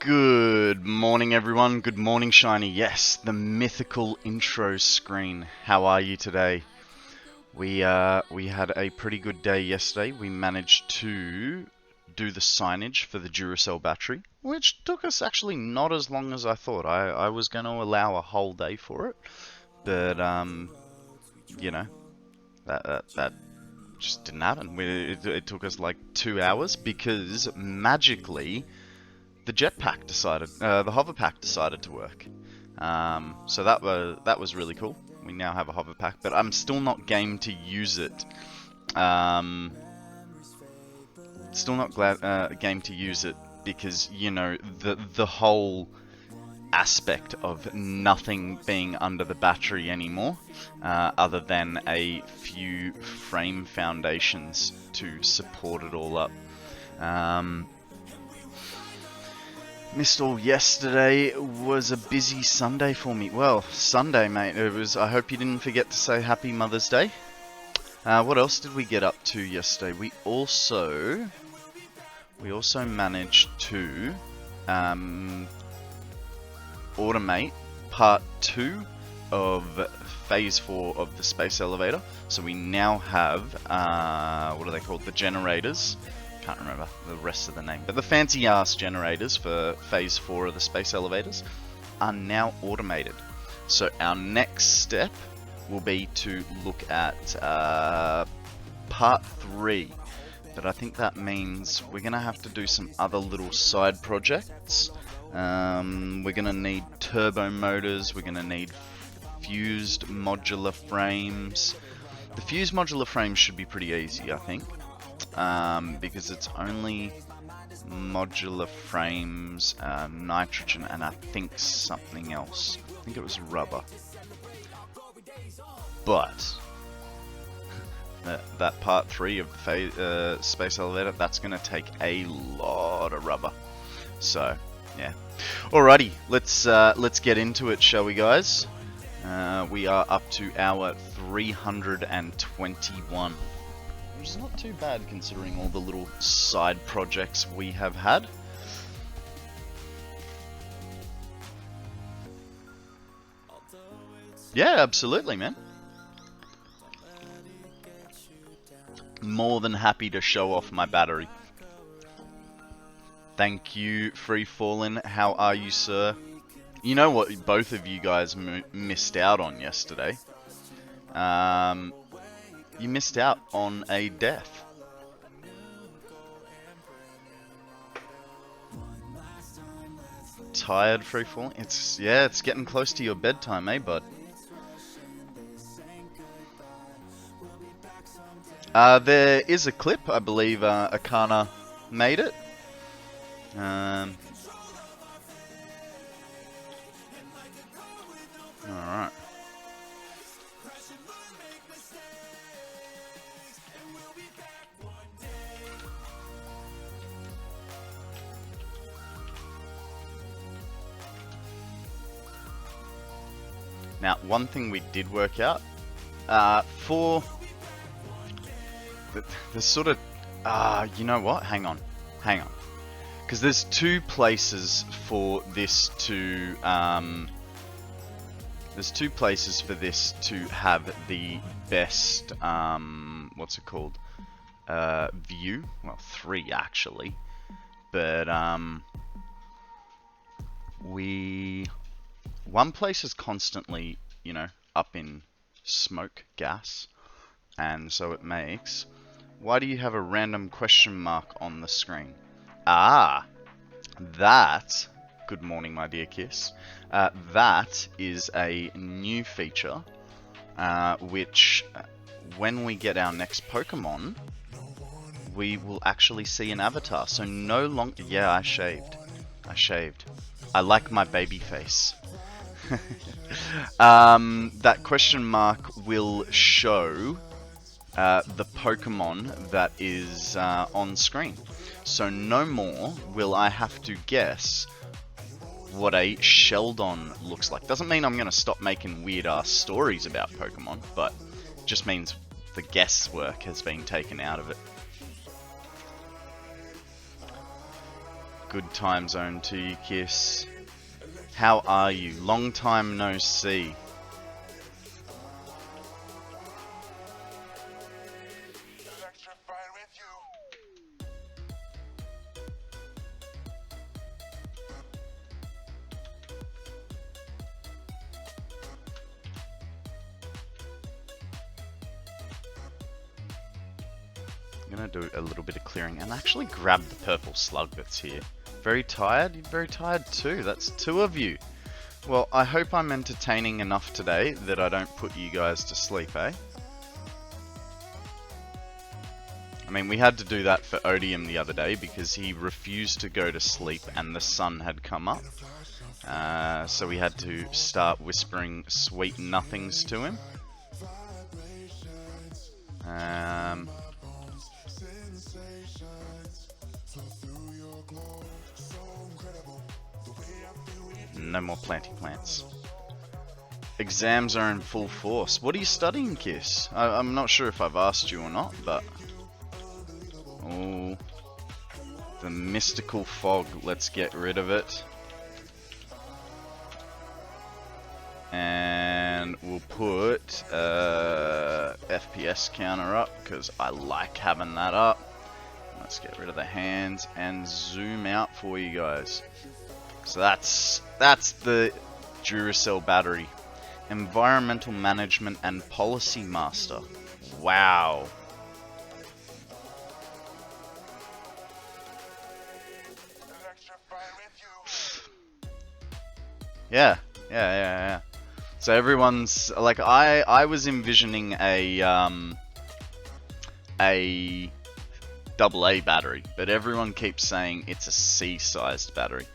Good morning, everyone. Good morning, Shiny. Yes, the mythical intro screen. How are you today? We had a pretty good day yesterday. We managed to do the signage for the Duracell battery, which took us actually not as long as I thought. I was going to allow a whole day for it, but you know, that just didn't happen. It took us like 2 hours because magically the jetpack decided, the hover pack decided to work. So that was really cool. We now have a hover pack, but I'm still not game to use it. Still not game to use it because, you know, the whole aspect of nothing being under the battery anymore, other than a few frame foundations to support it all up. Missed all yesterday. It was a busy Sunday for me. Well, Sunday, mate. It was. I hope you didn't forget to say Happy Mother's Day. What else did we get up to yesterday? We also managed to automate part 2 of phase 4 of the space elevator. So we now have what are they called? The generators. Can't remember the rest of the name, but the fancy ass generators for phase 4 of the space elevators are now automated. So our next step will be to look at part 3, but I think that means we're gonna have to do some other little side projects. We're gonna need turbo motors, we're gonna need fused modular frames. The fused modular frames should be pretty easy, I think. Because it's only modular frames, nitrogen, and I think something else. I think it was rubber. But that part 3 of the space elevator, that's going to take a lot of rubber. So yeah. Alrighty, let's get into it, shall we, guys? We are up to hour 321. Which is not too bad considering all the little side projects we have had. Yeah, absolutely, man. More than happy to show off my battery. Thank you, Free Fallen. How are you, sir? You know what both of you guys missed out on yesterday? You missed out on a death. Tired, Free Falling? It's getting close to your bedtime, eh, bud? There is a clip, I believe Akana made it. Alright. Now, one thing we did work out, for the sort of, you know what? Hang on. Because there's 2 places for this to, have the best, what's it called? View. Well, 3 actually. But, one place is constantly, you know, up in smoke gas, and so it makes... Why do you have a random question mark on the screen? Ah, that... Good morning, my dear Kiss. That is a new feature, which, when we get our next Pokemon, we will actually see an avatar. So no longer... Yeah, I shaved. I like my baby face. That question mark will show the Pokemon that is on screen. So no more will I have to guess what a Sheldon looks like. Doesn't mean I'm going to stop making weird ass stories about Pokemon, but just means the guesswork has been taken out of it. good time zone to you, Kiss. How are you? Long time no see. I'm gonna do a little bit of clearing and actually grab the purple slug that's here. Very tired? You're very tired too. That's two of you. Well, I hope I'm entertaining enough today that I don't put you guys to sleep, eh? I mean, we had to do that for Odium the other day because he refused to go to sleep and the sun had come up. So we had to start whispering sweet nothings to him. No more planting plants. Exams are in full force. What are you studying, Kiss? I'm not sure if I've asked you or not, but... Oh, the mystical fog. Let's get rid of it. And we'll put FPS counter up because I like having that up. Let's get rid of the hands and zoom out for you guys. So that's the Duracell battery. Environmental Management and Policy Master. Wow. Yeah. So everyone's like, I was envisioning a AA battery, but everyone keeps saying it's a C-sized battery.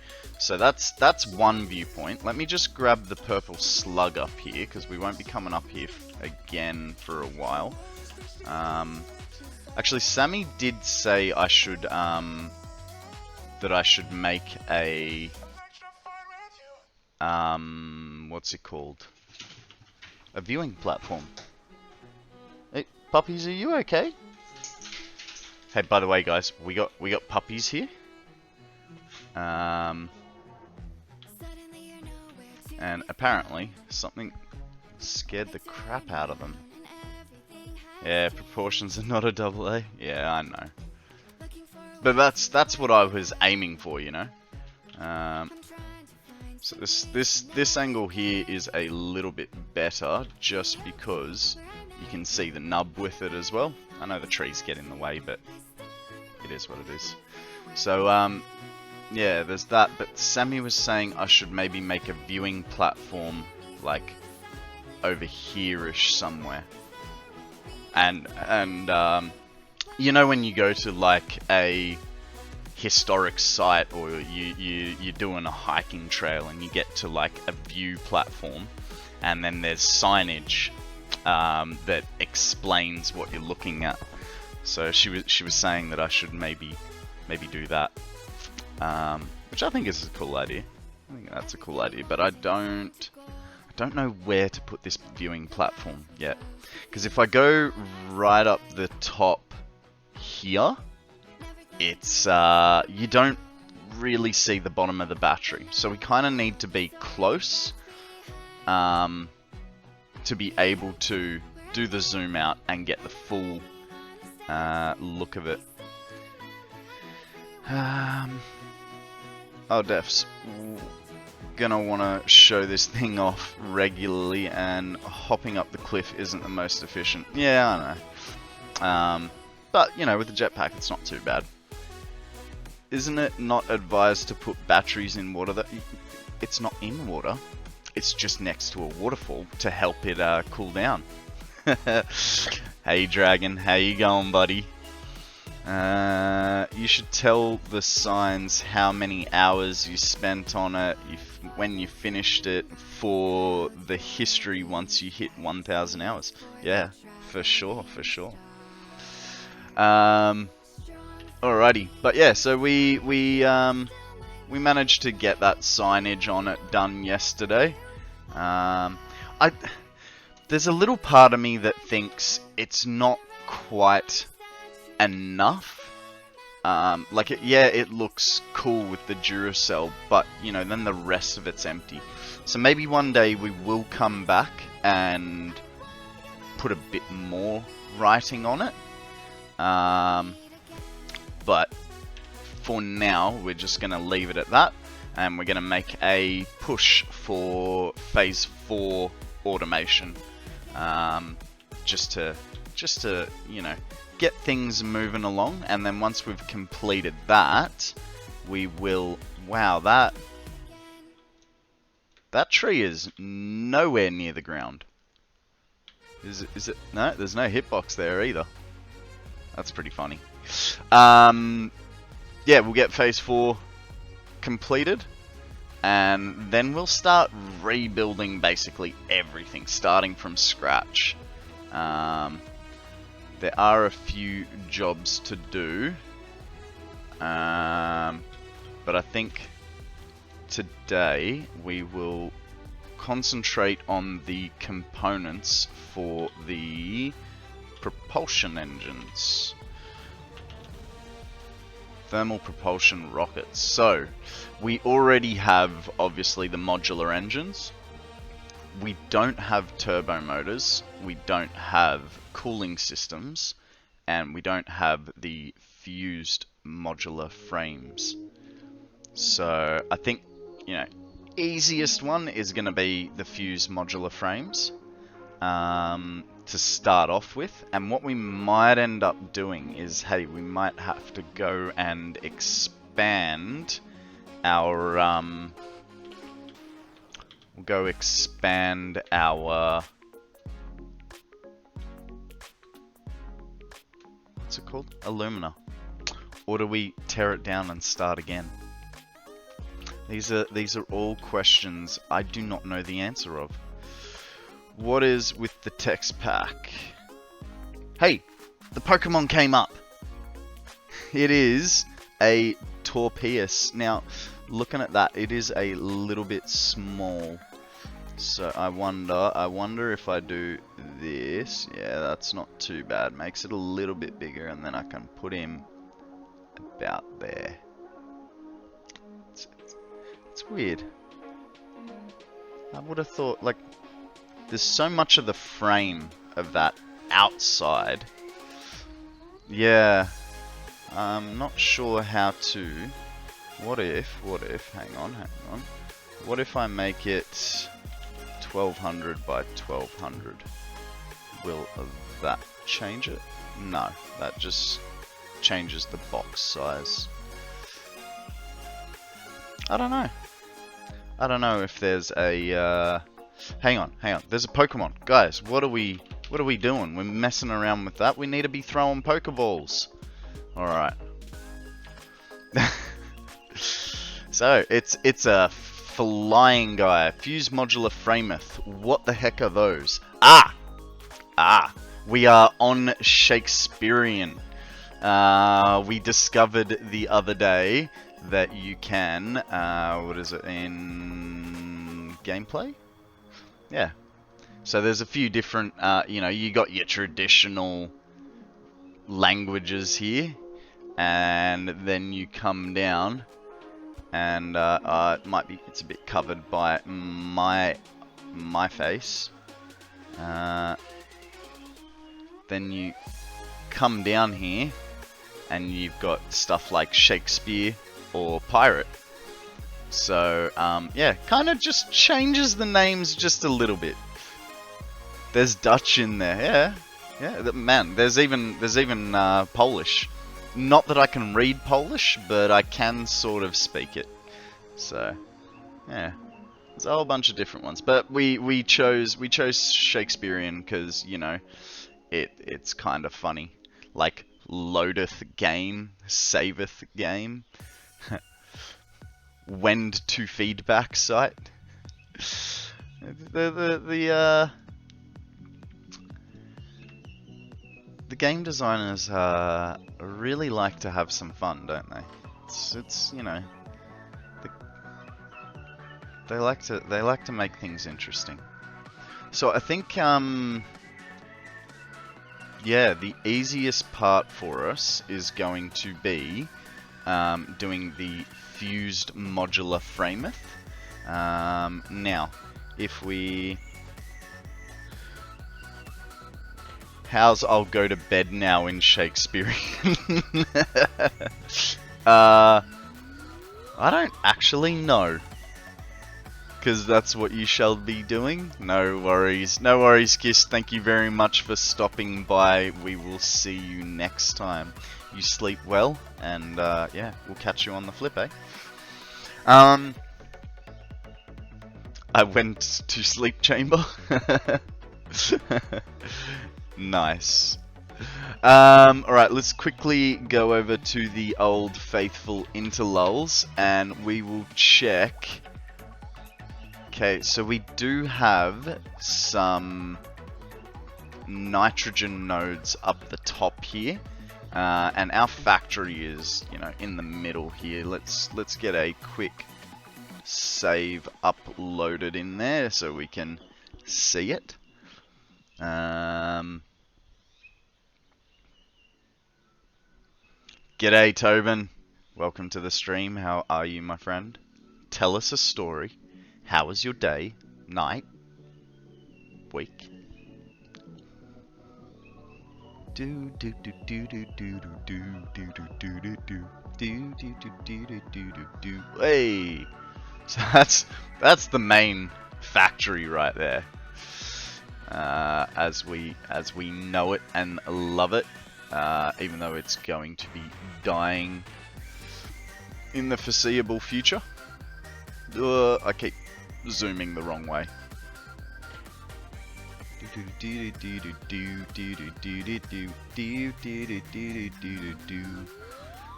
So that's one viewpoint. Let me just grab the purple slug up here because we won't be coming up here again for a while. Actually, Sammy did say I should that I should make a what's it called? A viewing platform. Hey, puppies, are you okay? Hey, by the way, guys, we got puppies here. And apparently something scared the crap out of them. Yeah, proportions are not a AA. Yeah, I know. But that's what I was aiming for, you know. So this angle here is a little bit better just because you can see the nub with it as well. I know the trees get in the way, but it is what it is. So yeah, there's that. But Sammy was saying I should maybe make a viewing platform like over here-ish somewhere. And you know when you go to like a historic site or you're doing a hiking trail and you get to like a view platform and then there's signage that explains what you're looking at. So she was saying that I should maybe do that, which I think is a cool idea. I think that's a cool idea, but I don't know where to put this viewing platform yet. Because if I go right up the top here, it's you don't really see the bottom of the battery. So we kind of need to be close to be able to do the zoom out and get the full look of it. Oh, Def's gonna want to show this thing off regularly, and hopping up the cliff isn't the most efficient. Yeah, I know. But, you know, with the jetpack, it's not too bad. Isn't it not advised to put batteries in water? It's not in water. It's just next to a waterfall to help it cool down. Hey, Dragon. How you going, buddy? You should tell the signs how many hours you spent on it, when you finished it, for the history once you hit 1,000 hours. Yeah, for sure, for sure. Alrighty, but yeah, so we managed to get that signage on it done yesterday. There's a little part of me that thinks it's not quite enough. Like, yeah, it looks cool with the Duracell, but, you know, then the rest of it's empty. So maybe one day we will come back and put a bit more writing on it. But for now, we're just going to leave it at that. And we're going to make a push for Phase 4 automation. Just to, you know, get things moving along. And then once we've completed that, we will... Wow, that tree is nowhere near the ground. Is it? No, there's no hitbox there either. That's pretty funny. Yeah, we'll get Phase 4 completed, and then we'll start rebuilding basically everything, starting from scratch. There are a few jobs to do, but I think today we will concentrate on the components for the propulsion engines. Thermal propulsion rockets. So, we already have, obviously, the modular engines. We don't have turbo motors. We don't have cooling systems. And we don't have the fused modular frames. So, I think, you know, easiest one is going to be the fused modular frames. To start off with, and what we might end up doing is, hey, we might have to go and expand our we'll go expand our, what's it called, alumina, or do we tear it down and start again? These are all questions I do not know the answer of. What is with the text pack? Hey, the Pokemon came up. It is a Torpeus. Now, looking at that, it is a little bit small. So I wonder if I do this. Yeah, that's not too bad. Makes it a little bit bigger, and then I can put him about there. It's weird. I would have thought, like, there's so much of the frame of that outside. Yeah. I'm not sure how to... What if, hang on. What if I make it 1200 by 1200? Will that change it? No, that just changes the box size. I don't know. I don't know if there's a... Hang on. There's a Pokemon. Guys, what are we doing? We're messing around with that. We need to be throwing Pokeballs. Alright. So, it's a flying guy. Fused modular frameth. What the heck are those? Ah! We are on Shakespearean. We discovered the other day that you can... what is it? In... gameplay? Yeah. So there's a few different, you know, you got your traditional languages here, and then you come down, and it's a bit covered by my face. Then you come down here, and you've got stuff like Shakespeare or pirate. So, yeah, kind of just changes the names just a little bit. There's Dutch in there, yeah, man. There's even Polish. Not that I can read Polish, but I can sort of speak it. So, yeah, there's a whole bunch of different ones. But we chose Shakespearean because, you know, it's kind of funny, like loadeth game, saveth game. Wend to feedback site. The game designers really like to have some fun, don't they? It's you know, they like to make things interesting. So I think yeah, the easiest part for us is going to be doing the fused modular frameth. Now, if we... How's I'll go to bed now in Shakespearean? I don't actually know. Because that's what you shall be doing. No worries. No worries, Kiss. Thank you very much for stopping by. We will see you next time. You sleep well, and yeah, we'll catch you on the flip, eh? I went to sleep chamber. Nice. Alright, let's quickly go over to the old faithful interlulls, and we will check. Okay, so we do have some nitrogen nodes up the top here, and our factory is, you know, in the middle here. Let's get a quick save uploaded in there so we can see it. G'day, Tobin. Welcome to the stream. How are you, my friend? Tell us a story. How was your day, night, week? Do do do do do do do do do do do do do do do do do do. Hey, so that's the main factory right there. As we know it and love it, even though it's going to be dying in the foreseeable future. I keep zooming the wrong way.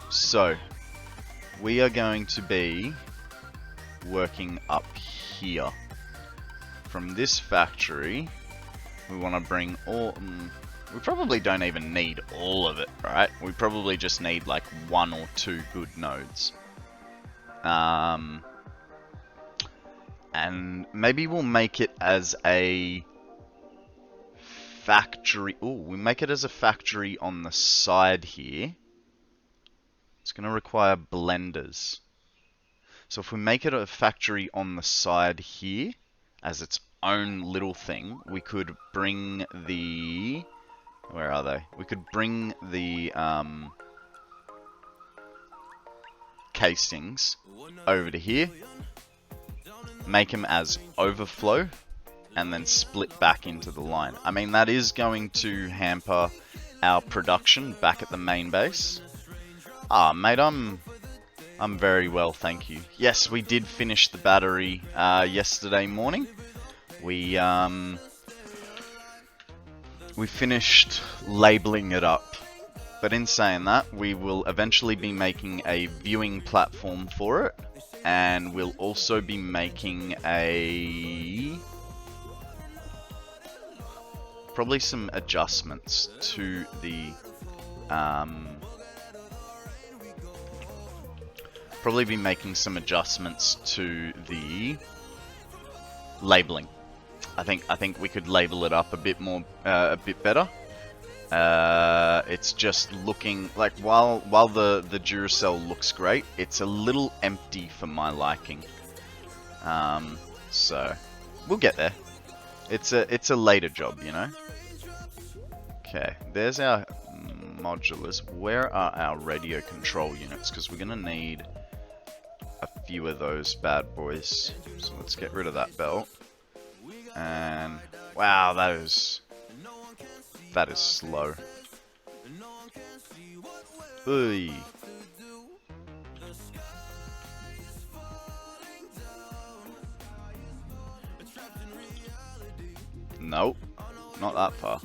So, we are going to be working up here. From this factory, we want to bring all... we probably don't even need all of it, right? We probably just need like 1 or 2 good nodes. And maybe we'll make it as a factory. Oh, we make it as a factory on the side here. It's going to require blenders. So if we make it a factory on the side here as its own little thing, we could bring the... Where are they? We could bring the casings over to here, make them as overflow, and then split back into the line. I mean, that is going to hamper our production back at the main base. Ah, mate, I'm very well, thank you. Yes, we did finish the battery yesterday morning. We finished labeling it up. But in saying that, we will eventually be making a viewing platform for it. And we'll also be making a... probably some adjustments to the... probably be making some adjustments to the labeling. I think we could label it up a bit more, a bit better. It's just looking like while the Duracell looks great, it's a little empty for my liking. So we'll get there. It's a later job, you know. Okay, there's our modulars. Where are our radio control units? Because we're gonna need a few of those bad boys. So let's get rid of that belt. And wow, that is slow. Oy. Nope, not that far.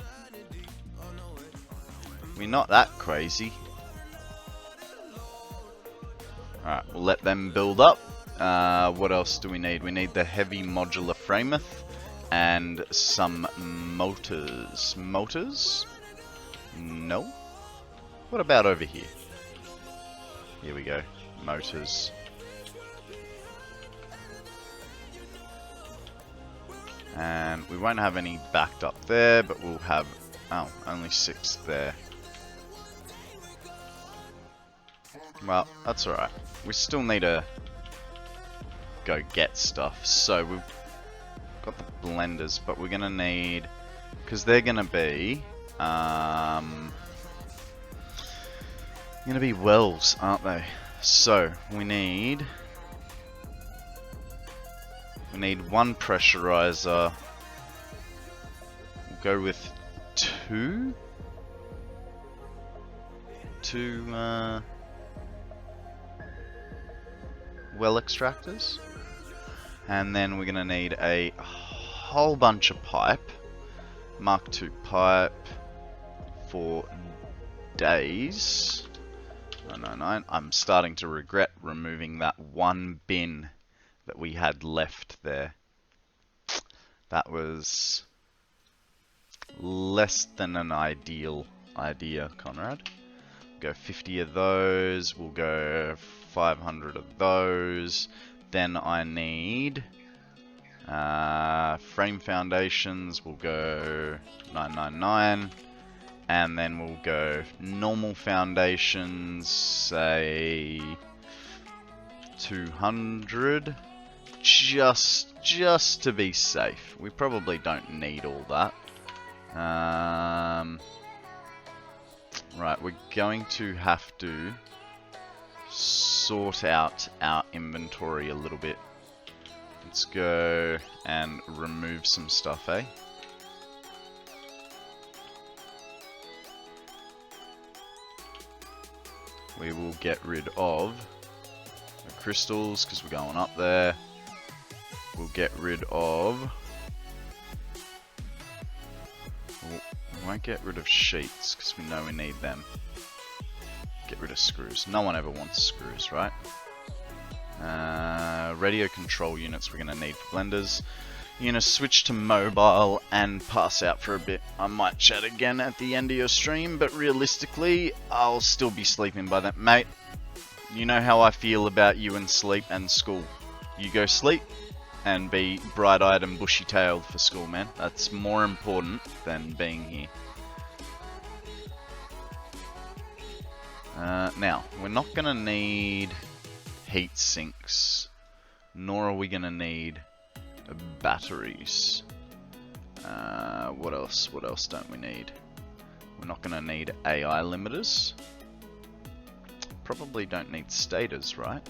We're not that crazy. Alright, we'll let them build up. What else do we need? We need the heavy modular frameth and some motors. Motors? No. What about over here? Here we go. Motors. And we won't have any backed up there, but we'll have Oh, only 6 there. Well, that's alright. We still need to go get stuff. So we've got the blenders, but we're gonna need, because they're gonna be wells, aren't they? So we need one pressurizer. We'll go with two well extractors, and then we're gonna need a whole bunch of pipe, Mark II pipe for days. 999. I'm starting to regret removing that one bin that we had left there. That was less than an ideal idea, Konrad. Go 50 of those, we'll go 500 of those. Then I need frame foundations, we'll go 999. And then we'll go normal foundations, say 200, just to be safe. We probably don't need all that. Right, we're going to have to sort out our inventory a little bit. Let's go and remove some stuff, eh? We will get rid of the crystals because we're going up there. We'll get rid of... We won't get rid of sheets because we know we need them. Get rid of screws. No one ever wants screws, right? Radio control units we're going to need for blenders. You're going to switch to mobile and pass out for a bit. I might chat again at the end of your stream, but realistically, I'll still be sleeping by then. Mate, you know how I feel about you and sleep and school. You go sleep and be bright-eyed and bushy-tailed for school, man. That's more important than being here. Now, we're not going to need heat sinks, nor are we going to need batteries. What else? What else don't we need? We're not going to need AI limiters. Probably don't need stators, right?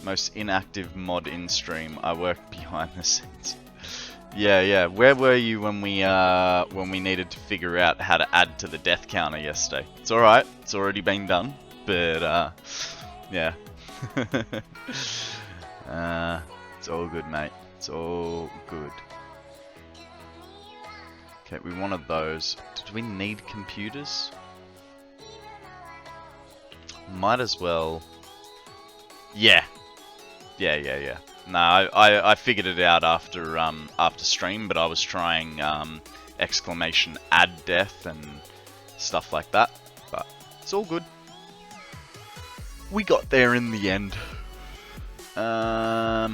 Most inactive mod in stream. I work behind the scenes. Yeah. Where were you when we needed to figure out how to add to the death counter yesterday? It's all right. It's already been done. But yeah. It's all good, mate. It's all good. Okay, we wanted those. Did we need computers? Might as well. Yeah. No, I figured it out after stream, but I was trying exclamation add death and stuff like that. But it's all good. We got there in the end. Now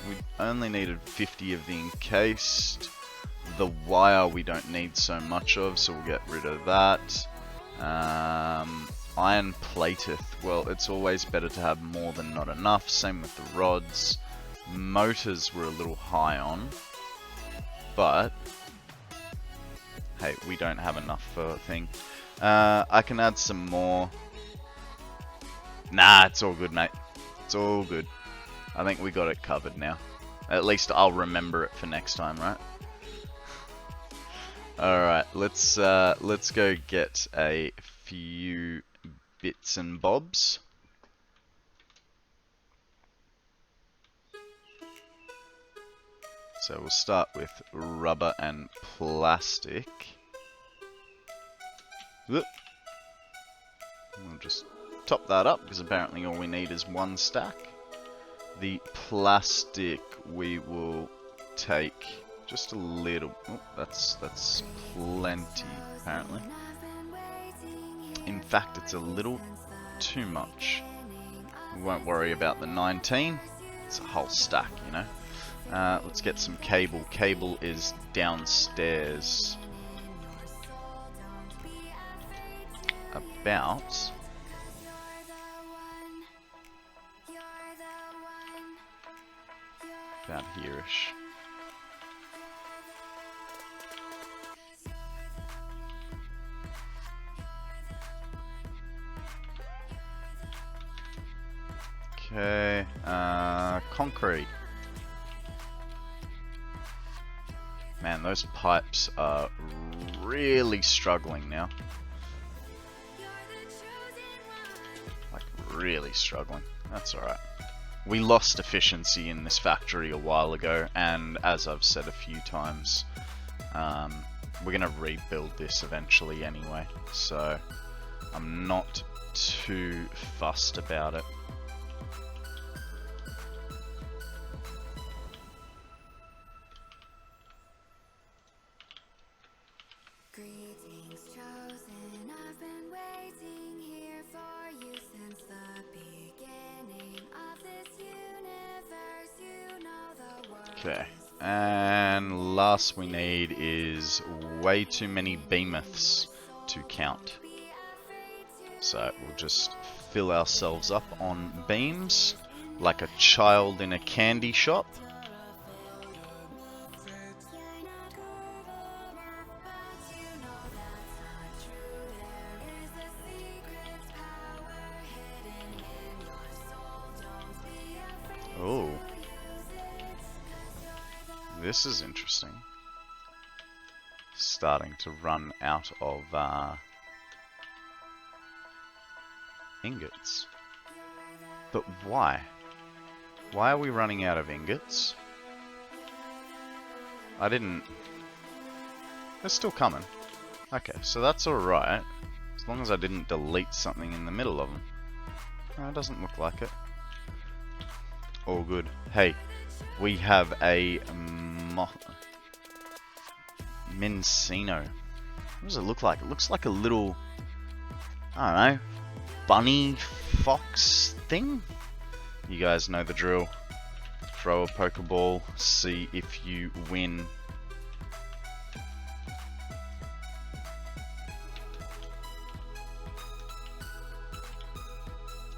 we only needed 50 of the encased. The wire we don't need so much of, so we'll get rid of that. Iron plateth. Well, it's always better to have more than not enough. Same with the rods. Motors we're a little high on, but hey, we don't have enough for a thing. I can add some more. Nah, it's all good, mate. It's all good. I think we got it covered now. At least I'll remember it for next time, right? Alright, let's go get a few bits and bobs. So we'll start with rubber and plastic. Whoop. We'll just top that up because apparently all we need is one stack. The plastic we will take just a little. Oh, that's plenty apparently. In fact, it's a little too much. We won't worry about the 19. It's a whole stack, you know. Let's get some cable. Cable is downstairs. About here-ish. Okay, concrete. Man, those pipes are really struggling now. Like, really struggling. That's alright. We lost efficiency in this factory a while ago, and as I've said a few times, we're gonna rebuild this eventually anyway, so I'm not too fussed about it. Okay, and last we need is way too many behemoths to count. So we'll just fill ourselves up on beams like a child in a candy shop. Oh. This is interesting. Starting to run out of ingots. But why? Why are we running out of ingots? They're still coming. Okay, so that's alright. As long as I didn't delete something in the middle of them. No, it doesn't look like it. All good. Hey, we have a Mincino. What does it look like? It looks like a little, I don't know, bunny fox thing? You guys know the drill. Throw a Pokeball, see if you win.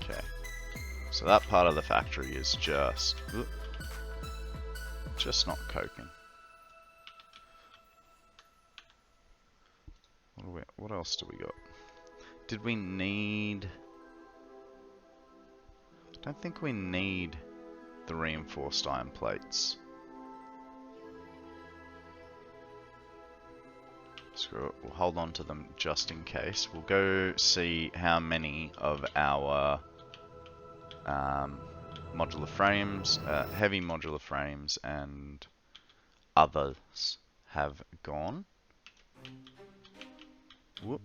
Okay. So that part of the factory is just not coping. What else do we got? Did we need... I don't think we need the reinforced iron plates. Screw it, we'll hold on to them just in case. We'll go see how many of our modular frames, heavy modular frames and others have gone. Whoop.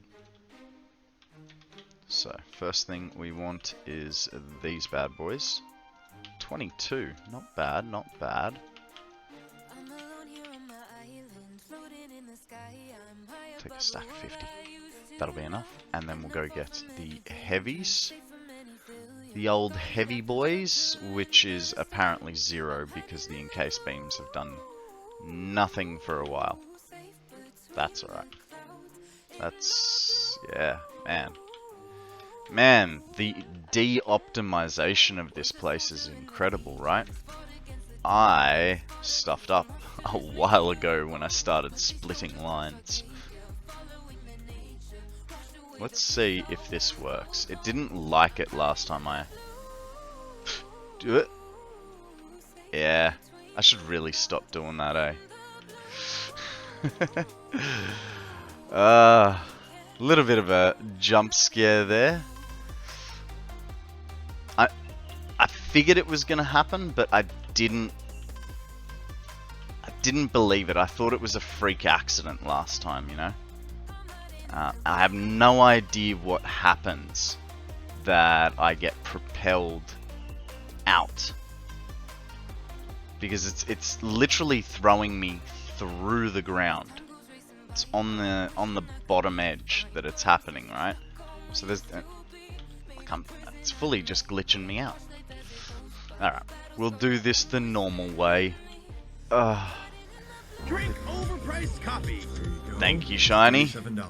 So, first thing we want is these bad boys. 22, not bad, not bad. Take a stack of 50. That'll be enough. And then we'll go get the heavies. The old heavy boys, which is apparently 0 because the encased beams have done nothing for a while. That's alright. That's... yeah, man. Man, the de-optimization of this place is incredible, right? I stuffed up a while ago when I started splitting lines. Let's see if this works. It didn't like it last time I... do it? Yeah, I should really stop doing that, eh? Little bit of a jump scare there. I figured it was gonna happen, but I didn't believe it. I thought it was a freak accident last time, you know? I have no idea what happens that I get propelled out. Because it's literally throwing me through the ground. It's on the bottom edge that it's happening, right? So there's it's fully just glitching me out. Alright, we'll do this the normal way. Drink overpriced coffee. Thank you, Shiny. $7.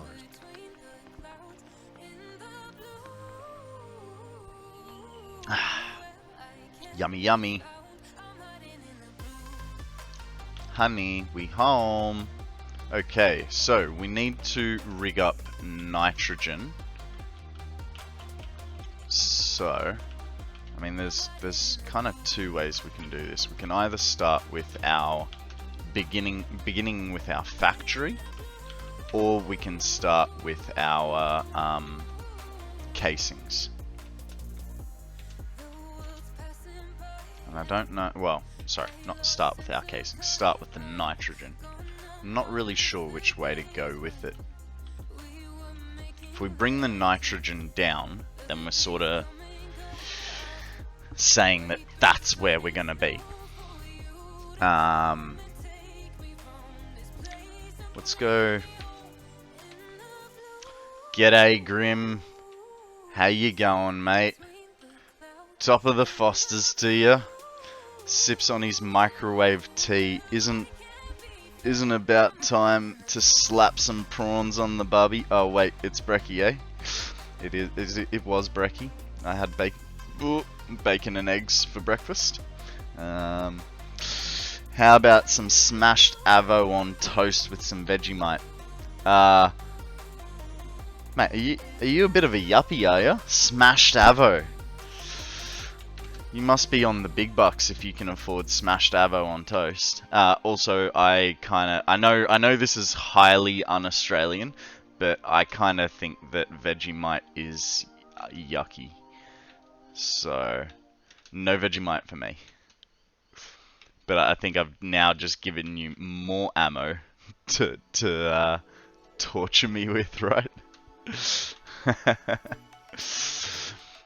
Yummy, yummy. Honey, we home. Okay, so we need to rig up nitrogen. So, I mean, there's kind of two ways we can do this. We can either start with our beginning with our factory, or we can start with our casings. And I don't know, well, sorry, not start with our casings, start with the nitrogen. I'm not really sure which way to go with it. If we bring the nitrogen down, then we're sort of saying that that's where we're going to be. Let's go. G'day, Grim. How you going, mate? Top of the Fosters to you. Sips on his microwave tea. Isn't about time to slap some prawns on the barbie? Oh wait, it's brekkie, eh? It was brekkie. I had bacon and eggs for breakfast. How about some smashed avo on toast with some Vegemite? Mate, are you a bit of a yuppie, are you? Smashed avo. You must be on the big bucks if you can afford smashed avo on toast. Also, I know this is highly un-Australian, but I kind of think that Vegemite is yucky. So, no Vegemite for me. But I think I've now just given you more ammo to torture me with, right?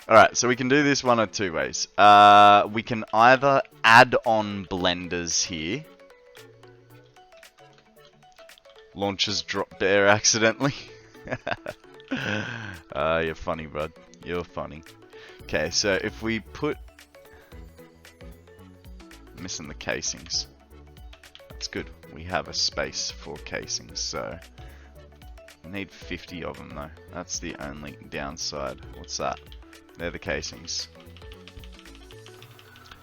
Alright, so we can do this one of two ways. We can either add on blenders here. Launches drop bear accidentally. You're funny, bud. You're funny. Okay, so if we put... missing the casings. That's good. We have a space for casings, so... I need 50 of them, though. That's the only downside. What's that? They're the casings.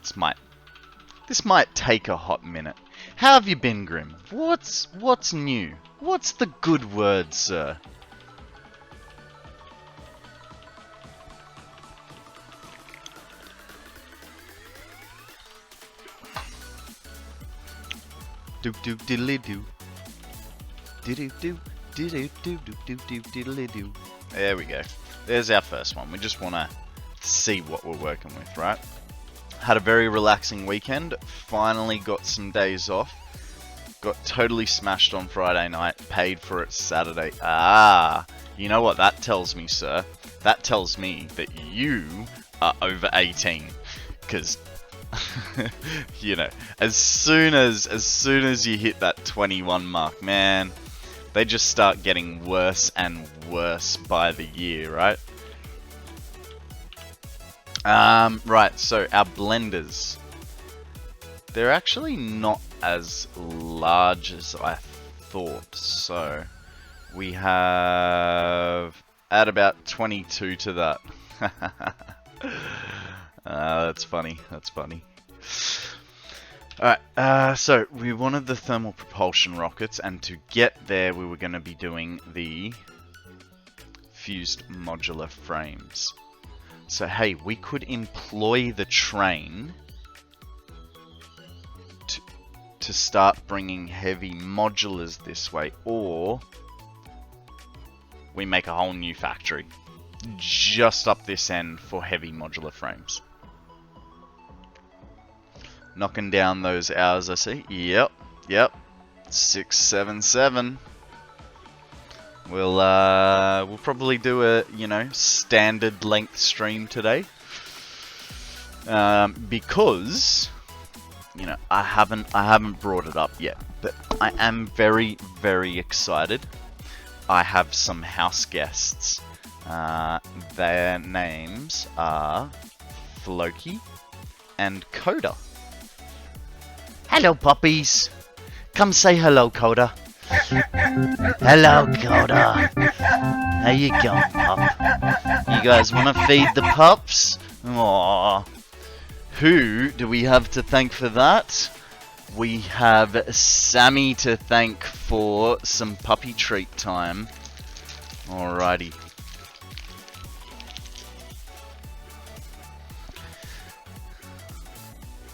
This might take a hot minute. How have you been, Grim? What's new? What's the good word, sir? Do do diddly do. Diddly do. Diddly do do do do diddly do. There we go. There's our first one. We just want to see what we're working with, right? Had a very relaxing weekend. Finally got some days off. Got totally smashed on Friday night. Paid for it Saturday. Ah, you know what that tells me, sir? That tells me that you are over 18. Because, you know, as soon as you hit that 21 mark, man, they just start getting worse and worse by the year, right? Right, so our blenders. They're actually not as large as I thought, so we have add about 22 to that. That's funny, that's funny. Alright, so we wanted the thermal propulsion rockets, and to get there we were going to be doing the fused modular frames. So hey, we could employ the train to start bringing heavy modulars this way, or we make a whole new factory just up this end for heavy modular frames. Knocking down those hours, I see. Yep. 677. We'll probably do a, you know, standard length stream today. Because, you know, I haven't brought it up yet, but I am very, very excited. I have some house guests. Their names are Floki and Coda. Hello, puppies. Come say hello, Coda. Hello, Coda. How you going, pup? You guys want to feed the pups? Aww. Who do we have to thank for that? We have Sammy to thank for some puppy treat time. Alrighty.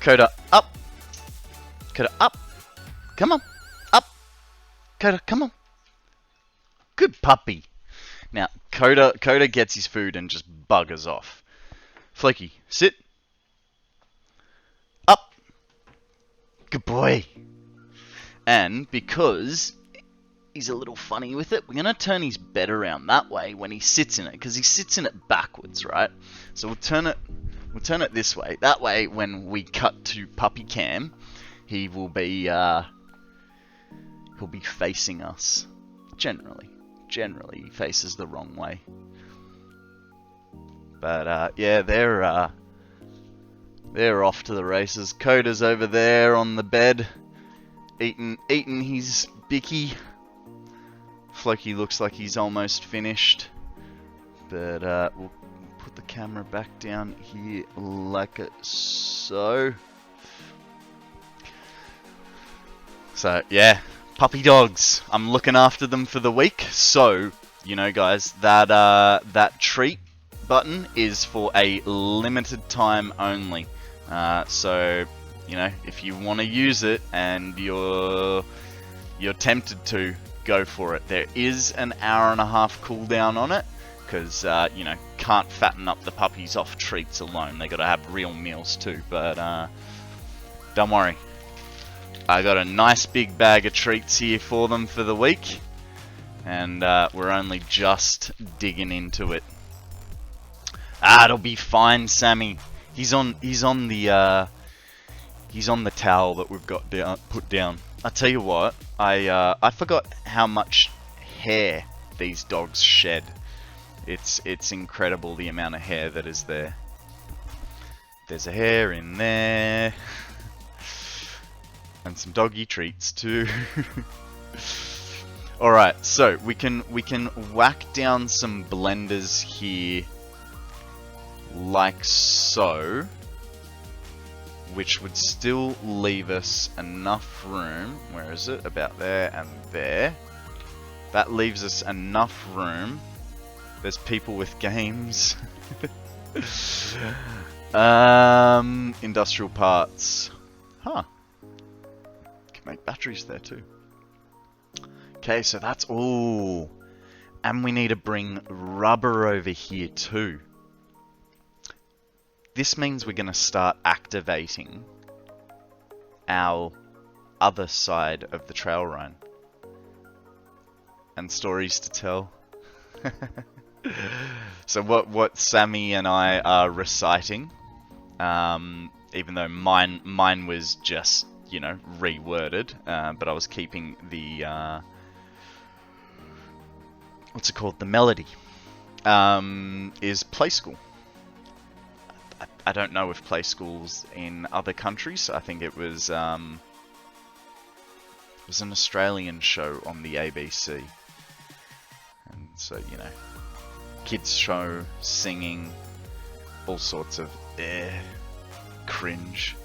Coda, up. Coda, up. Come on. Up. Coda, come on. Good puppy. Now, Coda gets his food and just buggers off. Flaky, sit. Up. Good boy. And because he's a little funny with it, we're going to turn his bed around that way when he sits in it, because he sits in it backwards, right? So we'll turn it this way. That way, when we cut to puppy cam, he will be he'll be facing us. Generally he faces the wrong way. But yeah, they're off to the races. Coda's over there on the bed, eating his bicky. Floki looks like he's almost finished, but we'll put the camera back down here like so. So yeah, puppy dogs. I'm looking after them for the week. So you know, guys, that treat button is for a limited time only. So you know, if you want to use it and you're tempted to, go for it. There is an 1.5 hour cooldown on it, because you know, can't fatten up the puppies off treats alone. They got to have real meals too. But don't worry, I got a nice big bag of treats here for them for the week, and we're only just digging into it. It'll be fine, Sammy. He's on the towel that we've got put down. I tell you what, I forgot how much hair these dogs shed. It's incredible the amount of hair that is there. There's a hair in there, and some doggy treats too. All right, so we can whack down some blenders here, like so, which would still leave us enough room. Where is it? About there and there. That leaves us enough room. There's people with games. Industrial parts. Huh. Can make batteries there too. Okay, so that's all. And we need to bring rubber over here too. This means we're going to start activating our other side of the trail run. And stories to tell. So what Sammy and I are reciting, even though mine was just, you know, reworded, but I was keeping the, what's it called, the melody, is Play School. I don't know if Play School's in other countries. I think it was an Australian show on the ABC. And so, you know, kids show, singing, all sorts of cringe.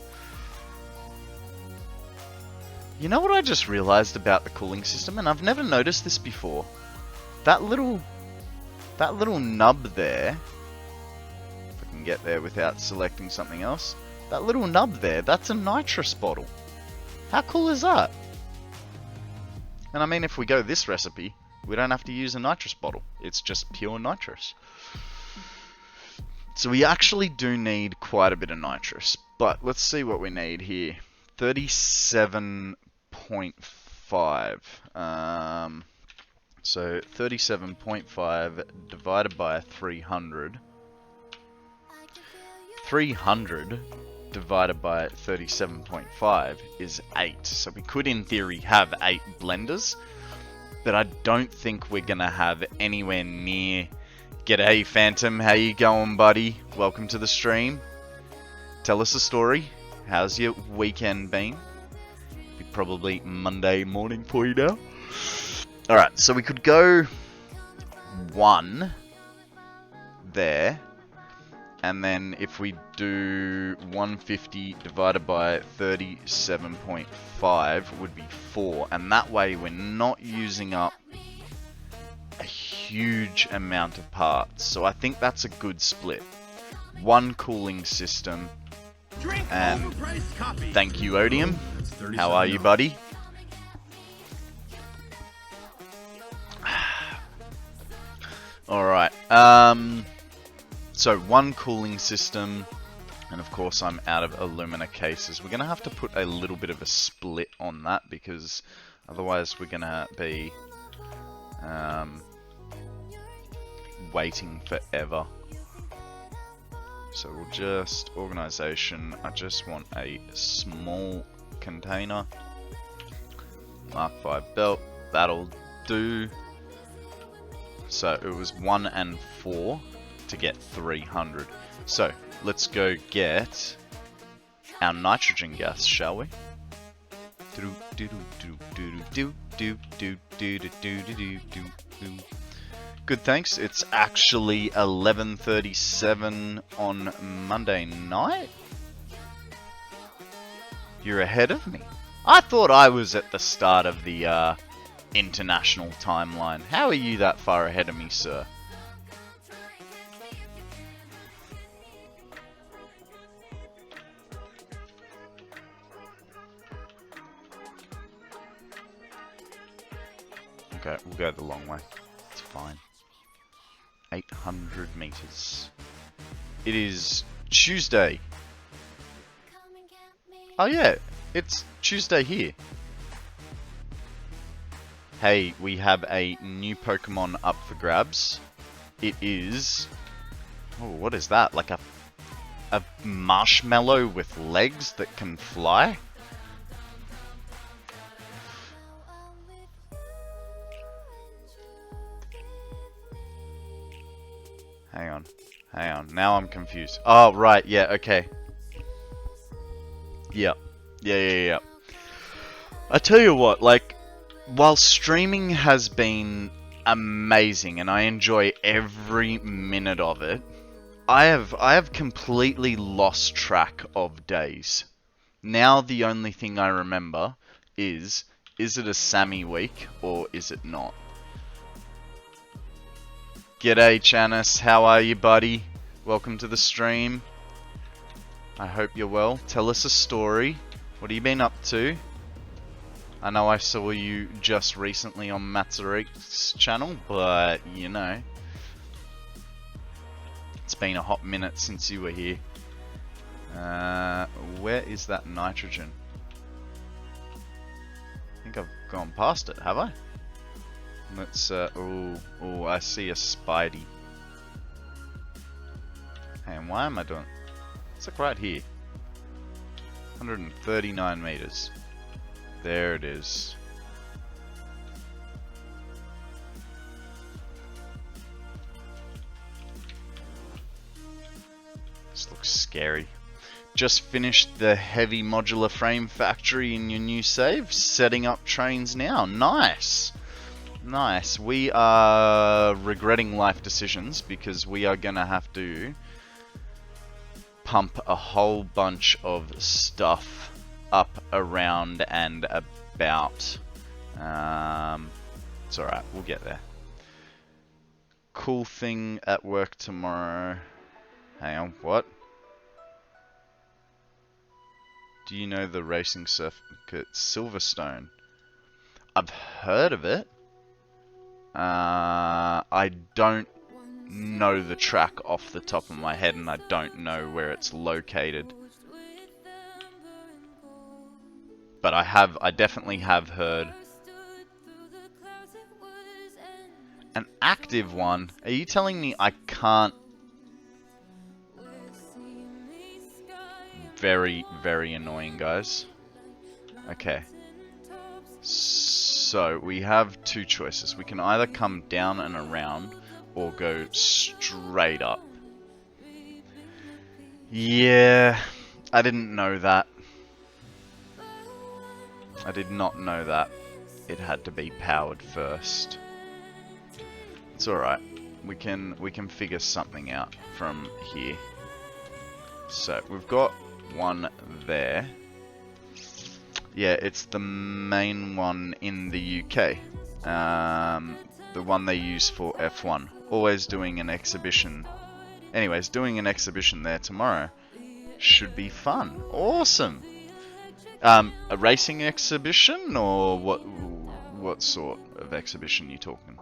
You know what I just realized about the cooling system, and I've never noticed this before. That little nub there, if I can get there without selecting something else, that little nub there, that's a nitrous bottle. How cool is that? And I mean, if we go this recipe, we don't have to use a nitrous bottle. It's just pure nitrous. So we actually do need quite a bit of nitrous. But let's see what we need here. 37.5. So 37.5 divided by 300. 300 divided by 37.5 is 8. So we could, in theory, have 8 blenders. But I don't think we're going to have anywhere near... G'day, Phantom. How you going, buddy? Welcome to the stream. Tell us a story. How's your weekend been? probably Monday morning for you now. Alright, so we could go 1 there, and then if we do 150 divided by 37.5 would be 4, and that way we're not using up a huge amount of parts. So I think that's a good split. 1 cooling system, and thank you, Odium. How are you, buddy? Alright, so 1 cooling system, and of course I'm out of alumina cases. We're going to have to put a little bit of a split on that, because otherwise we're going to be waiting forever. So we'll just, organization, I just want a small container, Mark 5 belt, that'll do. So it was 1 and 4 to get 300. So let's go get our nitrogen gas, shall we? Good, thanks. It's actually 11:37 on Monday night. You're ahead of me. I thought I was at the start of the international timeline. How are you that far ahead of me, sir? Okay, we'll go the long way. It's fine. 800 meters. It is Tuesday. Oh yeah, it's Tuesday here. Hey, we have a new Pokemon up for grabs. It is... oh, what is that? Like a marshmallow with legs that can fly? Hang on. Hang on. Now I'm confused. Oh, right. Yeah, okay. Yep. Yeah. I tell you what, like, while streaming has been amazing and I enjoy every minute of it, I have completely lost track of days. Now the only thing I remember is it a Sammy week or is it not? G'day Chanis, how are you, buddy? Welcome to the stream. I hope you're well. Tell us a story. What have you been up to? I know I saw you just recently on Matsuri's channel, but you know, it's been a hot minute since you were here. Where is that nitrogen? I think I've gone past it, have I? Let's, oh, I see a Spidey. Hey, and why am I doing... it's like right here. 139 meters. There it is. This looks scary. Just finished the heavy modular frame factory in your new save. Setting up trains now. Nice. Nice. We are regretting life decisions because we are going to have to pump a whole bunch of stuff up, around, and about. It's alright, we'll get there. Cool thing at work tomorrow. Hang on, what? Do you know the racing circuit Silverstone? I've heard of it. I don't know the track off the top of my head, and I don't know where it's located. But I definitely have heard. An active one? Are you telling me I can't? Very, very annoying, guys. Okay. So, we have two choices. We can either come down and around, or go straight up. Yeah, I didn't know that. I did not know that it had to be powered first. It's alright. We can figure something out from here. So we've got one there. Yeah, it's the main one in the UK. The one they use for F1. Always doing an exhibition. Anyways, doing an exhibition there tomorrow. Should be fun. Awesome. A racing exhibition, or what sort of exhibition you talking?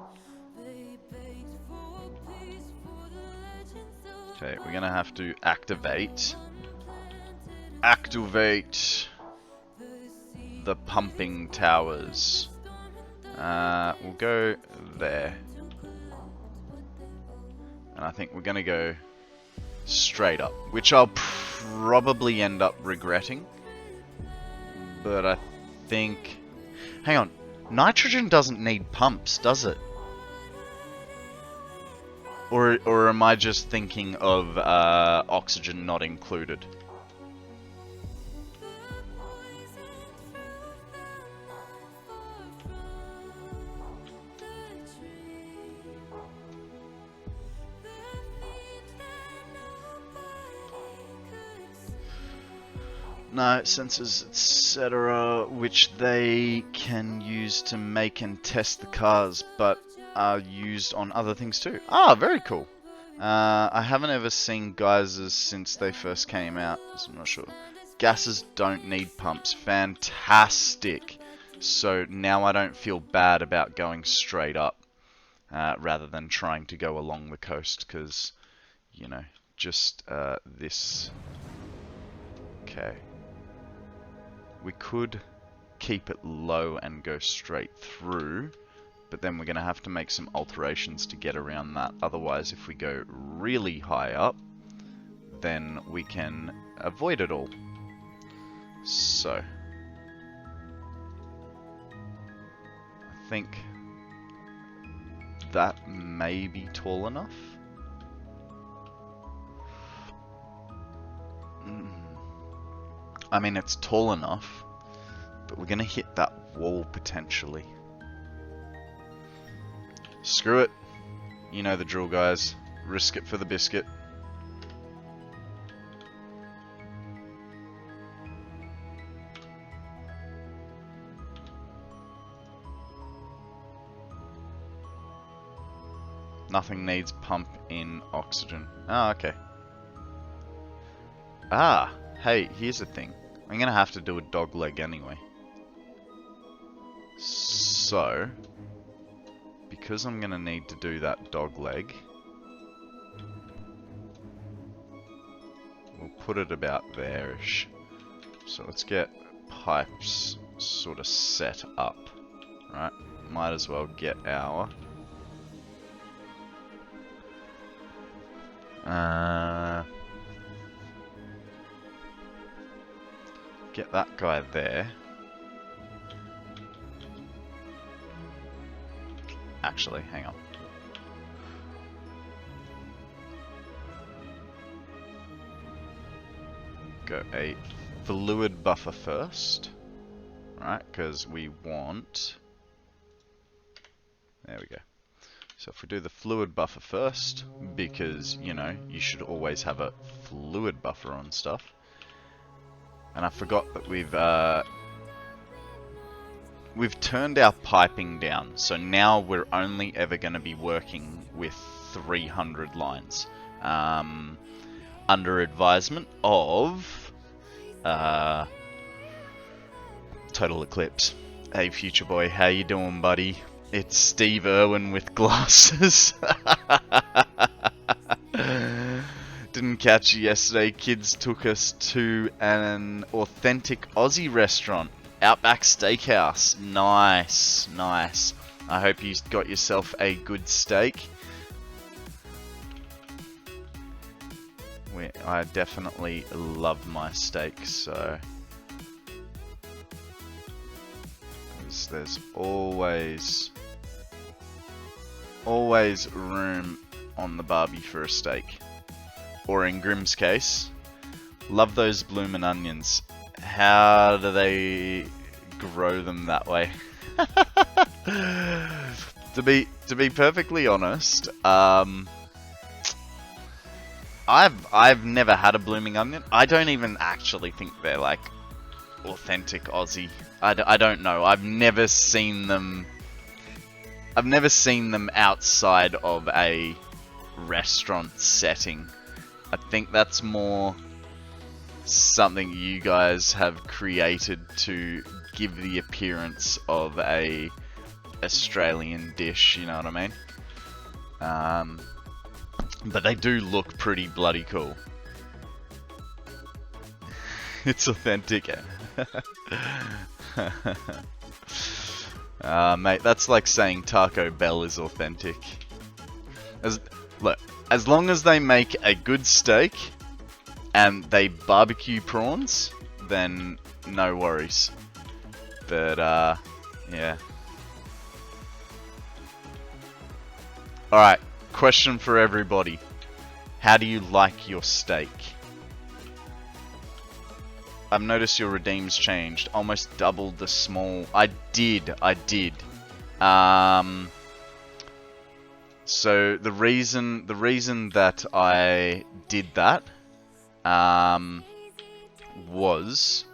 Okay, we're gonna have to activate the pumping towers. We'll go there. And I think we're gonna go straight up, which I'll probably end up regretting. But I think... Hang on. Nitrogen doesn't need pumps, does it? Or am I just thinking of oxygen not included? No, sensors, etc., which they can use to make and test the cars, but are used on other things too. Ah, very cool. I haven't ever seen geysers since they first came out, so I'm not sure. Gases don't need pumps. Fantastic. So now I don't feel bad about going straight up, rather than trying to go along the coast, because, you know, just this. Okay. We could keep it low and go straight through, but then we're going to have to make some alterations to get around that. Otherwise, if we go really high up, then we can avoid it all. So, I think that may be tall enough. I mean, it's tall enough, but we're going to hit that wall potentially. Screw it. You know the drill, guys. Risk it for the biscuit. Nothing needs pump in oxygen. Ah, okay. Ah, hey, here's the thing. I'm gonna have to do a dog leg anyway. So, because I'm gonna need to do that dog leg, we'll put it about there-ish. So let's get pipes sort of set up, right? Might as well get our... get that guy there. Actually, hang on. Go a fluid buffer first, right? Because we want... There we go. So if we do the fluid buffer first, because, you know, you should always have a fluid buffer on stuff. And I forgot that we've turned our piping down, so now we're only ever going to be working with 300 lines. Under advisement of TotalXclipse. Hey Future Boy, how you doing, buddy? It's Steve Irwin with glasses. Didn't catch you yesterday. Kids took us to an authentic Aussie restaurant, Outback Steakhouse. Nice, nice. I hope you got yourself a good steak. I definitely love my steak, so there's always room on the barbie for a steak. Or in Grimm's case, love those bloomin' onions. How do they grow them that way. To be perfectly honest, I've never had a blooming onion. I don't even actually think they're like authentic Aussie. I don't know. I've never seen them. I've never seen them outside of a restaurant setting. I think that's more something you guys have created to give the appearance of a Australian dish, you know what I mean? But they do look pretty bloody cool. It's authentic. Mate, that's like saying Taco Bell is authentic. Look, as long as they make a good steak and they barbecue prawns, then no worries. But, yeah. Alright, question for everybody. How do you like your steak? I've noticed your redeems changed. Almost doubled the small... I did. So the reason that I did that was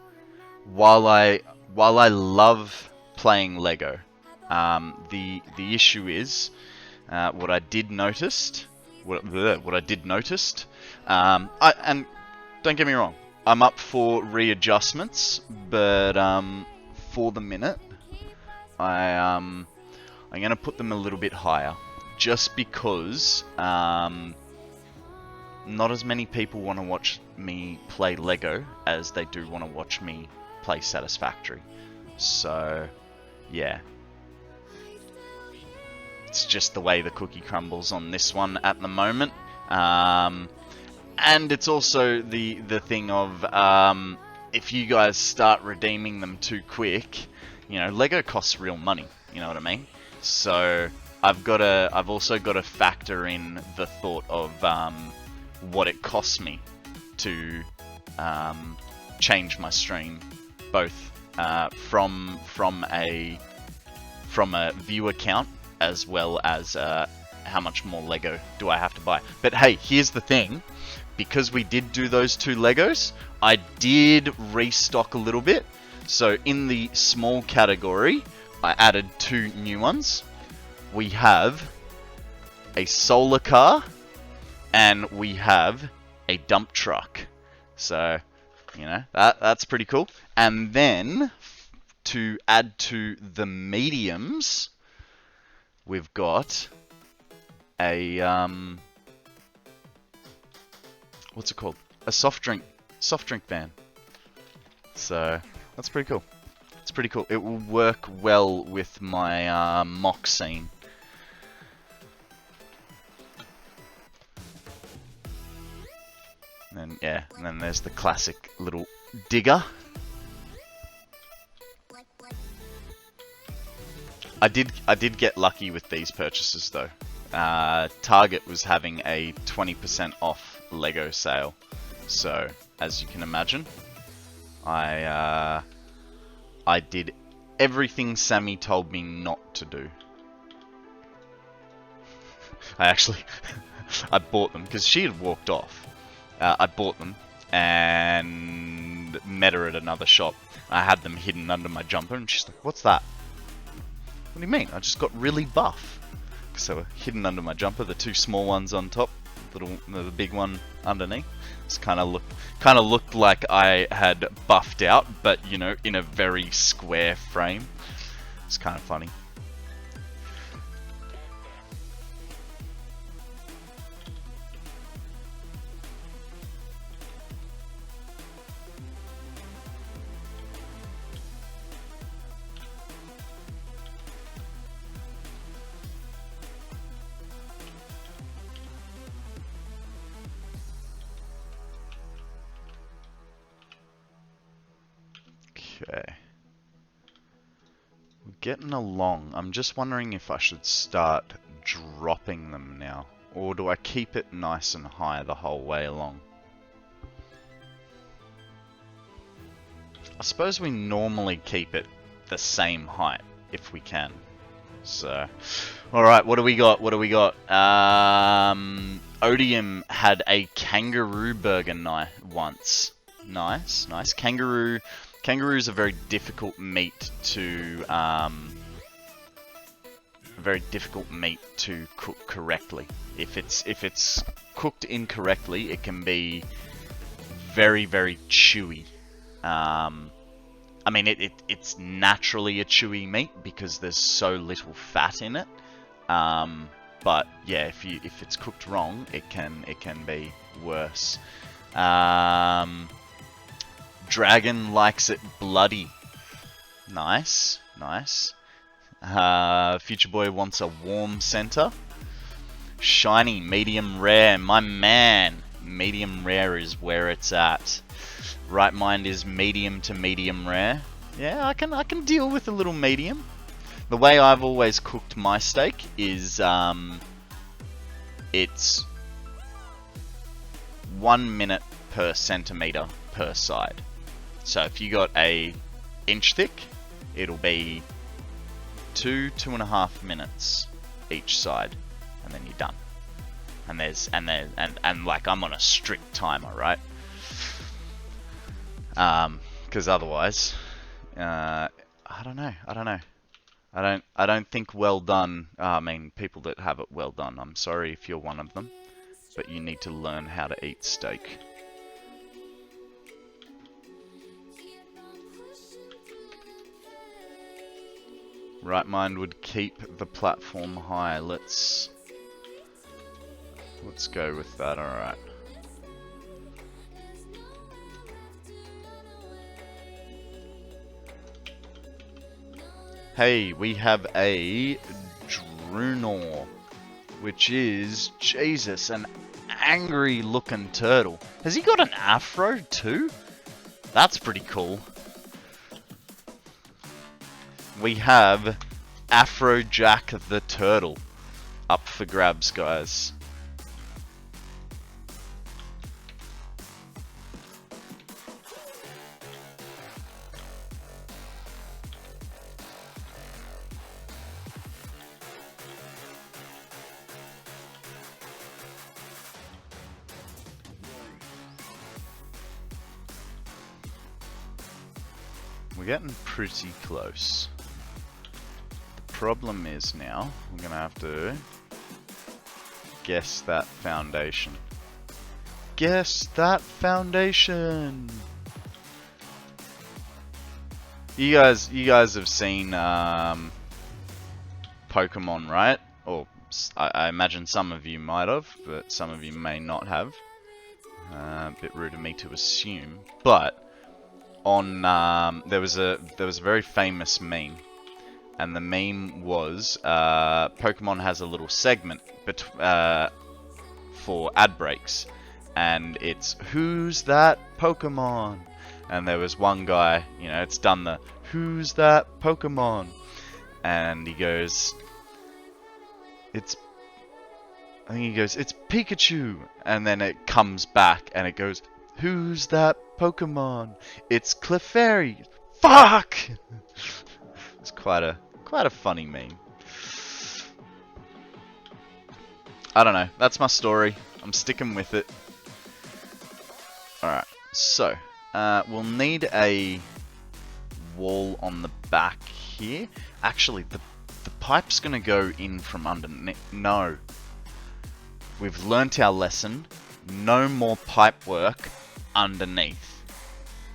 while I love playing Lego, the issue is what I did notice. And don't get me wrong, I'm up for readjustments, but for the minute, I'm gonna put them a little bit higher, just because not as many people want to watch me play Lego as they do want to watch me play Satisfactory. So, yeah. It's just the way the cookie crumbles on this one at the moment. And it's also the thing of, if you guys start redeeming them too quick, you know, Lego costs real money, you know what I mean? So, I've also got to factor in the thought of, what it costs me to change my stream, both from a viewer count as well as how much more Lego do I have to buy. But hey, here's the thing, because we did do those 2 Legos, I did restock a little bit. So in the small category, I added 2 new ones. We have a solar car, and we have a dump truck. So, you know, that's pretty cool. And then, to add to the mediums, we've got a, what's it called? A soft drink van. So, that's pretty cool. It's pretty cool. It will work well with my mock scene. And yeah, and then there's the classic little digger. I did get lucky with these purchases though. Target was having a 20% off Lego sale, so as you can imagine, I did everything Sammy told me not to do. I bought them because she had walked off. I bought them and met her at another shop. I had them hidden under my jumper, and she's like, "What's that?" What do you mean? I just got really buff. So they were hidden under my jumper, the 2 small ones on top, the big one underneath. It's kind of looked like I had buffed out, but you know, in a very square frame. It's kind of funny. Okay. We're getting along. I'm just wondering if I should start dropping them now, or do I keep it nice and high the whole way along? I suppose we normally keep it the same height if we can. So, alright, what do we got? What do we got? Odium had a kangaroo burger once. Nice, nice. Kangaroo's a very difficult meat to cook correctly. If it's cooked incorrectly, it can be very, very chewy. I mean, it's naturally a chewy meat because there's so little fat in it. But yeah, if it's cooked wrong, it can be worse. Dragon likes it bloody. Nice, nice. Future Boy wants a warm center. Shiny, medium rare, my man. Medium rare is where it's at. Right Mind is medium to medium rare. Yeah, I can deal with a little medium. The way I've always cooked my steak is it's 1 minute per centimeter per side. So if you got a inch thick, it'll be 2.5 minutes each side, and then you're done. And like I'm on a strict timer, right? Because otherwise, I don't know. I don't think well done. I mean, people that have it well done. I'm sorry if you're one of them, but you need to learn how to eat steak. Right Mind would keep the platform high. Let's go with that. All right. Hey, we have a Drunor, which is, Jesus, an angry looking turtle. Has he got an afro too? That's pretty cool. We have Afrojack the Turtle up for grabs, guys. We're getting pretty close. The problem is now, I'm gonna have to guess that foundation. Guess that foundation! You guys have seen Pokemon, right? Or I imagine some of you might have, but some of you may not have. A bit rude of me to assume, but on there was a very famous meme, and the meme was Pokemon has a little segment for ad breaks, and it's "Who's that Pokemon?" And there was one guy, you know, it's done the "Who's that Pokemon?" and he goes, "It's," I think he goes, "It's Pikachu," and then it comes back and it goes, "Who's that Pokemon? It's Clefairy." Fuck! It's quite a funny meme. I don't know. That's my story. I'm sticking with it. Alright, so we'll need a wall on the back here. Actually, the pipe's gonna go in from underneath. No. We've learnt our lesson. No more pipe work underneath.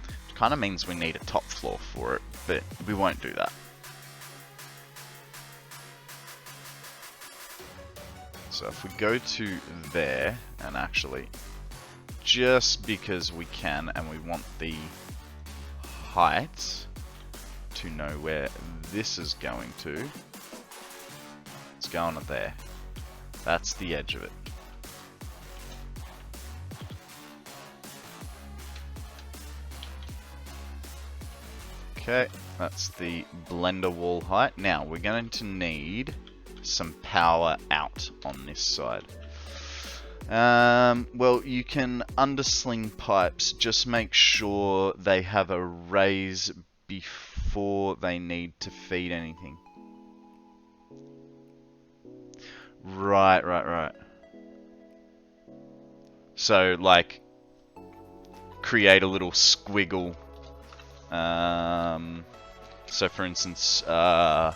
Which kind of means we need a top floor for it, but we won't do that. So if we go to there, and actually, just because we can and we want the height to know where this is going to, it's going to there. That's the edge of it. Okay, that's the blender wall height. Now we're going to need some power out on this side. Well, you can undersling pipes, just make sure they have a raise before before they need to feed anything. Right. So, like, create a little squiggle. So, for instance, that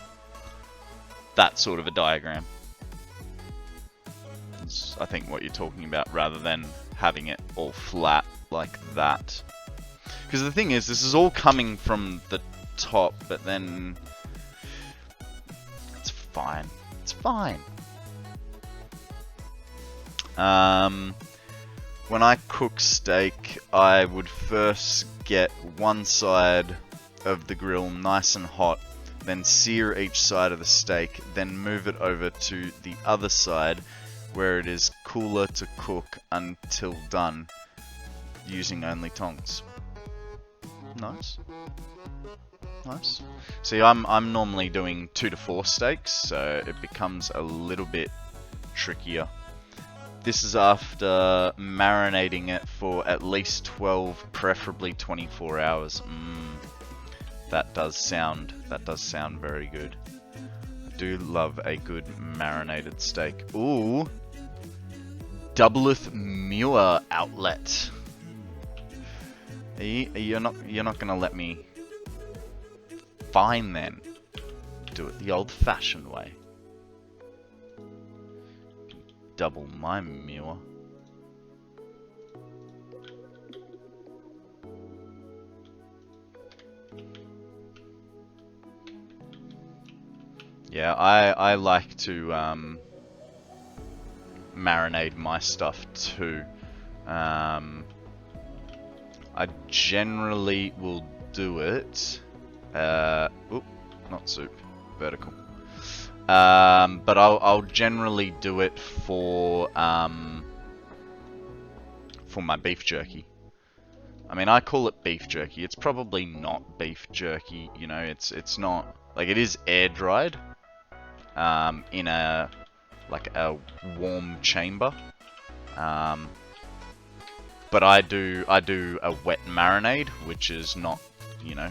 sort of a diagram. That's, I think, what you're talking about, rather than having it all flat like that. Because the thing is, this is all coming from the top, but then it's fine. It's fine. When I cook steak, I would first get one side of the grill nice and hot, then sear each side of the steak, then move it over to the other side where it is cooler to cook until done, using only tongs. Nice. Nice. See, I'm normally doing 2 to 4 steaks, so it becomes a little bit trickier. This is after marinating it for at least 12, preferably 24 hours. That does sound very good. I do love a good marinated steak. Ooh, Doubleth Muir outlet. You're not gonna let me. Fine then. Do it the old-fashioned way. Double my Muir. Yeah, I like to marinate my stuff too. I generally will do it. Oop, not soup, vertical. But I'll generally do it for my beef jerky. I mean, I call it beef jerky. It's probably not beef jerky. You know, it's not like, it is air dried in a warm chamber. But I do a wet marinade, which is not, you know,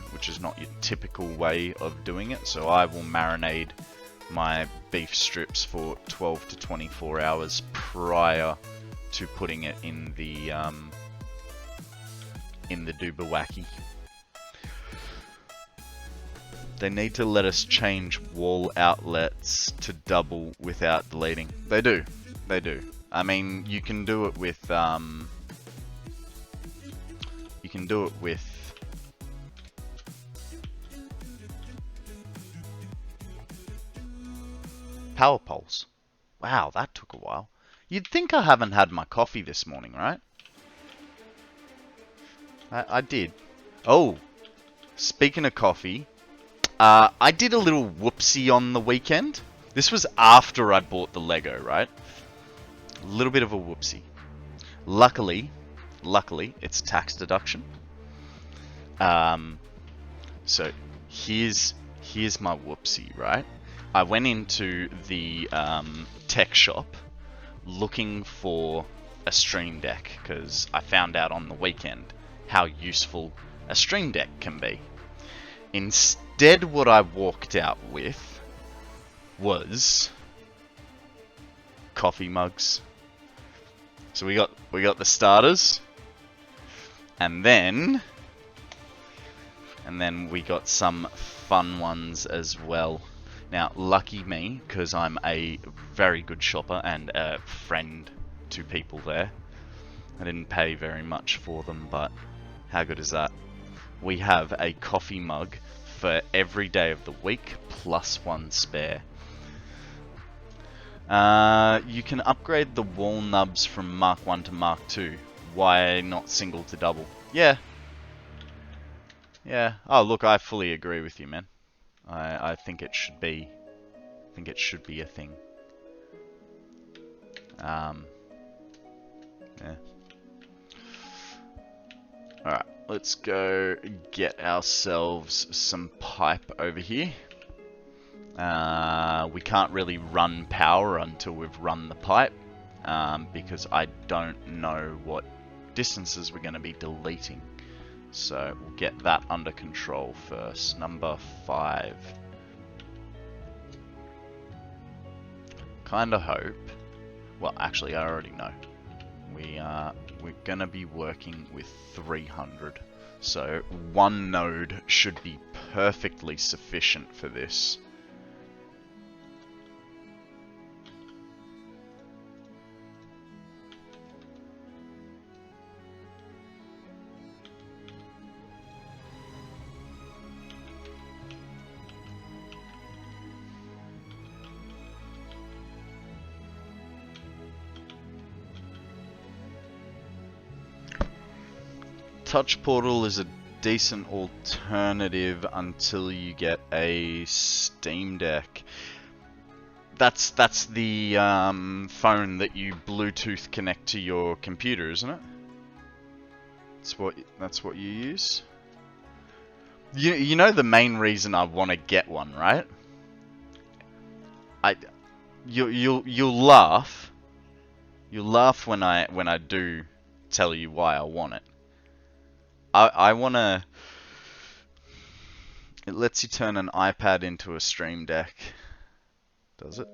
your typical way of doing it. So I will marinate my beef strips for 12 to 24 hours prior to putting it in the Dubawaki. They need to let us change wall outlets to double without deleting. They do. I mean, you can do it with power poles. Wow, that took a while. You'd think I haven't had my coffee this morning, right? I did. Oh, speaking of coffee, I did a little whoopsie on the weekend. This was after I bought the Lego, right? A little bit of a whoopsie. Luckily, it's tax deduction. So here's my whoopsie, right? I went into the tech shop looking for a Stream Deck because I found out on the weekend how useful a Stream Deck can be. Instead, what I walked out with was coffee mugs. So we got the starters, and then we got some fun ones as well. Now, lucky me, because I'm a very good shopper and a friend to people there. I didn't pay very much for them, but how good is that? We have a coffee mug for every day of the week, plus one spare. You can upgrade the wall nubs from Mark 1 to Mark 2. Why not single to double? Yeah. Oh, look, I fully agree with you, man. I think it should be. A thing. Yeah. Alright, let's go get ourselves some pipe over here. We can't really run power until we've run the pipe, because I don't know what distances we're going to be deleting. So we'll get that under control first. Number 5. Kinda hope. Well, actually, I already know. We're gonna be working with 300. So one node should be perfectly sufficient for this. Touch Portal is a decent alternative until you get a Steam Deck. That's the phone that you Bluetooth connect to your computer, isn't it? That's what you use. You know the main reason I want to get one, right? You'll laugh. You'll laugh when I do tell you why I want it. I want to... It lets you turn an iPad into a Stream Deck. Does it?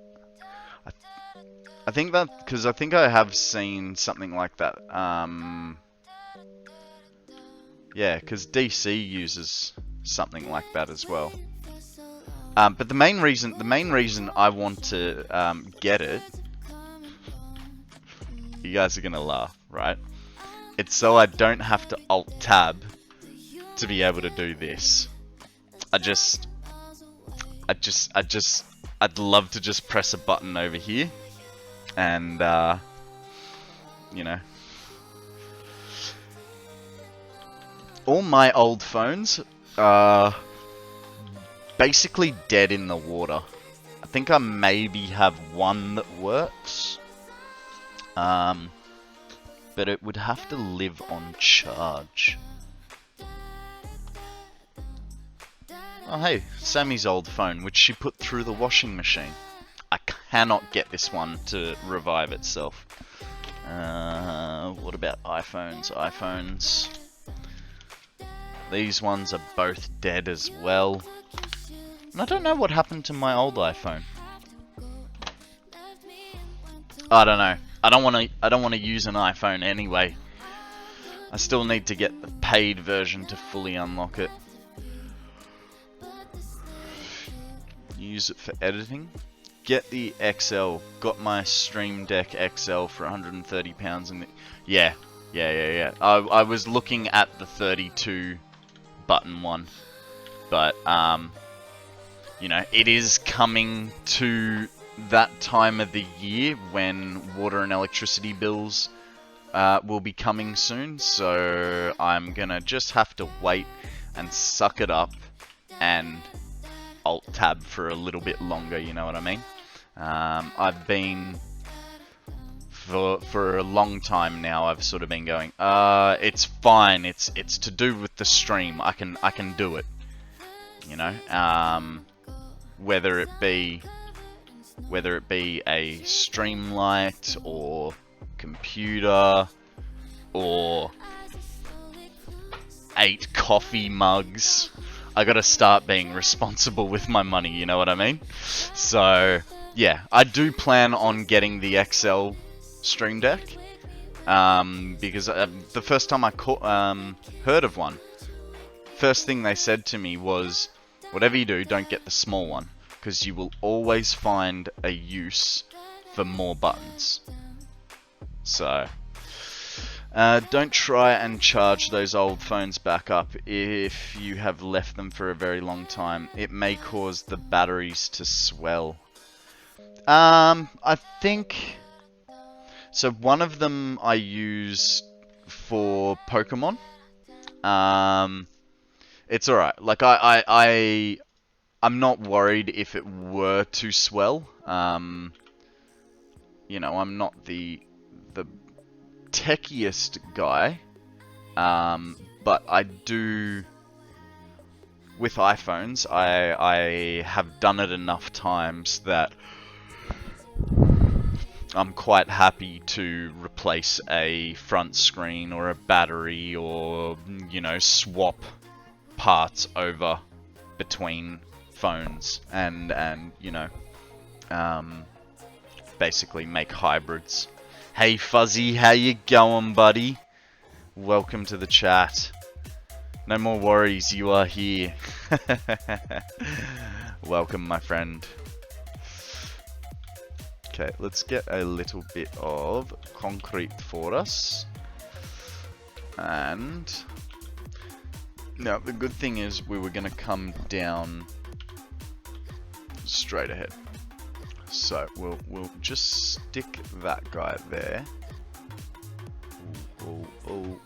I think that... Because I think I have seen something like that. Yeah, because DC uses something like that as well. But the main reason I want to get it... You guys are going to laugh, right? It's so I don't have to Alt-Tab to be able to do this. I'd love to just press a button over here and, you know. All my old phones are basically dead in the water. I think I maybe have one that works. But it would have to live on charge. Oh hey, Sammy's old phone, which she put through the washing machine. I cannot get this one to revive itself. What about iPhones? These ones are both dead as well. And I don't know what happened to my old iPhone. I don't know. I don't want to use an iPhone anyway. I still need to get the paid version to fully unlock it. Use it for editing. Get the XL. Got my Stream Deck XL for £130 and yeah. I was looking at the 32 button one, but you know, it is coming to that time of the year when water and electricity bills will be coming soon, so I'm gonna just have to wait and suck it up and Alt-Tab for a little bit longer, you know what I mean? I've been for a long time now. I've sort of been going, it's fine. It's to do with the stream. I can do it. You know, whether it be a Streamlight or computer or 8 coffee mugs. I gotta start being responsible with my money, you know what I mean? So, yeah, I do plan on getting the XL Stream Deck, because the first time I heard of one, first thing they said to me was, whatever you do, don't get the small one, because you will always find a use for more buttons. So, don't try and charge those old phones back up if you have left them for a very long time. It may cause the batteries to swell. I think... So one of them I use for Pokemon. It's alright. Like, I'm not worried if it were to swell. You know, I'm not the techiest guy, but I do, with iPhones, I have done it enough times that I'm quite happy to replace a front screen or a battery, or, you know, swap parts over between phones and you know, basically make hybrids. Hey Fuzzy, how you going, buddy? Welcome to the chat. No more worries, you are here. Welcome, my friend. Okay, let's get a little bit of concrete for us. And now the good thing is we were going to come down straight ahead. So we'll just stick that guy there. Ooh.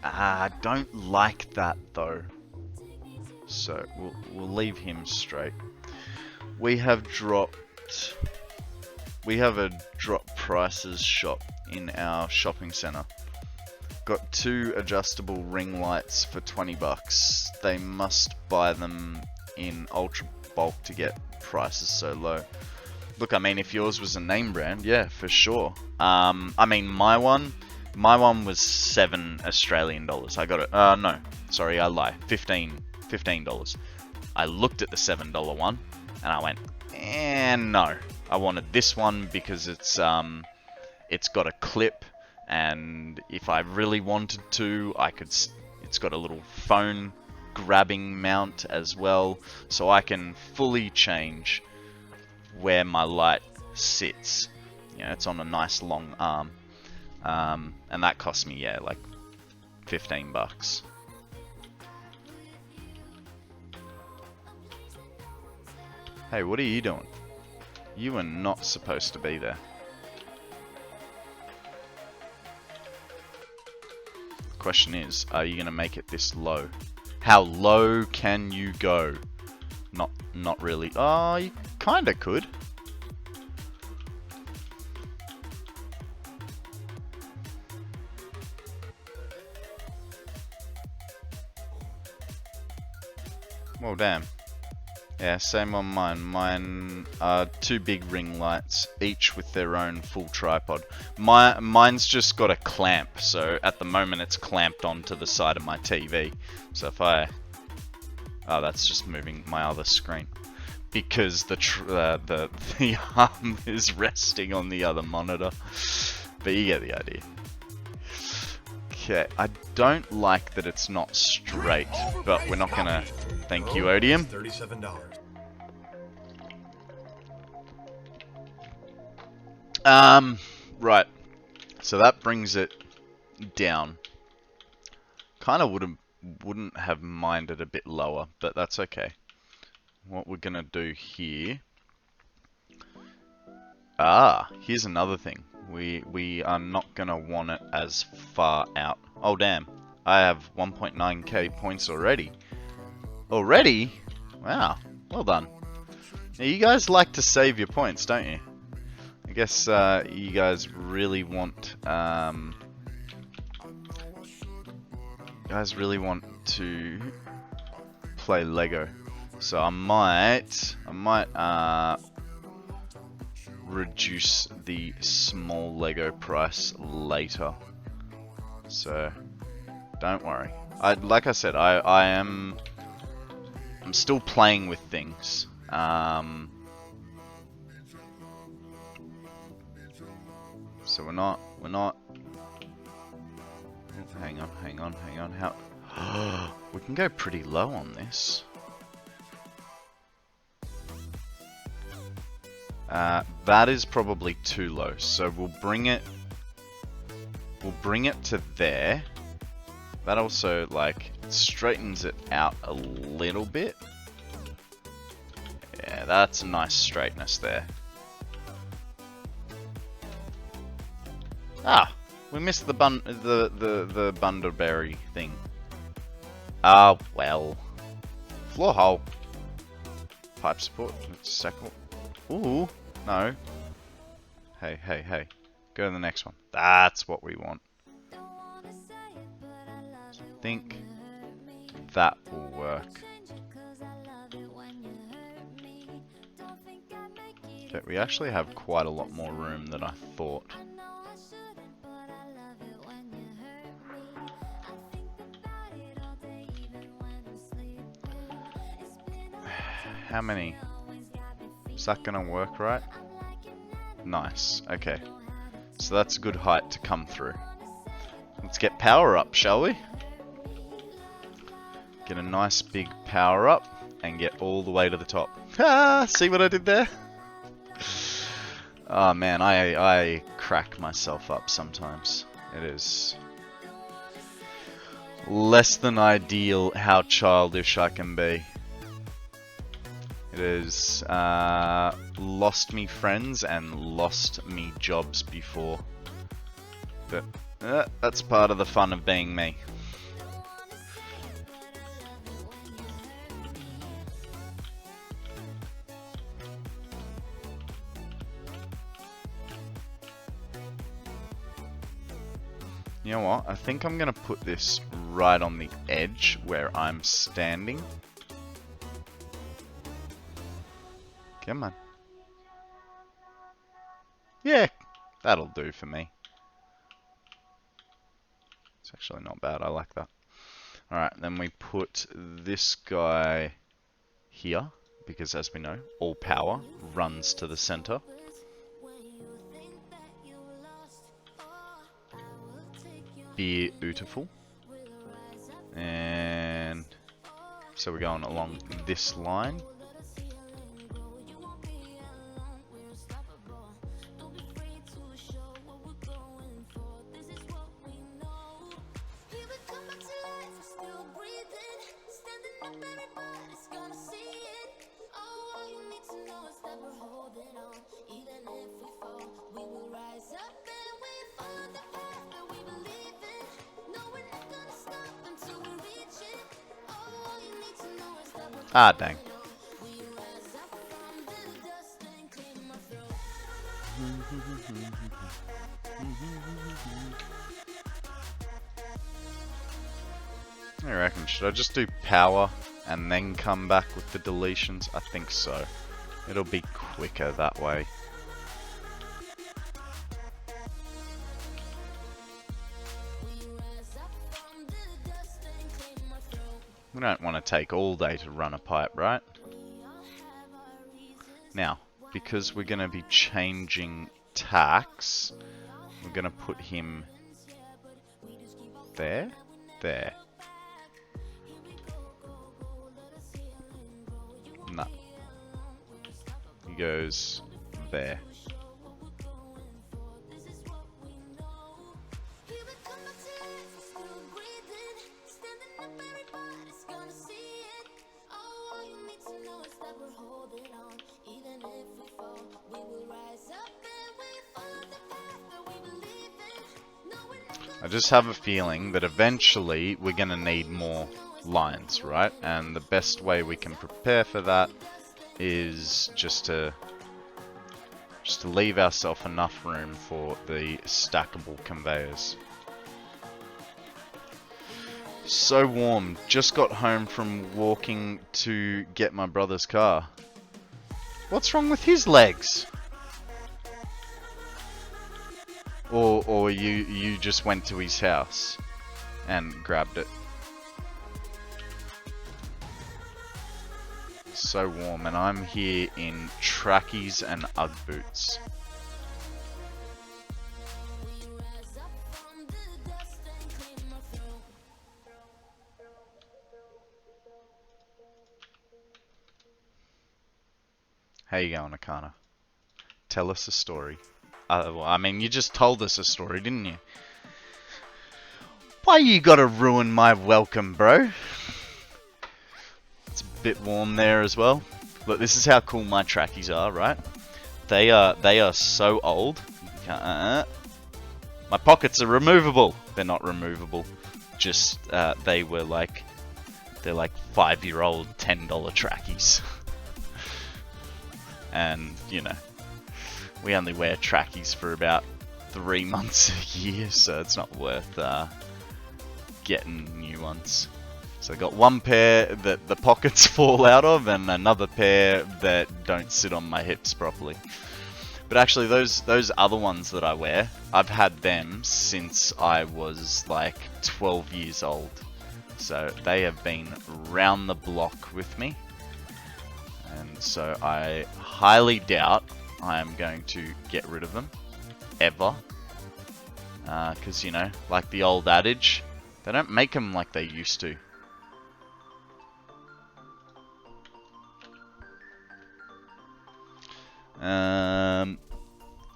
I don't like that though. So we'll leave him straight. We have a drop prices shop in our shopping center. Got 2 adjustable ring lights for 20 bucks. They must buy them in ultra bulk to get prices so low. Look, I mean, if yours was a name brand, yeah, for sure. I mean, my one was $7 Australian. I got it. No, sorry, I lie. $15. I looked at the $7 one, and I went, no. I wanted this one because it's got a clip, and if I really wanted to, I could. It's got a little phone grabbing mount as well, so I can fully change where my light sits. You know, it's on a nice long arm, and that cost me, yeah, like 15 bucks. Hey, what are you doing? You are not supposed to be there. Question is, are you gonna make it this low? How low can you go? Not really. Oh, you kinda could. Well, damn. Yeah, same on mine. Mine are 2 big ring lights, each with their own full tripod. Mine's just got a clamp, so at the moment it's clamped onto the side of my TV. So if I... Oh, that's just moving my other screen. Because the arm is resting on the other monitor. But you get the idea. Okay, I don't like that it's not straight, but we're not gonna... Thank you, Odium. $37. Right. So that brings it down. Kind of wouldn't have minded a bit lower, but that's okay. What we're gonna do here... here's another thing. We are not gonna want it as far out. Oh damn, I have 1.9k points already. Already? Wow, well done. Now you guys like to save your points, don't you? I guess you guys really want to play Lego. So I might reduce the small Lego price later. So don't worry. Like I said, I'm still playing with things. So we're not. Hang on. How? We can go pretty low on this. That is probably too low. So we'll bring it to there. That also like straightens it out a little bit. Yeah, that's a nice straightness there. Ah, we missed the Bunderberry thing. Ah, well. Floor hole. Pipe support. Let's second. Ooh, no. Hey. Go to the next one. That's what we want. So I think that will work. Okay, we actually have quite a lot more room than I thought. How many? Is that gonna work right? Nice, okay. So that's a good height to come through. Let's get power up, shall we? Get a nice big power up and get all the way to the top. Ah, see what I did there? Oh man, I crack myself up sometimes. It is less than ideal how childish I can be. It has lost me friends and lost me jobs before. But that's part of the fun of being me. You know what? I think I'm going to put this right on the edge where I'm standing. Come on. Yeah, that'll do for me. It's actually not bad. I like that. Alright, then we put this guy here, because as we know, all power runs to the center. Beautiful. And so we're going along this line. Ah, dang. I reckon, should I just do power and then come back with the deletions? I think so. It'll be quicker that way. We don't want to take all day to run a pipe, right? Now, because we're going to be changing tacks, we're going to put him there, there. No. He goes there. I just have a feeling that eventually we're going to need more lines, right? And the best way we can prepare for that is just to leave ourselves enough room for the stackable conveyors. So warm. Just got home from walking to get my brother's car. What's wrong with his legs? Or you just went to his house and grabbed it. So warm, and I'm here in trackies and Ugg boots. How you going, Akana? Tell us a story. Well, I mean, you just told us a story, didn't you? Why you gotta ruin my welcome, bro? It's a bit warm there as well. Look, this is how cool my trackies are, right? They are so old. My pockets are removable. They're not removable. Just they're like 5-year-old $10 trackies. And you know, we only wear trackies for about 3 months a year, so it's not worth getting new ones. So I got one pair that the pockets fall out of, and another pair that don't sit on my hips properly. But actually, those other ones that I wear, I've had them since I was like 12 years old. So they have been round the block with me. And so I highly doubt I am going to get rid of them, ever. Because, you know, like the old adage, they don't make them like they used to.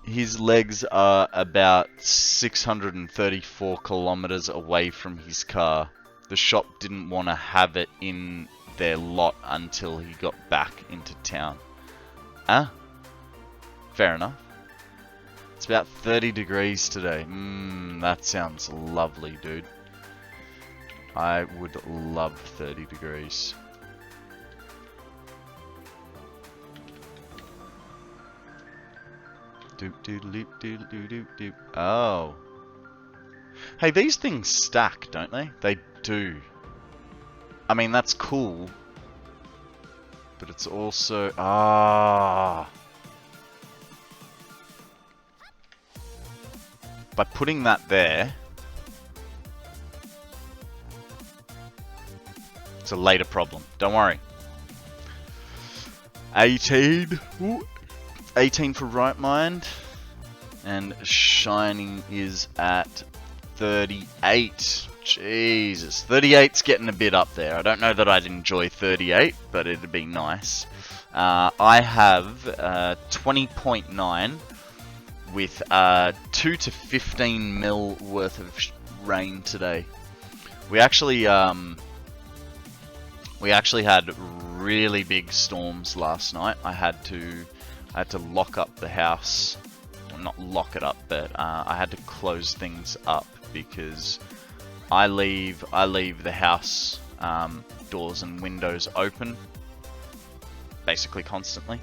His legs are about 634 kilometers away from his car. The shop didn't want to have it in their lot until he got back into town. Fair enough. It's about 30 degrees today. That sounds lovely, dude. I would love 30 degrees. Oh. Hey, these things stack, don't they? They do. I mean, that's cool. But it's also... By putting that there... It's a later problem. Don't worry. 18. Ooh. 18 for right mind. And shining is at 38. Jesus. 38's getting a bit up there. I don't know that I'd enjoy 38, but it'd be nice. I have 20.9 with 2 to 15 mil worth of rain today. We actually had really big storms last night. I had to lock up the house. Well, not lock it up, but I had to close things up because I leave the house doors and windows open basically constantly.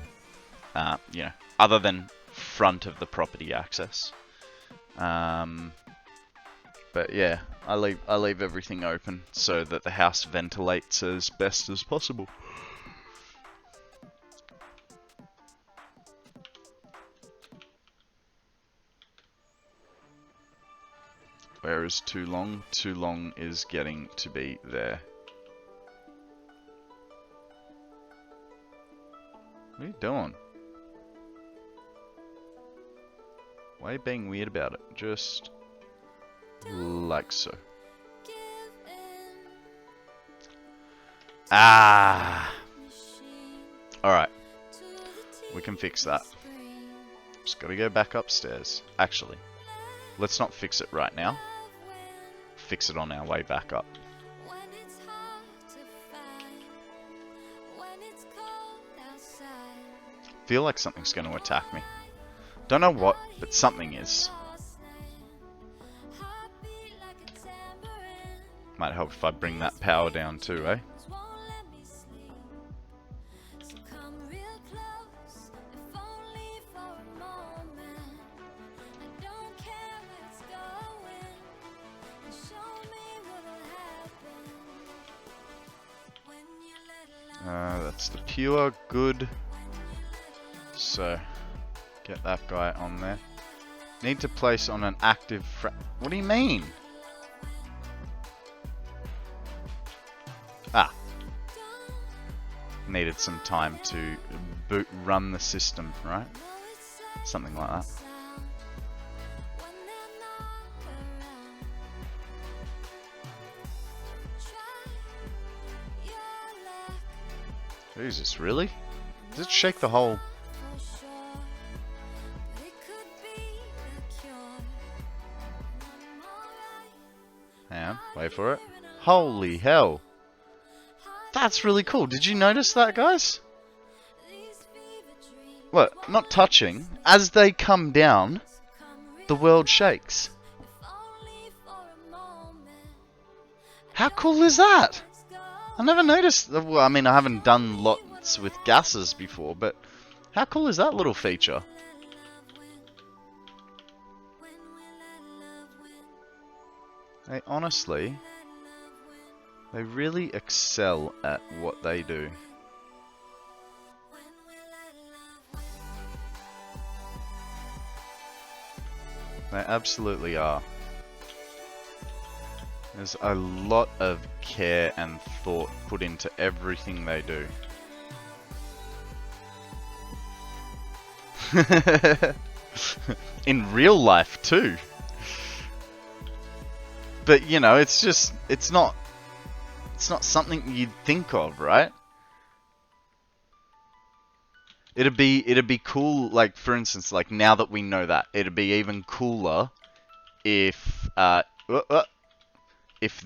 You know, other than front of the property access. But yeah, I leave everything open so that the house ventilates as best as possible. Where is too long? Too long is getting to be there. What are you doing? Why are you being weird about it? Just like so. Alright. We can fix that. Just gotta go back upstairs. Actually, let's not fix it right now. Fix it on our way back up. Feel like something's going to attack me. Don't know what, but something is. Might help if I bring that power down too, eh? That's the pure good. So, get that guy on there. Need to place on an active what do you mean? Needed some time to run the system, right? Something like that. Jesus, really? Does it shake the whole... Hang on, wait for it. Holy hell! That's really cool. Did you notice that, guys? What? Not touching. As they come down, the world shakes. How cool is that? I never noticed. Well, I mean, I haven't done lots with gases before, but how cool is that little feature? Hey, honestly, They really excel at what they do. They absolutely are. There's a lot of care and thought put into everything they do. In real life too. But you know, it's just, it's not something you'd think of, right? It'd be cool, like for instance, like now that we know that, it'd be even cooler if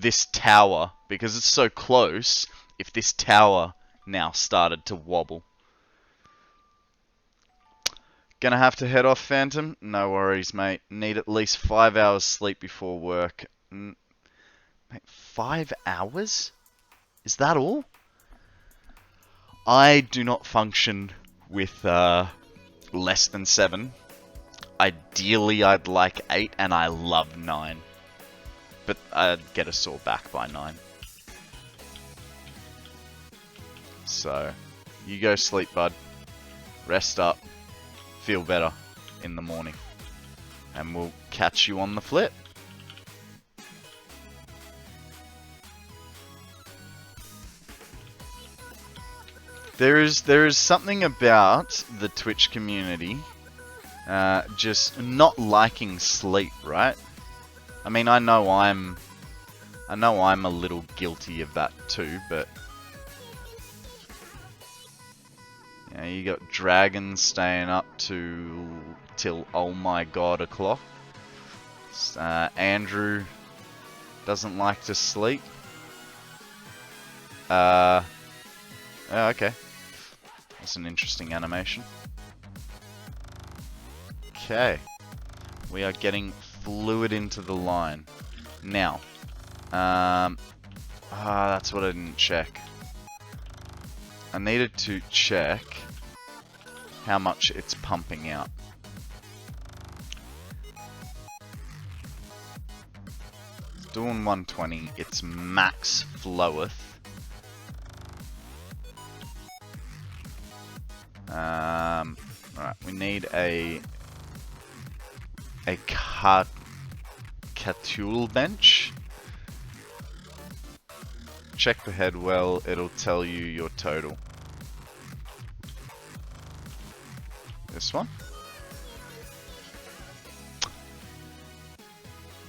this tower, because it's so close, if this tower now started to wobble. Gonna have to head off, Phantom? No worries, mate. Need at least 5 hours sleep before work. Mate, 5 hours? Is that all? I do not function with less than 7. Ideally, I'd like 8, and I love 9. But I'd get a sore back by 9. So, you go sleep, bud. Rest up. Feel better in the morning. And we'll catch you on the flip. There is something about the Twitch community just not liking sleep, right? I mean, I know I'm a little guilty of that too, but you know, you got dragons staying up till oh my god o'clock. Andrew doesn't like to sleep. Okay. That's an interesting animation. Okay. We are getting fluid into the line. Now. That's what I didn't check. I needed to check how much it's pumping out. It's doing 120. It's max floweth. Right, we need a catul bench. Check the head well, it'll tell you your total. This one?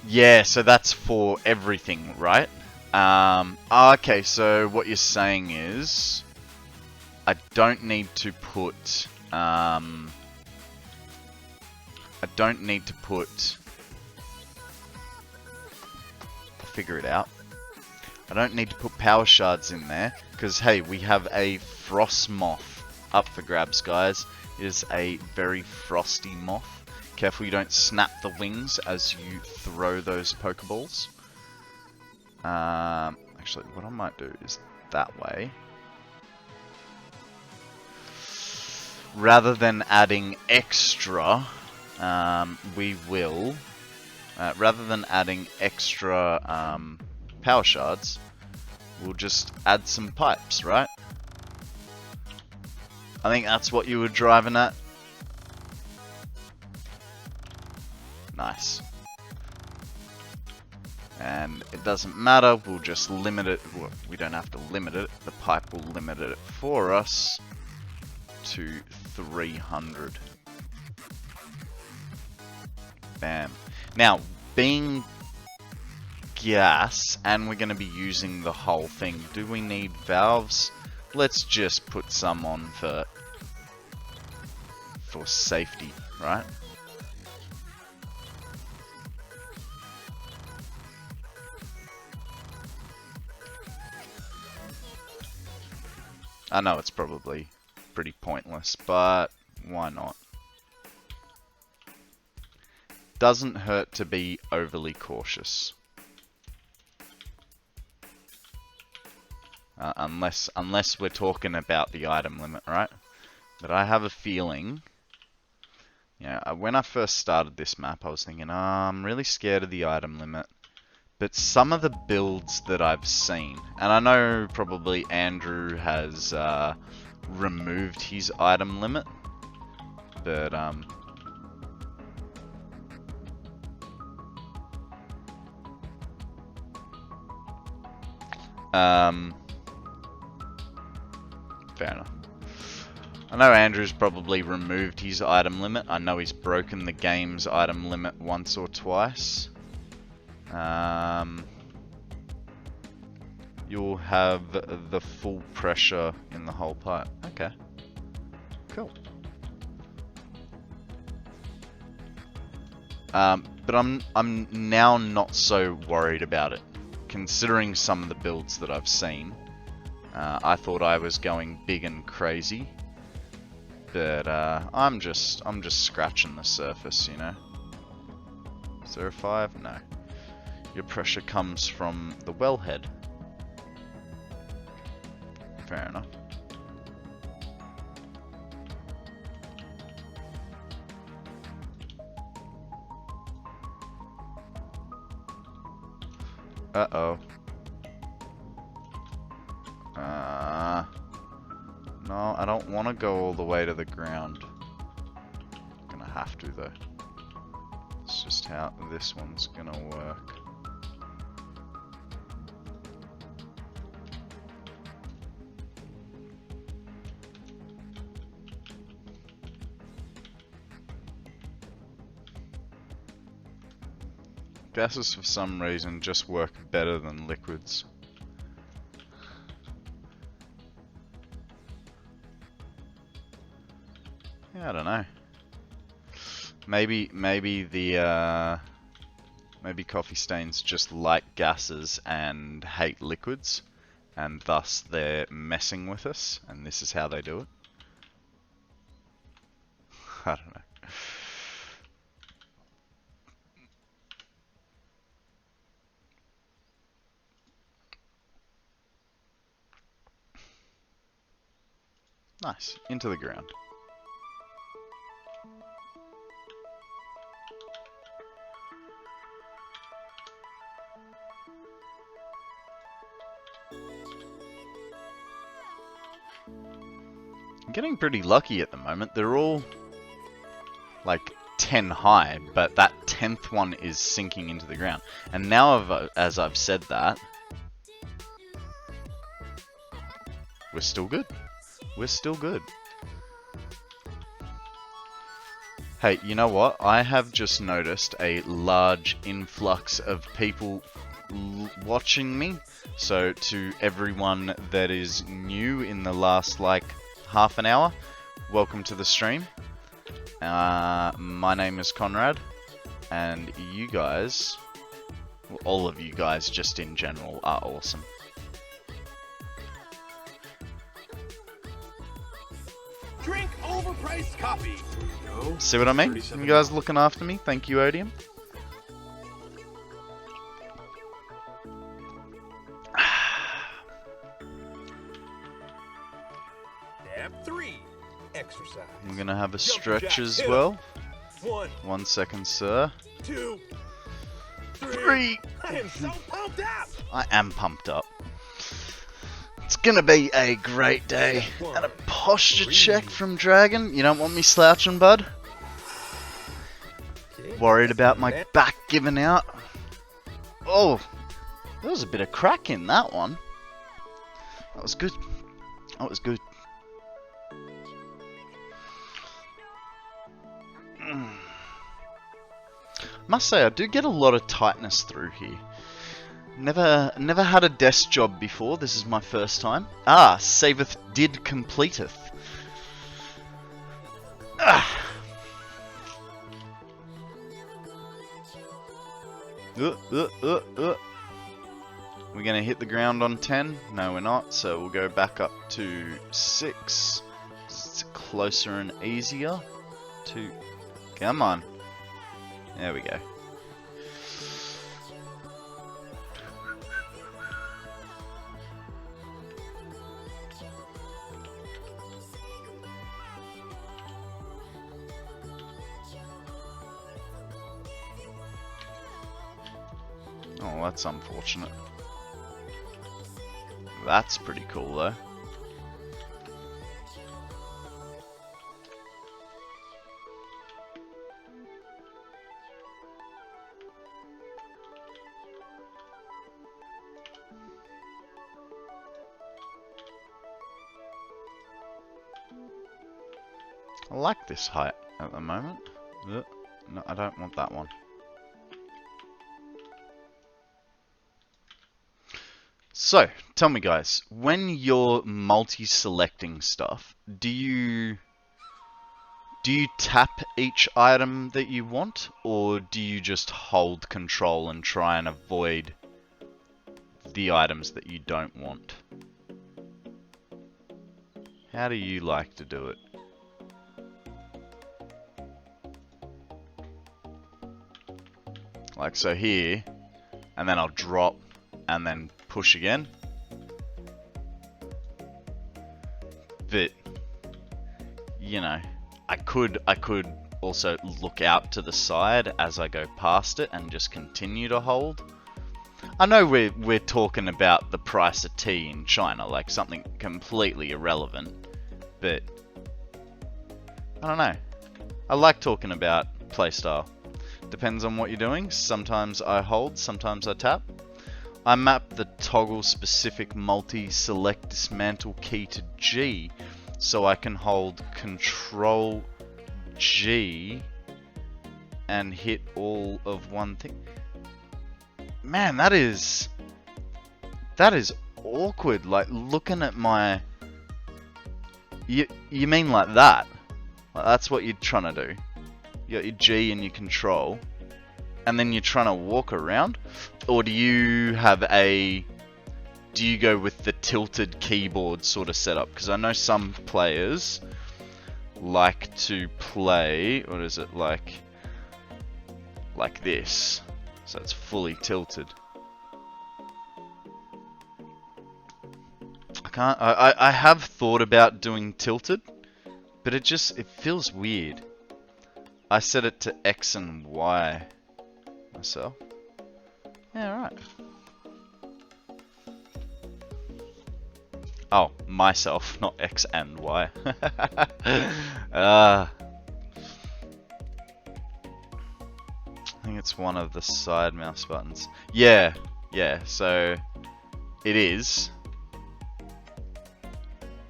Yeah, so that's for everything, right? Okay, so what you're saying is I don't need to put I'll figure it out. I don't need to put power shards in there, because hey, we have a frost moth up for grabs, guys. It is a very frosty moth. Careful you don't snap the wings as you throw those Pokeballs. Actually, what I might do is that way. Rather than adding extra, we will, rather than adding extra power shards, we'll just add some pipes, right? I think that's what you were driving at. Nice. And it doesn't matter, we'll just limit it. Well, we don't have to limit it, the pipe will limit it for us to 300. Bam. Now, being gas, and we're going to be using the whole thing, do we need valves? Let's just put some on for safety, right? I know it's probably pretty pointless, but why not? Doesn't hurt to be overly cautious. Unless we're talking about the item limit, right? But I have a feeling, you know, when I first started this map, I was thinking, I'm really scared of the item limit. But some of the builds that I've seen, and I know probably Andrew has removed his item limit, but fair enough. I know Andrew's probably removed his item limit. I know he's broken the game's item limit once or twice. You'll have the full pressure in the whole pipe. Okay. Cool. But I'm now not so worried about it, considering some of the builds that I've seen. I thought I was going big and crazy, but I'm just scratching the surface, you know. 05? No. Your pressure comes from the wellhead. Fair enough. Uh-oh. No, I don't want to go all the way to the ground. I'm gonna have to, though. It's just how this one's gonna work. Gases, for some reason, just work better than liquids. Yeah, I don't know. Maybe coffee stains just like gases and hate liquids, and thus they're messing with us, and this is how they do it. I don't know. Nice. Into the ground. I'm getting pretty lucky at the moment. They're all like 10 high, but that 10th one is sinking into the ground. And now, as I've said that, we're still good. We're still good. Hey, you know what? I have just noticed a large influx of people watching me. So to everyone that is new in the last like half an hour, welcome to the stream. My name is Konrad, and you guys, well, all of you guys just in general, are awesome. Drink overpriced coffee. See what I mean? You guys looking after me? Thank you, Odium. Step 3. Exercise. I'm gonna have a stretch as well. 1 second, sir. 2, 3. I am so pumped up. I am pumped up. It's gonna be a great day. And a posture check from Dragon. You don't want me slouching, bud? Worried about my back giving out. Oh, there was a bit of crack in that one. That was good. That was good. Must say, I do get a lot of tightness through here. Never had a desk job before. This is my first time. Ah, saveth did completeth. Ah. We're gonna hit the ground on 10. No, we're not. So we'll go back up to 6. It's closer and easier. 2. Come on. There we go. Oh, that's unfortunate. That's pretty cool though. I like this height at the moment. No, I don't want that one. So, tell me guys, when you're multi-selecting stuff, do you tap each item that you want, or do you just hold control and try and avoid the items that you don't want? How do you like to do it? Like so here, and then I'll drop, and then push again. But, you know, I could also look out to the side as I go past it and just continue to hold. I know we're talking about the price of tea in China, like something completely irrelevant, but I don't know. I like talking about playstyle. Depends on what you're doing. Sometimes I hold, sometimes I tap. I map the toggle specific multi-select dismantle key to G, so I can hold Control G and hit all of one thing. Man, that is awkward. Like looking at my, you mean like that? Like, that's what you're trying to do. You got your G and your Control, and then you're trying to walk around, or do you go with the tilted keyboard sort of setup? Because I know some players like to play, what is it, like this, so it's fully tilted. I have thought about doing tilted, but it feels weird. I set it to X and Y myself. Yeah, right. Oh, myself, not X and Y. I think it's one of the side mouse buttons. Yeah, so it is.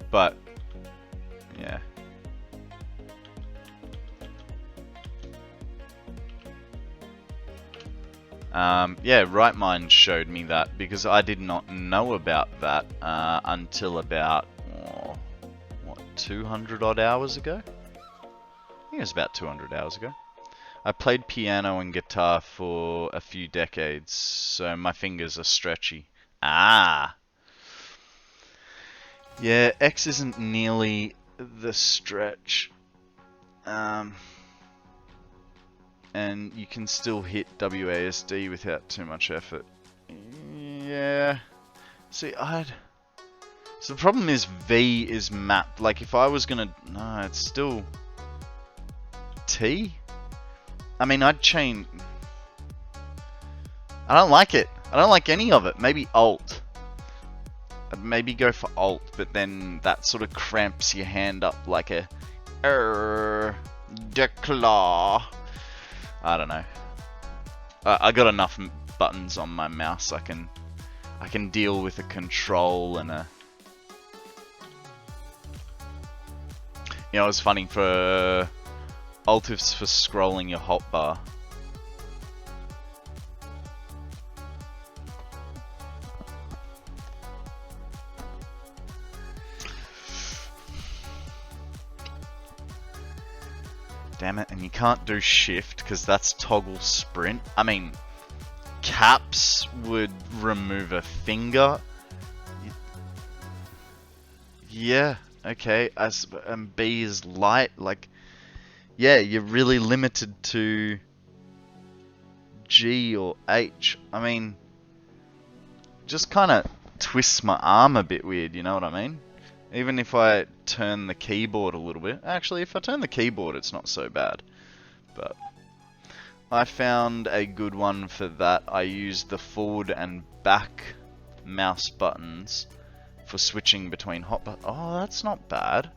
But, yeah. Yeah, RightMind showed me that because I did not know about that until about, 200 odd hours ago? I think it was about 200 hours ago. I played piano and guitar for a few decades, so my fingers are stretchy. Ah! Yeah, X isn't nearly the stretch. And you can still hit WASD without too much effort. Yeah. See, so the problem is V is mapped. Like if I was gonna, no, it's still T. I mean, I'd change. I don't like it. I don't like any of it. Maybe Alt. I'd maybe go for Alt, but then that sort of cramps your hand up like a declaw. I don't know. I got enough buttons on my mouse. I can deal with a control and a. You know, it's funny for Alt is for scrolling your hotbar. Damn it, and you can't do shift because that's toggle sprint. I mean, caps would remove a finger. Yeah, okay. And B is light. Like, yeah, you're really limited to G or H. I mean, just kind of twists my arm a bit weird, you know what I mean? Even if I turn the keyboard a little bit. Actually, if I turn the keyboard, it's not so bad. But I found a good one for that. I used the forward and back mouse buttons for switching between hot buttons. Oh, that's not bad.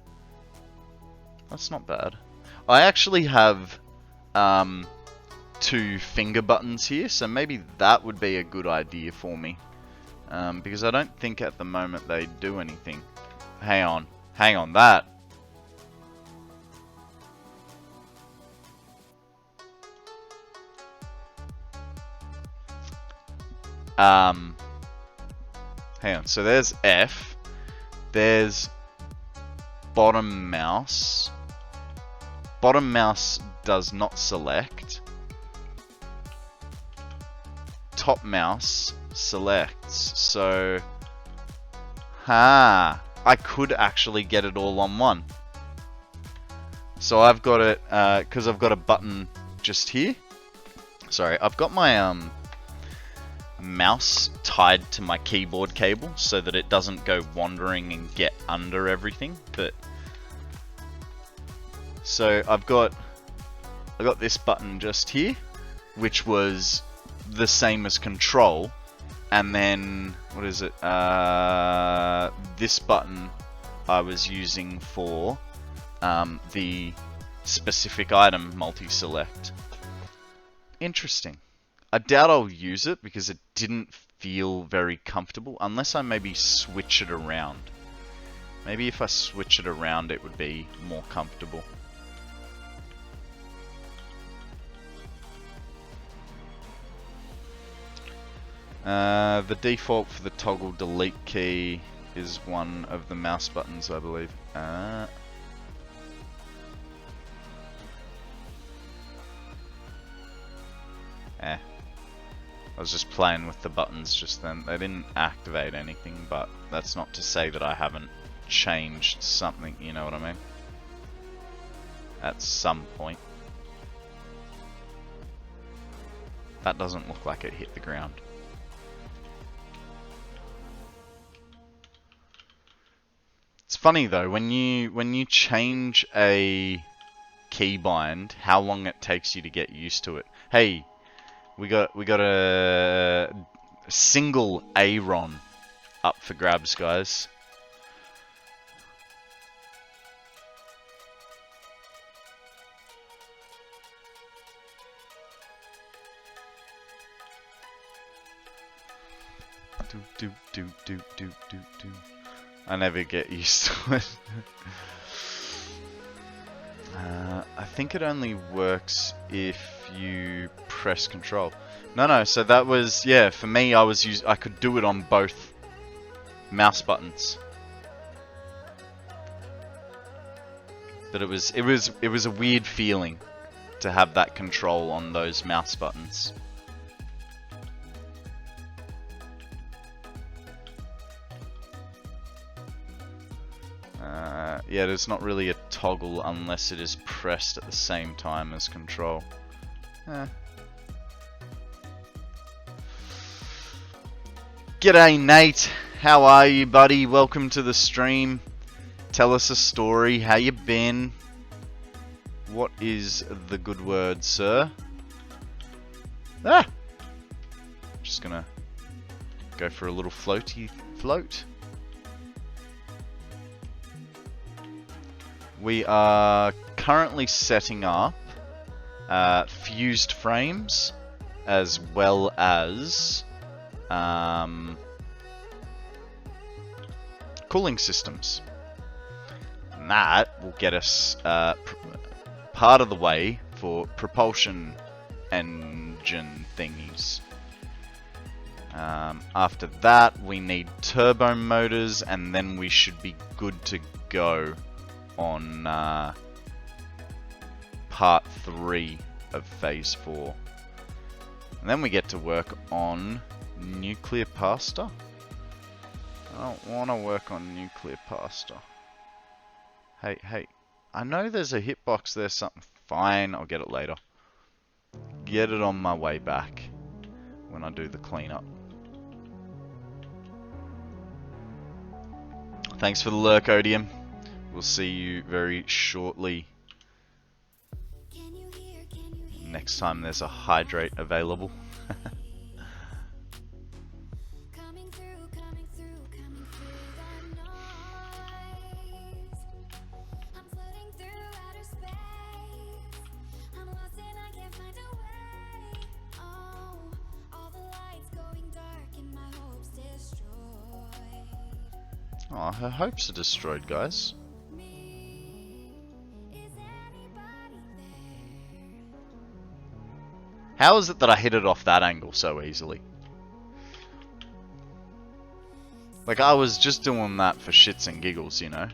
That's not bad. I actually have 2 finger buttons here, so maybe that would be a good idea for me. Because I don't think at the moment they do anything. Hang on, that. Hang on, so there's F, there's bottom mouse. Bottom mouse does not select. Top mouse selects, so... I could actually get it all on one. So I've got it, because I've got a button just here. Sorry, I've got my mouse tied to my keyboard cable so that it doesn't go wandering and get under everything. But so I got this button just here, which was the same as control, and then what is it? This button I was using for the specific item multi-select. Interesting. I doubt I'll use it because it didn't feel very comfortable unless I maybe switch it around. Maybe if I switch it around it would be more comfortable. The default for the toggle delete key is one of the mouse buttons, I believe. I was just playing with the buttons just then. They didn't activate anything, but that's not to say that I haven't changed something, you know what I mean? At some point. That doesn't look like it hit the ground. It's funny though, when you change a keybind, how long it takes you to get used to it. Hey, we got a single Aaron up for grabs, guys. Do. I never get used to it. I think it only works if you press control. No, so that was, yeah, for me I could do it on both mouse buttons. But it was a weird feeling to have that control on those mouse buttons. Yeah, there's not really a toggle unless it is pressed at the same time as control. G'day Nate, how are you buddy? Welcome to the stream. Tell us a story, how you been? What is the good word, sir? Just gonna go for a little floaty float. We are currently setting up fused frames as well as cooling systems. And that will get us part of the way for propulsion engine thingies. After that, we need turbo motors, and then we should be good to go on part 3 of phase 4. And then we get to work on nuclear pasta. I don't want to work on nuclear pasta. Hey, I know there's a hitbox there, something. Fine, I'll get it later. Get it on my way back when I do the cleanup. Thanks for the lurk, Odium. We'll see you very shortly. next time there's a hydrate available. Oh, her hopes are destroyed, guys. How is it that I hit it off that angle so easily? Like, I was just doing that for shits and giggles, you know?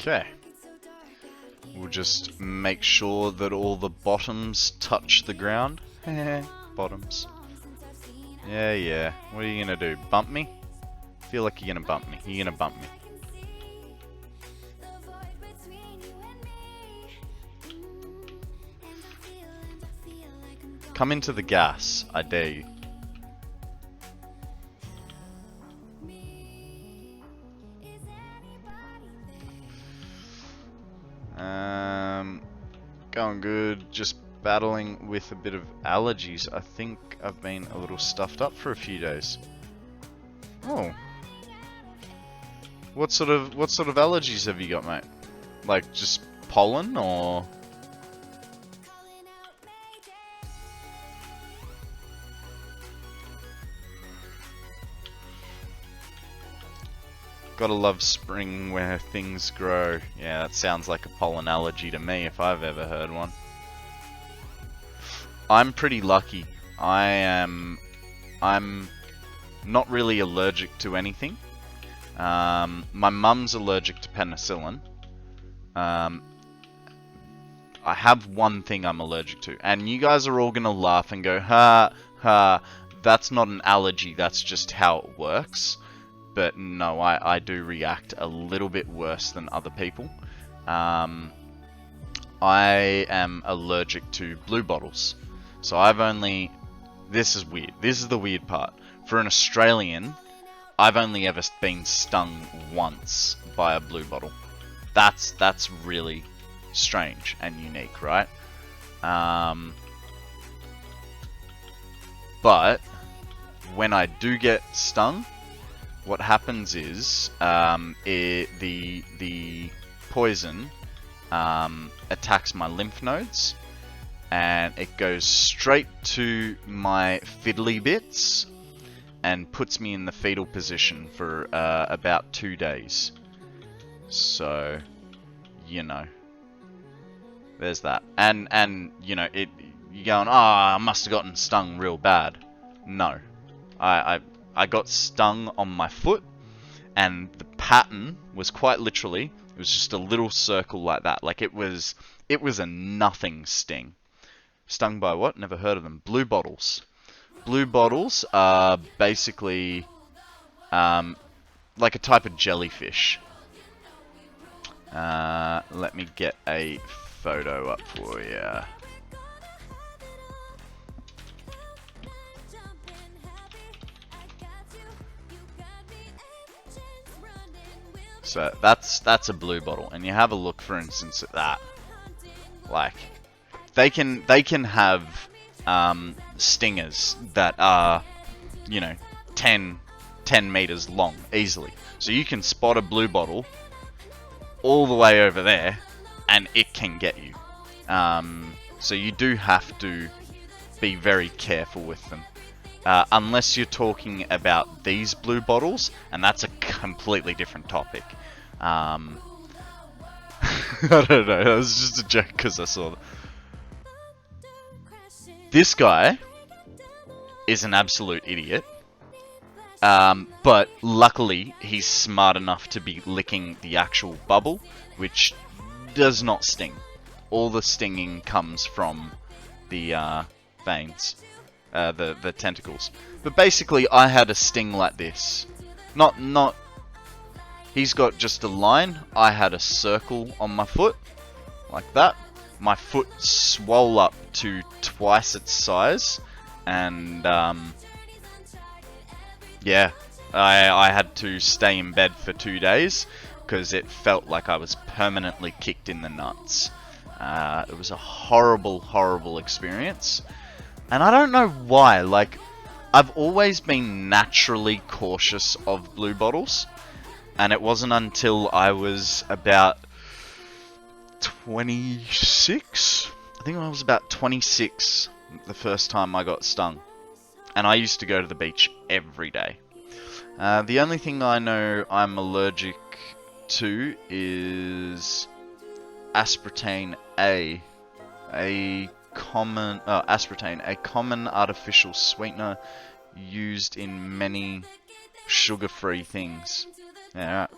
Okay. We'll just make sure that all the bottoms touch the ground. Bottoms. Yeah, yeah. What are you gonna do? Bump me? Feel like you're gonna bump me. You're gonna bump me. Come into the gas, I dare you. Going good, just battling with a bit of allergies. I think I've been a little stuffed up for a few days. Oh. What sort of allergies have you got, mate? Like just pollen or? Gotta love spring where things grow. Yeah, that sounds like a pollen allergy to me if I've ever heard one. I'm pretty lucky. I'm not really allergic to anything. My mum's allergic to penicillin. I have one thing I'm allergic to, and you guys are all gonna laugh and go, ha, ha, that's not an allergy, that's just how it works. But no, I do react a little bit worse than other people. I am allergic to blue bottles. So I've only... This is weird. This is the weird part. For an Australian, I've only ever been stung once by a blue bottle. That's really strange and unique, right? But when I do get stung, what happens is the poison attacks my lymph nodes, and it goes straight to my fiddly bits and puts me in the fetal position for about 2 days. So, you know, there's that. And you know, you're going, oh, I must have gotten stung real bad. No, I got stung on my foot, and the pattern was quite literally, it was just a little circle like that. Like it was a nothing sting. Stung by what? Never heard of them. Blue bottles. Blue bottles are basically like a type of jellyfish. Let me get a photo up for you. So that's a blue bottle, and you have a look, for instance, at that. Like, they can have stingers that are, you know, 10 meters long easily. So you can spot a blue bottle all the way over there, and it can get you. So you do have to be very careful with them. Unless you're talking about these blue bottles, and that's a completely different topic. I don't know, that was just a joke because I saw that. This guy is an absolute idiot. But luckily, he's smart enough to be licking the actual bubble, which does not sting. All the stinging comes from the veins, the tentacles. But basically, I had a sting like this. Not. He's got just a line. I had a circle on my foot, like that. My foot swole up to twice its size, and yeah, I had to stay in bed for 2 days because it felt like I was permanently kicked in the nuts. It was a horrible, horrible experience, and I don't know why. Like, I've always been naturally cautious of blue bottles, and it wasn't until I was about 26. I think I was about 26 the first time I got stung. And I used to go to the beach every day. The only thing I know I'm allergic to is aspartame a common artificial sweetener used in many sugar-free things. Yeah.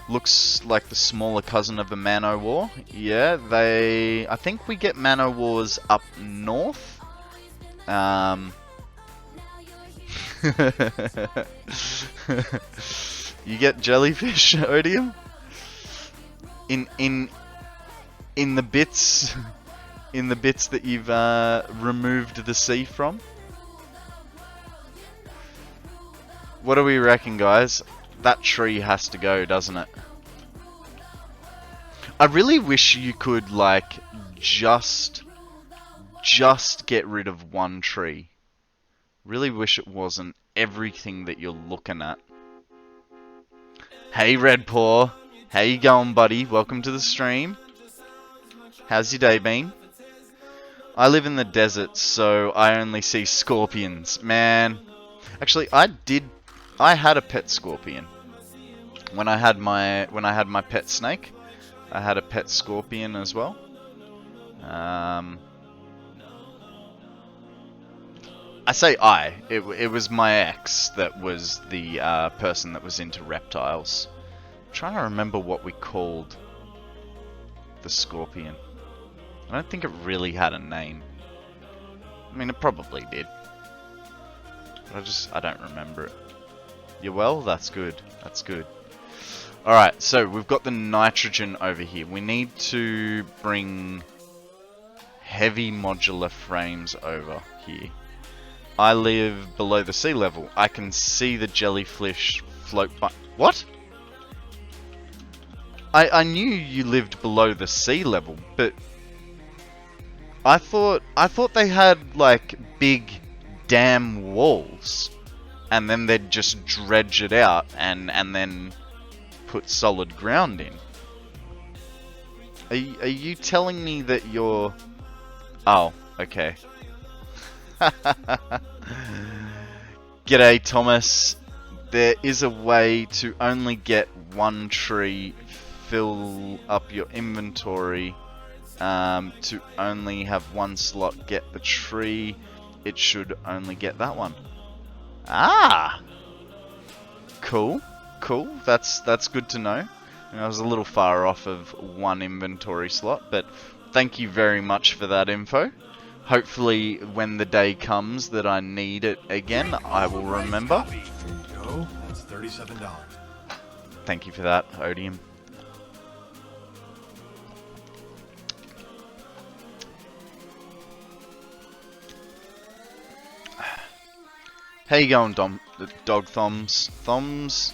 Looks like the smaller cousin of the Man-O-War. Yeah, I think we get Man-O-Wars up north. You get jellyfish, Odium? In the bits that you've removed the sea from? What do we reckon, guys? That tree has to go, doesn't it? I really wish you could, like, just get rid of one tree. Really wish it wasn't everything that you're looking at. Hey, Red Paw. How you going, buddy? Welcome to the stream. How's your day been? I live in the desert, so I only see scorpions. Man. Actually, I had a pet scorpion. When I had my pet snake, I had a pet scorpion as well. I say it was my ex that was the person that was into reptiles. I'm trying to remember what we called the scorpion. I don't think it really had a name. I mean, it probably did. But I don't remember it. You well? That's good. That's good. Alright, so we've got the nitrogen over here. We need to bring heavy modular frames over here. I live below the sea level. I can see the jellyfish float by... What? I knew you lived below the sea level, but... I thought they had, like, big dam walls. And then they'd just dredge it out and then put solid ground in. Are you telling me that you're... Oh, okay. G'day, Thomas. There is a way to only get one tree, fill up your inventory, to only have one slot get the tree. It should only get that one. Ah! Cool. Cool. That's good to know. I was a little far off of one inventory slot, but thank you very much for that info. Hopefully, when the day comes that I need it again, I will remember. There you go. That's $37. Thank you for that, Odium. How you going, Dog Thomas? Thomas?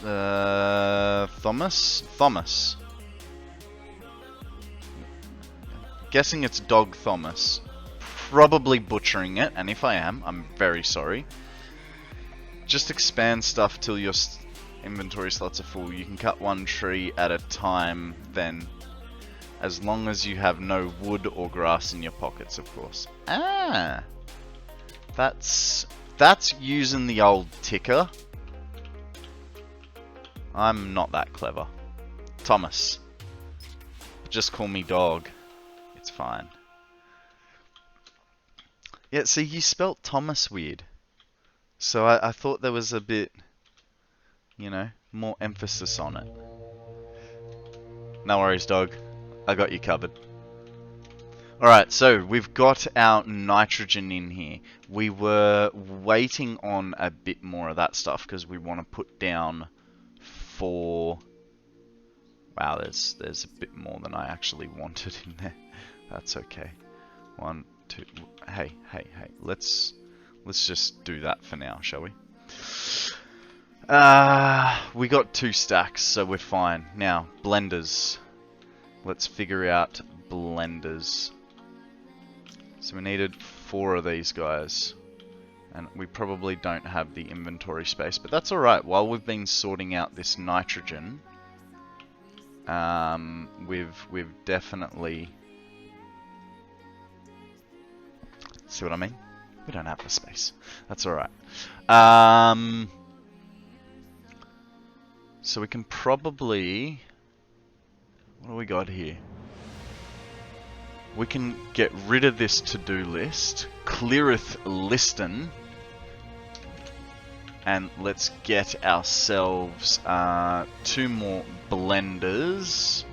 Guessing it's Dog Thomas. Probably butchering it, and if I am, I'm very sorry. Just expand stuff till your inventory slots are full. You can cut one tree at a time then, as long as you have no wood or grass in your pockets, of course. Ah! That's using the old ticker. I'm not that clever. Thomas. Just call me Dog. It's fine. Yeah, see, you spelt Thomas weird. So I thought there was a bit, you know, more emphasis on it. No worries, dog. I got you covered. Alright, so we've got our nitrogen in here. We were waiting on a bit more of that stuff because we want to put down 4... Wow, there's a bit more than I actually wanted in there. That's okay. 1, 2... Hey. Let's just do that for now, shall we? We got 2 stacks, so we're fine. Now, blenders. Let's figure out blenders. So we needed 4 of these guys. And we probably don't have the inventory space, but that's alright. While we've been sorting out this nitrogen, we've definitely... See what I mean? We don't have the space. That's alright. So we can probably... What do we got here? We can get rid of this to-do list. Cleareth listen. And let's get ourselves 2 more blenders.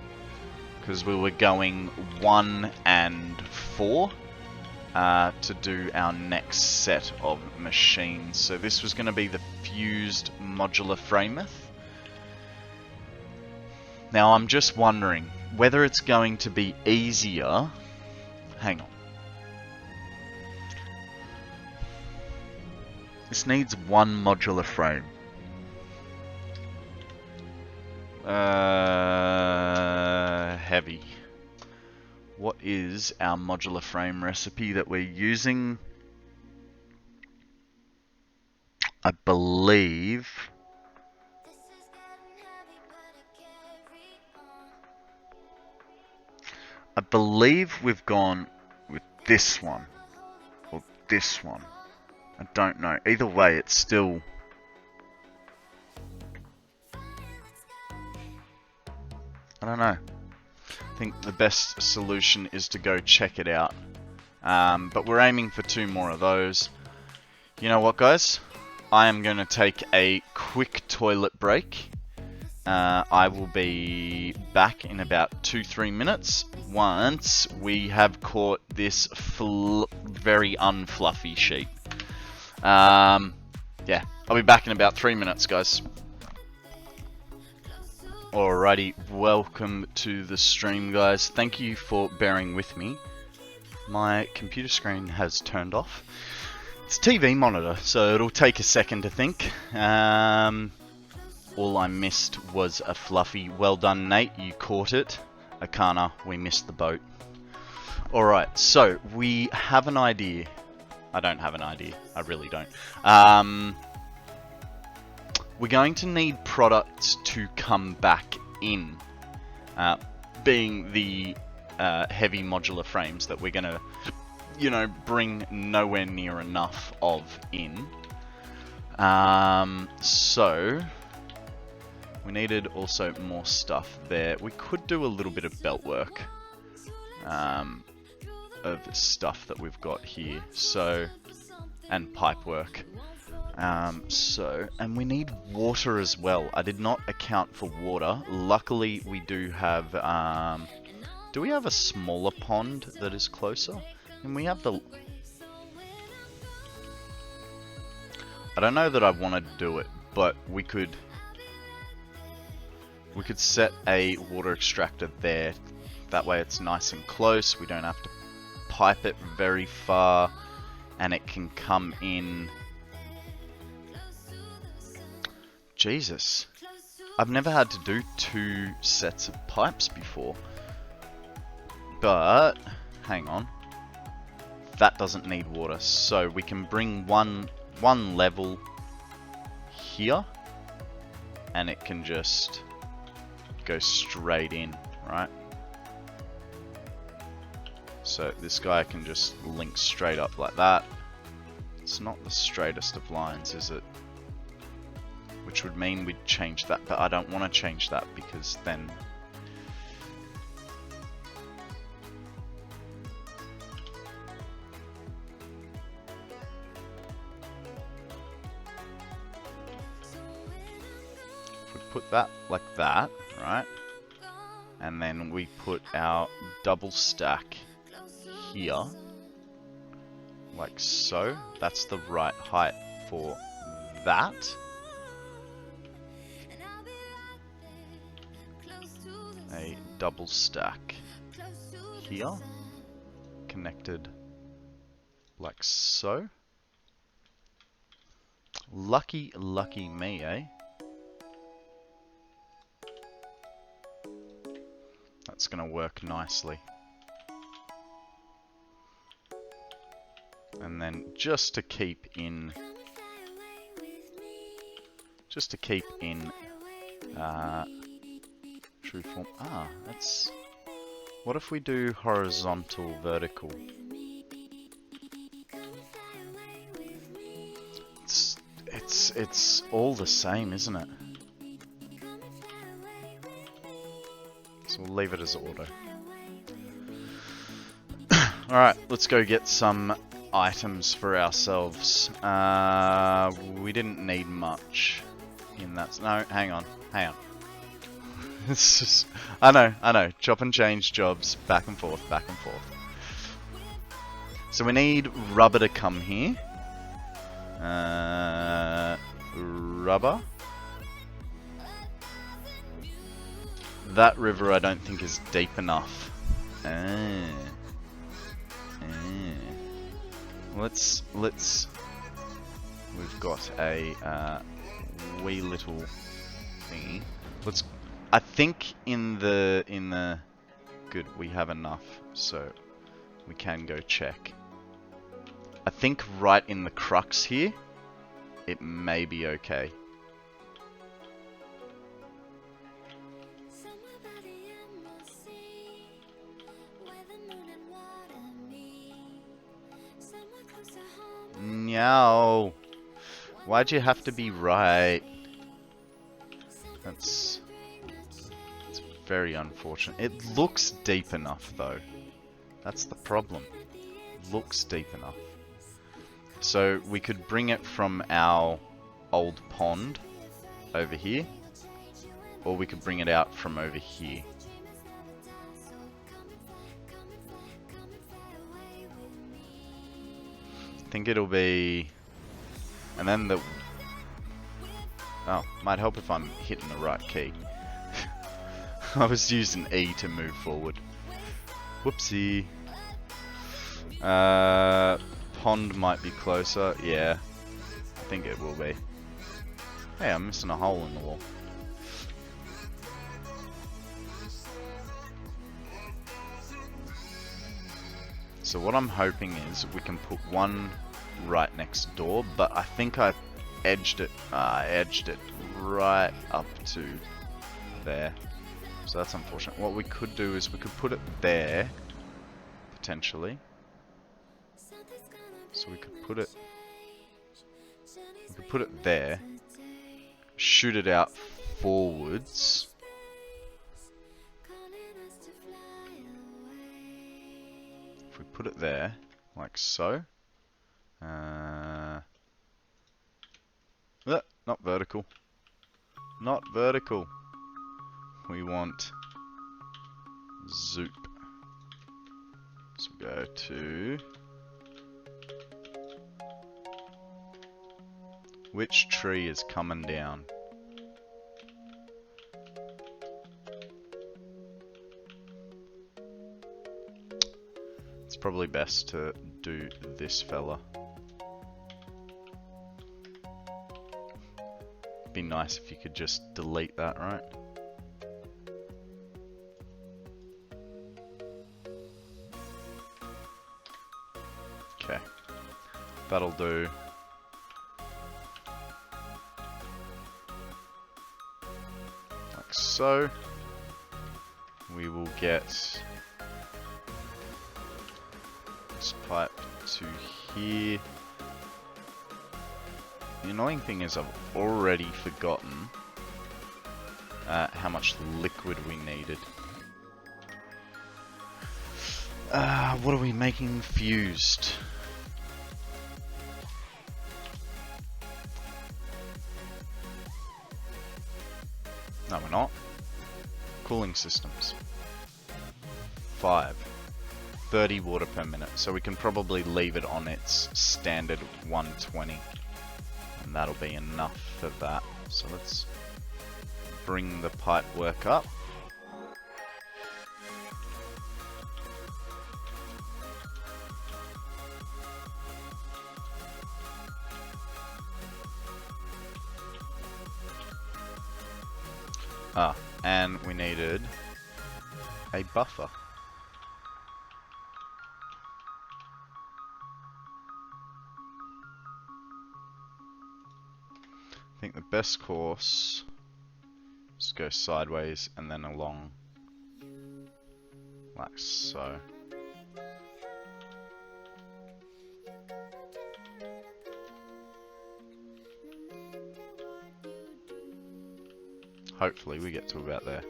Because we were going 1 and 4 to do our next set of machines. So this was going to be the fused modular frameth. Now I'm just wondering whether it's going to be easier. Hang on. This needs 1 modular frame. Heavy. What is our modular frame recipe that we're using? I believe... we've gone with this one, or this one. I don't know. Either way, it's still... I don't know. I think the best solution is to go check it out. But we're aiming for 2 more of those. You know what, guys? I am going to take a quick toilet break. I will be back in about 2-3 minutes once we have caught this very unfluffy sheep. Yeah, I'll be back in about 3 minutes, guys. Alrighty, welcome to the stream, guys. Thank you for bearing with me. My computer screen has turned off. It's a TV monitor, so it'll take a second to think. All I missed was a fluffy. Well done, Nate. You caught it. Akana, we missed the boat. Alright, so we have an idea. I don't have an idea. I really don't. We're going to need products to come back in. Being the heavy modular frames that we're going to, you know, bring nowhere near enough of in. So... we needed also more stuff there. We could do a little bit of belt work of stuff that we've got here. So, and pipe work. And we need water as well. I did not account for water. Luckily, we do have... do we have a smaller pond that is closer? And we have the... I don't know that I want to do it, but we could set a water extractor there. That way it's nice and close. We don't have to pipe it very far. And it can come in... Jesus. I've never had to do 2 sets of pipes before. But, hang on. That doesn't need water. So we can bring one level here. And it can just go straight in, right? So this guy can just link straight up like that. It's not the straightest of lines, is it? Which would mean we'd change that, but I don't want to change that because then... put that like that, right? And then we put our double stack here, like so. That's the right height for that. A double stack here, connected like so. Lucky, lucky me, eh? That's gonna work nicely. And then just to keep in true form. Ah, that's... What if we do horizontal, vertical? It's all the same, isn't it? So we'll leave it as auto. Alright, let's go get some items for ourselves. We didn't need much in that. No, hang on. It's just, I know. Chop and change jobs, back and forth. So we need rubber to come here. Rubber. That river I don't think is deep enough. Let's. We've got a wee little thingy. I think in the good we have enough, so we can go check. I think right in the crux here, it may be okay. No. Why'd you have to be right? That's very unfortunate. It looks deep enough though. That's the problem. Looks deep enough. So we could bring it from our old pond over here, or we could bring it out from over here. I think it'll be, and then the, oh, might help if I'm hitting the right key. I was using E to move forward. Whoopsie. Pond might be closer. Yeah, I think it will be. Hey, I'm missing a hole in the wall. So what I'm hoping is we can put one right next door, but I think I've edged it right up to there. So that's unfortunate. What we could do is we could put it there, potentially. So we could put it there, shoot it out forwards. If we put it there, like so. Not vertical. Not vertical. We want zoop. So we go to... Which tree is coming down? It's probably best to do this fella. Be nice if you could just delete that, right? Okay, that'll do. Like so. We will get this pipe to here. The annoying thing is I've already forgotten how much liquid we needed. What are we making fused? No, we're not. Cooling systems. 5. 30 water per minute. So we can probably leave it on its standard 120. And that'll be enough for that. So let's bring the pipe work up. And we needed a buffer. I think the best course is go sideways and then along like so. Hopefully we get to about there.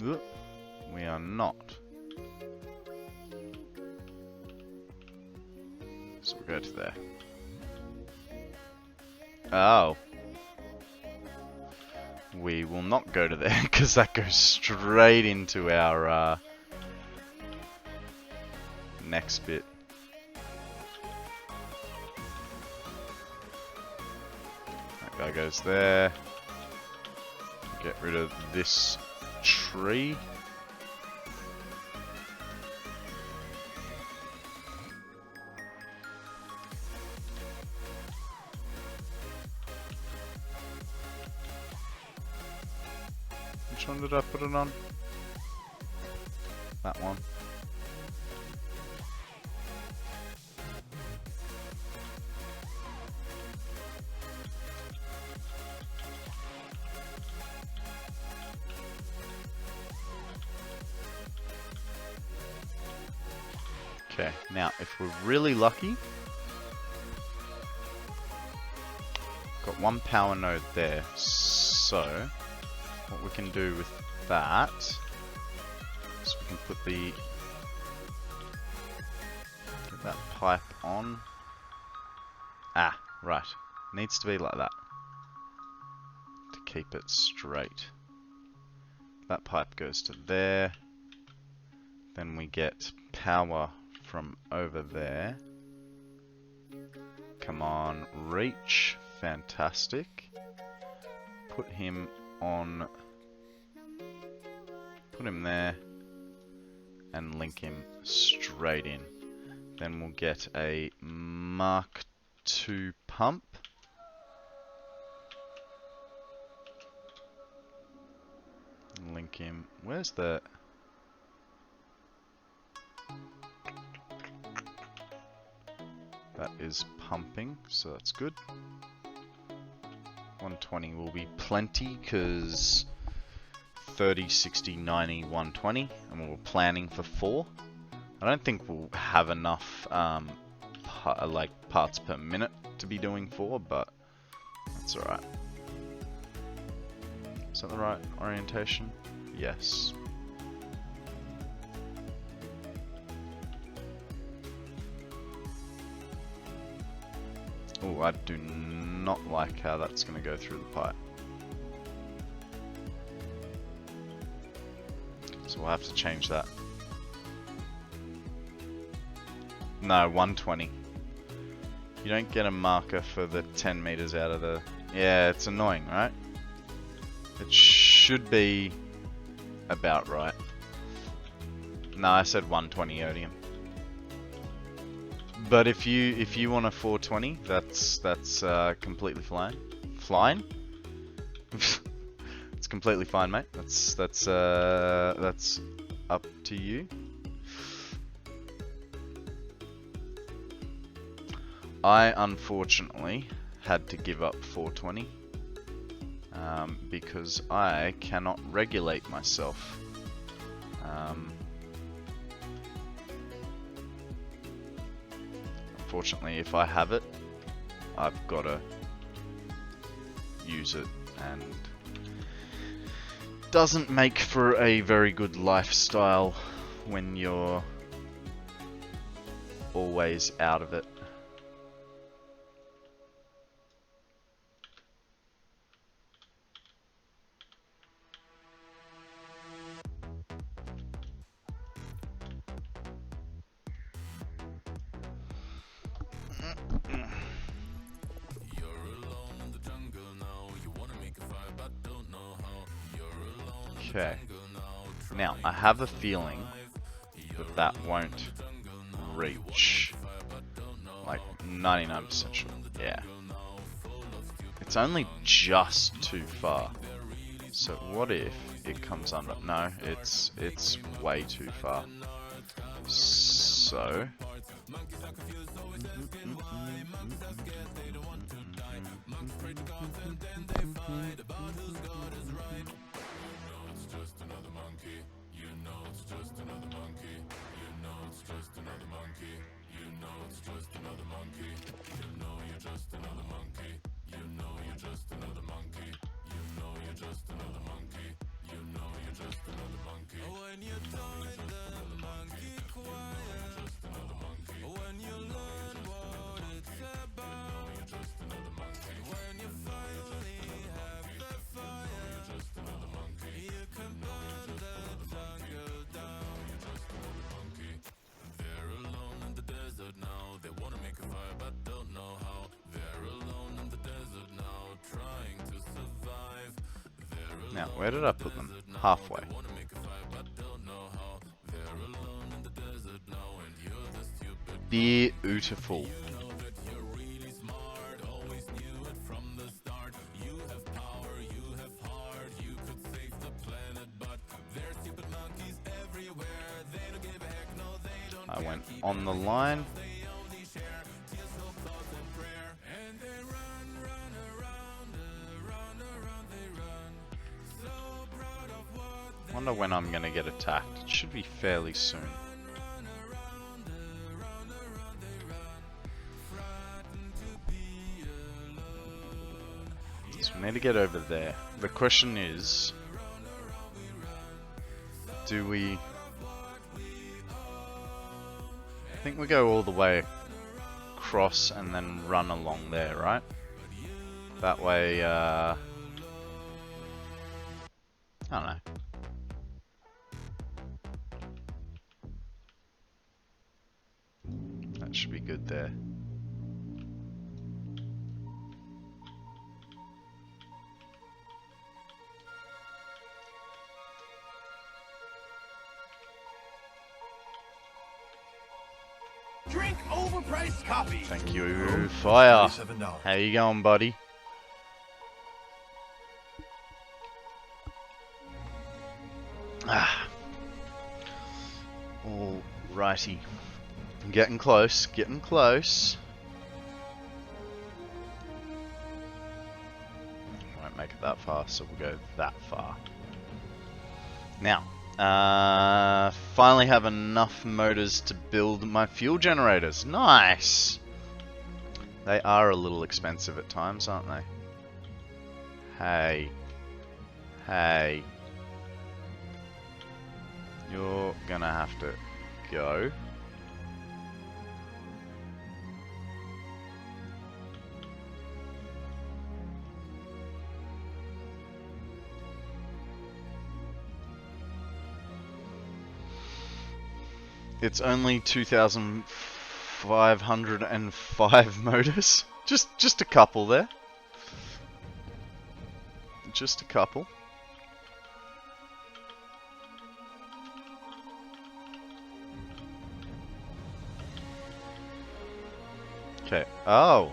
Oop, we are not. So we'll go to there. Oh. We will not go to there because that goes straight into our next bit. That guy goes there. Get rid of this tree. Which one did I put it on? That one. Okay, now if we're really lucky, got one power node there, so what we can do with that is we can put the get that pipe on. Ah, right. Needs to be like that to keep it straight. That pipe goes to there. Then we get power from over there. Come on, reach. Fantastic. Put him on. Put him there. And link him straight in. Then we'll get a Mark II pump. Link him. Where's the... That is pumping, so that's good. 120 will be plenty, because 30, 60, 90, 120, and we were planning for 4. I don't think we'll have enough parts per minute to be doing 4, but that's alright. Is that the right orientation? Yes. Oh, I do not like how that's going to go through the pipe. So we'll have to change that. No, 120. You don't get a marker for the 10 meters out of the... Yeah, it's annoying, right? It should be about right. No, I said 120 odium. But if you want a 420, that's completely fine. Fine? It's completely fine, mate. That's up to you. I unfortunately had to give up 420 because I cannot regulate myself. Unfortunately, if I have it, I've got to use it, and doesn't make for a very good lifestyle when you're always out of it. Okay. Now, I have a feeling that that won't reach. Like, 99% sure. Yeah. It's only just too far. So what if it comes under? No, it's way too far. So... Now, where did I put them? Halfway. Beautiful. I went on the line. Wonder when I'm gonna get attacked. It should be fairly soon. So we need to get over there. The question is, do we... I think we go all the way across and then run along there, right? That way, I don't know. That should be good there. Drink overpriced coffee. Thank you, Fire. $37. How you going, buddy? Ah. Alrighty. Getting close, getting close. Won't make it that far, so we'll go that far. Now, finally have enough motors to build my fuel generators. Nice! They are a little expensive at times, aren't they? Hey. Hey. You're gonna have to go. It's only 2,505 motors. Just a couple there. Just a couple. Okay. Oh.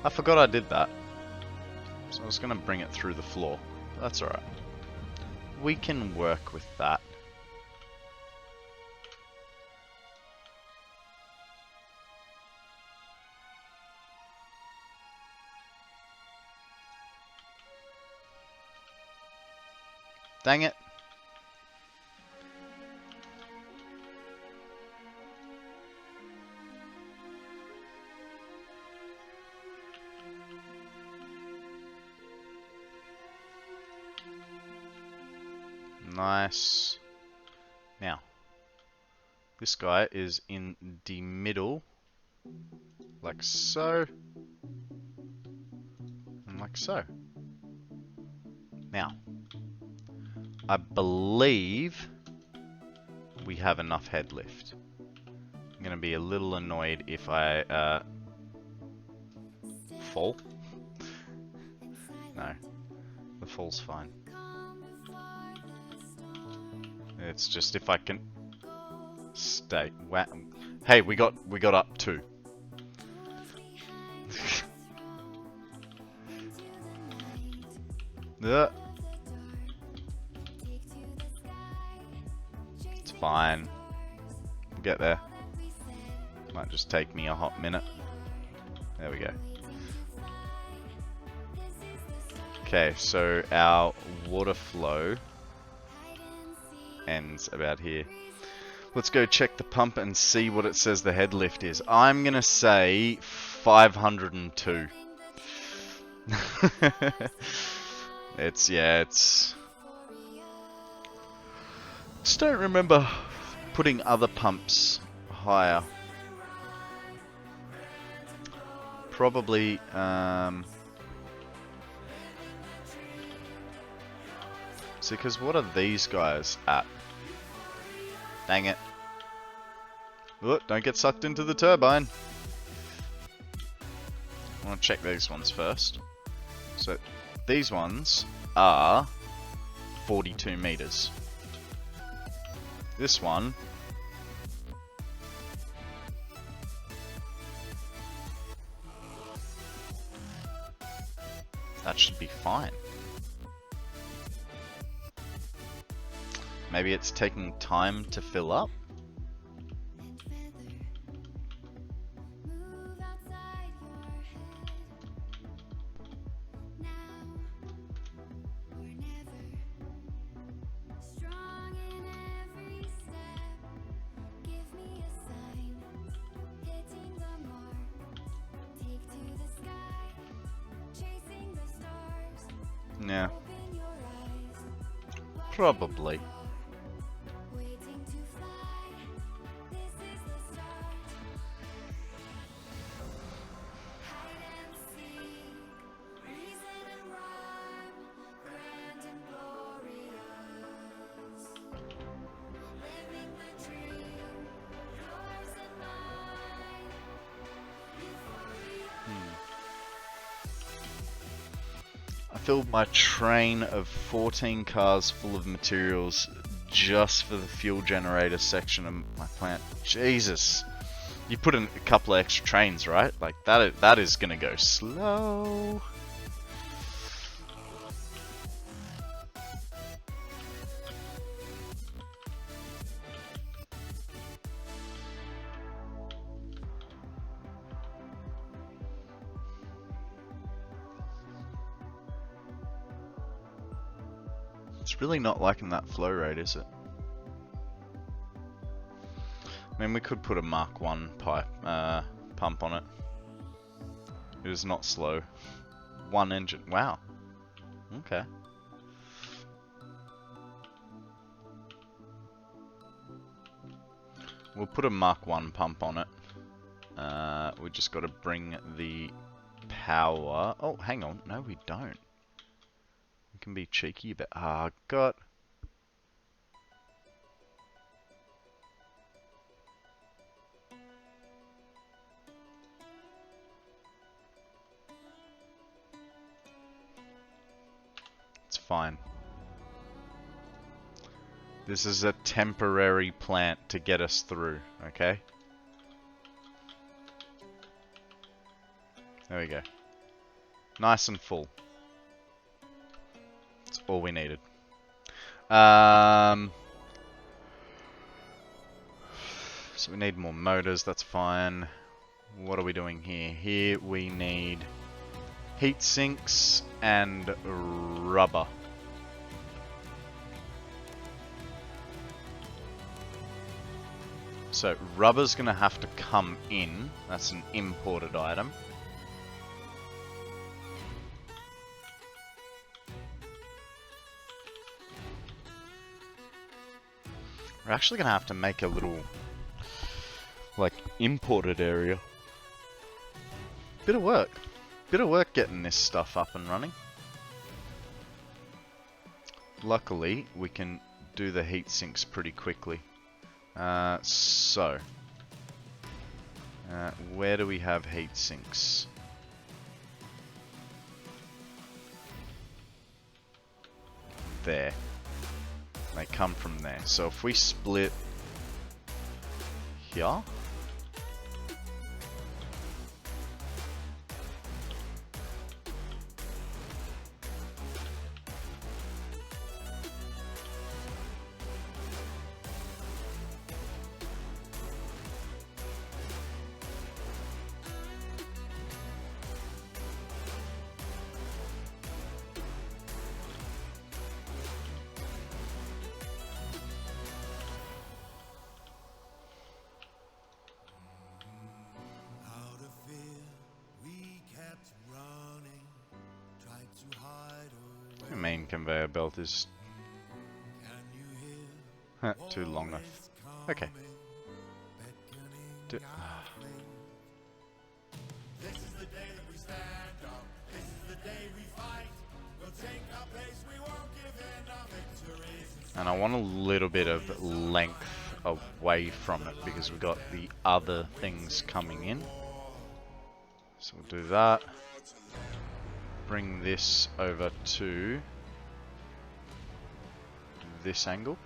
I forgot I did that. So I was going to bring it through the floor. That's alright. We can work with that. Dang it. Nice. Now, this guy is in the middle, like so, and like so. Now, I believe we have enough head lift. I'm gonna be a little annoyed if I fall. No, the fall's fine. It's just if I can stay. Wow. Hey, we got up 2. It's fine. We'll get there. Might just take me a hot minute. There we go. Okay, so our water flow ends about here. Let's go check the pump and see what it says the head lift is. I'm gonna say 502. It's just don't remember putting other pumps higher. Probably see, because what are these guys at? Dang it. Look, don't get sucked into the turbine. I want to check these ones first. So, these ones are 42 meters. This one that should be fine. Maybe it's taking time to fill up. Yeah. Probably. I filled my train of 14 cars full of materials just for the fuel generator section of my plant. Jesus. You put in a couple of extra trains, right? Like, that is gonna go slow. It's really not liking that flow rate, is it? I mean, we could put a Mark 1 pump on it. It is not slow. 1 engine. Wow. Okay. We'll put a Mark 1 pump on it. We just got to bring the power. Oh, hang on. No, we don't. We can be cheeky, but God. It's fine. This is a temporary plant to get us through, okay? There we go. Nice and full. That's all we needed. So we need more motors, that's fine. What are we doing here? Here we need heat sinks and rubber. So rubber's gonna have to come in. That's an imported item. We're actually gonna have to make a little, like, imported area. Bit of work. Bit of work getting this stuff up and running. Luckily, we can do the heat sinks pretty quickly. Where do we have heat sinks? There. They come from there. So if we split here, the main conveyor belt is too long. Okay. This is the day that we stand up. This is the day we fight. We'll take our place. We won't give in our victories. And I want a little bit of length away from it because we've got the other things coming in. So we'll do that. Bring this over to this angle.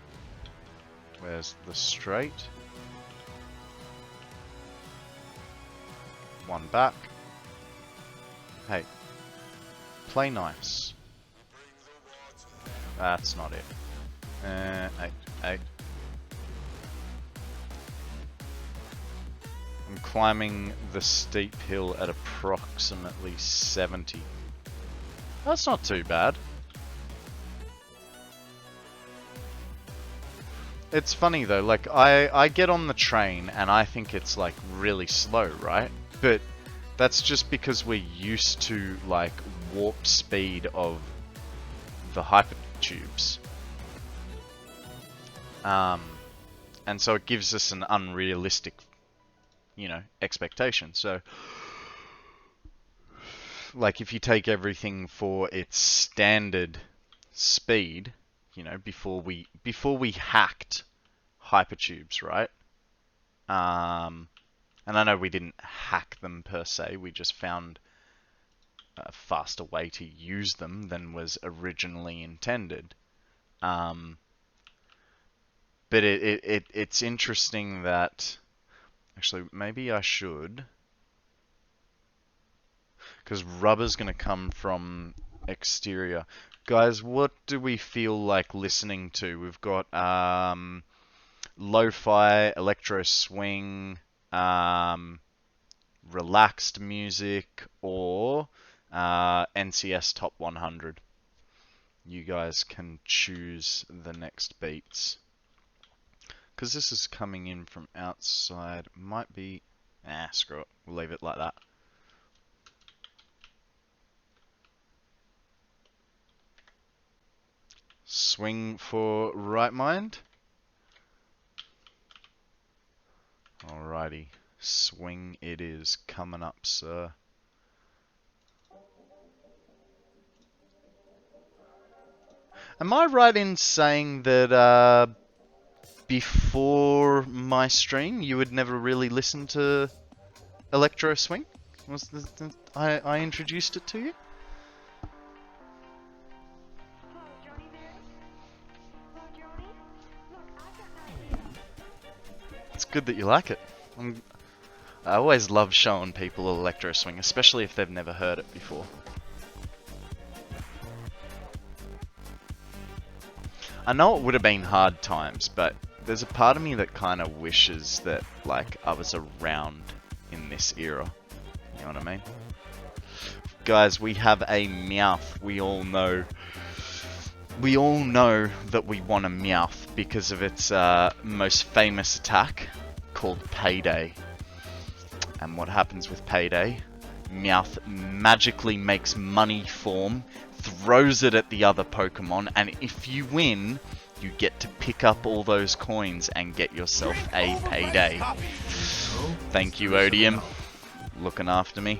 Where's the straight? One back. Hey, play nice. That's not it. 8. I'm climbing the steep hill at approximately 70. That's not too bad. It's funny though, like I get on the train and I think it's like really slow, right? But that's just because we're used to like warp speed of the hypertubes. And so it gives us an unrealistic, you know, expectation. So like if you take everything for its standard speed, you know, before we hacked hypertubes, right? And I know we didn't hack them per se, we just found a faster way to use them than was originally intended. But it's interesting that, actually maybe I should, because rubber's going to come from exterior. Guys, what do we feel like listening to? We've got lo-fi, electro swing, relaxed music, or NCS Top 100. You guys can choose the next beats. Because this is coming in from outside. Might be... screw it. We'll leave it like that. Swing for right mind. Alrighty. Swing it is coming up, sir. Am I right in saying that before my stream you would never really listen to electro swing? Was I introduced it to you? It's good that you like it. I always love showing people electro swing, especially if they've never heard it before. I know it would have been hard times, but there's a part of me that kind of wishes that, like, I was around in this era. You know what I mean? Guys, we have a Meowth. We all know that we want a Meowth because of its most famous attack called Payday. And what happens with Payday? Meowth magically makes money form, throws it at the other Pokemon, and if you win, you get to pick up all those coins and get yourself a payday. Thank you, Odium, looking after me.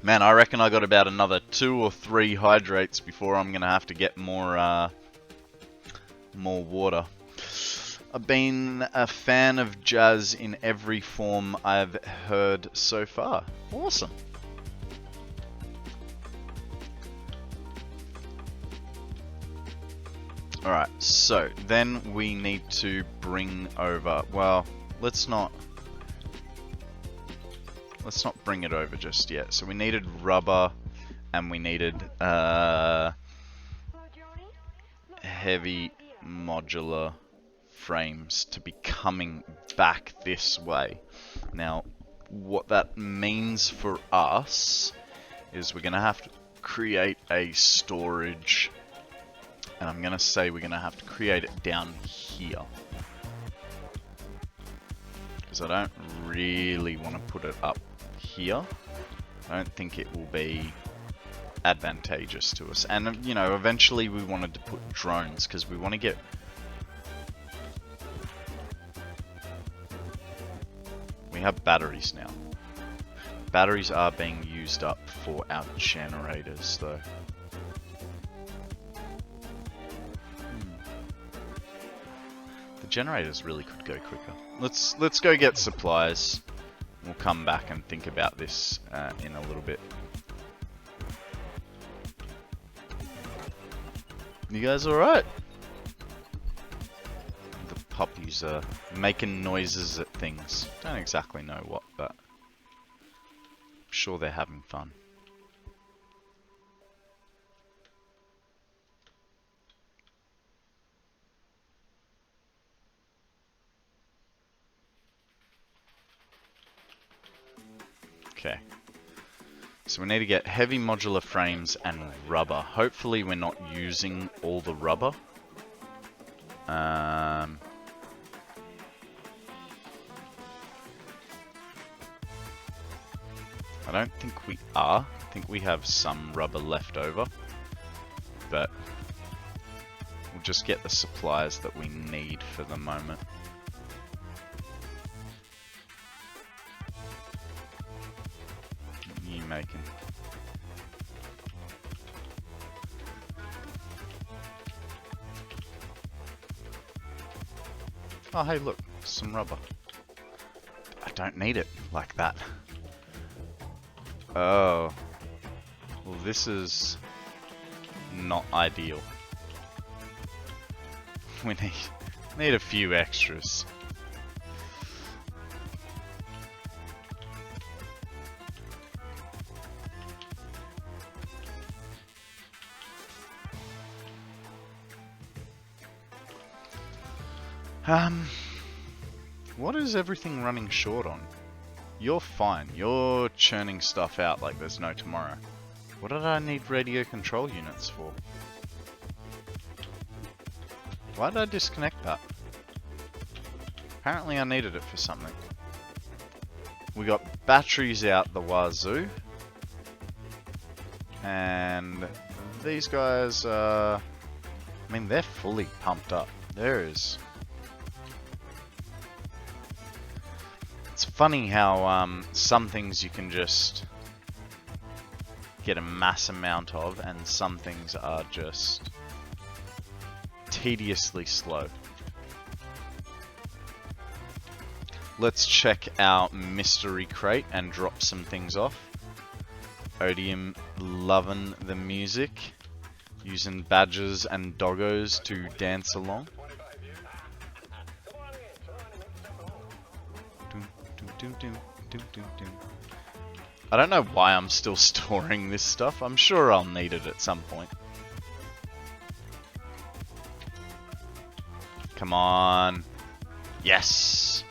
Man, I reckon I got about another 2 or 3 hydrates before I'm gonna have to get more water. I've been a fan of jazz in every form I've heard so far. Awesome. Alright, so then we need to bring over, well, let's not bring it over just yet. So we needed rubber and we needed heavy modular frames to be coming back this way. Now, what that means for us is we're going to have to create a storage, and I'm going to say we're going to have to create it down here, because I don't really want to put it up here. I don't think it will be advantageous to us. And you know, eventually we wanted to put drones because we want to get we have batteries now. Batteries are being used up for our generators though. The generators really could go quicker. Let's go get supplies. We'll come back and think about this in a little bit. You guys alright? The puppies are making noises at things. Don't exactly know what, but I'm sure they're having fun. Okay. So we need to get heavy modular frames and rubber. Hopefully we're not using all the rubber. I don't think we are. I think we have some rubber left over. But we'll just get the supplies that we need for the moment. Making. Oh hey look, some rubber. I don't need it like that. Oh. Well this is not ideal. We need a few extras. What is everything running short on? You're fine. You're churning stuff out like there's no tomorrow. What did I need radio control units for? Why did I disconnect that? Apparently I needed it for something. We got batteries out the wazoo. And these guys, I mean, they're fully pumped up. There is... It's funny how some things you can just get a mass amount of, and some things are just tediously slow. Let's check our mystery crate and drop some things off. Odium loving the music, using badgers and doggos to dance along. I don't know why I'm still storing this stuff. I'm sure I'll need it at some point. Come on. Yes!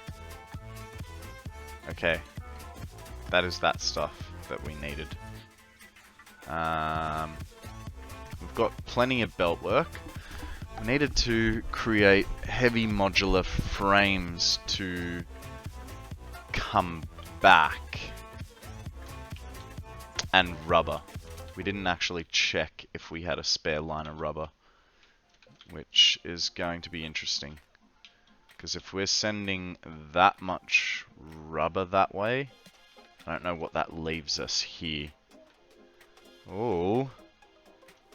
Okay. That is that stuff that we needed. We've got plenty of belt work. We needed to create heavy modular frames to come back. and rubber. We didn't actually check if we had a spare line of rubber, which is going to be interesting. Because if we're sending that much rubber that way, I don't know what that leaves us here. Oh,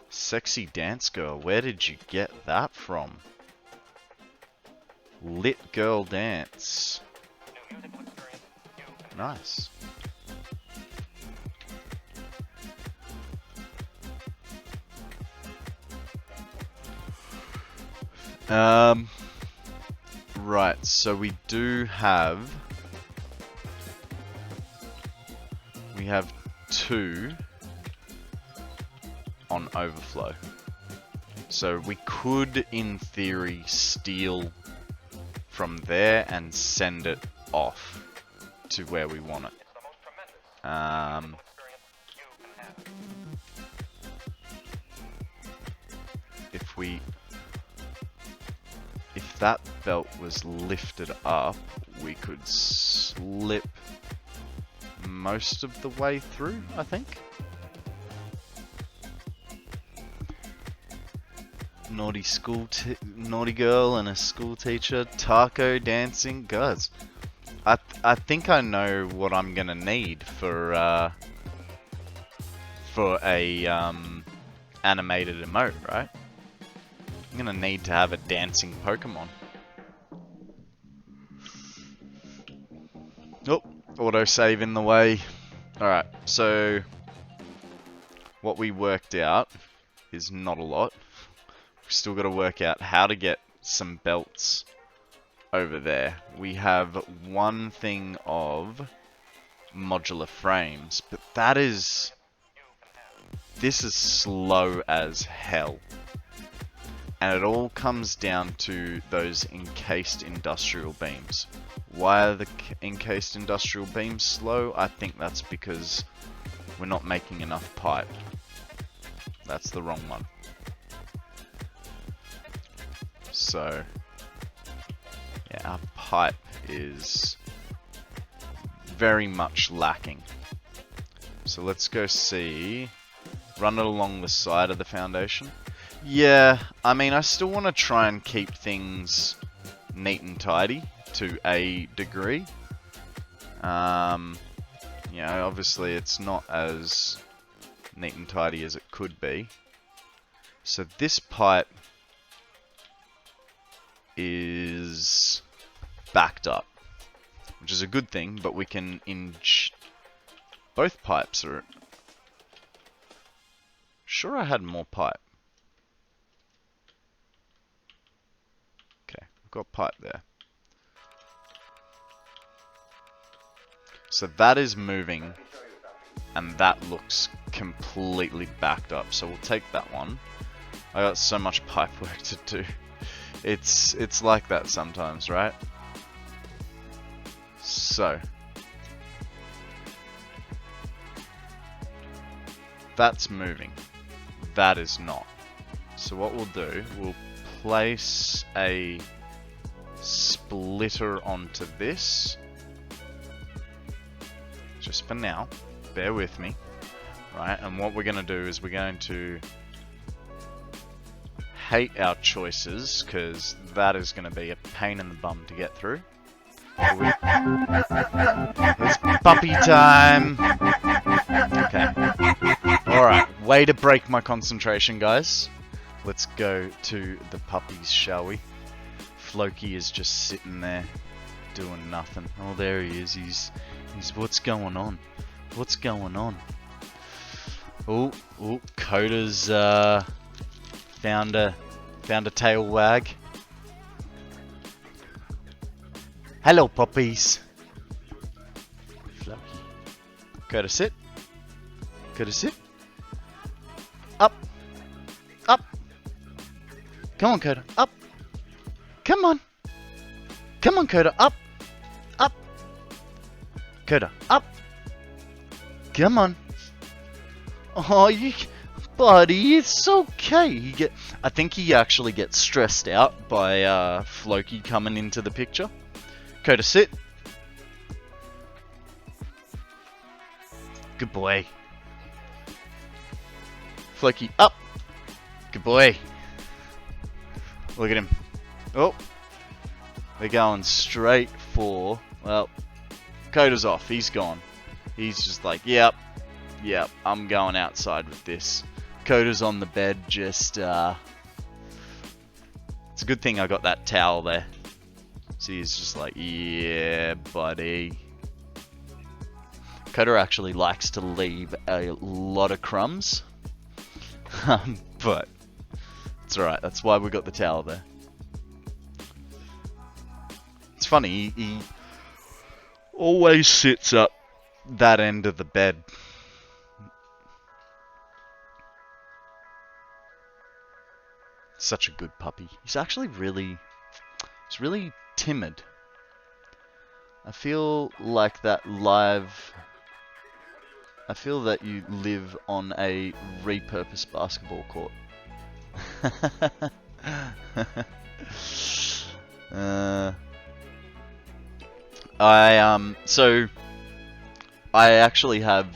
sexy dance girl. Where did you get that from? Lit girl dance. Nice. Right, so we have 2 on overflow. So we could, in theory, steal from there and send it off to where we want it. If that belt was lifted up, we could slip most of the way through, I think. Naughty girl and a school teacher, taco dancing, guys. I think I know what I'm gonna need for a animated emote, right? I'm gonna need to have a dancing Pokemon. Oh, autosave in the way. Alright, so what we worked out is not a lot. We've still got to work out how to get some belts over there. We have one thing of modular frames, but this is slow as hell. And it all comes down to those encased industrial beams. Why are the encased industrial beams slow? I think that's because we're not making enough pipe. That's the wrong one. So, yeah, our pipe is very much lacking. So let's go see, run it along the side of the foundation. Yeah, I mean, I still want to try and keep things neat and tidy to a degree. You know, obviously it's not as neat and tidy as it could be. So this pipe is backed up, which is a good thing, but we can both pipes are... Sure, I had more pipe. Okay, I've got pipe there. So that is moving, and that looks completely backed up. So we'll take that one. I got so much pipe work to do. It's like that sometimes, right? So that's moving. That is not. So what we'll do, we'll place a splitter onto this. Just for now. Bear with me. Right, and what we're going to do is we're going to hate our choices, because that is going to be a pain in the bum to get through. It's puppy time! Okay. Alright, way to break my concentration, guys. Let's go to the puppies, shall we? Floki is just sitting there, doing nothing. Oh, there he is. He's what's going on? What's going on? Oh, Coda's found a tail wag. Hello, puppies. Floki. Coda, sit. Coda, sit. Up. Up. Come on, Coda. Up. Come on. Come on, Coda. Up. Up. Coda. Up. Come on. Oh, buddy, it's okay. I think he actually gets stressed out by Floki coming into the picture. Coda, sit. Good boy. Floki, up! Good boy. Look at him. Oh. They're going straight for... Well, Coda's off. He's gone. He's just like, yep, I'm going outside with this. Coda's on the bed, just, It's a good thing I got that towel there. So he's just like, yeah, buddy. Coda actually likes to leave a lot of crumbs. But it's alright, that's why we got the towel there. It's funny, he always sits up that end of the bed. Such a good puppy. He's actually really timid. I feel like that you live on a repurposed basketball court. So I actually have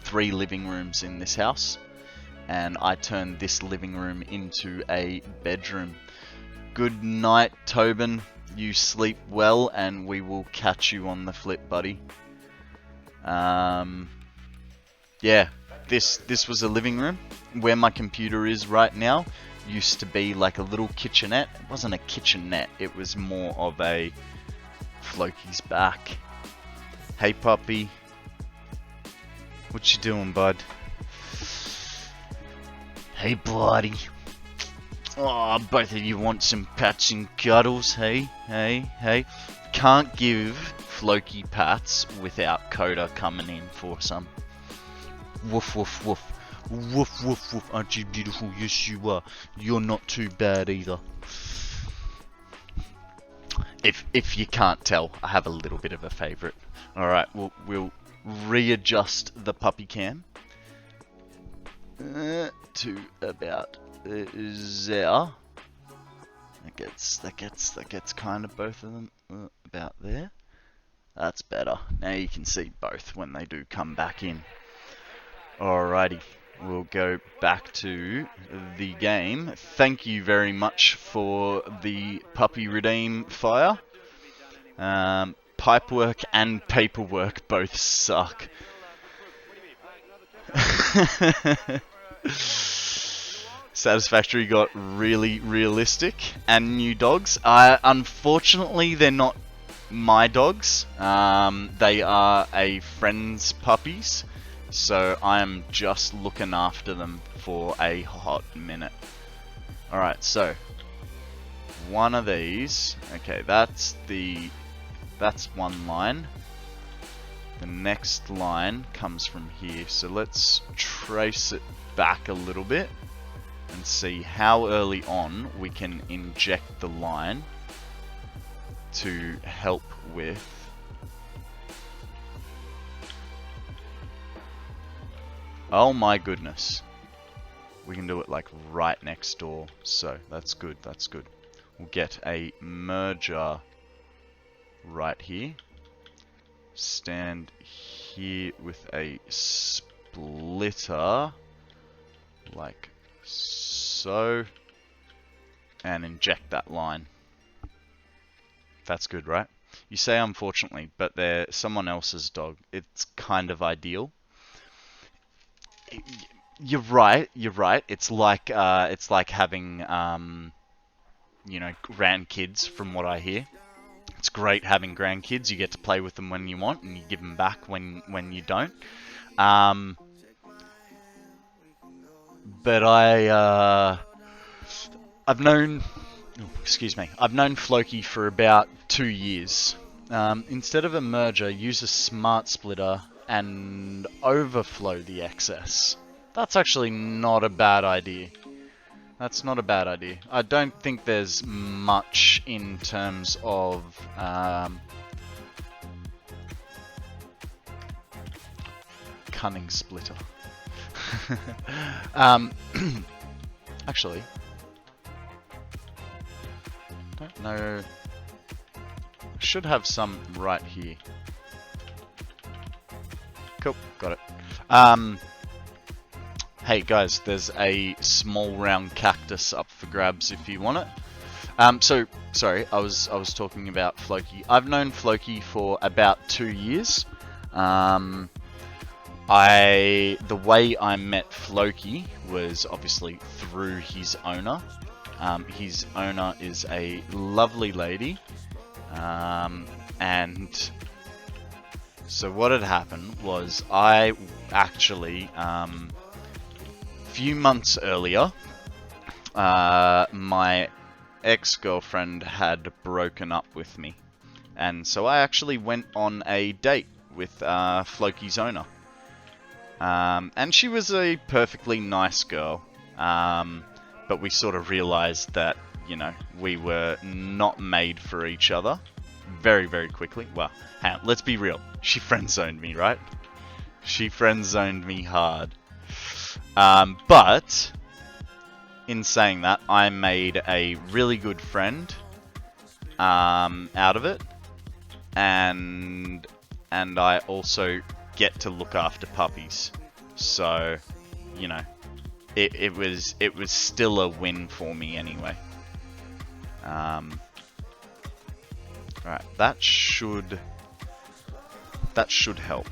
3 living rooms in this house, and I turned this living room into a bedroom. Good night, Tobin. You sleep well, and we will catch you on the flip, buddy. Yeah, this was a living room. Where my computer is right now used to be like a little kitchenette. It wasn't a kitchenette, it was more of a Floki's back. Hey puppy. What you doing, bud? Hey buddy. Oh, both of you want some pats and cuddles, hey? Can't give Floki pats without Coda coming in for some. Woof woof woof. Woof woof woof. Aren't you beautiful? Yes you are. You're not too bad either. If you can't tell, I have a little bit of a favourite. Alright, we'll readjust the puppy cam to about there. That gets kind of both of them about there. That's better. Now you can see both when they do come back in. Alrighty, we'll go back to the game. Thank you very much for the puppy redeem fire. Pipework and paperwork both suck. Satisfactory got really realistic and new dogs. Unfortunately, they're not my dogs. They are a friend's puppies, so I am just looking after them for a hot minute. Alright, so one of these. Okay, that's one line. The next line comes from here, so let's trace it back a little bit and see how early on we can inject the line to help with oh my goodness, we can do it like right next door, so that's good. We'll get a merger right here, stand here with a splitter like so, and inject that line. That's good, right? You say unfortunately, but they're someone else's dog. It's kind of ideal. You're right. It's like having grandkids, from what I hear. It's great having grandkids. You get to play with them when you want, and you give them back when you don't. But I've known Floki for about 2 years. Instead of a merger, use a smart splitter and overflow the excess. That's actually not a bad idea. That's not a bad idea. I don't think there's much in terms of cunning splitter. Actually, don't know. Should have some right here. Cool, got it. Hey guys, there's a small round cactus up for grabs if you want it. So sorry, I was talking about Floki. I've known Floki for about 2 years. The way I met Floki was obviously through his owner. His owner is a lovely lady, and so what had happened was I actually, few months earlier, my ex-girlfriend had broken up with me, and so I actually went on a date with Floki's owner, and she was a perfectly nice girl, but we sort of realized that, you know, we were not made for each other very, very quickly. Well, hang on, let's be real. She friend-zoned me, right? She friend-zoned me hard. But in saying that, I made a really good friend out of it, and I also get to look after puppies. So, you know, it was still a win for me anyway. Alright, that should help.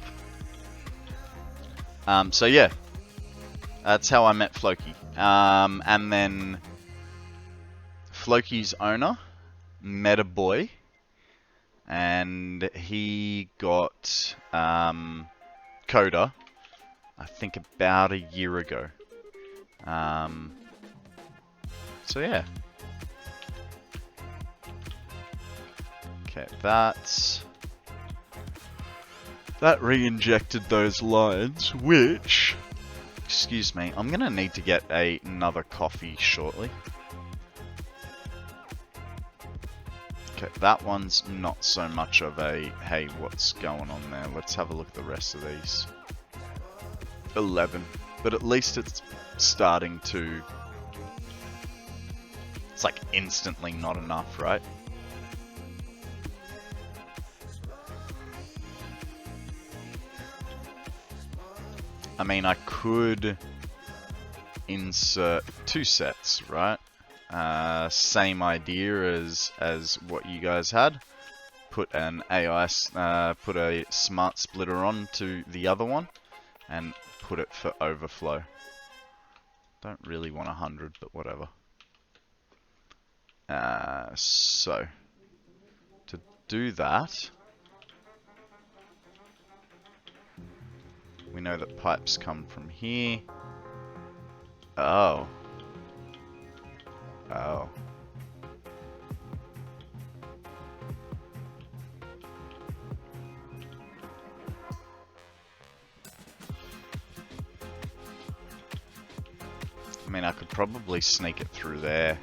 So yeah, that's how I met Floki. And then Floki's owner met a boy, and he got Coda, I think about a year ago. So yeah. Okay, that re-injected those lines, which, excuse me, I'm gonna need to get another coffee shortly. Okay, that one's not so much of a, hey, what's going on there? Let's have a look at the rest of these. 11, but at least it's starting to, it's like instantly not enough, right? I mean, I could insert 2 sets, right? Same idea as what you guys had. Put an put a smart splitter on to the other one, and put it for overflow. Don't really want 100, but whatever. So to do that, we know that pipes come from here. Oh. Oh. I mean, I could probably sneak it through there,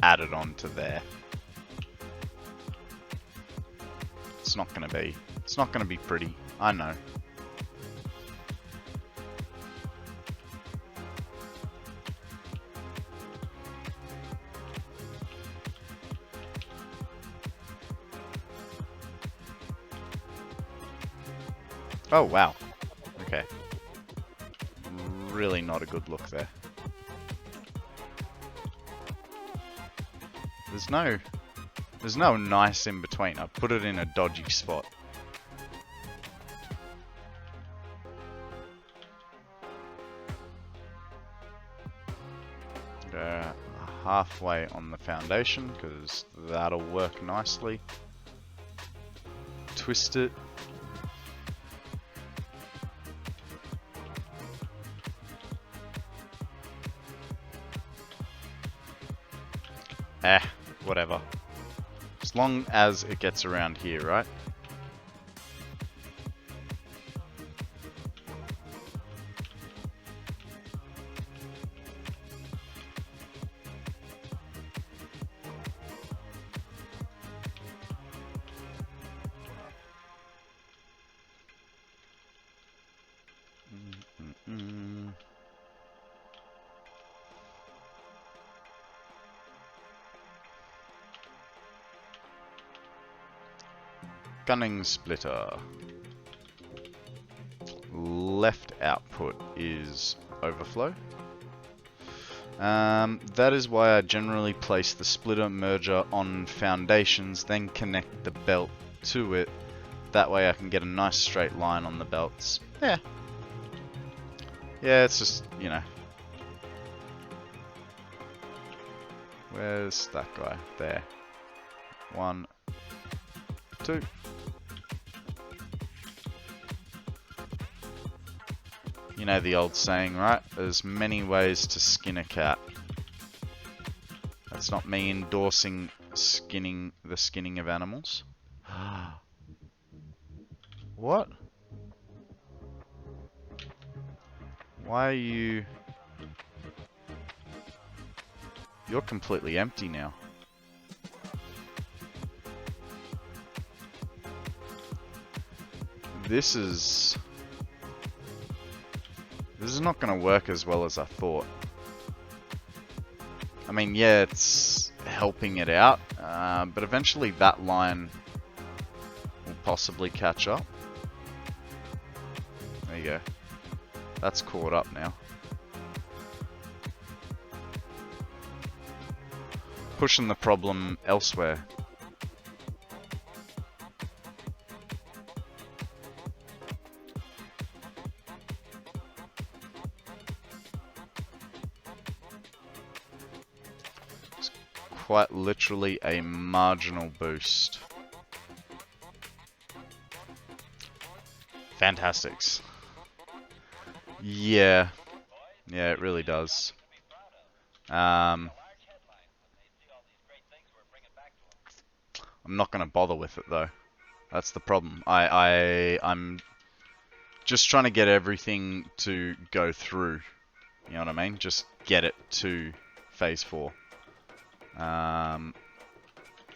add it onto there. It's not gonna be pretty, I know. Oh, wow. Okay. Really not a good look there. There's no nice in between. I put it in a dodgy spot. Go halfway on the foundation, because that'll work nicely. Twist it. Whatever. As long as it gets around here, right? Gunning splitter. Left output is overflow. That is why I generally place the splitter merger on foundations, then connect the belt to it. That way I can get a nice straight line on the belts. Yeah. Yeah, it's just, you know. Where's that guy? There. 1, 2. You know the old saying, right? There's many ways to skin a cat. That's not me endorsing the skinning of animals. What? Why are you... You're completely empty now. This is not going to work as well as I thought. I mean, yeah, it's helping it out, but eventually that line will possibly catch up. There you go. That's caught up now. Pushing the problem elsewhere. It's quite literally a marginal boost. Fantastics. Yeah. Yeah, it really does. I'm not going to bother with it though. That's the problem. I'm just trying to get everything to go through. You know what I mean? Just get it to phase 4. The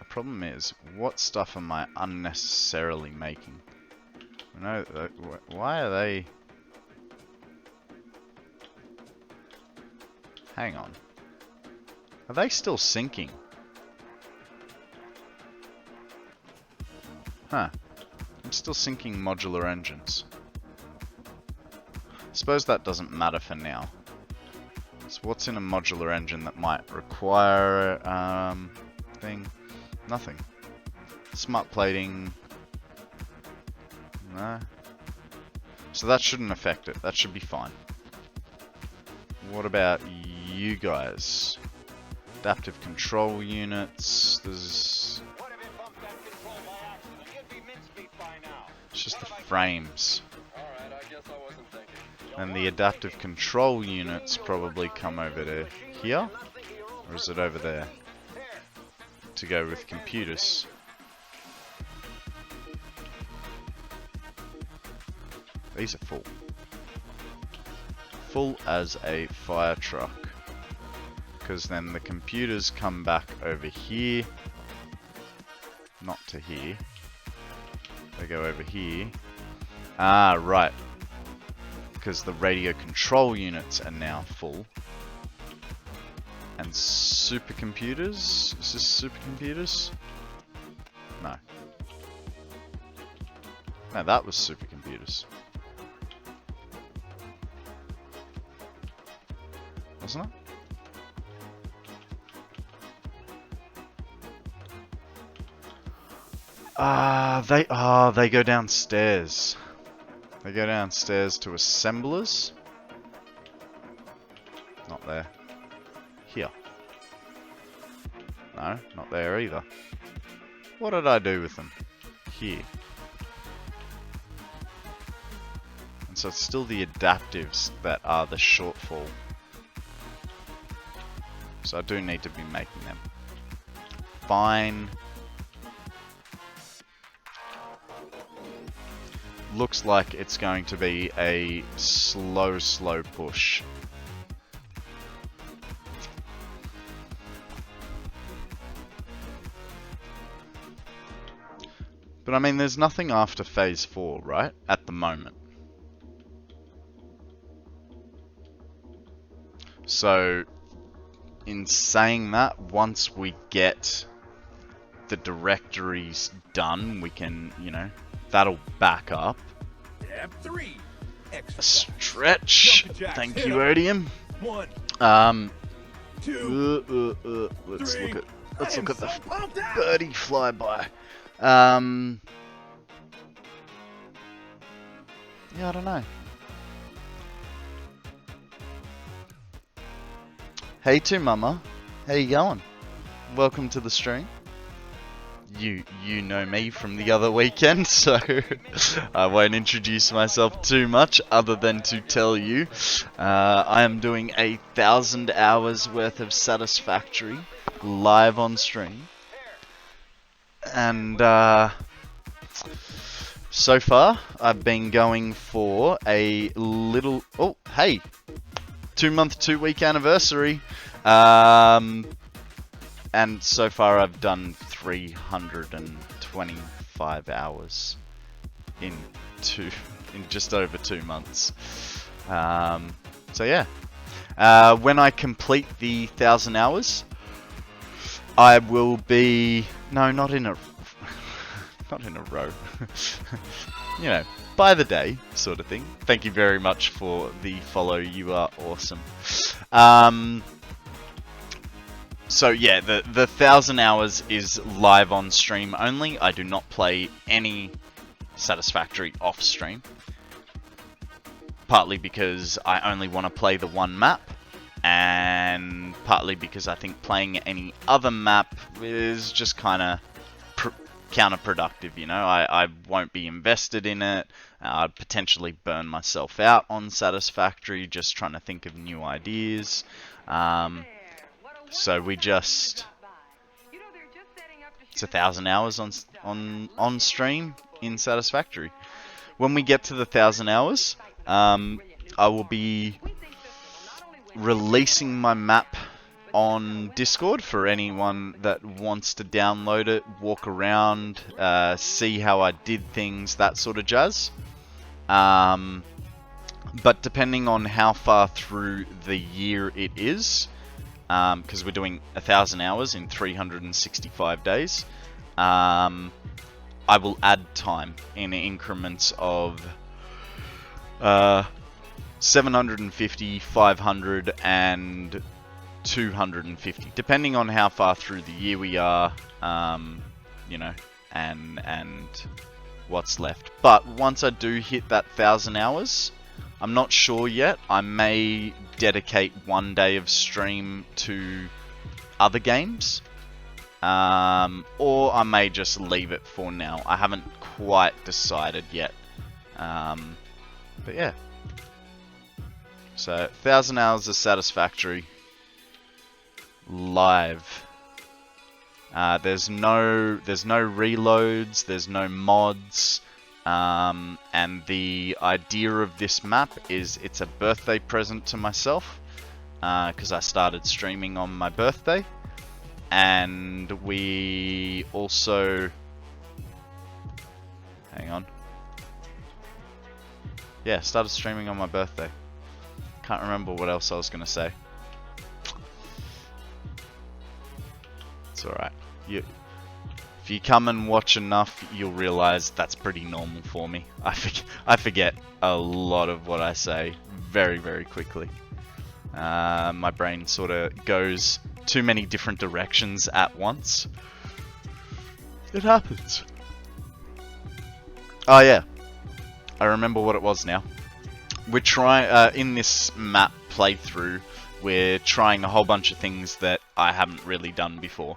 problem is, what stuff am I unnecessarily making? No, why are they... Hang on. Are they still syncing? Huh. I'm still syncing modular engines. Suppose that doesn't matter for now. So what's in a modular engine that might require thing? Nothing. Smart plating. No. So that shouldn't affect it. That should be fine. What about you guys? Adaptive control units. There's... It's just the frames. And the adaptive control units probably come over to here? Or is it over there? To go with computers. These are full. Full as a fire truck. Because then the computers come back over here. Not to here. They go over here. Ah, right. Because the radio control units are now full. And supercomputers? Is this supercomputers? No. No, that was supercomputers. Wasn't it? They go downstairs. They go downstairs to assemblers. Not there. Here. No, not there either. What did I do with them? Here. And so it's still the adaptives that are the shortfall. So I do need to be making them. Fine. Looks like it's going to be a slow push. But I mean, there's nothing after phase 4, right? At the moment. So, in saying that, once we get the directories done, we can, you know, that'll back up. Step 3. extra. Stretch. Jumping jacks, Thank hit you, 'em. Odium. 1, Let's 2, look 3. at let's I look am at the so pumped out. birdie flyby. Yeah, I don't know. Hey, to Mama. How you going? Welcome to the stream. You know me from the other weekend, so I won't introduce myself too much other than to tell you I am doing 1,000 hours worth of Satisfactory live on stream. And so far I've been going for a little... Oh, hey! 2-month, 2-week anniversary. And so far I've done 325 hours in just over 2 months. So yeah, when I complete the 1,000 hours, I will be not in a row. You know, by the day sort of thing. Thank you very much for the follow. You are awesome. So yeah, the 1,000 hours is live on stream only. I do not play any Satisfactory off stream. Partly because I only want to play the one map, and partly because I think playing any other map is just kind of counterproductive, you know. I won't be invested in it. I'd potentially burn myself out on Satisfactory just trying to think of new ideas. So we just... It's 1,000 hours on stream in Satisfactory. When we get to the 1,000 hours, I will be releasing my map on Discord for anyone that wants to download it, walk around, see how I did things, that sort of jazz. But depending on how far through the year it is, because we're doing 1,000 hours in 365 days, I will add time in increments of 750, 500, and 250, depending on how far through the year we are, you know, and what's left. But once I do hit that 1,000 hours, I'm not sure yet. I may dedicate one day of stream to other games, or I may just leave it for now. I haven't quite decided yet. But yeah. So 1,000 hours of Satisfactory live. There's no reloads, there's no mods, and the idea of this map is it's a birthday present to myself, because I started streaming on my birthday, and we also... Hang on. Yeah, started streaming on my birthday. Can't remember what else I was going to say. It's alright. If you come and watch enough, you'll realize that's pretty normal for me. I forget a lot of what I say very, very quickly. My brain sort of goes too many different directions at once. It happens. Oh yeah, I remember what it was now. We're trying, in this map playthrough, we're trying a whole bunch of things that I haven't really done before.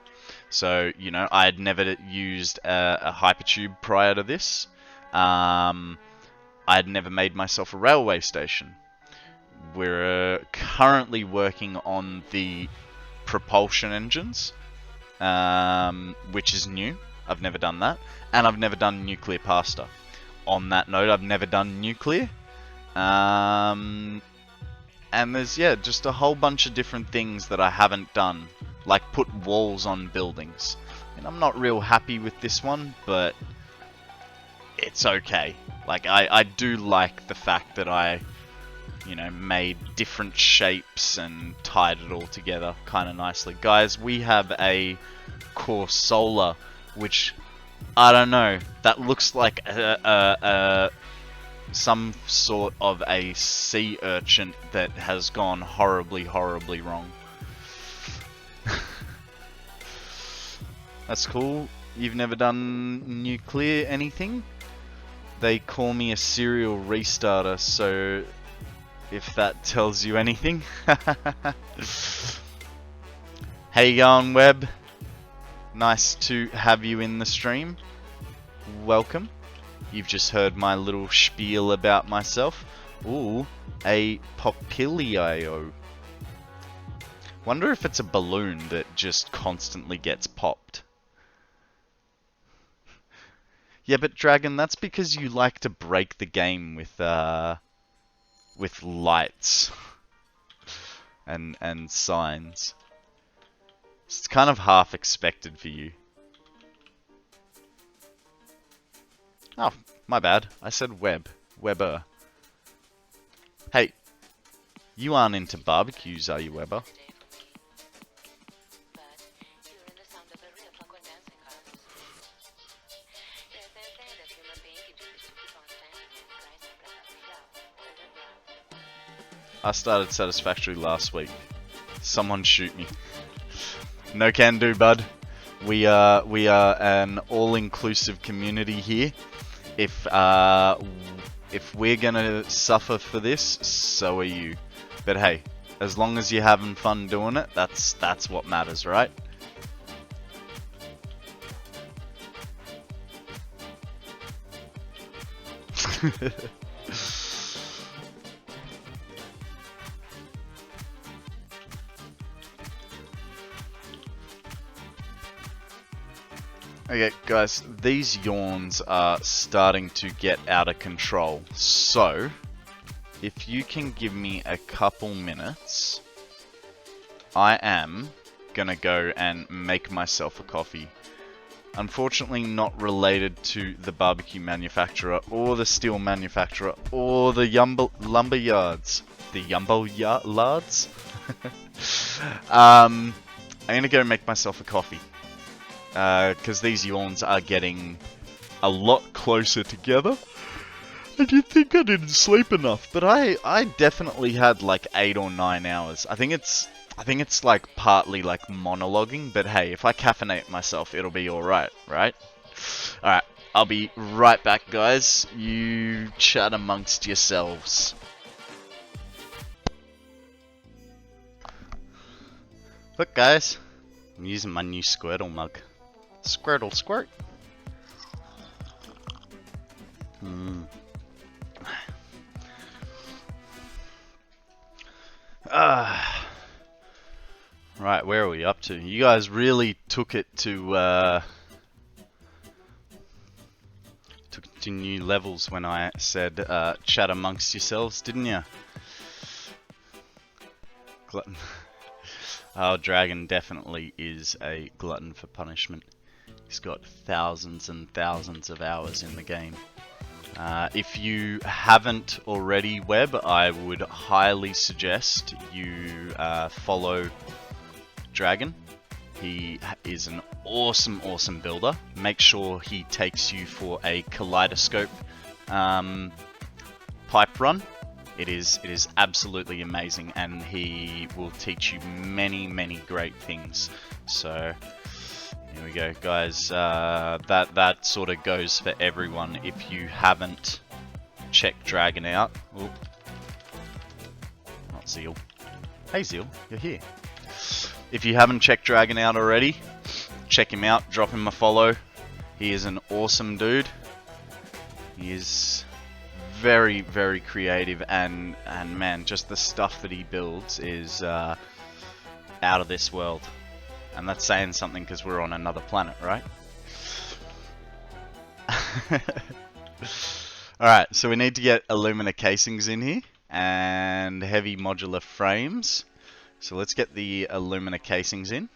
So, you know, I had never used a hypertube prior to this. I had never made myself a railway station. We're currently working on the propulsion engines, which is new. I've never done that. And I've never done nuclear pasta. On that note, I've never done nuclear. And there's, yeah, just a whole bunch of different things that I haven't done. Like put walls on buildings. And I'm not real happy with this one, but it's okay. Like, I do like the fact that I, you know, made different shapes and tied it all together kind of nicely. Guys, we have a core solar, which, I don't know, that looks like a some sort of a sea urchin that has gone horribly, horribly wrong. That's cool. You've never done nuclear anything? They call me a serial restarter, so if that tells you anything. How you going, Web? Nice to have you in the stream. Welcome. You've just heard my little spiel about myself. Ooh, a Popilio. Wonder if it's a balloon that just constantly gets popped. Yeah, but Dragon, that's because you like to break the game with lights and signs. It's kind of half expected for you. Oh, my bad. I said Web. Weber. Hey, you aren't into barbecues, are you, Weber? I started Satisfactory last week. Someone shoot me. No can do, bud. We are an all-inclusive community here. If we're gonna suffer for this, so are you. But hey, as long as you're having fun doing it, that's what matters, right? Okay, guys, these yawns are starting to get out of control. So, if you can give me a couple minutes, I am gonna go and make myself a coffee. Unfortunately, not related to the barbecue manufacturer, or the steel manufacturer, or the lumber yards. The yards? I'm gonna go make myself a coffee. Because these yawns are getting a lot closer together. And you'd think I didn't sleep enough, but I definitely had like 8 or 9 hours. I think it's like partly like monologuing, but hey, if I caffeinate myself, it'll be alright, right? Alright, I'll be right back, guys. You chat amongst yourselves. Look, guys, I'm using my new Squirtle mug. Squirtle squirt. Right, where are we up to? You guys really took it to new levels when I said chat amongst yourselves, didn't you? Glutton. Oh, Dragon definitely is a glutton for punishment. He's got thousands and thousands of hours in the game. If you haven't already, Web, I would highly suggest you follow Dragon. He is an awesome, awesome builder. Make sure he takes you for a kaleidoscope pipe run. It is absolutely amazing, and he will teach you many, many great things. So here we go, guys. That sort of goes for everyone. If you haven't checked Dragon out, oop, not Zeal. Hey Zeal, you're here. If you haven't checked Dragon out already, check him out. Drop him a follow. He is an awesome dude. He is very, very creative, and man, just the stuff that he builds is out of this world. And that's saying something because we're on another planet, right? Alright, so we need to get alumina casings in here and heavy modular frames. So let's get the alumina casings in.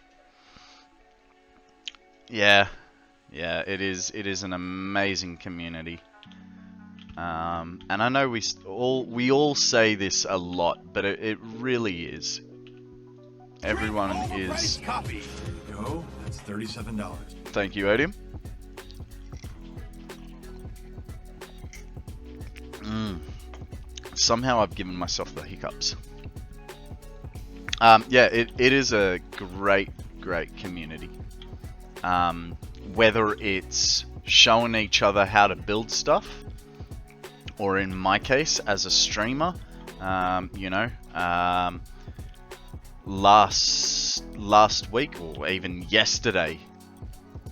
Yeah, it is an amazing community. And I know we all say this a lot, but it really is. Everyone is. Copy. Go. That's $37. Thank you, Odium. Somehow I've given myself the hiccups. Yeah, it is a great community. Whether it's showing each other how to build stuff, or in my case, as a streamer, you know, last week or even yesterday,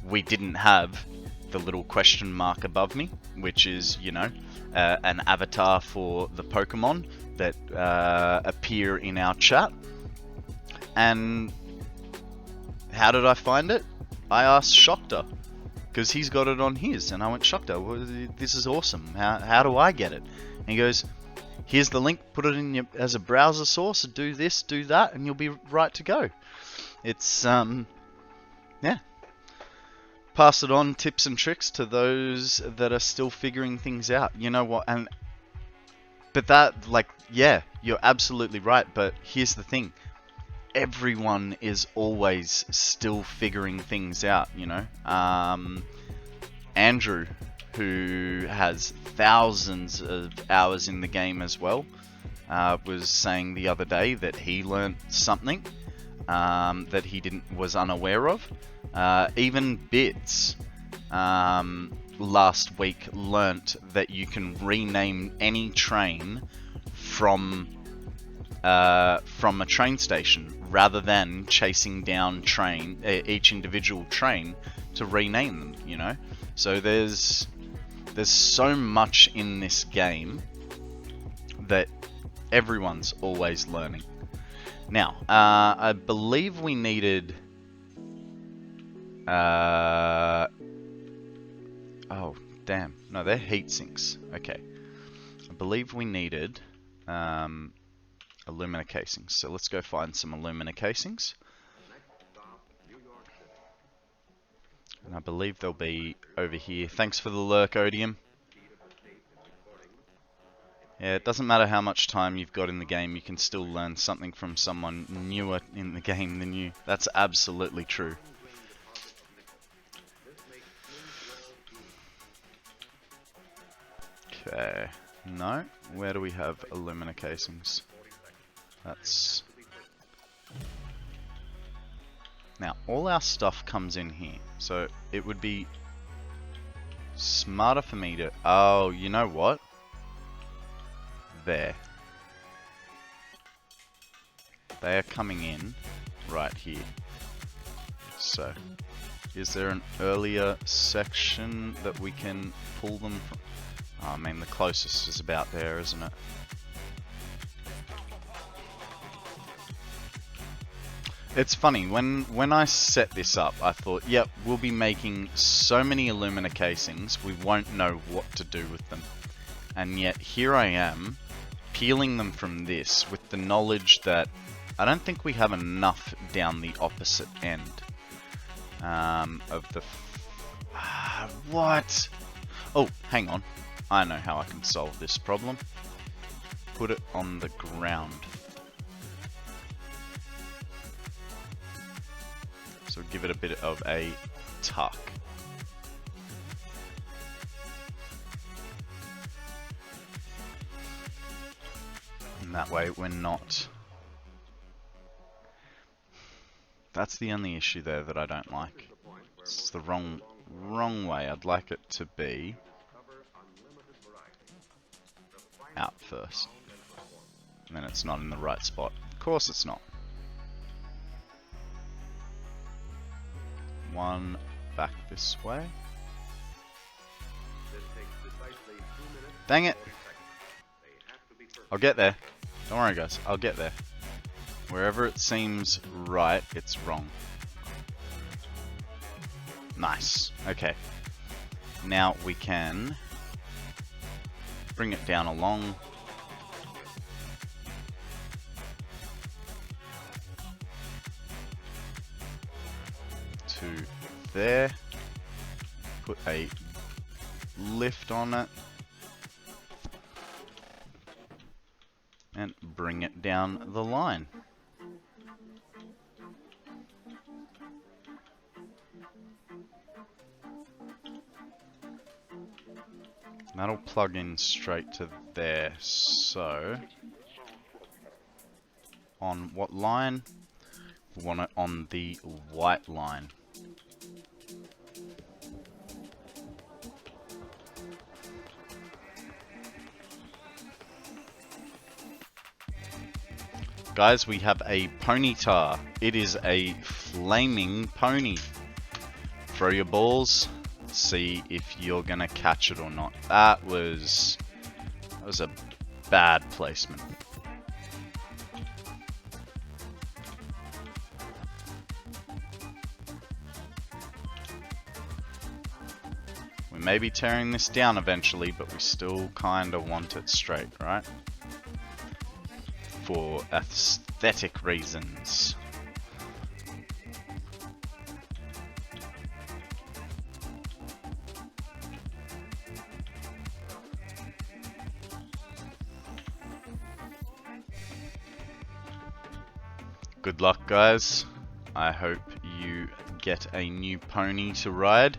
we didn't have the little question mark above me, which is, you know, an avatar for the Pokemon that appear in our chat. And how did I find it? I asked Shokta, because he's got it on his, and I went, Shokta, well, this is awesome. How do I get it? And he goes, here's the link, put it in your, as a browser source, do this, do that, and you'll be right to go. It's, yeah. Pass it on, tips and tricks to those that are still figuring things out. You know what, but that, like, yeah, you're absolutely right, but here's the thing. Everyone is always still figuring things out, you know. Andrew, who has thousands of hours in the game as well, was saying the other day that he learnt something that he was unaware of. Even Bitz last week learnt that you can rename any train from a train station rather than chasing down each individual train to rename them, you know. So there's so much in this game that everyone's always learning. Now, I believe we needed oh damn, no, they're heat sinks. Okay, I believe we needed alumina casings, so let's go find some alumina casings. And I believe they'll be over here. Thanks for the lurk, Odium. Yeah, it doesn't matter how much time you've got in the game, you can still learn something from someone newer in the game than you. That's absolutely true. Okay, no, where do we have alumina casings? That's... Now, all our stuff comes in here, so it would be smarter for me to... Oh, you know what? There. They are coming in right here. So, is there an earlier section that we can pull them from? Oh, I mean, the closest is about there, isn't it? It's funny, when I set this up, I thought, yep, we'll be making so many alumina casings, we won't know what to do with them. And yet, here I am, peeling them from this, with the knowledge that I don't think we have enough down the opposite end of the... what? Oh, hang on. I know how I can solve this problem. Put it on the ground. So give it a bit of a tuck. And that way we're not... That's the only issue there that I don't like. It's the wrong way. I'd like it to be out first. And then it's not in the right spot. Of course it's not. One back this way. Dang it! I'll get there. Don't worry guys, I'll get there. Wherever it seems right, it's wrong. Nice. Okay. Now we can bring it down along. To there. Put a lift on it. And bring it down the line. That'll plug in straight to there. So, on what line? We want it on the white line. Guys, we have a ponyta. It is a flaming pony. Throw your balls, see if you're gonna catch it or not. That was a bad placement. We may be tearing this down eventually, but we still kinda want it straight, right? For aesthetic reasons. Good luck, guys. I hope you get a new pony to ride.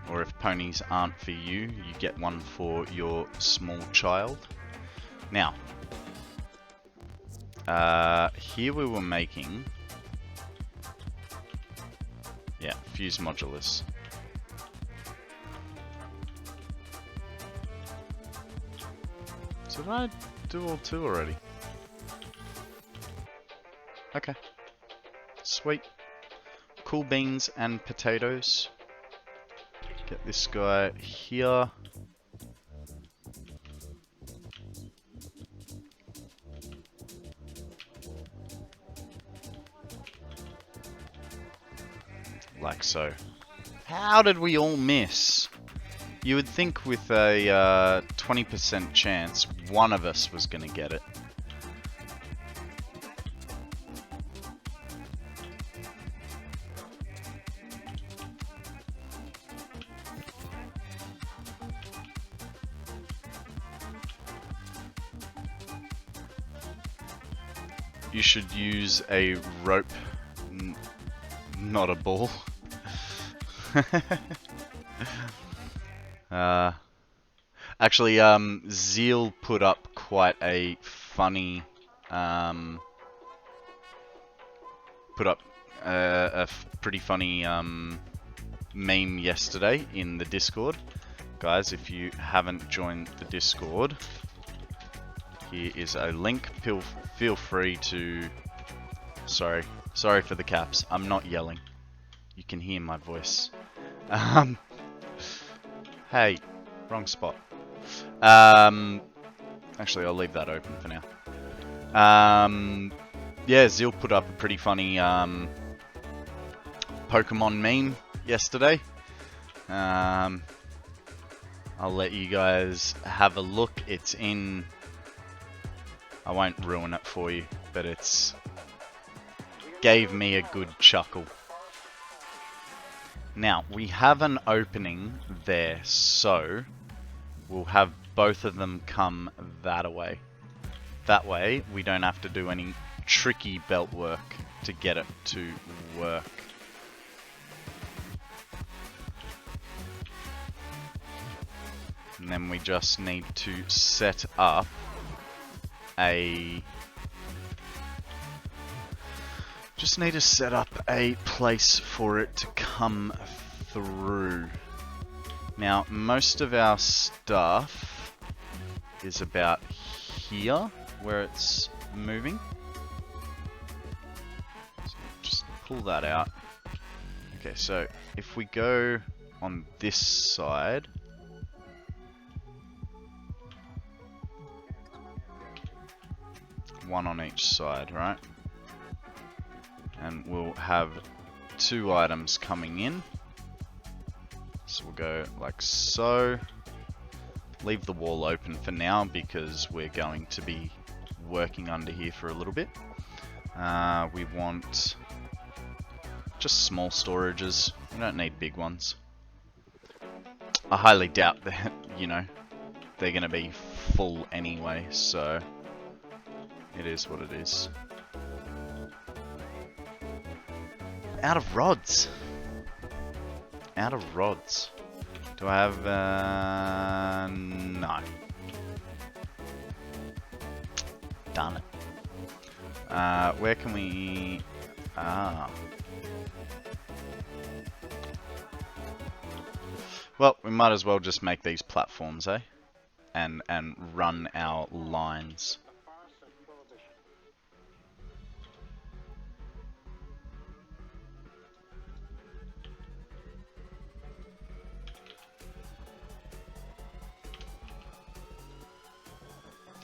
Or if ponies aren't for you, you get one for your small child. Now, here we were making, yeah, fuse modulars. So did I do all two already? Okay. Sweet. Cool beans and potatoes. Get this guy here. Like so. How did we all miss? You would think with a 20% chance, one of us was going to get it. You should use a rope, not a ball. Actually, Zeal put up quite a funny, pretty funny meme yesterday in the Discord. Guys, if you haven't joined the Discord, here is a link. Feel free to... Sorry for the caps. I'm not yelling. You can hear my voice. Hey, wrong spot. Actually, I'll leave that open for now. Yeah, Zeal put up a pretty funny Pokemon meme yesterday. I'll let you guys have a look. It's in... I won't ruin it for you, but it's... gave me a good chuckle. Now, we have an opening there, so we'll have both of them come that way. That way, we don't have to do any tricky belt work to get it to work. And then we just need to set up a... Just need to set up a place for it to come through. Now, most of our stuff is about here, where it's moving. So just pull that out. Okay, so if we go on this side, one on each side, right? And we'll have 2 items coming in. So we'll go like so. Leave the wall open for now because we're going to be working under here for a little bit. We want just small storages. We don't need big ones. I highly doubt that, you know, they're going to be full anyway, so it is what it is. Out of rods. Out of rods. Do I have, no. Darn it. Where can we, well, we might as well just make these platforms, eh? And run our lines.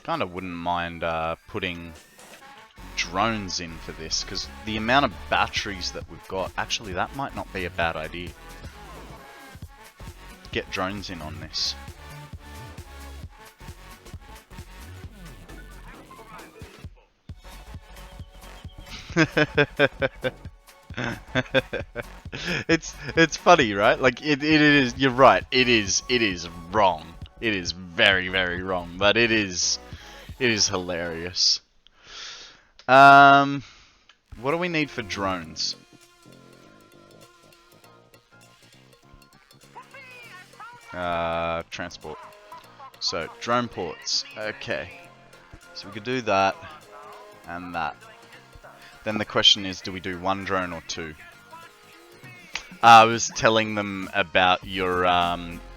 Kind of wouldn't mind putting drones in for this, because the amount of batteries that we've got, actually that might not be a bad idea. Get drones in on this. it's funny, right? Like it is. You're right. It is wrong. It is very, very wrong. But it is hilarious. What do we need for drones? Transport. So drone ports. Okay. So we could do that and that. Then the question is, do we do one drone or two? I was telling them about your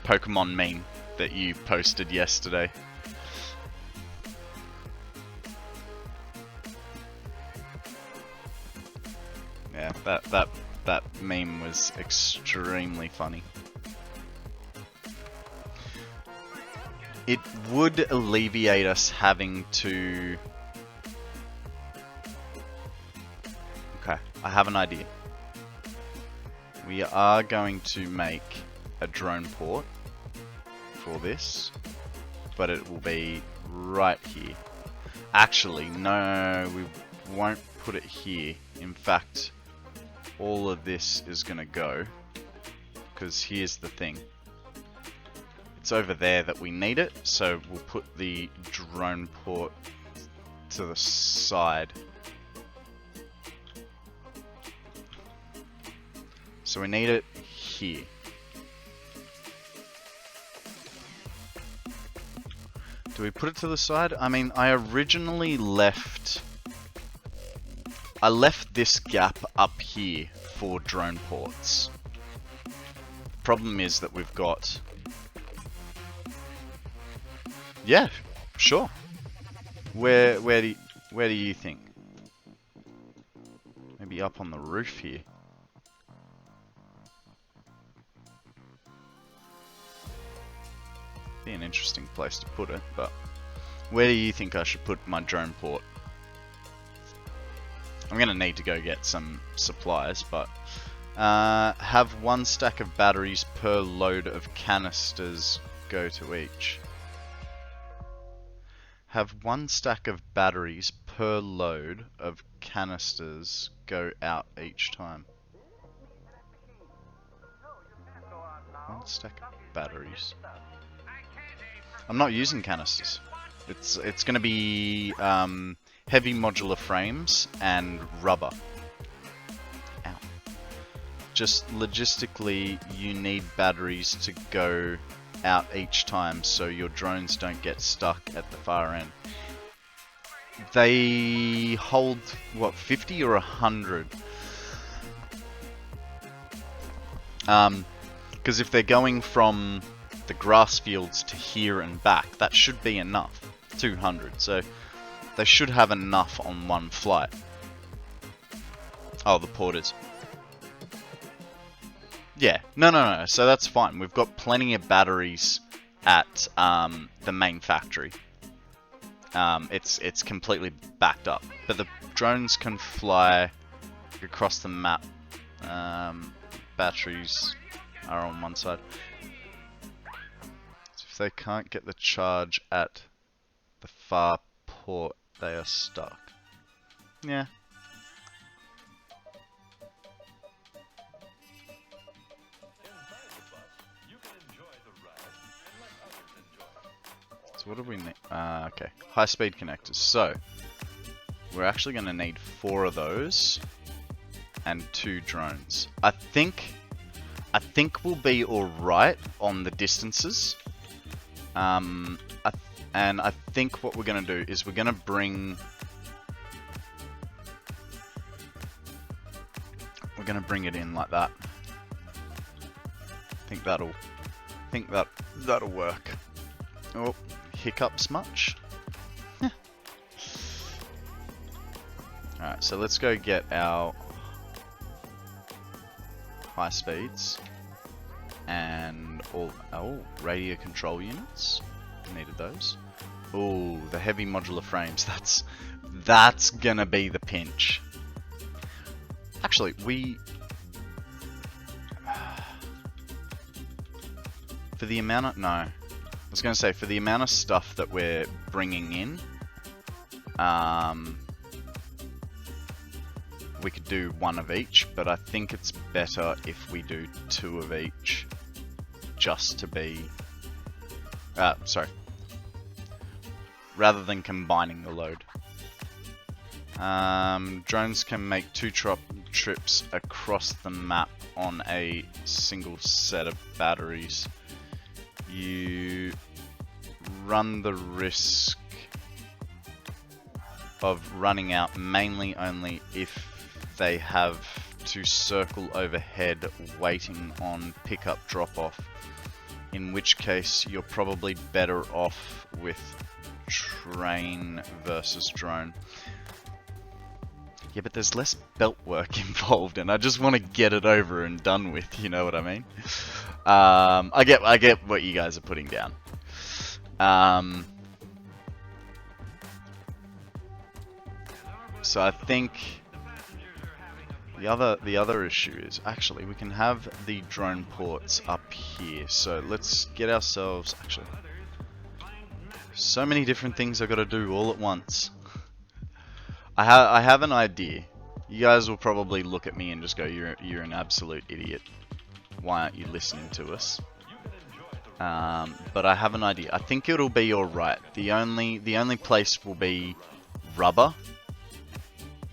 Pokemon meme that you posted yesterday. Yeah, that meme was extremely funny. It would alleviate us having to... Okay, I have an idea. We are going to make a drone port for this, but it will be right here. Actually, no, we won't put it here. In fact, all of this is going to go, because here's the thing. It's over there that we need it, so we'll put the drone port to the side. So we need it here. Do we put it to the side? I mean, I originally left this gap up here for drone ports. Problem is that we've got... Yeah, sure. Where do you think? Maybe up on the roof here. Be an interesting place to put it, but where do you think I should put my drone port? I'm gonna need to go get some supplies, but have one stack of batteries per load of canisters go to each. Have one stack of batteries per load of canisters go out each time. One stack of batteries. I'm not using canisters. It's going to be heavy modular frames and rubber. Ow. Just logistically, you need batteries to go out each time so your drones don't get stuck at the far end. They hold, what, 50 or 100? Because if they're going from the grass fields to here and back, that should be enough. 200, so they should have enough on one flight. Oh, the porters. Yeah, no, so that's fine. We've got plenty of batteries at the main factory. It's completely backed up, but the drones can fly across the map. Batteries are on one side. So if they can't get the charge at the far port, they are stuck. Yeah. So what do we need? Okay, high-speed connectors. So we're actually going to need 4 of those and 2 drones. I think I think we'll be alright on the distances. And I think what we're going to do is we're going to bring... We're going to bring it in like that. I think that'll work. Oh, hiccups much? Alright, so let's go get our high speeds and all radio control units. Needed those. Oh, the heavy modular frames. That's gonna be the pinch. Actually, for the amount of I was gonna say for the amount of stuff that we're bringing in, we could do one of each, but I think it's better if we do two of each, just to be, rather than combining the load. Drones can make 2 trips across the map on a single set of batteries. You run the risk of running out mainly only if they have to circle overhead waiting on pickup drop-off, in which case you're probably better off with train versus drone. Yeah, but there's less belt work involved, and I just want to get it over and done with, you know what I mean? I get what you guys are putting down. So I think the other issue is actually we can have the drone ports up here. So let's get ourselves so many different things I've got to do all at once. I have an idea. You guys will probably look at me and just go, "You're an absolute idiot. Why aren't you listening to us?" But I have an idea. I think it'll be alright. The only place will be rubber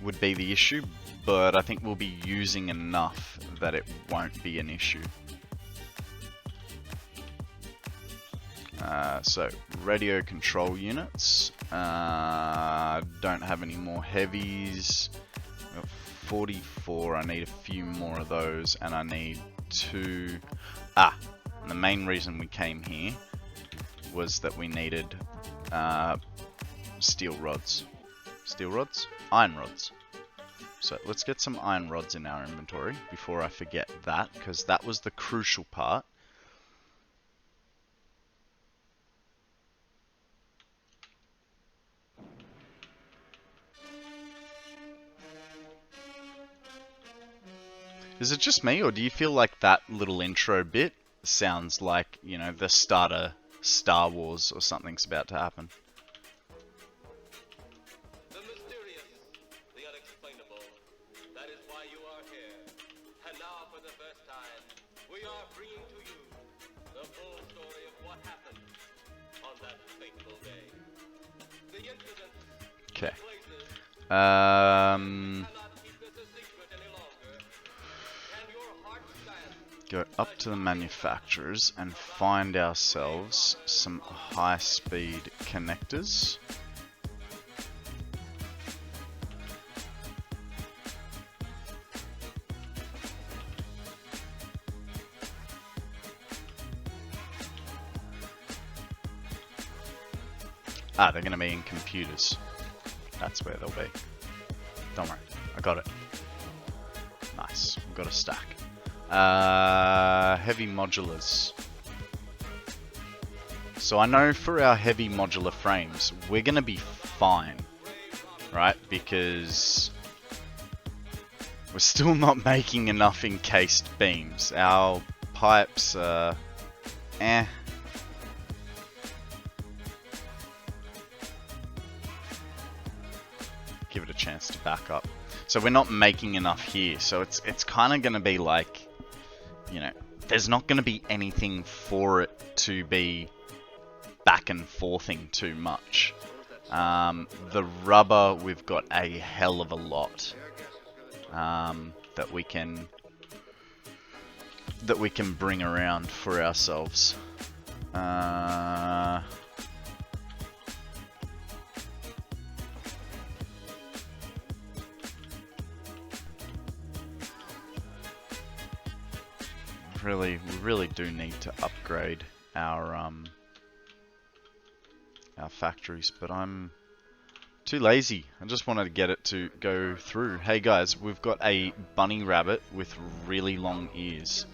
would be the issue, but I think we'll be using enough that it won't be an issue. So radio control units. Don't have any more heavies. 44. I need a few more of those, and I need 2. The main reason we came here was that we needed steel rods. Steel rods? Iron rods. So let's get some iron rods in our inventory before I forget that, because that was the crucial part. Is it just me, or do you feel like that little intro bit sounds like, you know, the start of Star Wars or something's about to happen? The mysterious, the unexplainable. That is why you are here. And now, for the first time, we are bringing to you the full story of what happened on that fateful day. The incident. Okay. Go up to the manufacturers and find ourselves some high-speed connectors. They're going to be in computers. That's where they'll be. Don't worry, I got it. Nice, we've got a stack. Heavy modulars. So I know for our heavy modular frames, we're gonna be fine, right? Because we're still not making enough encased beams. Our pipes are Give it a chance to back up. So we're not making enough here. So it's kind of gonna be like, you know, there's not going to be anything for it to be back and forthing too much. The rubber, we've got a hell of a lot that we can that we can bring around for ourselves. We really do need to upgrade our factories, but I'm too lazy. I just wanted to get it to go through. Hey guys, we've got a bunny rabbit with really long ears.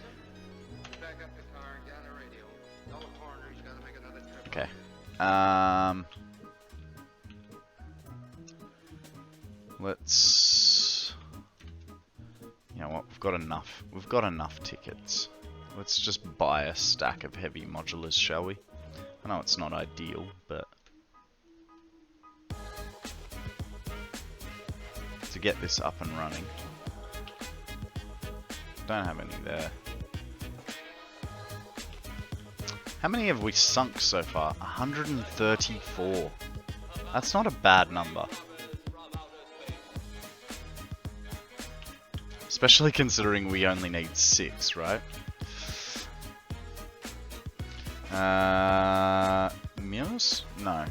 Okay. Let's. You know what? We've got enough. We've got enough tickets. Let's just buy a stack of heavy modulars, shall we? I know it's not ideal, but to get this up and running. Don't have any there. How many have we sunk so far? 134. That's not a bad number. Especially considering we only need 6, right? Meals? No.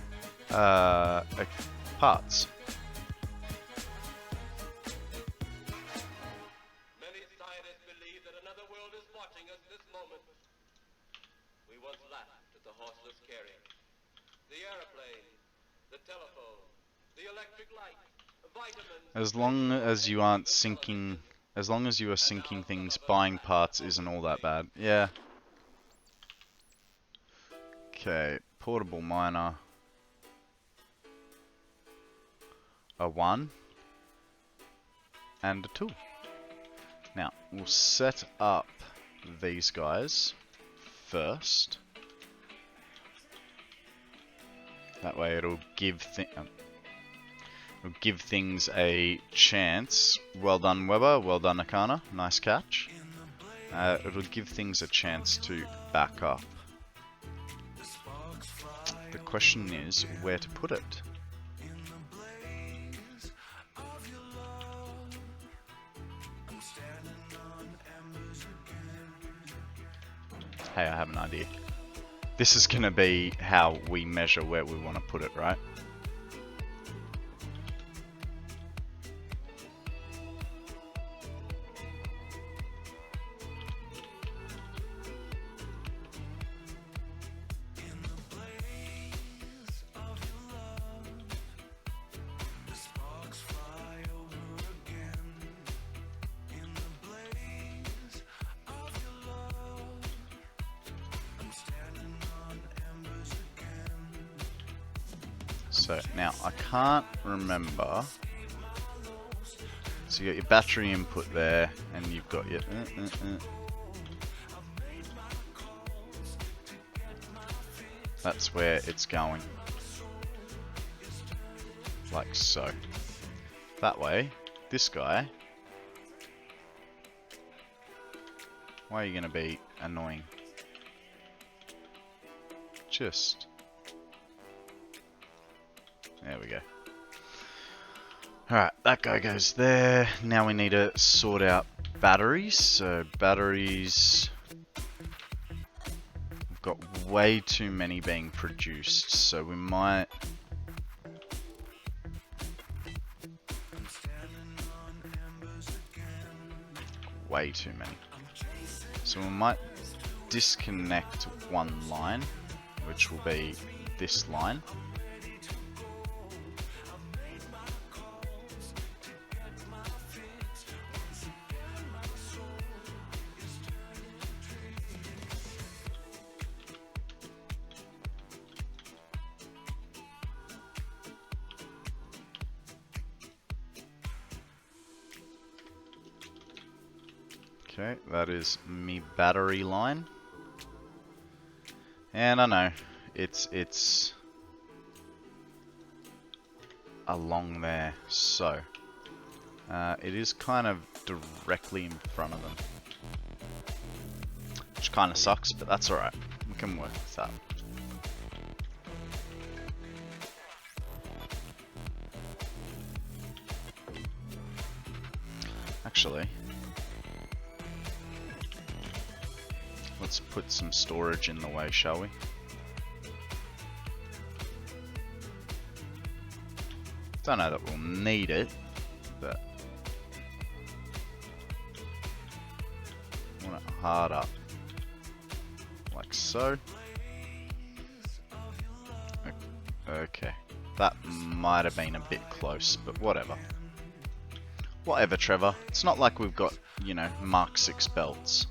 Parts. Many scientists believe that another world is watching us this moment. We once laughed at the horseless carriage, the airplane, the telephone, the electric light, vitamins. As long as you aren't sinking, as long as you are sinking things, buying parts isn't all that bad. Yeah. Okay, portable miner. A 1 and a 2. Now we'll set up these guys first. That way it'll give things a chance. Well done, Weber. Well done, Akana. Nice catch. It'll give things a chance to back up. The question is where to put it. Hey, I have an idea. This is going to be how we measure where we want to put it, right? So now I can't remember. So you got your battery input there, and you've got your. That's where it's going. Like so. That way, this guy. Why are you going to be annoying? Just. There we go. Alright, that guy goes there. Now we need to sort out batteries. So batteries... We've got way too many being produced, so we might... Way too many. So we might disconnect one line, which will be this line. Okay, that is me battery line. And I know, it's along there, so it is kind of directly in front of them. Which kind of sucks, but that's alright. We can work with that. Actually... let's put some storage in the way, shall we? Don't know that we'll need it, but I want it hard up, like so. Okay, that might have been a bit close, but whatever. Whatever, Trevor. It's not like we've got, you know, Mark 6 belts.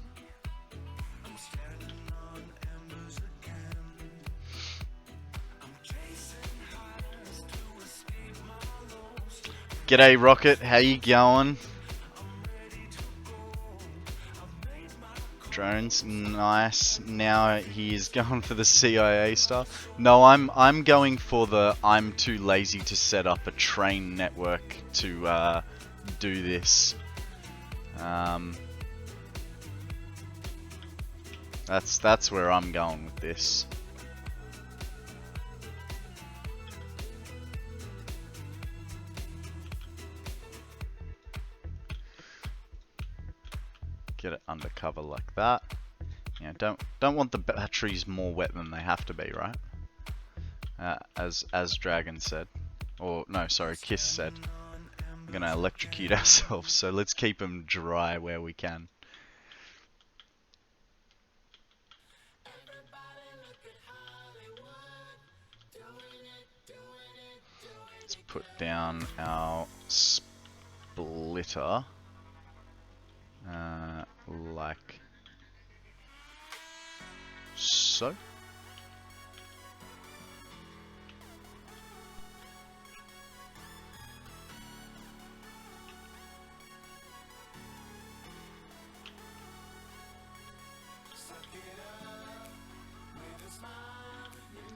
G'day, Rocket. How you going? Drones, nice. Now he is going for the CIA stuff. No, I'm going for the I'm too lazy to set up a train network to do this. That's where I'm going with this. Get it undercover like that. You know, don't want the batteries more wet than they have to be, right? As Dragon said, or no, sorry, Kiss said. We're gonna electrocute ourselves, so let's keep them dry where we can. Let's put down our splitter. Like so.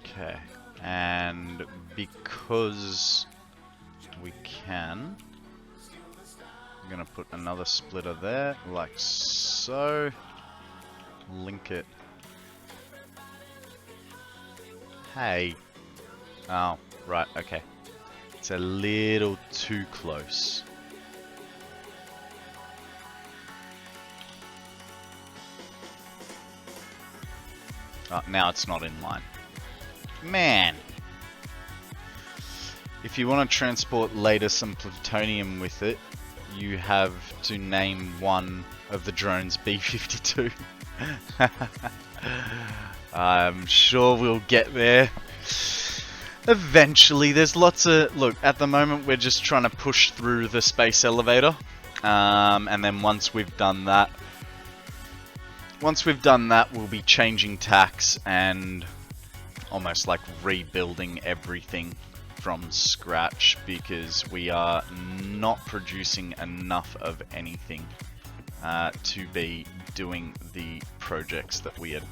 Okay, and because we can, I'm gonna put another splitter there, like so. Link it. Hey. Oh, right, okay. It's a little too close. Oh, now it's not in line. Man! If you want to transport later some plutonium with it, you have to name one of the drones B-52. I'm sure we'll get there. Eventually, there's lots of... Look, at the moment we're just trying to push through the space elevator. And then once we've done that... we'll be changing tacks and almost like rebuilding everything from scratch, because we are not producing enough of anything to be doing the projects that we are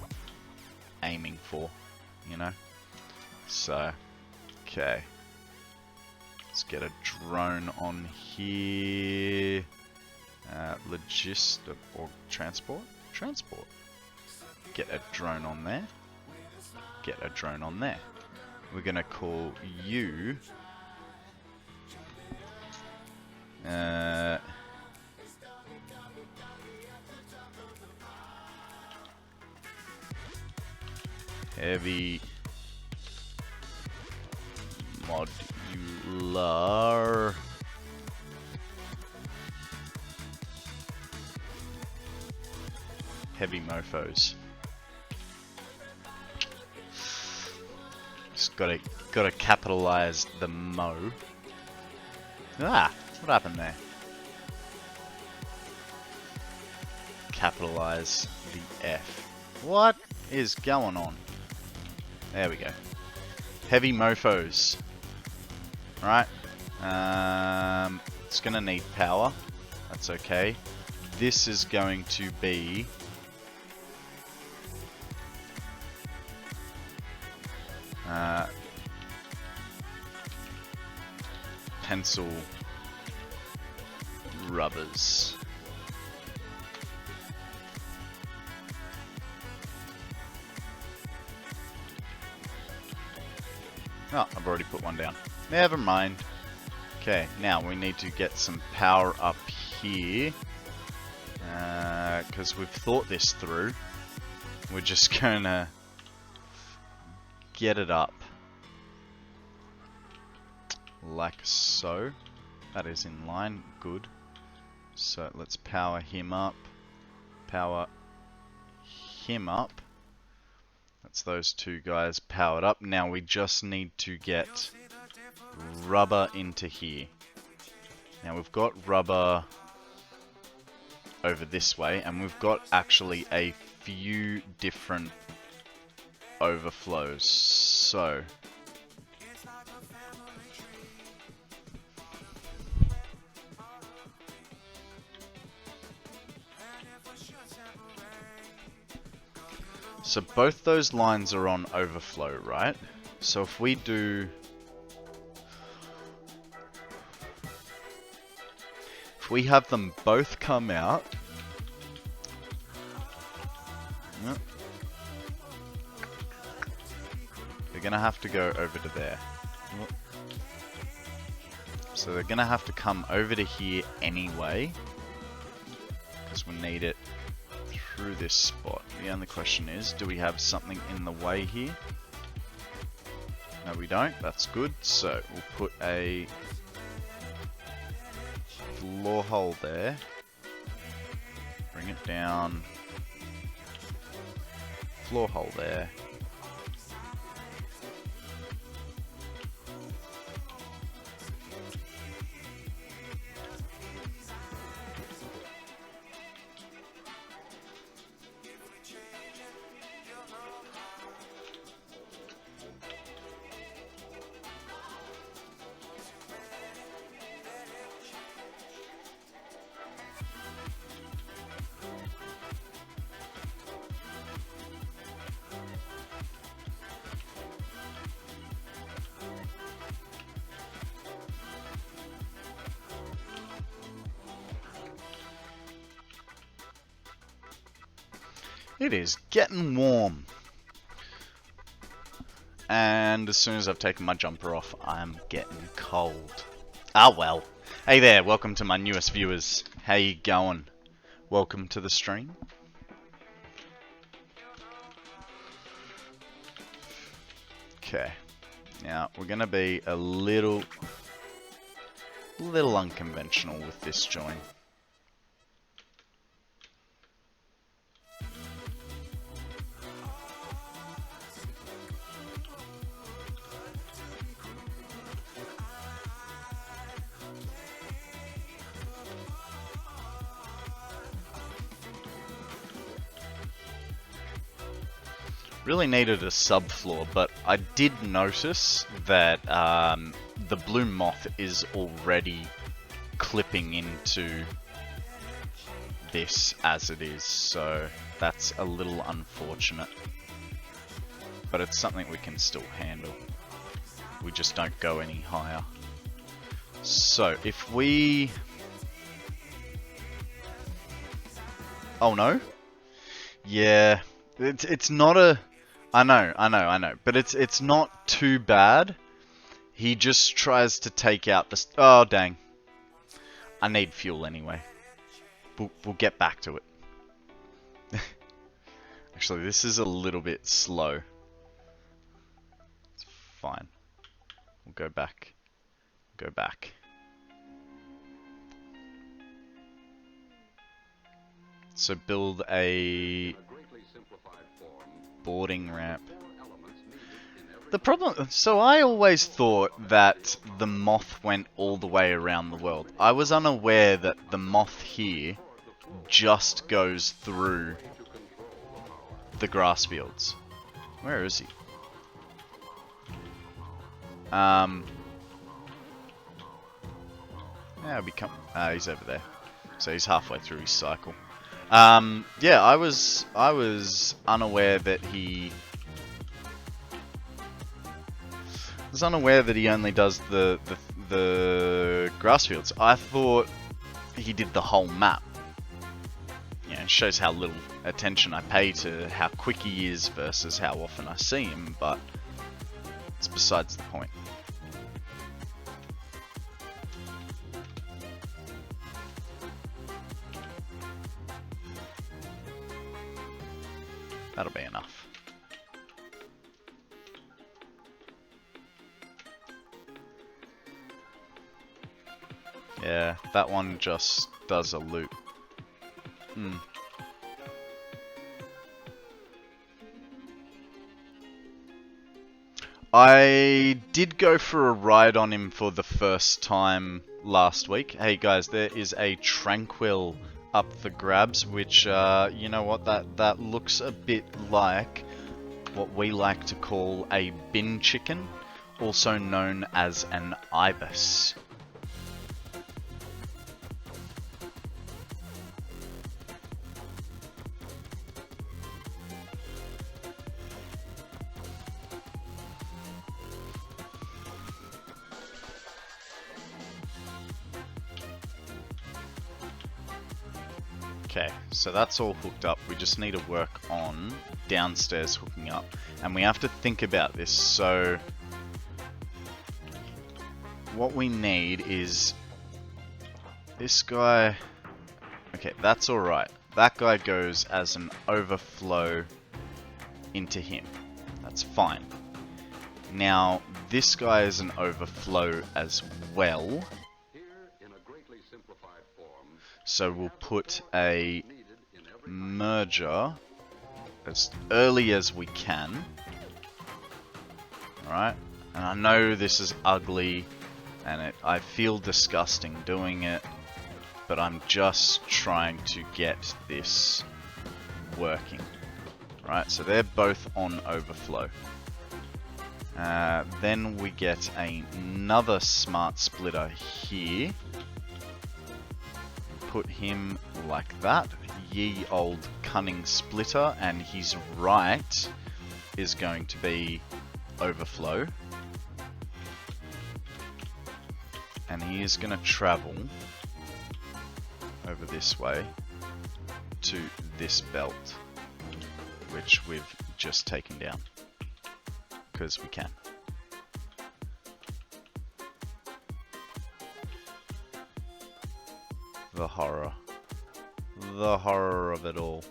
aiming for, you know? So, okay. Let's get a drone on here. Logistic or transport? Transport. Get a drone on there. Get a drone on there. We're gonna call you heavy modular heavy mofos. Just gotta capitalize the mo. Ah, what happened there? Capitalize the F. What is going on? There we go. Heavy mofos. Right. It's gonna need power. That's okay. This is going to be pencil rubbers. Oh, I've already put one down. Never mind. Okay, now we need to get some power up here. Because we've thought this through. we're just gonna get it up like so. That is in line, good. So let's power him up, power him up. That's those two guys powered up. Now we just need to get rubber into here. Now we've got rubber over this way, and we've got actually a few different overflows. So both those lines are on overflow, right? So if we do... if we have them both come out... Yep. They're gonna have to go over to there. Yep. So they're gonna have to come over to here anyway, because we need it through this spot. The only question is, do we have something in the way here? No, we don't. That's good. So we'll put a floor hole there. Bring it down. Floor hole there. It is getting warm. And as soon as I've taken my jumper off, I'm getting cold. Ah well. Hey there, welcome to my newest viewers. How you going? Welcome to the stream. Okay. Now, we're gonna be a little unconventional with this join. Really needed a subfloor, but I did notice that the blue moth is already clipping into this as it is, so that's a little unfortunate. But it's something we can still handle. We just don't go any higher. So if we... oh no? Yeah, it's not a... I know, but it's not too bad. He just tries to take out the... oh, dang. I need fuel anyway. We'll get back to it. Actually, this is a little bit slow. It's fine. We'll go back. Go back. So build a boarding ramp. The problem... so I always thought that the moth went all the way around the world. I was unaware that the moth here just goes through the grass fields. Where is he? Yeah, he's over there. So he's halfway through his cycle. Yeah, I was unaware that he only does the grass fields. I thought he did the whole map. Yeah, it shows how little attention I pay to how quick he is versus how often I see him, but it's besides the point. That'll be enough. Yeah, that one just does a loop. I did go for a ride on him for the first time last week. Hey guys, there is a Tranquil up for grabs, which, you know what, that looks a bit like what we like to call a bin chicken, also known as an ibis. Okay, so that's all hooked up. We just need to work on downstairs hooking up. And we have to think about this. So what we need is this guy. Okay, that's alright. That guy goes as an overflow into him. That's fine. Now, this guy is an overflow as well. So we'll put a merger as early as we can. Alright? And I know this is ugly and I feel disgusting doing it, but I'm just trying to get this working. Right, so they're both on overflow. Then we get another smart splitter here. Put him like that. Ye old cunning splitter, and his right is going to be overflow. And he is going to travel over this way to this belt, which we've just taken down because we can. The horror. The horror of it all.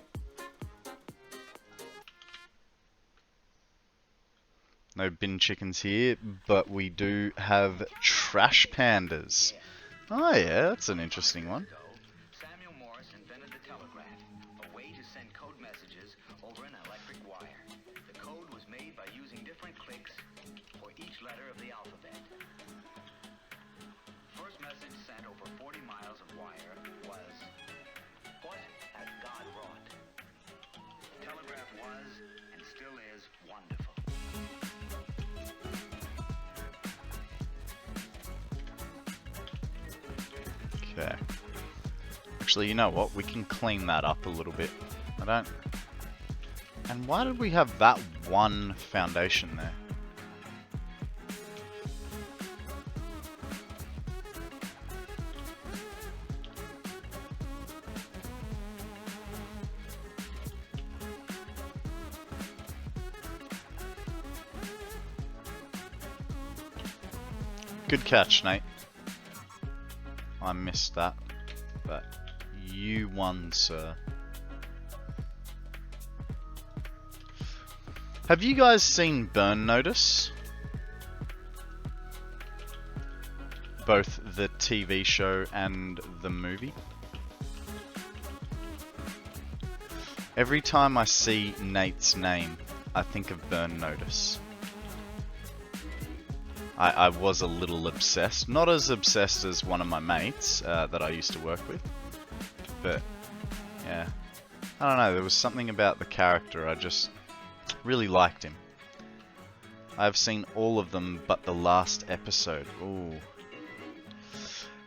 No bin chickens here, but we do have trash pandas. Oh yeah, that's an interesting one. Samuel Morse invented the telegraph, a way to send code messages over an electric wire. The code was made by using different clicks for each letter of the alphabet. First message sent over 40 miles of wire was, "What has God wrought?" Telegraph was, and still is, wonderful. Okay. Actually, you know what? We can clean that up a little bit. I don't... And why did we have that one foundation there? Good catch, Nate. I missed that, but you won, sir. Have you guys seen Burn Notice? Both the TV show and the movie? Every time I see Nate's name, I think of Burn Notice. I was a little obsessed. Not as obsessed as one of my mates that I used to work with. But, yeah. I don't know, there was something about the character. I just really liked him. I've seen all of them but the last episode. Ooh.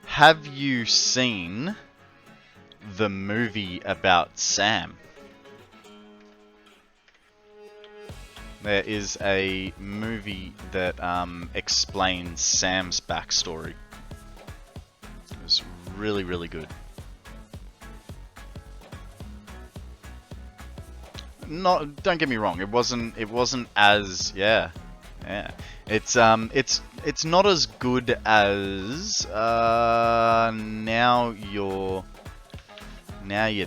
Have you seen the movie about Sam? There is a movie that explains Sam's backstory. It was really, really good. Not, don't get me wrong. It wasn't as yeah. It's not as good as now you're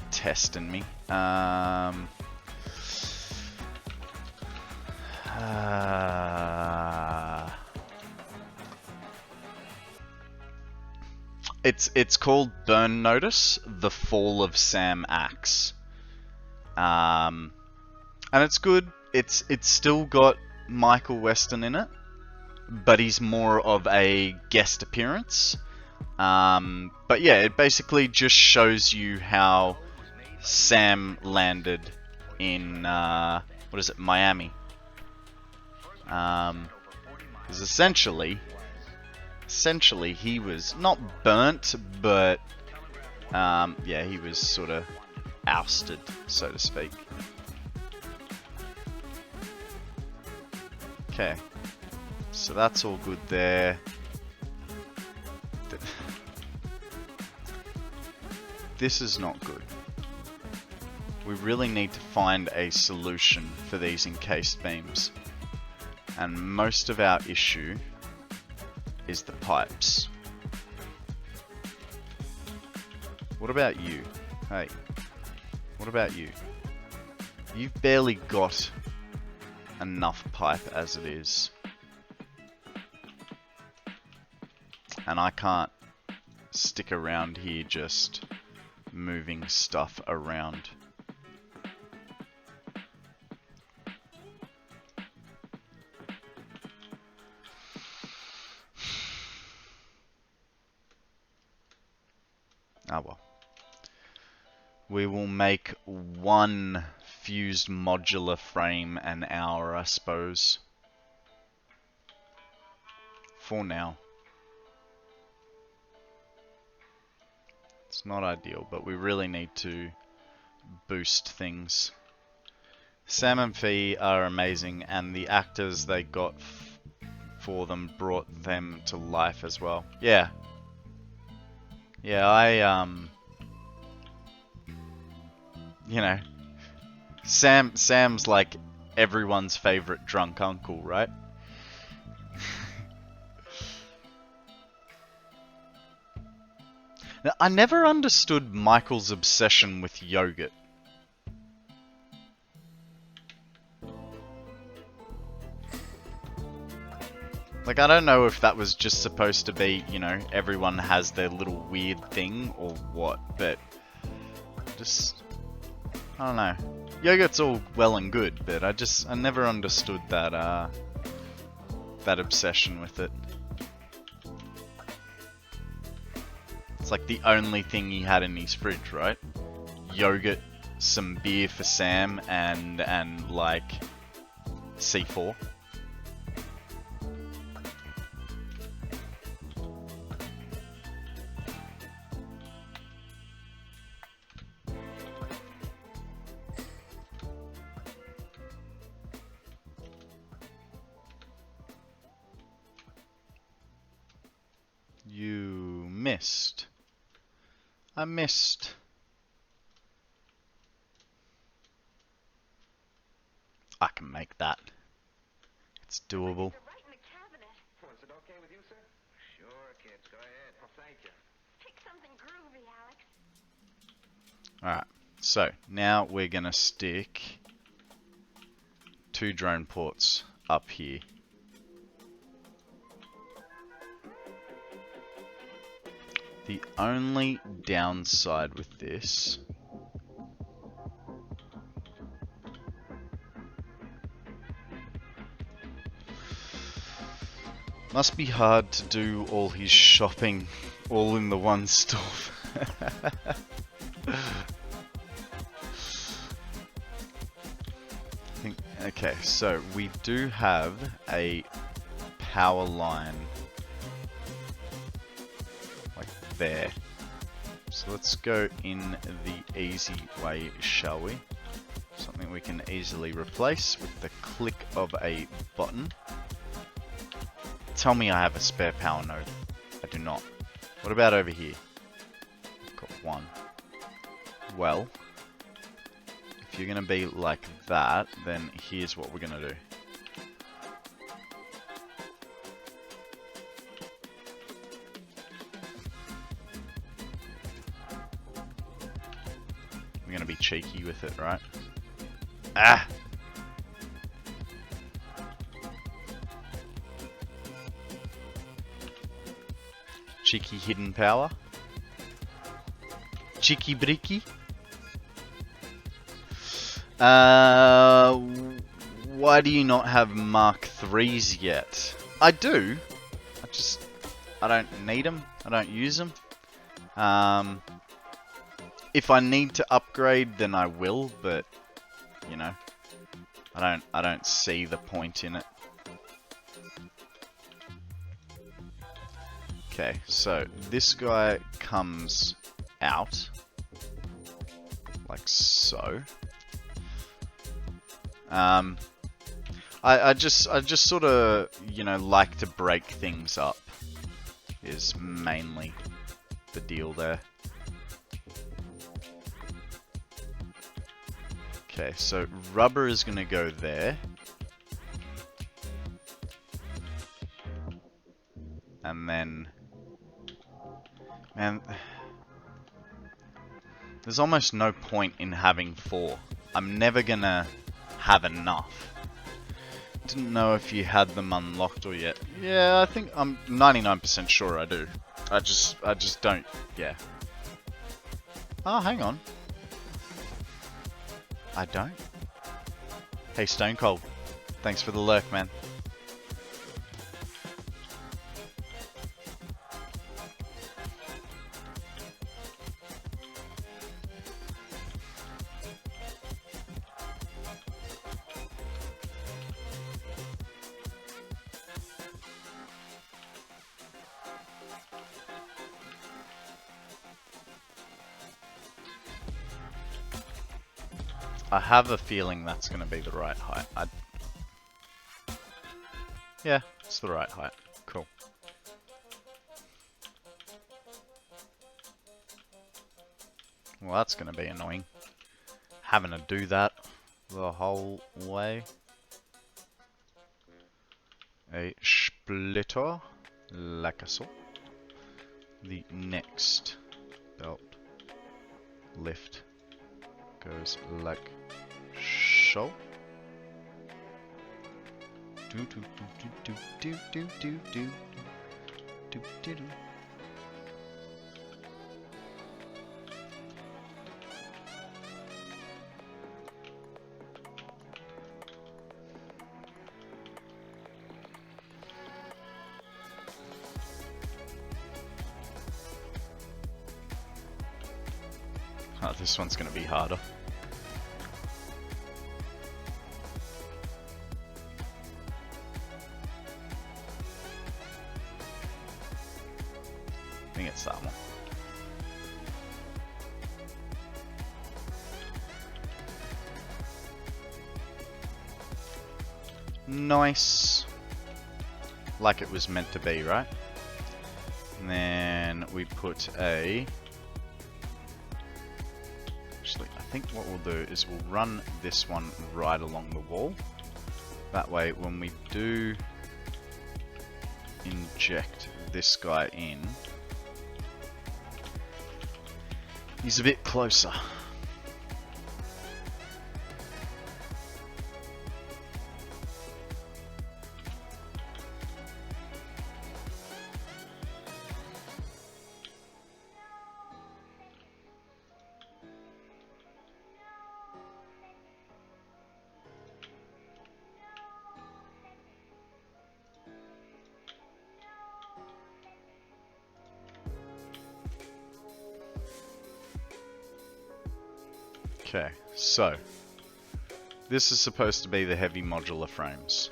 testing me. It's called Burn Notice: The Fall of Sam Axe. And it's good. It's still got Michael Weston in it, but he's more of a guest appearance. But yeah, it basically just shows you how Sam landed in what is it, Miami? Because essentially he was not burnt, but yeah, he was sort of ousted, so to speak. Okay, so that's all good there. This is not good. We really need to find a solution for these encased beams. And most of our issue is the pipes. What about you? Hey, what about you? You've barely got enough pipe as it is. And I can't stick around here just moving stuff around. Ah well. We will make one fused modular frame an hour, I suppose. For now. It's not ideal, but we really need to boost things. Sam and Fee are amazing, and the actors they got for them brought them to life as well. Yeah. Yeah, you know, Sam's like everyone's favorite drunk uncle, right? Now, I never understood Michael's obsession with yogurt. Like, I don't know if that was just supposed to be, you know, everyone has their little weird thing or what, but just, I don't know. Yogurt's all well and good, but I never understood that, that obsession with it. It's like the only thing he had in his fridge, right? Yogurt, some beer for Sam, and like C4. You missed. I missed. I can make that. It's doable. Right in the cabinet. Was it okay with you, sir? Sure, kids. Go ahead. Well, thank you. Pick something groovy, Alex. Alright, so now we're gonna stick 2 drone ports up here. The only downside with this must be hard to do all his shopping all in the one store. Okay, so we do have a power line like there. So let's go in the easy way, shall we? Something we can easily replace with the click of a button. Tell me I have a spare power node. I do not. What about over here? Got one. Well, if you're going to be like that, then here's what we're going to do. We're going to be cheeky with it, right? Ah! Cheeky hidden power. Cheeky bricky. Why do you not have Mark 3s yet? I do. I don't need them. I don't use them. If I need to upgrade, then I will, but you know, I don't see the point in it. Okay, so this guy comes out like so. I just sort of, you know, like to break things up is mainly the deal there. Okay, so rubber is going to go there. And then, man, there's almost no point in having 4. I'm never going to have enough. Didn't know if you had them unlocked or yet. Yeah, I think I'm 99% sure I do. I just don't, yeah. Oh, hang on. I don't? Hey, Stone Cold. Thanks for the lurk, man. I have a feeling that's going to be the right height. Yeah, it's the right height. Cool. Well, that's going to be annoying. Having to do that the whole way. A splitter, like so. The next belt lift goes like so. Do do do do do do do do do do do. Oh, this one's gonna be harder. I think it's that one. Nice. Like it was meant to be, right? And then we put a... Actually, I think what we'll do is we'll run this one right along the wall. That way, when we do inject this guy in, he's a bit closer. Okay, so this is supposed to be the heavy modular frames.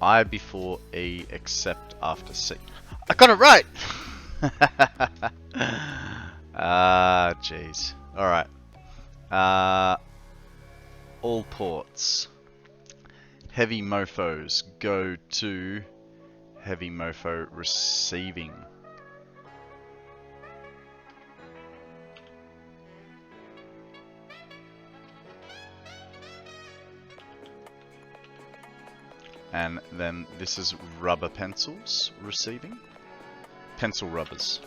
I before E, except after C. I got it right! Ah, jeez. Alright. All ports. Heavy mofos go to heavy mofo receiving. And then this is rubber pencils receiving. pencil rubbers.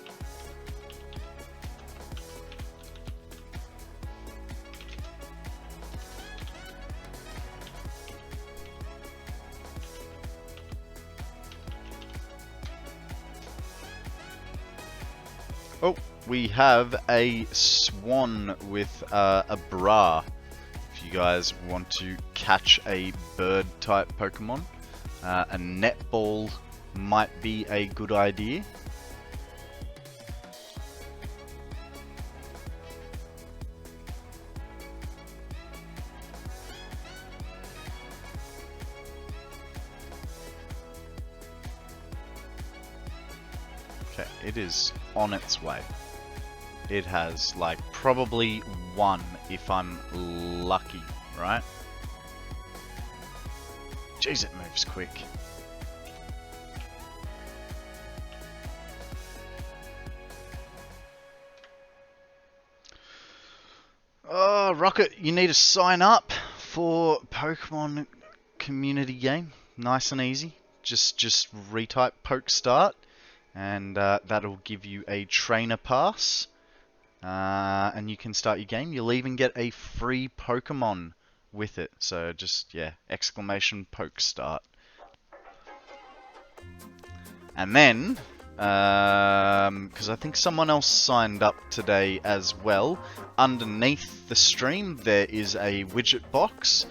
Oh, we have a swan with a bra. If you guys want to catch a bird type Pokemon, a netball might be a good idea. Okay, it is on its way. It has like probably one if I'm lucky, right? Jeez, it moves quick. Oh, Rocket, you need to sign up for Pokemon community game. Nice and easy. Just retype poke start, and that'll give you a trainer pass, and you can start your game. You'll even get a free Pokemon with it. So just, yeah, exclamation poke start. And then, because I think someone else signed up today as well, underneath the stream there is a widget box.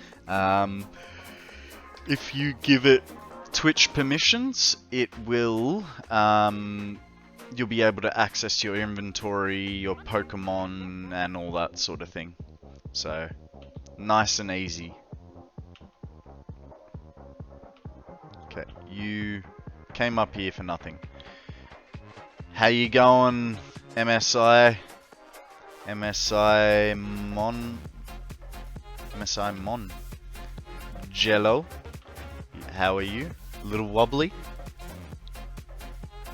If you give it Twitch permissions, it will, you'll be able to access your inventory, your Pokemon, and all that sort of thing. So, nice and easy. Okay, you came up here for nothing. How you going, MSI? MSI Mon? Jello? How are you? Little wobbly?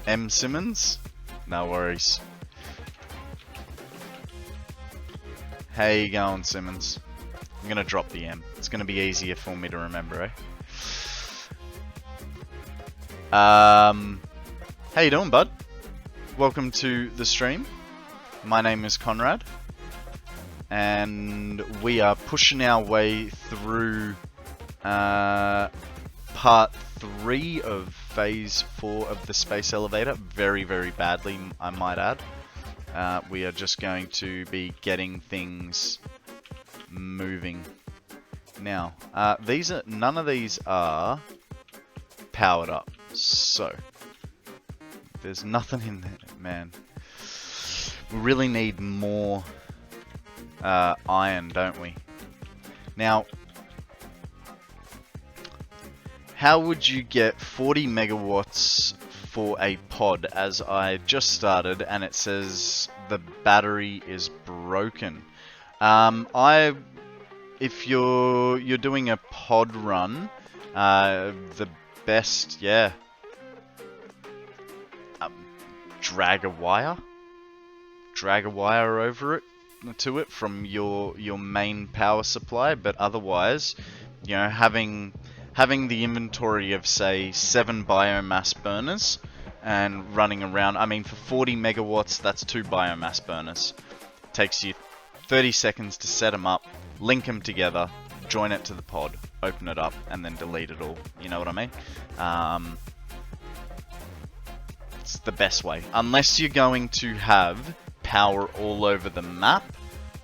M Simmons? No worries. How you going, Simmons? I'm gonna drop the M. It's gonna be easier for me to remember, eh? How you doing, bud? Welcome to the stream. My name is Konrad, and we are pushing our way through part 3 of phase 4 of the space elevator. Very, very badly, I might add. We are just going to be getting things moving. Now, none of these are powered up. So, there's nothing in there, man. We really need more iron, don't we? Now, how would you get 40 megawatts for a pod, as I just started and it says the battery is broken? If you're doing a pod run, the best, yeah. Drag a wire over it to it from your main power supply, but otherwise, you know, having the inventory of say 7 biomass burners and running around. I mean, for 40 megawatts, that's 2 biomass burners. Takes you 30 seconds to set them up, link them together, join it to the pod, open it up, and then delete it all. You know what I mean? It's the best way. Unless you're going to have power all over the map,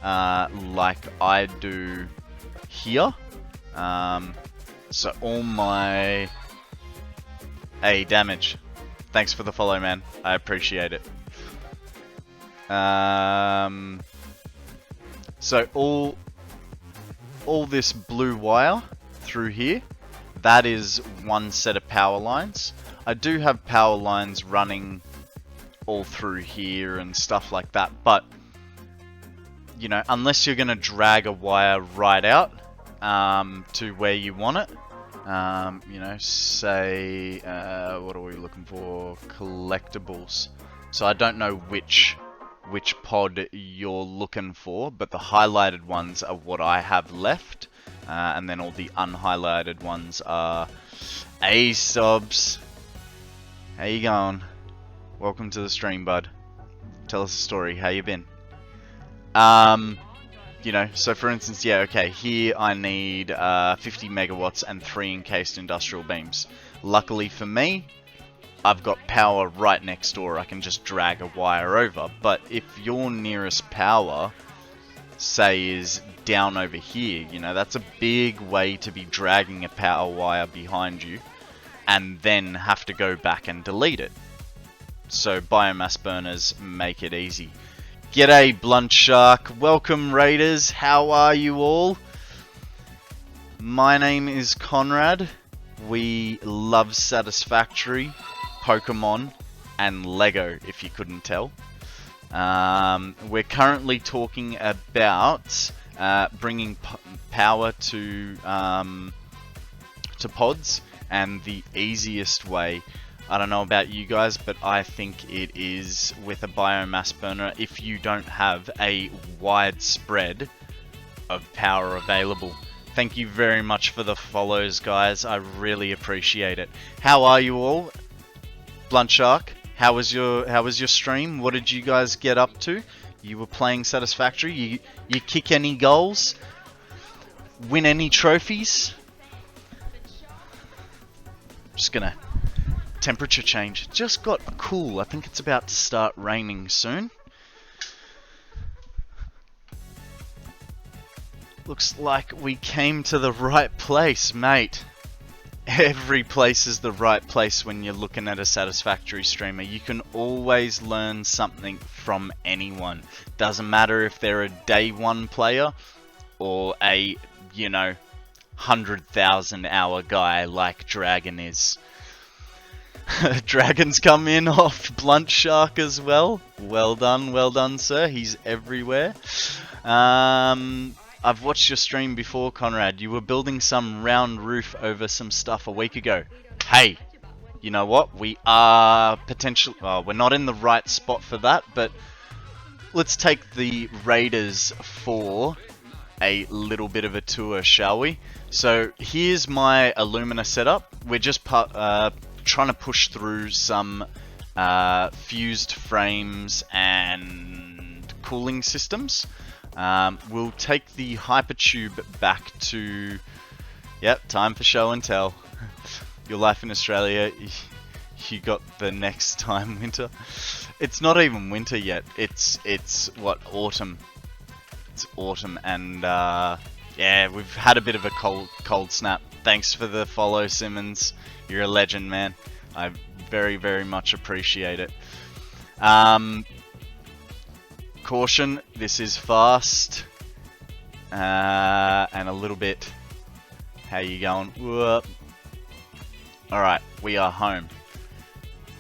like I do here. So all my... Hey, Damage. Thanks for the follow, man. I appreciate it. So all this blue wire through here, that is one set of power lines. I do have power lines running all through here and stuff like that, but you know, unless you're gonna drag a wire right out to where you want it, you know, say what are we looking for? Collectibles. So I don't know which pod you're looking for, but the highlighted ones are what I have left, and then all the unhighlighted ones are A-subs. How you going? Welcome to the stream, bud. Tell us a story. How you been? You know, so for instance, yeah, okay, here I need 50 megawatts and 3 encased industrial beams. Luckily for me, I've got power right next door. I can just drag a wire over. But if your nearest power, say, is down over here, you know, that's a big way to be dragging a power wire behind you and then have to go back and delete it. So biomass burners make it easy. G'day, Blunt Shark. Welcome, Raiders. How are you all? My name is Konrad. We love Satisfactory, Pokemon, and Lego, if you couldn't tell. We're currently talking about bringing power to pods, and the easiest way, I don't know about you guys, but I think it is with a biomass burner if you don't have a wide spread of power available. Thank you very much for the follows, guys. I really appreciate it. How are you all? Blunt Shark, how was your stream? What did you guys get up to? You were playing Satisfactory? You kick any goals? Win any trophies? Just gonna temperature change. Just got cool. I think it's about to start raining soon. Looks like we came to the right place, mate. Every place is the right place when you're looking at a Satisfactory streamer. You can always learn something from anyone. Doesn't matter if they're a day one player or a, you know, 100,000 hour guy like Dragon is. Dragon's come in off Blunt Shark as well. Well done, sir. He's everywhere. I've watched your stream before, Konrad. You were building some round roof over some stuff a week ago. Hey, you know what? We are potentially... Well, we're not in the right spot for that, but let's take the Raiders for a little bit of a tour, shall we? So here's my Illumina setup. We're just trying to push through some fused frames and cooling systems. We'll take the hypertube back to... Yep, time for show and tell. Your life in Australia, you got the next time winter. It's not even winter yet. It's what, autumn. It's autumn, and yeah, we've had a bit of a cold snap. Thanks for the follow, Simmons. You're a legend, man. I very, very much appreciate it. Caution, this is fast. And a little bit... How you going? Whoop. Alright, we are home.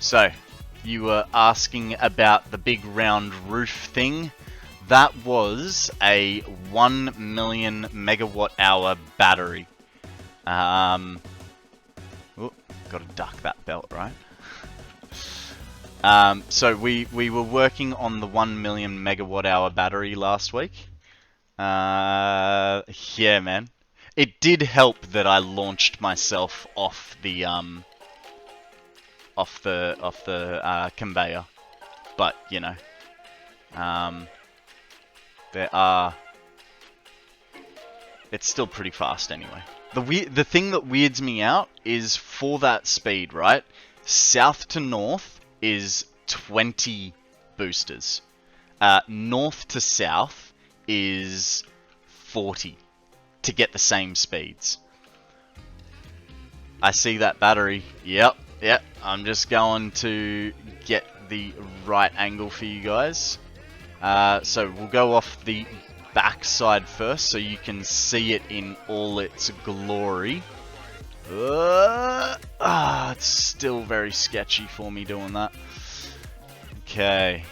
So, you were asking about the big round roof thing. That was a 1 million megawatt hour battery. Gotta duck that belt, right? So we were working on the 1 million megawatt hour battery last week. Yeah, man. It did help that I launched myself off the conveyor, but you know, it's still pretty fast anyway. The thing that weirds me out is for that speed, right? South to north is 20 boosters. North to south is 40 to get the same speeds. I see that battery. Yep. I'm just going to get the right angle for you guys. So we'll go off the back side first so you can see it in all its glory. It's still very sketchy for me doing that. Okay,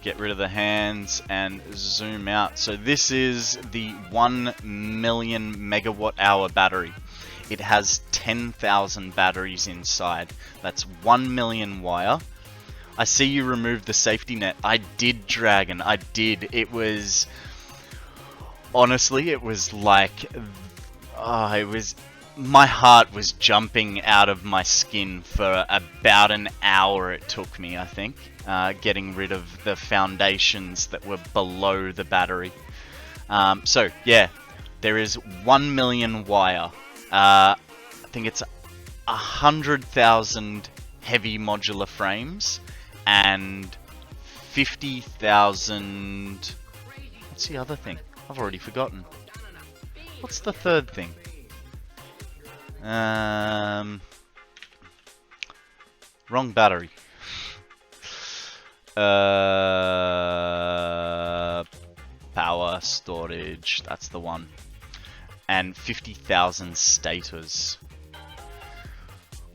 get rid of the hands and zoom out. So this is the 1 million megawatt hour battery. It has 10,000 batteries inside. That's 1 million wire. I see you removed the safety net. I did, Dragon. I did. It was... Honestly, it was like... my heart was jumping out of my skin for about an hour it took me, I think, getting rid of the foundations that were below the battery. So, yeah, there is 1 million wire. I think it's 100,000 heavy modular frames and 50,000... What's the other thing? I've already forgotten. What's the third thing? Wrong battery. Power storage, that's the one. And 50,000 stators.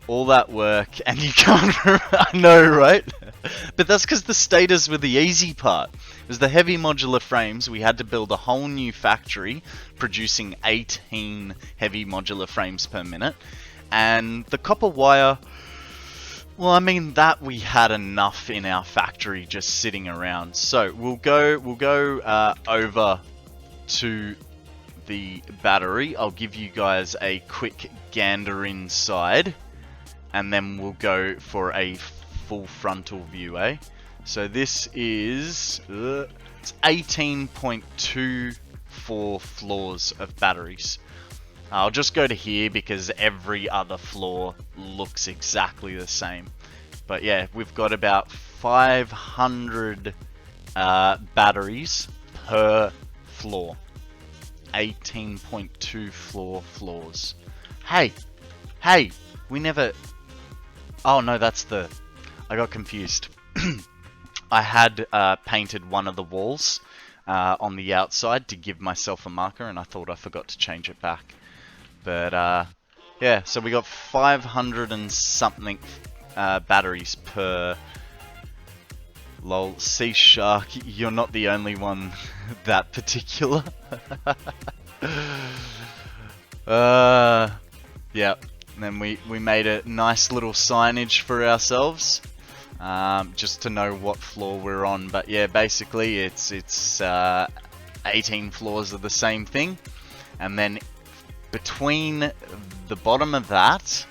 All that work, and you can't remember. I know, right? But that's because the stators were the easy part. It was the heavy modular frames. We had to build a whole new factory producing 18 heavy modular frames per minute. And the copper wire, well, I mean, that we had enough in our factory just sitting around. So we'll go over to the battery. I'll give you guys a quick gander inside, and then we'll go for a full frontal view, eh? So this is it's 18.24 floors of batteries. I'll just go to here because every other floor looks exactly the same. But yeah, we've got about 500 batteries per floor. 18.24 floors. Hey, we never... Oh no, that's the... I got confused. I had painted one of the walls on the outside to give myself a marker, and I thought I forgot to change it back. But yeah, so we got 500 and something batteries per... Lol, Sea Shark, you're not the only one that particular. Yeah, and then we made a nice little signage for ourselves, just to know what floor we're on. But yeah, basically it's 18 floors of the same thing, and then between the bottom of that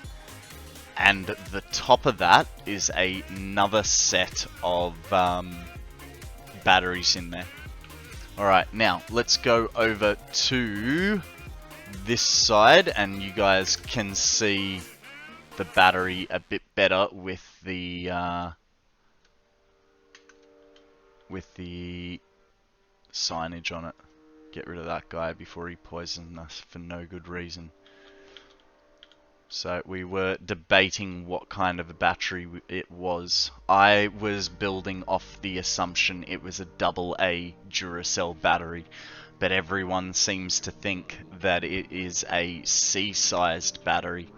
and the top of that is another set of batteries in there. Alright, now let's go over to this side and you guys can see the battery a bit better with the signage on it. Get rid of that guy before he poisons us for no good reason. So we were debating what kind of a battery it was. I was building off the assumption it was a AA Duracell battery, but everyone seems to think that it is a C-sized battery.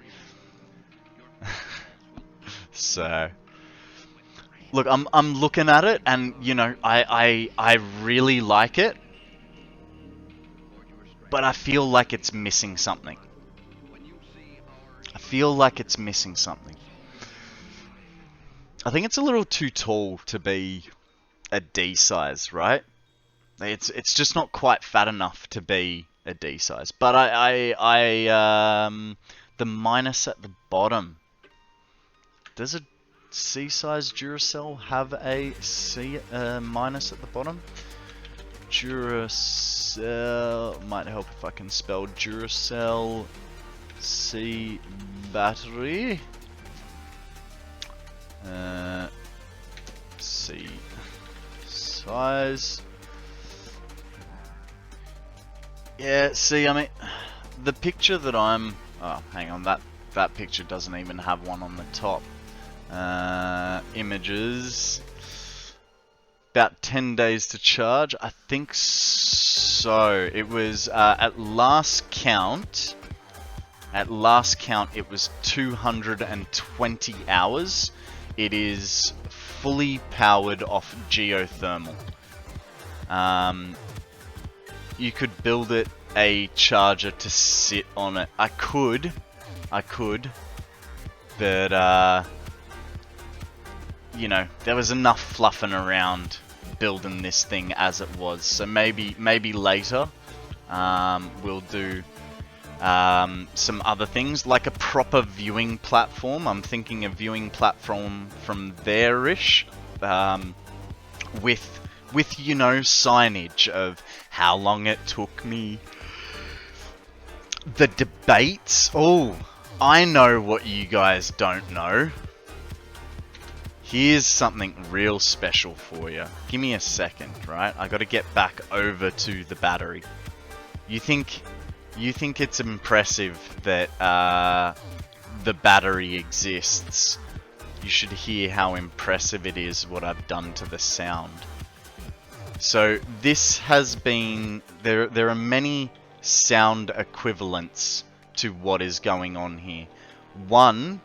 So, look, I'm looking at it, and you know, I really like it, but I feel like it's missing something. I feel like it's missing something. I think it's a little too tall to be a D size, right? It's just not quite fat enough to be a D size. But the minus at the bottom. Does a C size Duracell have a C minus at the bottom? Duracell, might help if I can spell Duracell. C battery. C size. Yeah, see, I mean, the picture that I'm... Oh, hang on, that picture doesn't even have one on the top. Images. About 10 days to charge. I think so. It was, at last count, it was 220 hours. It is fully powered off geothermal. You could build it a charger to sit on it. I could, but you know, there was enough fluffing around building this thing as it was. So maybe later we'll do some other things like a proper viewing platform. I'm thinking a viewing platform from there-ish, with you know, signage of how long it took me. The debates. Oh, I know what you guys don't know. Here's something real special for you. Give me a second, right? I got to get back over to the battery. You think it's impressive that the battery exists? You should hear how impressive it is what I've done to the sound. So this has been there are many sound equivalents to what is going on here. One,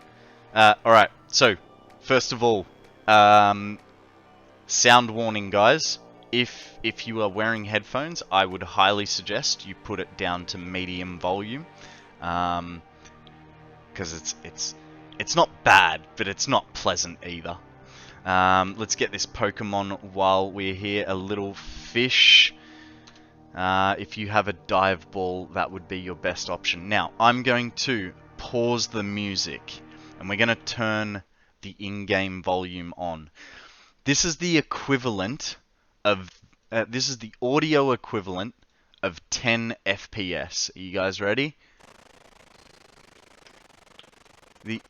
all right. So first of all, sound warning, guys. If you are wearing headphones, I would highly suggest you put it down to medium volume, because it's not bad, but it's not pleasant either. Let's get this Pokemon while we're here. A little fish. If you have a dive ball, that would be your best option. Now, I'm going to pause the music, and we're going to turn the in-game volume on. This is the equivalent of... this is the audio equivalent of 10 FPS. Are you guys ready? And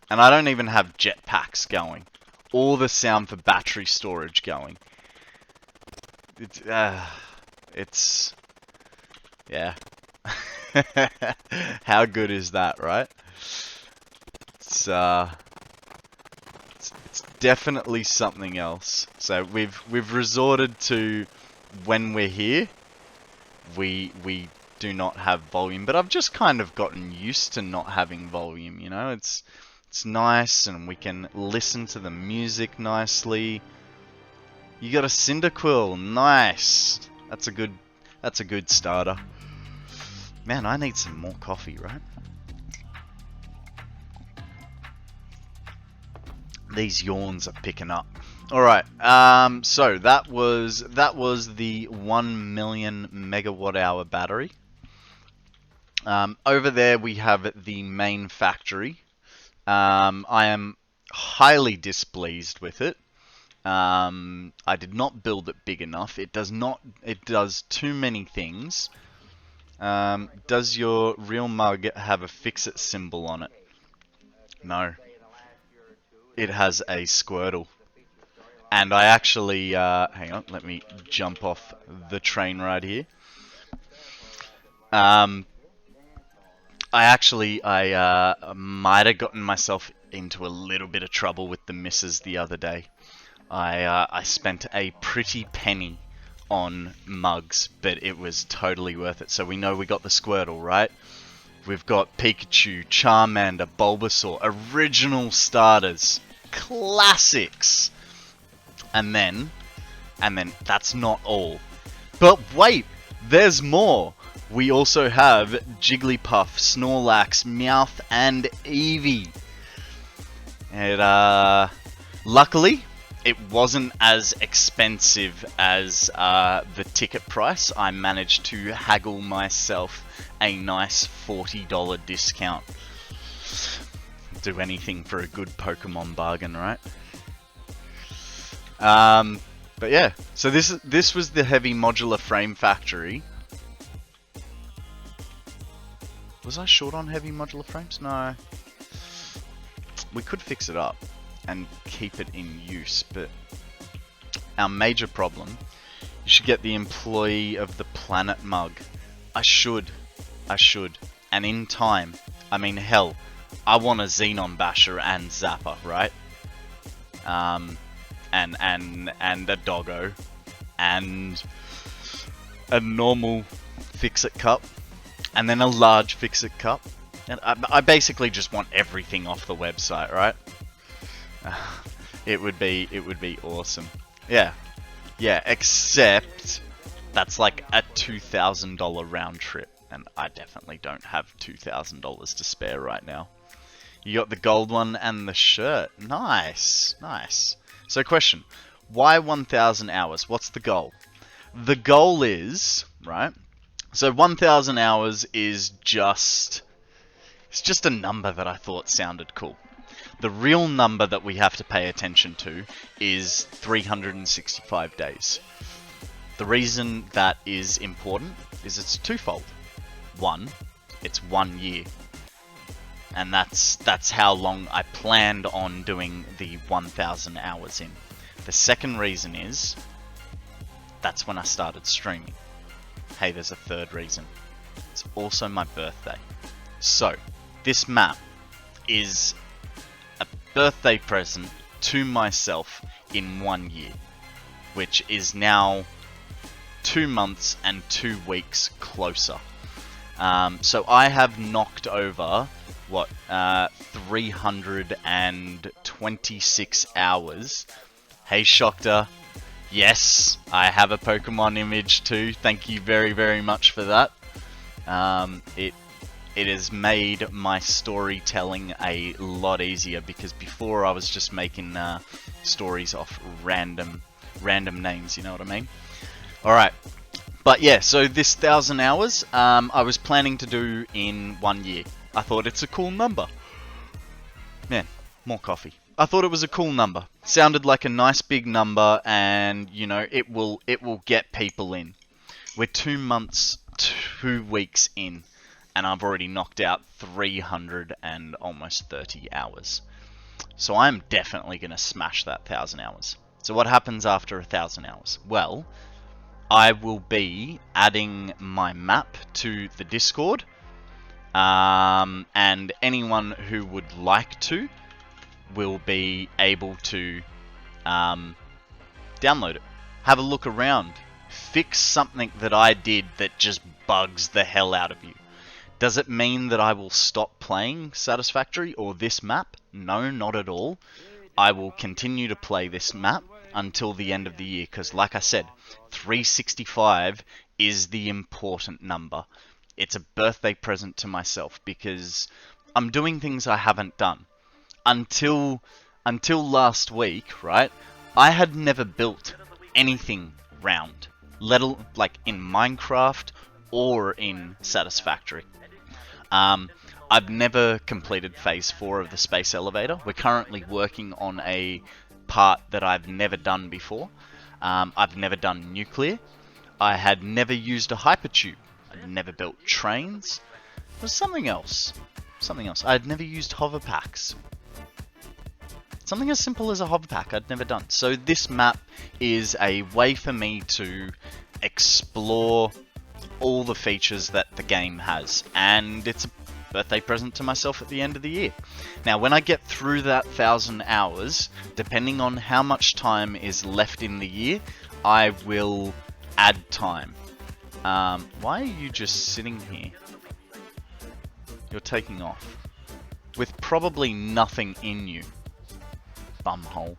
I don't even have jetpacks going. All the sound for battery storage going. It's yeah. How good is that, right? It's definitely something else. So we've resorted to, when we're here, we do not have volume, but I've just kind of gotten used to not having volume, you know? It's nice, and we can listen to the music nicely. You got a Cyndaquil, nice. That's a good starter. Man, I need some more coffee, right? These yawns are picking up. All right. So that was the 1 million megawatt hour battery. Over there we have the main factory. I am highly displeased with it. I did not build it big enough. It does too many things. Does your real mug have a fix-it symbol on it? No. It has a Squirtle. And I actually, hang on, let me jump off the train right here. I might have gotten myself into a little bit of trouble with the missus the other day. I spent a pretty penny on mugs, but it was totally worth it. So we know we got the Squirtle, right? We've got Pikachu, Charmander, Bulbasaur, original starters, classics. And then that's not all. But wait, there's more. We also have Jigglypuff, Snorlax, Meowth, and Eevee. And luckily, it wasn't as expensive as the ticket price. I managed to haggle myself a nice $40 discount. Do anything for a good Pokemon bargain, right? But yeah, so this was the heavy modular frame factory. Was I short on heavy modular frames? No. We could fix it up and keep it in use, but our major problem, you should get the Employee of the Planet mug. I should. And in time, I mean, hell, I want a Xenon Basher and Zapper, right? And a Doggo, and a normal Fix-It Cup, and then a large Fix-It Cup. And I basically just want everything off the website, right? It would be awesome. Yeah, except that's like a $2,000 round trip, and I definitely don't have $2,000 to spare right now. You got the gold one and the shirt. Nice. So question, why 1,000 hours? What's the goal? The goal is, right, So 1,000 hours is just... It's just a number that I thought sounded cool. The real number that we have to pay attention to is 365 days. The reason that is important is it's twofold. One, it's 1 year. And that's how long I planned on doing the 1,000 hours in. The second reason is, that's when I started streaming. Hey, there's a third reason. It's also my birthday. So, this map is a birthday present to myself in 1 year, which is now 2 months and 2 weeks closer. So I have knocked over, 326 hours. Hey Shokta, yes, I have a Pokemon image too. Thank you very, very much for that. It has made my storytelling a lot easier, because before I was just making stories off random names, you know what I mean? Alright, but yeah, so this 1,000 hours, I was planning to do in 1 year. I thought it's a cool number. Man, more coffee. I thought it was a cool number. Sounded like a nice big number, and you know, it will get people in. We're 2 months, 2 weeks in, and I've already knocked out 300 and almost 30 hours. So I'm definitely going to smash that 1,000 hours. So what happens after 1,000 hours? Well, I will be adding my map to the Discord, and anyone who would like to will be able to download it, have a look around, fix something that I did that just bugs the hell out of you. Does it mean that I will stop playing Satisfactory or this map? No, not at all. I will continue to play this map until the end of the year, because like I said, 365 is the important number. It's a birthday present to myself, because I'm doing things I haven't done. Until last week, right, I had never built anything round, like in Minecraft or in Satisfactory. I've never completed phase 4 of the space elevator. We're currently working on a part that I've never done before. I've never done nuclear. I had never used a hypertube. I'd never built trains. There was something else. I had never used hover packs. Something as simple as a hover pack I'd never done. So this map is a way for me to explore all the features that the game has, and it's a birthday present to myself at the end of the year. Now, when I get through that 1,000 hours, depending on how much time is left in the year, I will add time. Why are you just sitting here? You're taking off with probably nothing in you, bumhole.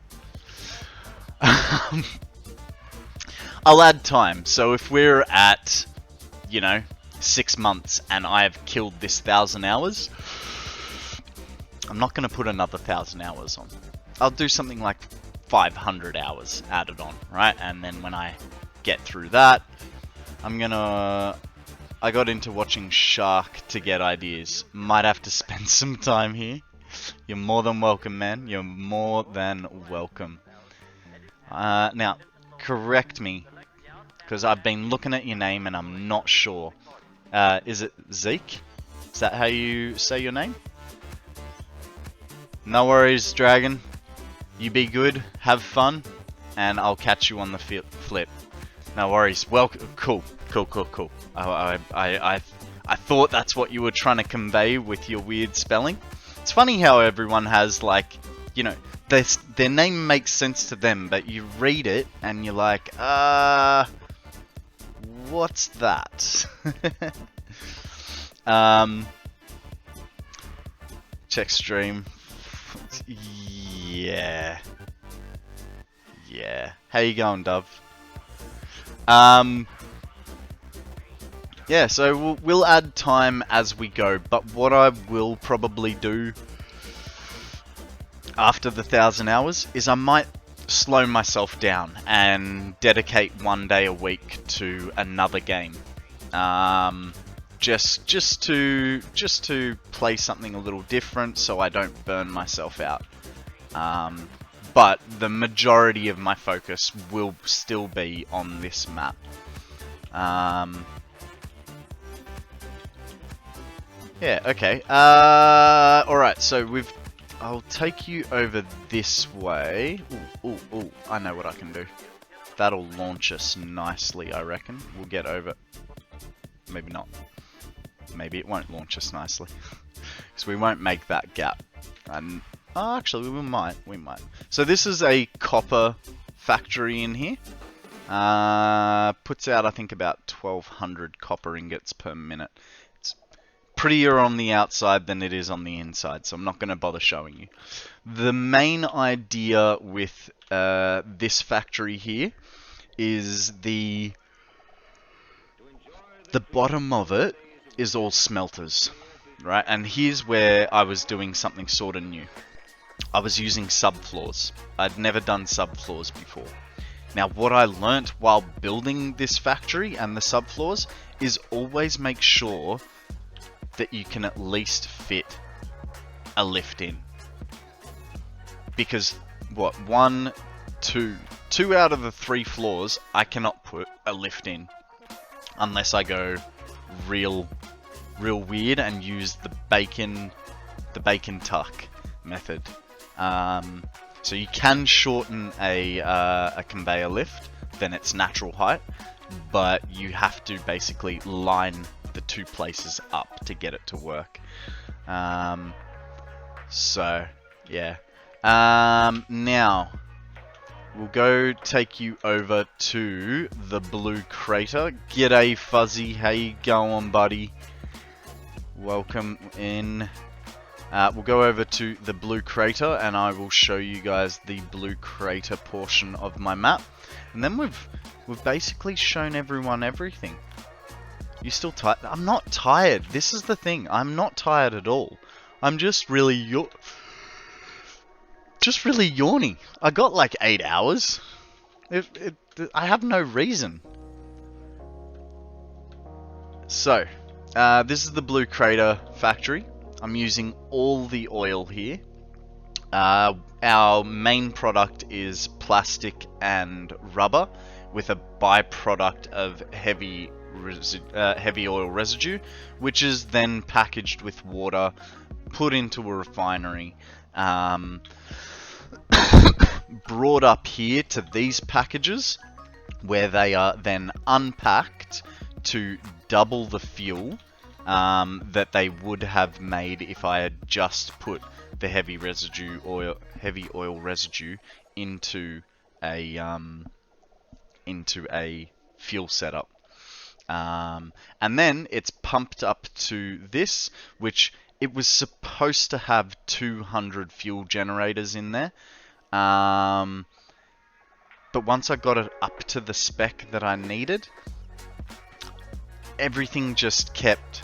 I'll add time. So if we're at, 6 months and I've killed this 1,000 hours, I'm not going to put another 1,000 hours on. I'll do something like 500 hours added on, right? And then when I get through that, I got into watching Shark to get ideas. Might have to spend some time here. You're more than welcome, man. You're more than welcome. Now, correct me, because I've been looking at your name and I'm not sure. Is it Zeke? Is that how you say your name? No worries, Dragon. You be good, have fun, and I'll catch you on the flip. No worries. Well, cool. I thought that's what you were trying to convey with your weird spelling. It's funny how everyone has, like, their name makes sense to them, but you read it and you're like, what's that? Check stream. Yeah. How you going, Dove? Yeah, so we'll add time as we go, but what I will probably do after the 1,000 hours is I might slow myself down and dedicate 1 day a week to another game. Just to play something a little different, so I don't burn myself out. But the majority of my focus will still be on this map. Yeah, okay. Alright, so I'll take you over this way. Ooh, I know what I can do. That'll launch us nicely, I reckon. We'll get over... Maybe not. Maybe it won't launch us nicely. Because we won't make that gap. And oh, actually, we might. So this is a copper factory in here. Puts out, I think, about 1,200 copper ingots per minute. It's prettier on the outside than it is on the inside, so I'm not going to bother showing you. The main idea with this factory here is the bottom of it is all smelters, right? And here's where I was doing something sort of new. I was using subfloors. I'd never done subfloors before. Now, what I learnt while building this factory and the subfloors is always make sure that you can at least fit a lift in. Because, what, two out of the 3 floors, I cannot put a lift in. Unless I go real weird and use the bacon tuck method. So you can shorten a conveyor lift than its natural height, but you have to basically line the 2 places up to get it to work. So yeah. Now we'll go take you over to the blue crater. G'day Fuzzy, how you going, buddy? Welcome in. We'll go over to the blue crater and I will show you guys the blue crater portion of my map. And then we've basically shown everyone everything. You still tired? I'm not tired. This is the thing. I'm not tired at all. I'm just really yawning. I got like 8 hours. I have no reason. So, this is the blue crater factory. I'm using all the oil here. Our main product is plastic and rubber with a byproduct of heavy oil residue, which is then packaged with water, put into a refinery, brought up here to these packages where they are then unpacked to double the fuel that they would have made if I had just put the heavy oil residue into a fuel setup. And then it's pumped up to this, which it was supposed to have 200 fuel generators in there. But once I got it up to the spec that I needed, everything just kept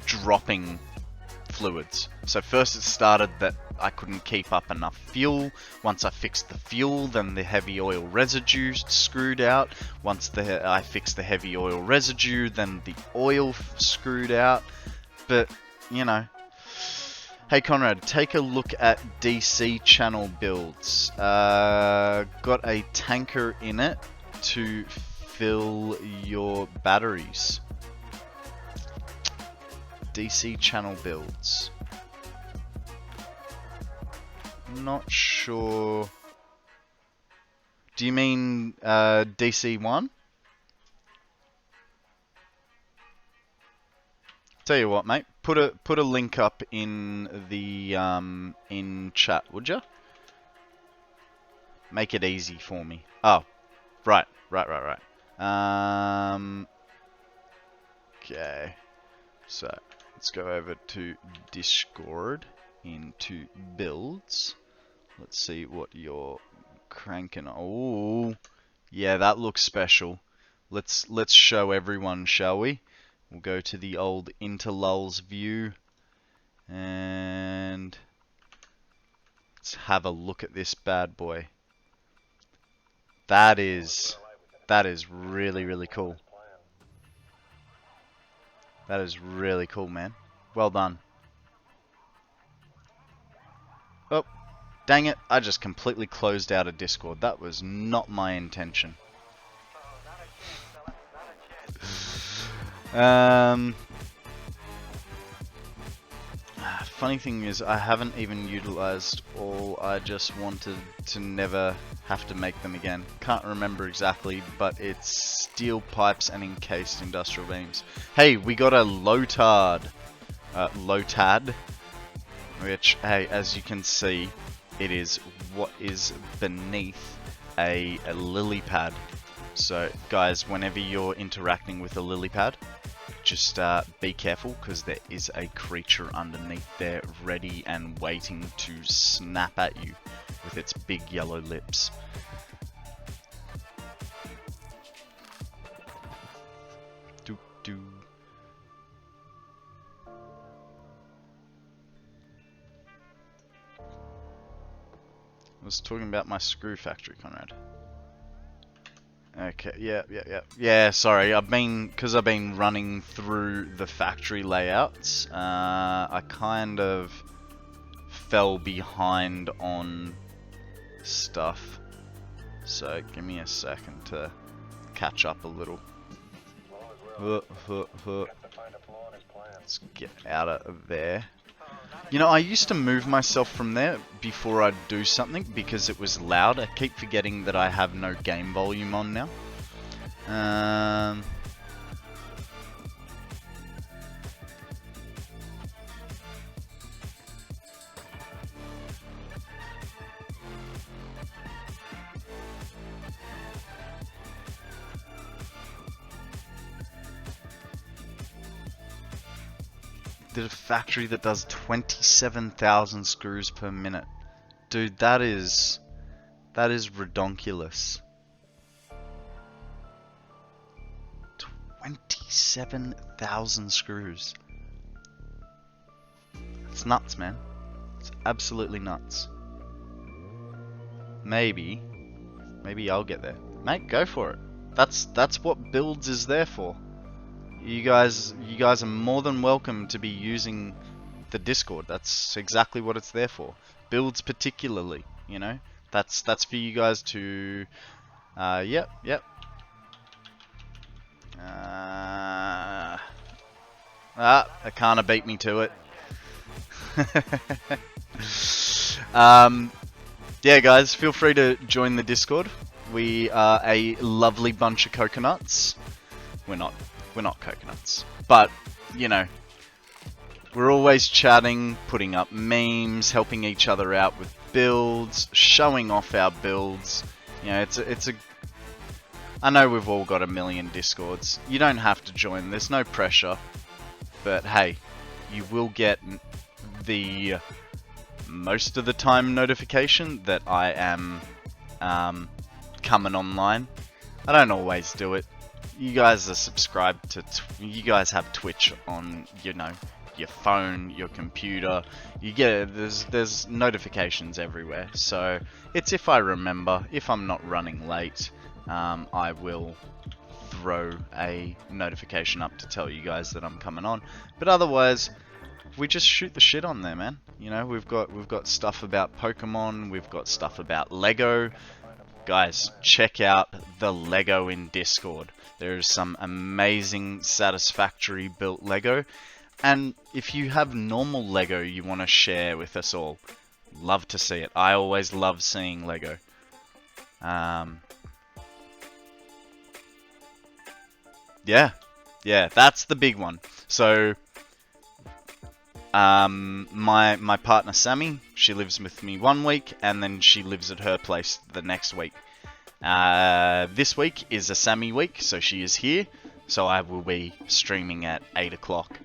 dropping fluids. So first it started that I couldn't keep up enough fuel. Once I fixed the fuel, then the heavy oil residue screwed out. Once I fixed the heavy oil residue, then the oil screwed out. But, you know. Hey Konrad, take a look at DC channel builds. Got a tanker in it to fill your batteries. DC channel builds. Not sure. Do you mean DC1? Tell you what, mate. Put a link up in the in chat, would ya? Make it easy for me. Oh, right. Okay. So let's go over to Discord into builds. Let's see what you're cranking. Oh, yeah, that looks special. Let's show everyone, shall we? We'll go to the old interlulls view and let's have a look at this bad boy. That is really, really cool. That is really cool, man. Well done. Oh, dang it. I just completely closed out of Discord. That was not my intention. Funny thing is, I haven't even utilized all. I just wanted to never have to make them again. Can't remember exactly, but it's steel pipes and encased industrial beams. Hey, we got a lotad, which, hey, as you can see, it is what is beneath a lily pad. So, guys, whenever you're interacting with a lily pad, just be careful, because there is a creature underneath there ready and waiting to snap at you with its big yellow lips. Doo doo. I was talking about my screw factory, Konrad. Okay, yeah, sorry, I've been running through the factory layouts, I kind of fell behind on stuff, so give me a second to catch up a little. Let's get out of there. You know, I used to move myself from there before I'd do something because it was loud. I keep forgetting that I have no game volume on now. Did a factory that does 27,000 screws per minute. Dude, that is redonkulous. 27,000 screws. It's nuts, man. It's absolutely nuts. Maybe I'll get there. Mate, go for it. That's what builds is there for. You guys are more than welcome to be using the Discord. That's exactly what it's there for. Builds particularly, you know. That's for you guys to yep. Akana beat me to it. Yeah, guys, feel free to join the Discord. We are a lovely bunch of coconuts. We're not coconuts, but you know, we're always chatting, putting up memes, helping each other out with builds, showing off our builds. You know, it's a. I know we've all got a million Discords. You don't have to join. There's no pressure. But hey, you will get the most of the time notification that I am coming online. I don't always do it. You guys are subscribed to. You guys have Twitch on, you know, your phone, your computer. You get there's notifications everywhere. So it's if I remember. If I'm not running late, I will throw a notification up to tell you guys that I'm coming on. But otherwise, we just shoot the shit on there, man. You know, we've got stuff about Pokemon. We've got stuff about Lego. Guys, check out the Lego in Discord. There's some amazing Satisfactory built Lego. And if you have normal Lego you want to share with us all, love to see it. I always love seeing Lego. Yeah, that's the big one. So, my partner Sammy, she lives with me 1 week, and then she lives at her place the next week. This week is a Sammy week, so she is here. So I will be streaming at 8 o'clock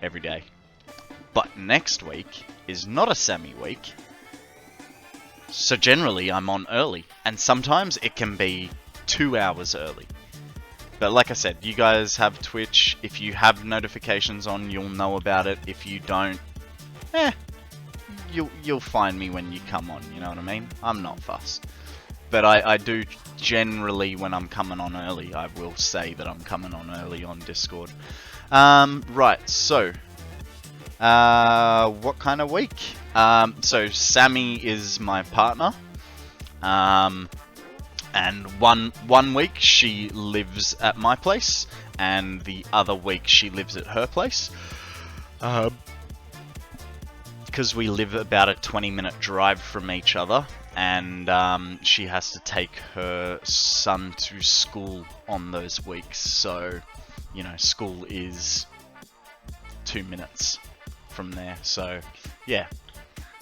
every day. But next week is not a Sammy week. So generally I'm on early, and sometimes it can be 2 hours early. But like I said, you guys have Twitch. If you have notifications on, you'll know about it. If you don't, you'll find me when you come on, you know what I mean? I'm not fussed. But I do generally, when I'm coming on early, I will say that I'm coming on early on Discord. Right, so, what kind of week? So Sammy is my partner, and one week she lives at my place, and the other week she lives at her place. Because we live about a 20-minute drive from each other, and she has to take her son to school on those weeks, so, you know, school is 2 minutes from there, so, yeah.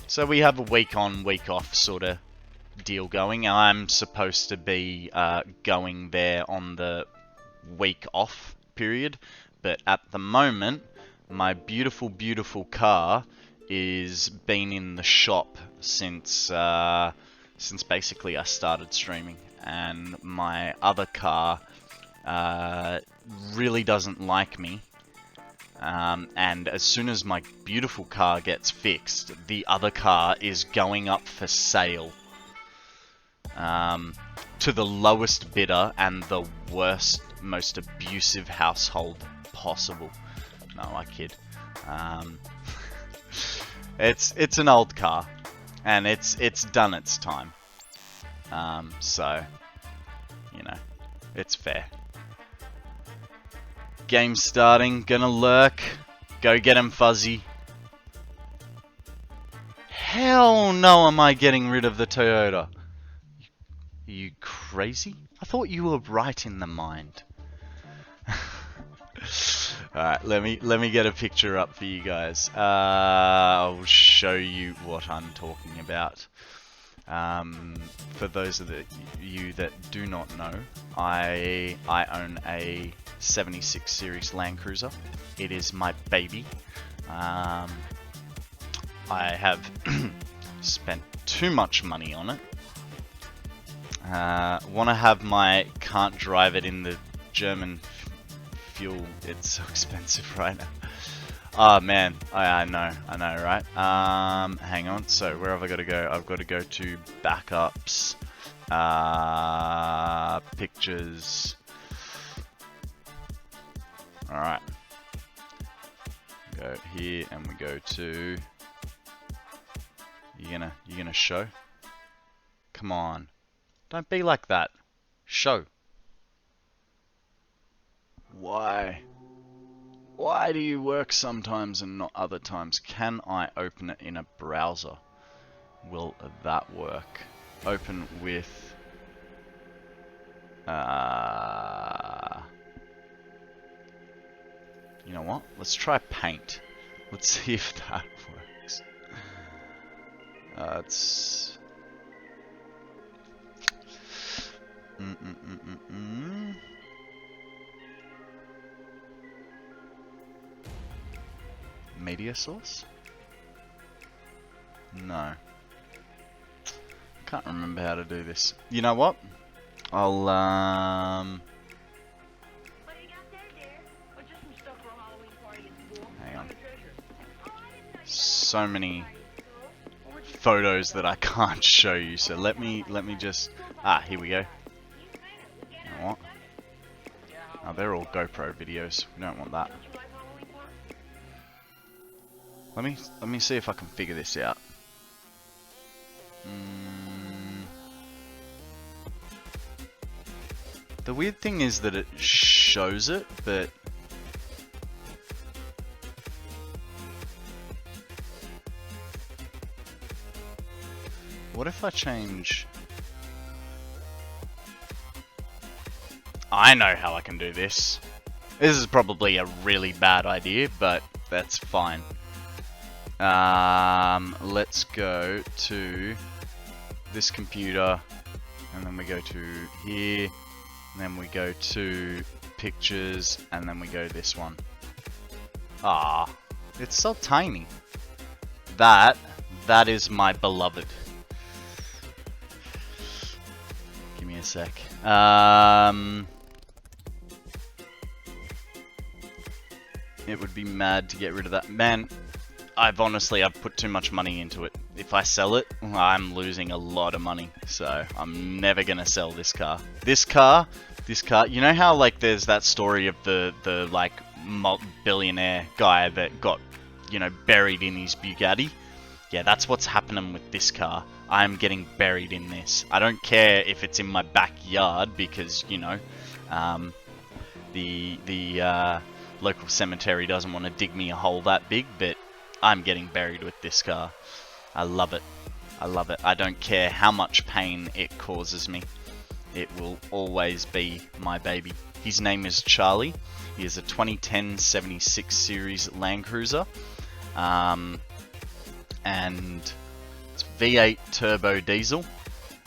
So we have a week on, week off sort of deal going. I'm supposed to be going there on the week off period, but at the moment, my beautiful, beautiful car is been in the shop since basically I started streaming, and my other car really doesn't like me, and as soon as my beautiful car gets fixed, the other car is going up for sale to the lowest bidder and the worst, most abusive household possible. No, I kid. It's an old car, and it's done its time. So, you know, it's fair. Game starting, gonna lurk. Go get him, Fuzzy. Hell no am I getting rid of the Toyota. Are you crazy? I thought you were right in the mind. Alright, let me get a picture up for you guys. I'll show you what I'm talking about. For those of you that do not know, I own a 76 series Land Cruiser. It is my baby. I have spent too much money on it. Want to have my can't drive it in the German fuel. It's so expensive right now. Oh man, I know, right? Hang on. So where have I got to go? I've got to go to backups, pictures. All right. Go here and we go to. You gonna show? Come on, don't be like that. Show. Why? Why do you work sometimes and not other times? Can I open it in a browser? Will that work? Open with... You know what? Let's try Paint. Let's see if that works. It's... Media source? No. Can't remember how to do this. You know what? I'll What do you got there, dear? Well, just some stuff for a Halloween party at school. Hang on. Oh, I didn't know you So many had a party at school. Well, where'd you photos that I can't show you. So let me just... here we go. You know what? Oh, they're all GoPro videos. We don't want that. Don't you like Halloween party? Let me see if I can figure this out. The weird thing is that it shows it, but what if I change? I know how I can do this. This is probably a really bad idea, but that's fine. Let's go to this computer, and then we go to here, and then we go to pictures, and then we go this one. It's so tiny. That is my beloved. Give me a sec. It would be mad to get rid of that. Man, I've put too much money into it. If I sell it, I'm losing a lot of money. So I'm never gonna sell this car. This car, you know how like there's that story of the like billionaire guy that got, you know, buried in his Bugatti. Yeah, that's what's happening with this car. I'm getting buried in this. I don't care if it's in my backyard because, you know, the local cemetery doesn't want to dig me a hole that big, but I'm getting buried with this car. I love it. I love it. I don't care how much pain it causes me. It will always be my baby. His name is Charlie. He is a 2010 76 Series Land Cruiser. And it's V8 turbo diesel.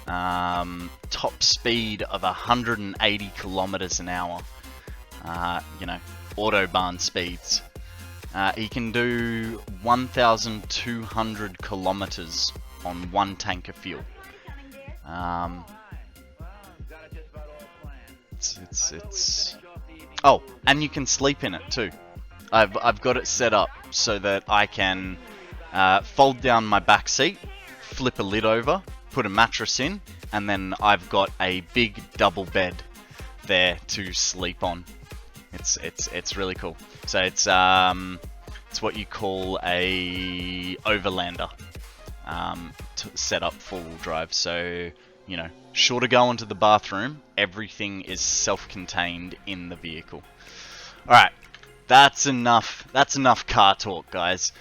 Top speed of 180 kilometers an hour. You know, autobahn speeds. He can do 1,200 kilometers on one tank of fuel. It's oh, and you can sleep in it too. I've got it set up so that I can fold down my back seat, flip a lid over, put a mattress in, and then I've got a big double bed there to sleep on. It's really cool. So it's what you call a overlander, set up four-wheel drive. So, you know, sure to go into the bathroom, everything is self-contained in the vehicle. All right, that's enough. That's enough car talk, guys.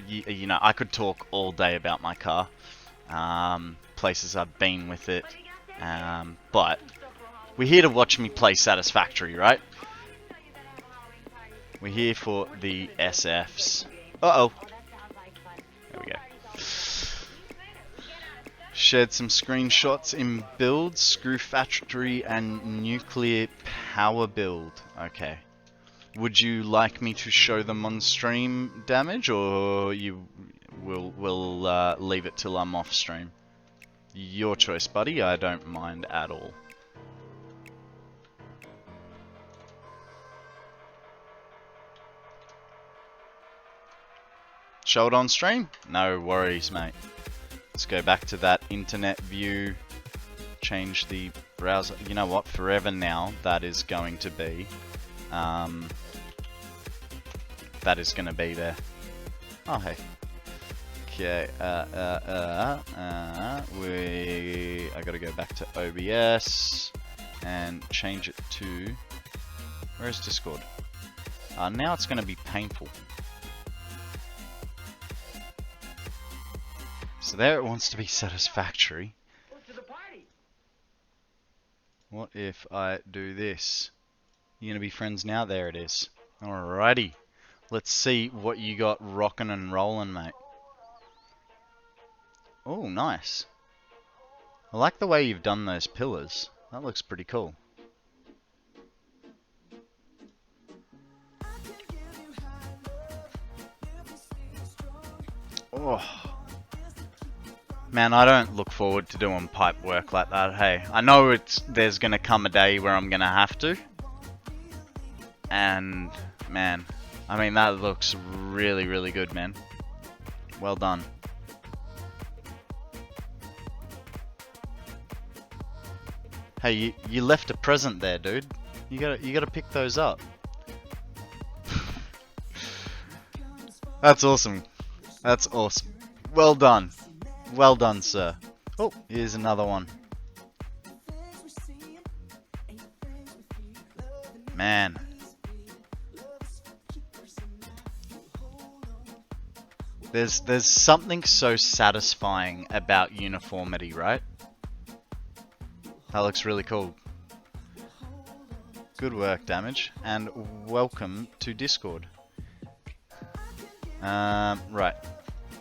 You know, I could talk all day about my car, places I've been with it, but we're here to watch me play Satisfactory, right? We're here for the SFs. Uh-oh. There we go. Shared some screenshots in builds, Screw Factory and Nuclear Power build. Okay. Would you like me to show them on stream, Damage, or you will leave it till I'm off stream? Your choice, buddy. I don't mind at all. Show it on stream? No worries, mate. Let's go back to that internet view. Change the browser. You know what? Forever now, that is going to be. That is going to be there. Oh, hey. Okay. I got to go back to OBS and change it to. Where's Discord? Now it's going to be painful. So there it wants to be Satisfactory. What if I do this? You gonna be friends now? There it is. Alrighty. Let's see what you got rocking and rolling, mate. Oh, nice. I like the way you've done those pillars. That looks pretty cool. Oh. Man, I don't look forward to doing pipe work like that, hey. I know there's gonna come a day where I'm gonna have to. And, man, I mean, that looks really, really good, man. Well done. Hey, you left a present there, dude. You gotta pick those up. That's awesome. That's awesome. Well done. Well done, sir. Oh, here's another one. Man. There's something so satisfying about uniformity, right? That looks really cool. Good work, Damage, and welcome to Discord. Right.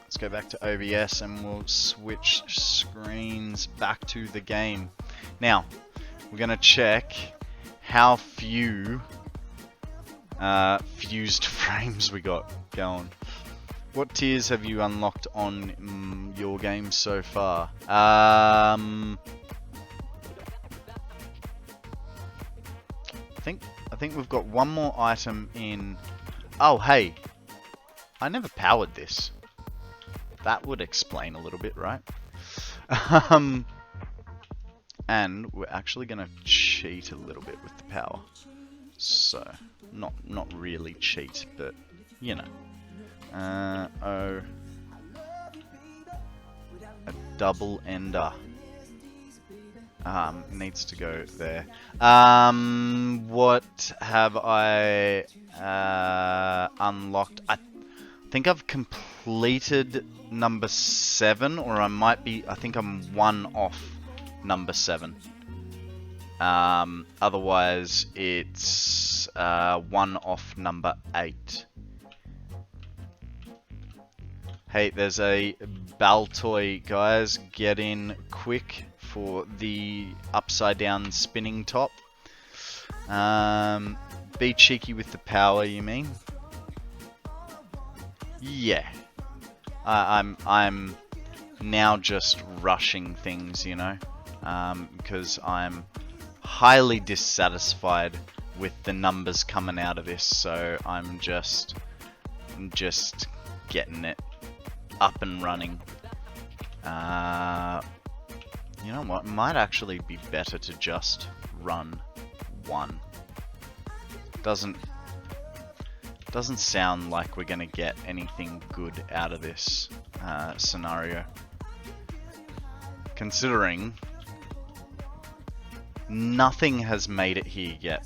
Let's go back to OBS and we'll switch screens back to the game. Now, we're going to check how few fused frames we got going. What tiers have you unlocked on your game so far? I think we've got one more item in. Oh, hey, I never powered this. That would explain a little bit, right? And we're actually gonna cheat a little bit with the power. So, not really cheat, but you know. Oh, a double ender. Needs to go there. What have I unlocked? I think I've completed number 7, or I think I'm 1 off number 7. Otherwise it's 1 off number 8. Hey, there's a Baltoy, guys. Get in quick for the upside down spinning top. Be cheeky with the power, you mean? Yeah. I'm now just rushing things, you know, because I'm highly dissatisfied with the numbers coming out of this, so I'm just getting it up and running. You know what? It might actually be better to just run 1. Doesn't sound like we're gonna get anything good out of this scenario, considering nothing has made it here yet.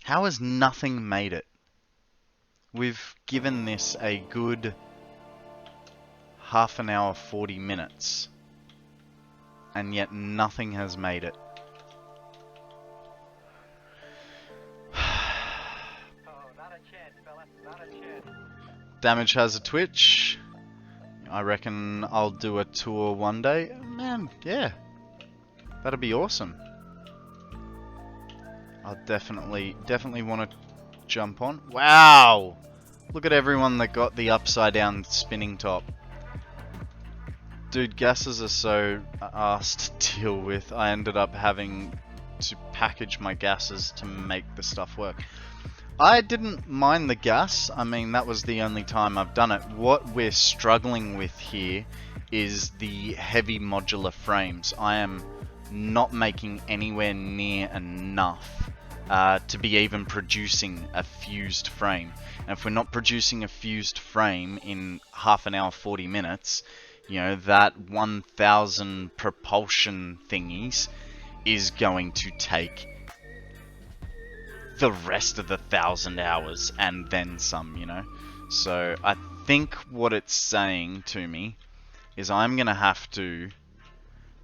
How has nothing made it? We've given this a good half an hour, 40 minutes, and yet nothing has made it. Damage has a Twitch. I reckon I'll do a tour one day. Man, yeah. That'd be awesome. I'll definitely want to jump on. Wow! Look at everyone that got the upside down spinning top. Dude, gases are so arse to deal with. I ended up having to package my gases to make the stuff work. I didn't mind the gas. I mean, that was the only time I've done it. What we're struggling with here is the heavy modular frames. I am not making anywhere near enough to be even producing a fused frame. And if we're not producing a fused frame in half an hour, 40 minutes, you know, that 1000 propulsion thingies is going to take the rest of the 1000 hours and then some, you know. So I think what it's saying to me is I'm gonna have to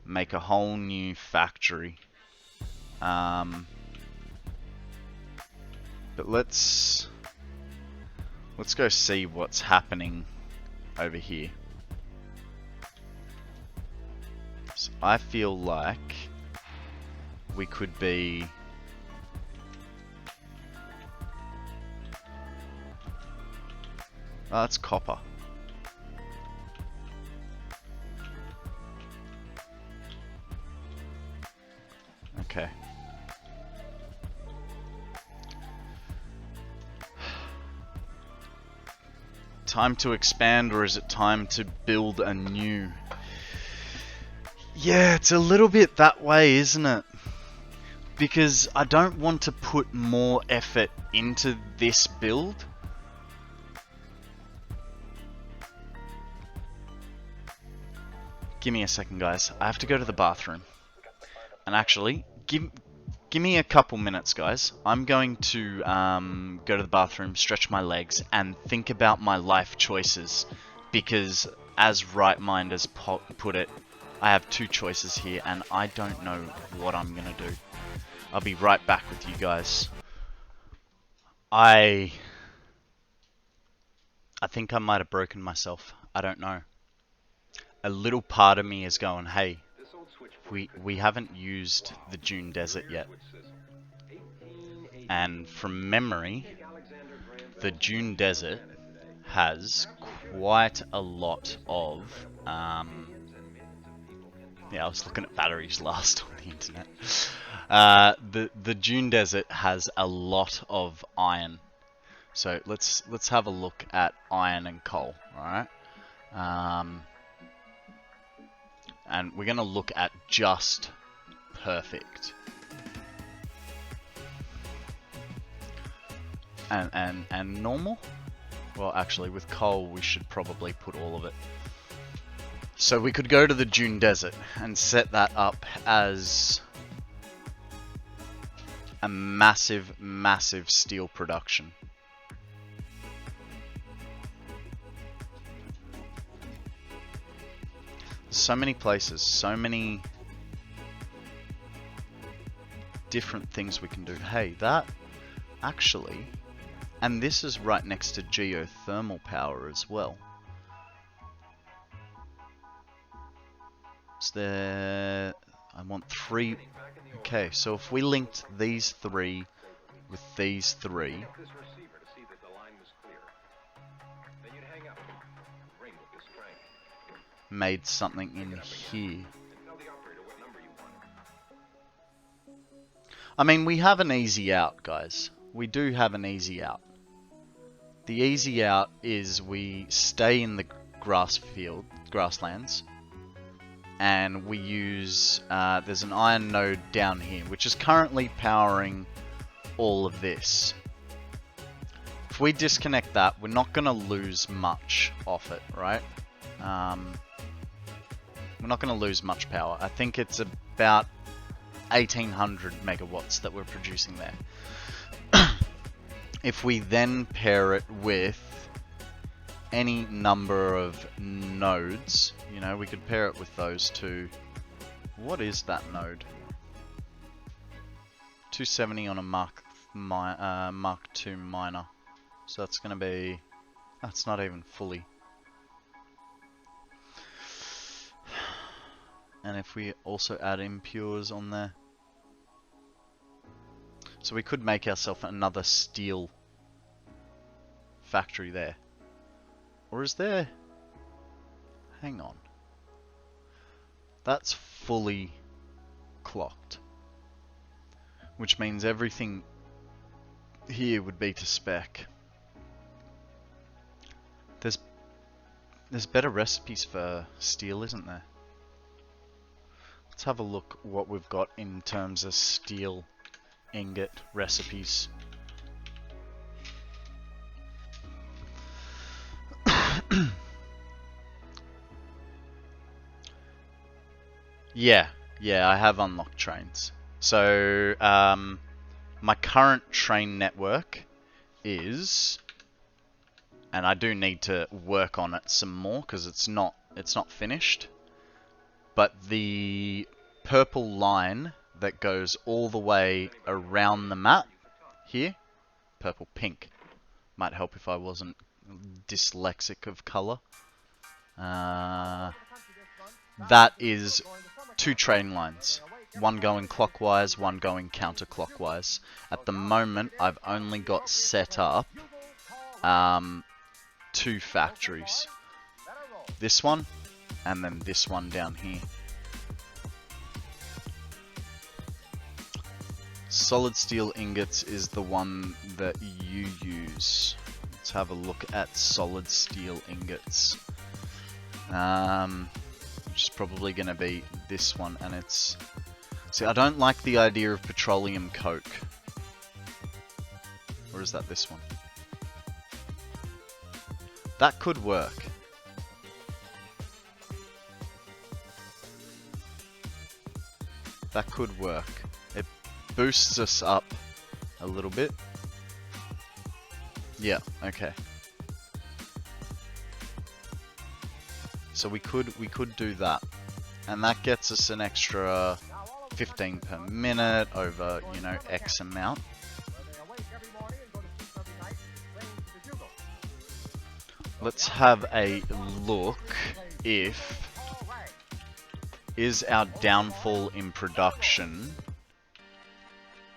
make a whole new factory. But let's go see what's happening over here. So I feel like we could be oh, that's copper. Okay. Time to expand, or is it time to build a new? Yeah, it's a little bit that way, isn't it? Because I don't want to put more effort into this build. Give me a second, guys. I have to go to the bathroom. And actually, give me a couple minutes, guys. I'm going to go to the bathroom, stretch my legs, and think about my life choices. Because, as Rightminders put it, I have 2 choices here, and I don't know what I'm going to do. I'll be right back with you guys. I think I might have broken myself. I don't know. A little part of me is going, hey, we haven't used the Dune Desert yet. And from memory, the Dune Desert has quite a lot of yeah, I was looking at batteries last on the internet. The Dune Desert has a lot of iron. So let's have a look at iron and coal, alright? And we're gonna look at just perfect. and normal. Well, actually, with coal, we should probably put all of it. So we could go to the Dune Desert and set that up as a massive, massive steel production. So many places, so many different things we can do. Hey, that actually, and this is right next to geothermal power as well. Is there, I want 3, okay, so if we linked these 3 with these 3, made something in here. I mean, we have an easy out, guys. We do have an easy out. The easy out is we stay in the grasslands, and we use, there's an iron node down here, which is currently powering all of this. If we disconnect that, we're not going to lose much off it, right? We're not going to lose much power. I think it's about 1800 megawatts that we're producing there. If we then pair it with any number of nodes, you know, we could pair it with those two. What is that node? 270 on a Mark II miner. So that's going to be, that's not even fully. And if we also add impures on there. So we could make ourselves another steel factory there. Or is there? Hang on. That's fully clocked. Which means everything here would be to spec. There's better recipes for steel, isn't there? Let's have a look what we've got in terms of steel ingot recipes. Yeah, I have unlocked trains. So, my current train network is, and I do need to work on it some more because it's not finished. But the purple line that goes all the way around the map here, purple pink, might help if I wasn't dyslexic of color. That is 2 train lines, one going clockwise, one going counterclockwise. At the moment, I've only got set up 2 factories. This one, and then this one down here. Solid steel ingots is the one that you use. Let's have a look at solid steel ingots. Which is probably going to be this one, and it's... See, I don't like the idea of petroleum coke. Or is that this one? That could work. That could work. It boosts us up a little bit. Yeah, okay. So we could do that. And that gets us an extra 15 per minute over, you know, X amount. Let's have a look if... Is our downfall in production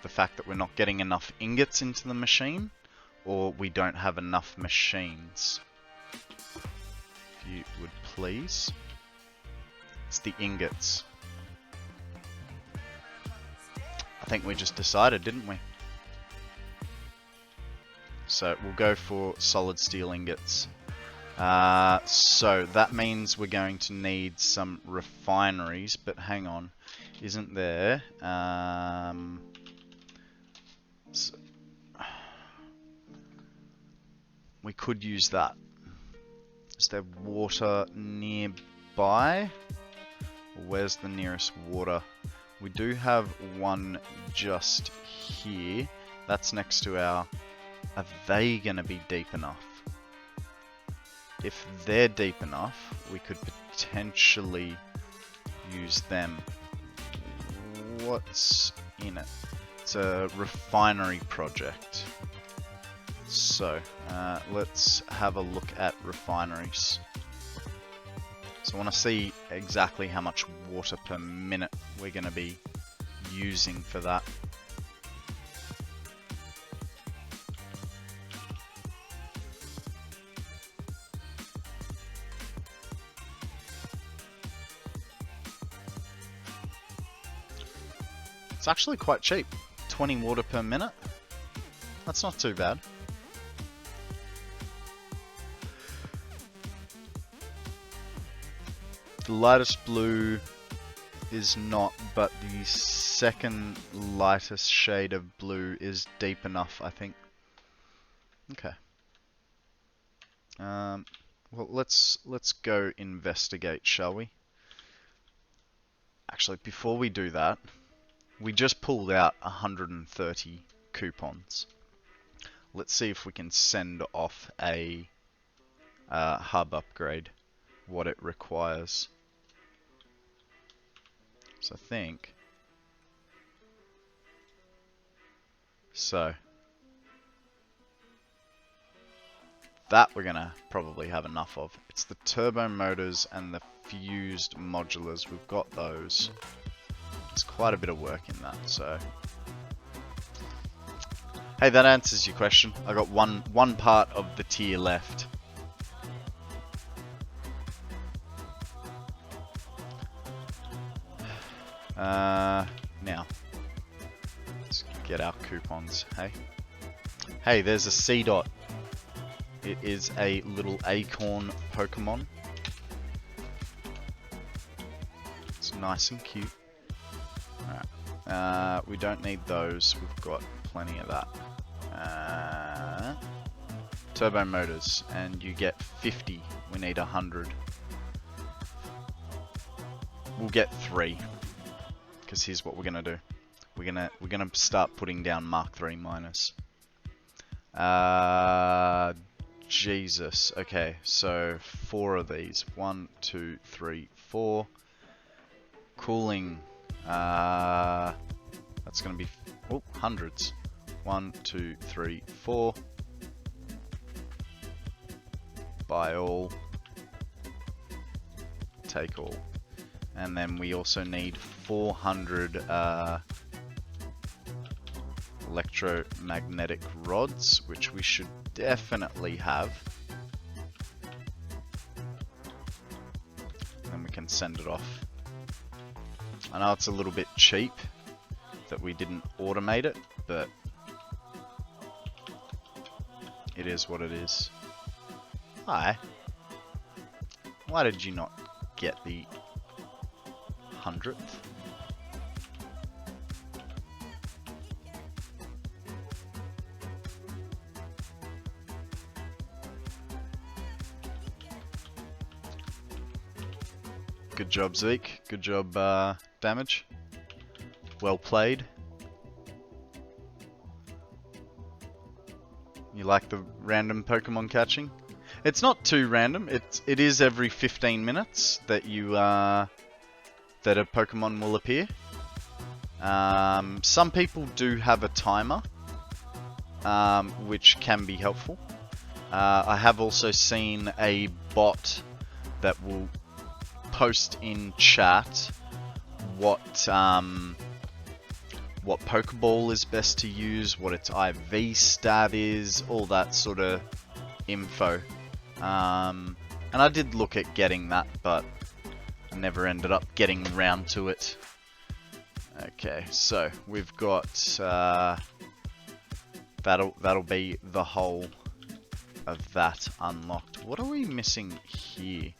the fact that we're not getting enough ingots into the machine, or we don't have enough machines? If you would please. It's the ingots. I think we just decided, didn't we? So we'll go for solid steel ingots. So that means we're going to need some refineries, but hang on, isn't there? So we could use that. Is there water nearby? Where's the nearest water? We do have one just here. That's next to our... Are they going to be deep enough? If they're deep enough, we could potentially use them. What's in it? It's a refinery project. So, let's have a look at refineries. So I want to see exactly how much water per minute we're going to be using for that. It's actually quite cheap. 20 water per minute. That's not too bad. The lightest blue is not, but the second lightest shade of blue is deep enough, I think. Okay. Well, let's go investigate, shall we? Actually, before we do that, we just pulled out 130 coupons. Let's see if we can send off a hub upgrade, what it requires. So I think... So... that we're gonna probably have enough of. It's the turbo motors and the fused modulars. We've got those. There's quite a bit of work in that, so... Hey, that answers your question. I got one part of the tier left. Now, let's get our coupons, hey? Hey, there's a C dot. It is a little acorn Pokemon. It's nice and cute. Alright, we don't need those. We've got plenty of that. Turbo motors, and you get 50. We need 100. We'll get 3. Because here's what we're gonna do. We're gonna start putting down Mark 3 miners. Jesus. Okay, so 4 of these. 1, 2, 3, 4. Cooling. That's gonna be hundreds. 1, 2, 3, 4. Buy all. Take all. And then we also need 400 electromagnetic rods, which we should definitely have. And then we can send it off. I know it's a little bit cheap that we didn't automate it, but it is what it is. Hi. Why did you not get the 100th? Good job, Zeke. Good job, Damage. Well played. You like the random Pokemon catching? It's not too random. It is every 15 minutes that you that a Pokemon will appear. Some people do have a timer, which can be helpful. I have also seen a bot that will post in chat what Pokeball is best to use, what its IV stat is, all that sort of info. And I did look at getting that, but I never ended up getting round to it. Okay, so we've got that'll be the whole of that unlocked. What are we missing here?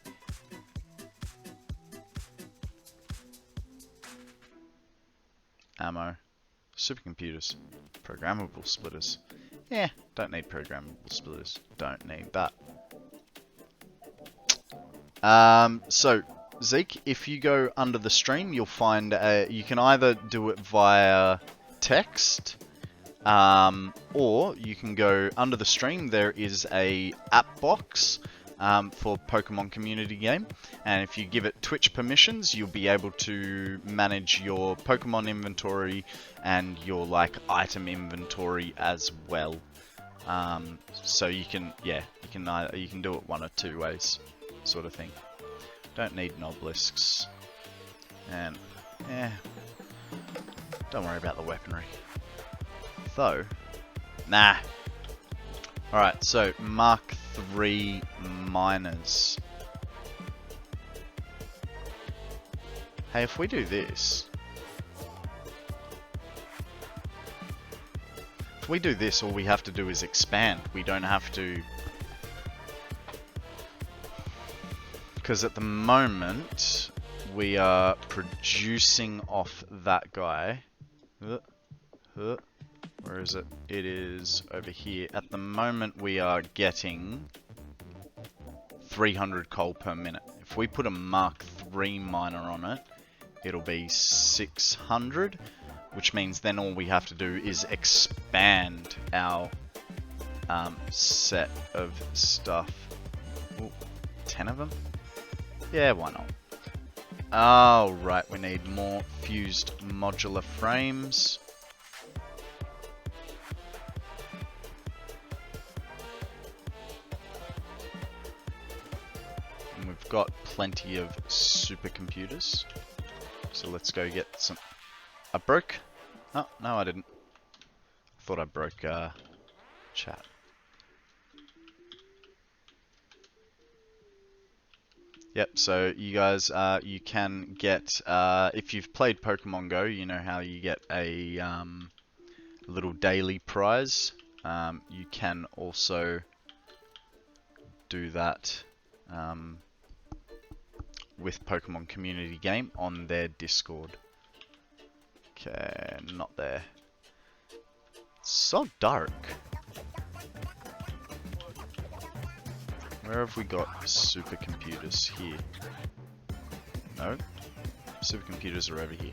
Ammo, supercomputers. Programmable splitters. Yeah, don't need programmable splitters. Don't need that. So, Zeke, if you go under the stream, you'll find you can either do it via text, or you can go under the stream. There is a app box for Pokemon Community Game, and if you give it Twitch permissions, you'll be able to manage your Pokemon inventory and your item inventory as well. So you can, yeah, you can do it one or two ways, sort of thing. Don't need Nobelisks, and don't worry about the weaponry. Though, nah. Alright, so Mark III miners. Hey, if we do this, all we have to do is expand. We don't have to, because at the moment we are producing off that guy. Where is it? It is over here. At the moment we are getting 300 coal per minute. If we put a Mark III miner on it, it'll be 600, which means then all we have to do is expand our set of stuff. Ooh, 10 of them? Yeah, why not? Oh, right, we need more fused modular frames. And we've got plenty of supercomputers. So let's go get some... I broke... Oh, no I didn't. I thought I broke chat. Yep, so you guys, you can get, if you've played Pokemon Go, you know how you get a little daily prize. You can also do that with Pokemon Community Game on their Discord. Okay, not there. It's so dark. Where have we got supercomputers? Here. No? Supercomputers are over here.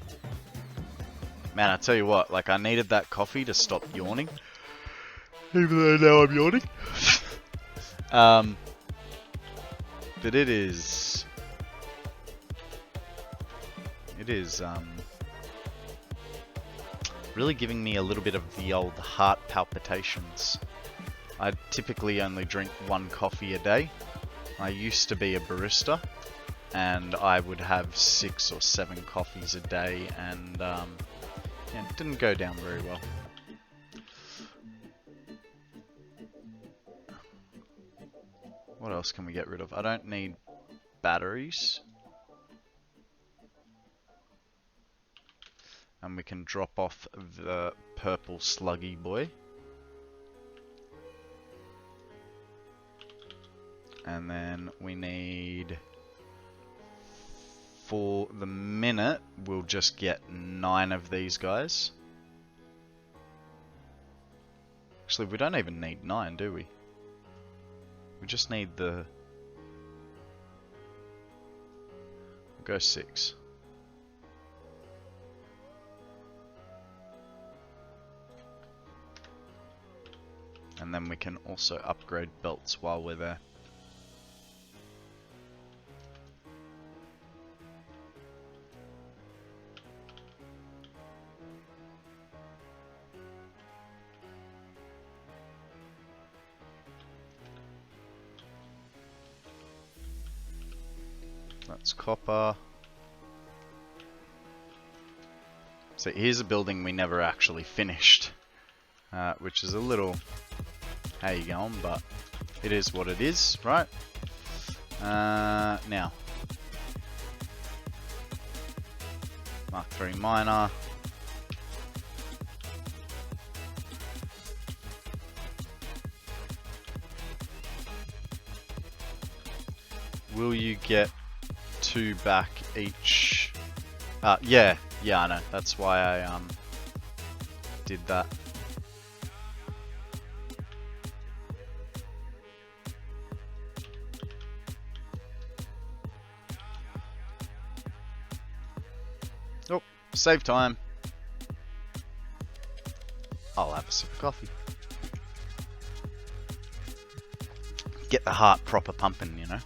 Man, I tell you what, like I needed that coffee to stop yawning. Even though now I'm yawning. But it is really giving me a little bit of the old heart palpitations. I typically only drink one coffee a day. I used to be a barista, and I would have 6 or 7 coffees a day, and yeah, it didn't go down very well. What else can we get rid of? I don't need batteries. And we can drop off the purple sluggy boy. And then we need, for the minute, we'll just get 9 of these guys. Actually, we don't even need 9, do we? We just need the... We'll go 6. And then we can also upgrade belts while we're there. That's copper. So here's a building we never actually finished, which is a little, how you going, but it is what it is, right? Now, Mark III miner. Will you get 2 back each? Yeah, I know. That's why I did that. Oh, save time. I'll have a sip of coffee. Get the heart proper pumping, you know.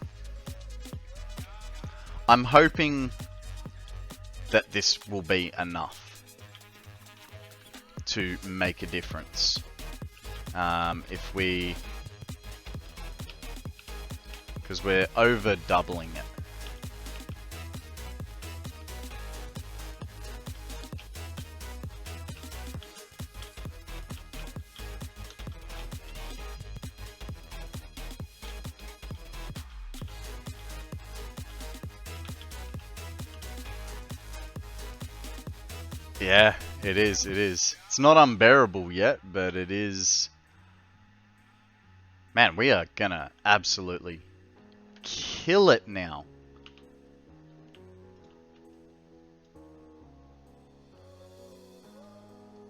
I'm hoping that this will be enough to make a difference. If we... Because we're over doubling it. Yeah, it is, it is. It's not unbearable yet, but it is... Man, we are gonna absolutely kill it now.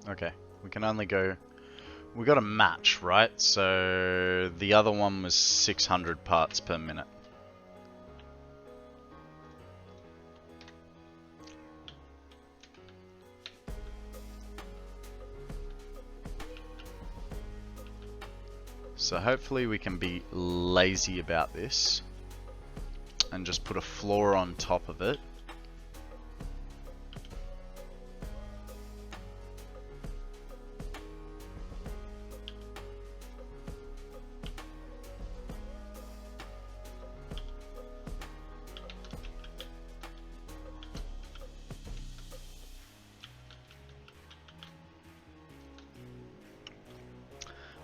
Okay, we can only go... We got a match, right? So the other one was 600 parts per minute. So hopefully we can be lazy about this and just put a floor on top of it.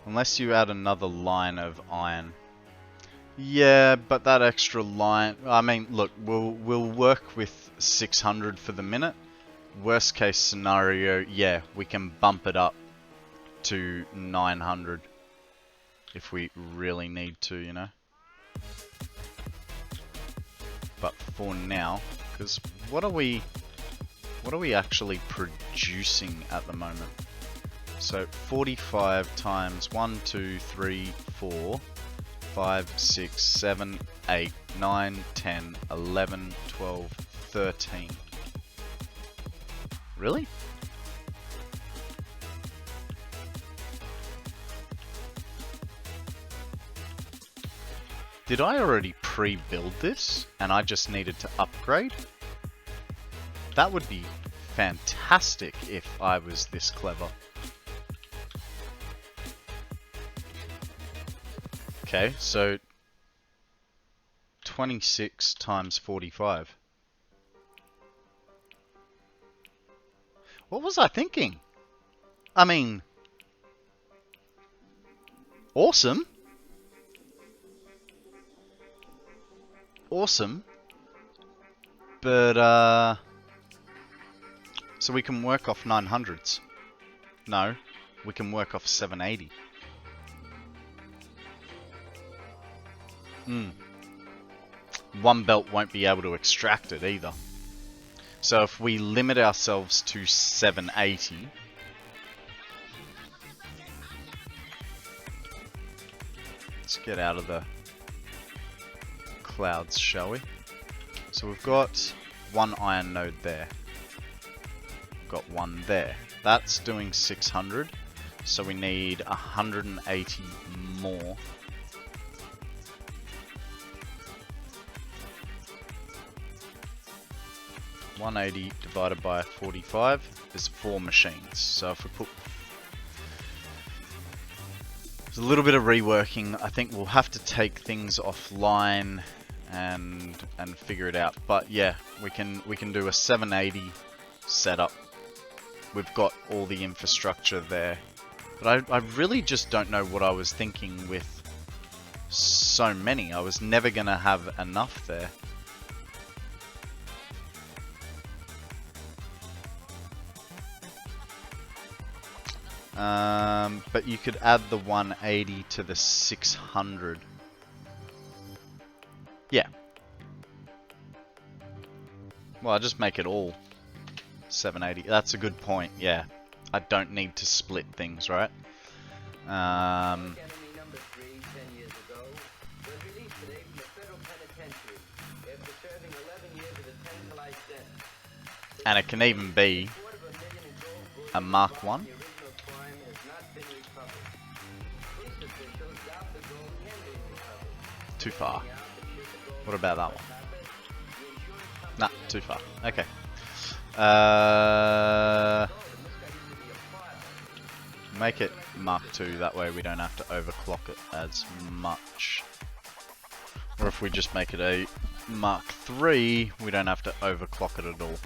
Unless you add another line of iron. Yeah, but that extra line... I mean, look, we'll work with 600 for the minute. Worst case scenario, yeah, we can bump it up to 900 if we really need to, you know. But for now, because what are we actually producing at the moment? So 45 times 1, 2, 3, 4, 5, 6, 7, 8, 9, 10, 11, 12, 13. Really? Did I already pre-build this and I just needed to upgrade? That would be fantastic if I was this clever. Okay, so 26 times 45. What was I thinking? I mean, awesome. Awesome. But, so we can work off 900s. No, we can work off 780. One belt won't be able to extract it either. So if we limit ourselves to 780, let's get out of the clouds, shall we? So we've got one iron node there. We've got one there. That's doing 600, so we need 180 more. 180 divided by 45 is 4 machines. So if we put... There's a little bit of reworking. I think we'll have to take things offline and figure it out. But yeah, we can do a 780 setup. We've got all the infrastructure there. But I really just don't know what I was thinking with so many. I was never going to have enough there. But you could add the 180 to the 600. Yeah. Well, I'll just make it all 780. That's a good point, yeah. I don't need to split things, right? Enemy number 3, 10 years ago, was released today from the federal penitentiary after serving 11 years of a 10-to-life sentence. And it can even be $250,000 in gold bullion a Mark involved 1. in the original crime has not been recovered. Police officials doubt the gold can be recovered. Too far. Pointing out that should the gold What about that one? happen, the insurance company Nah, has too far. to Okay. gold, and this guy used to be a pilot. Make it Mark 2, that way we don't have to overclock it as much. Or if we just make it a Mark 3, we don't have to overclock it at all.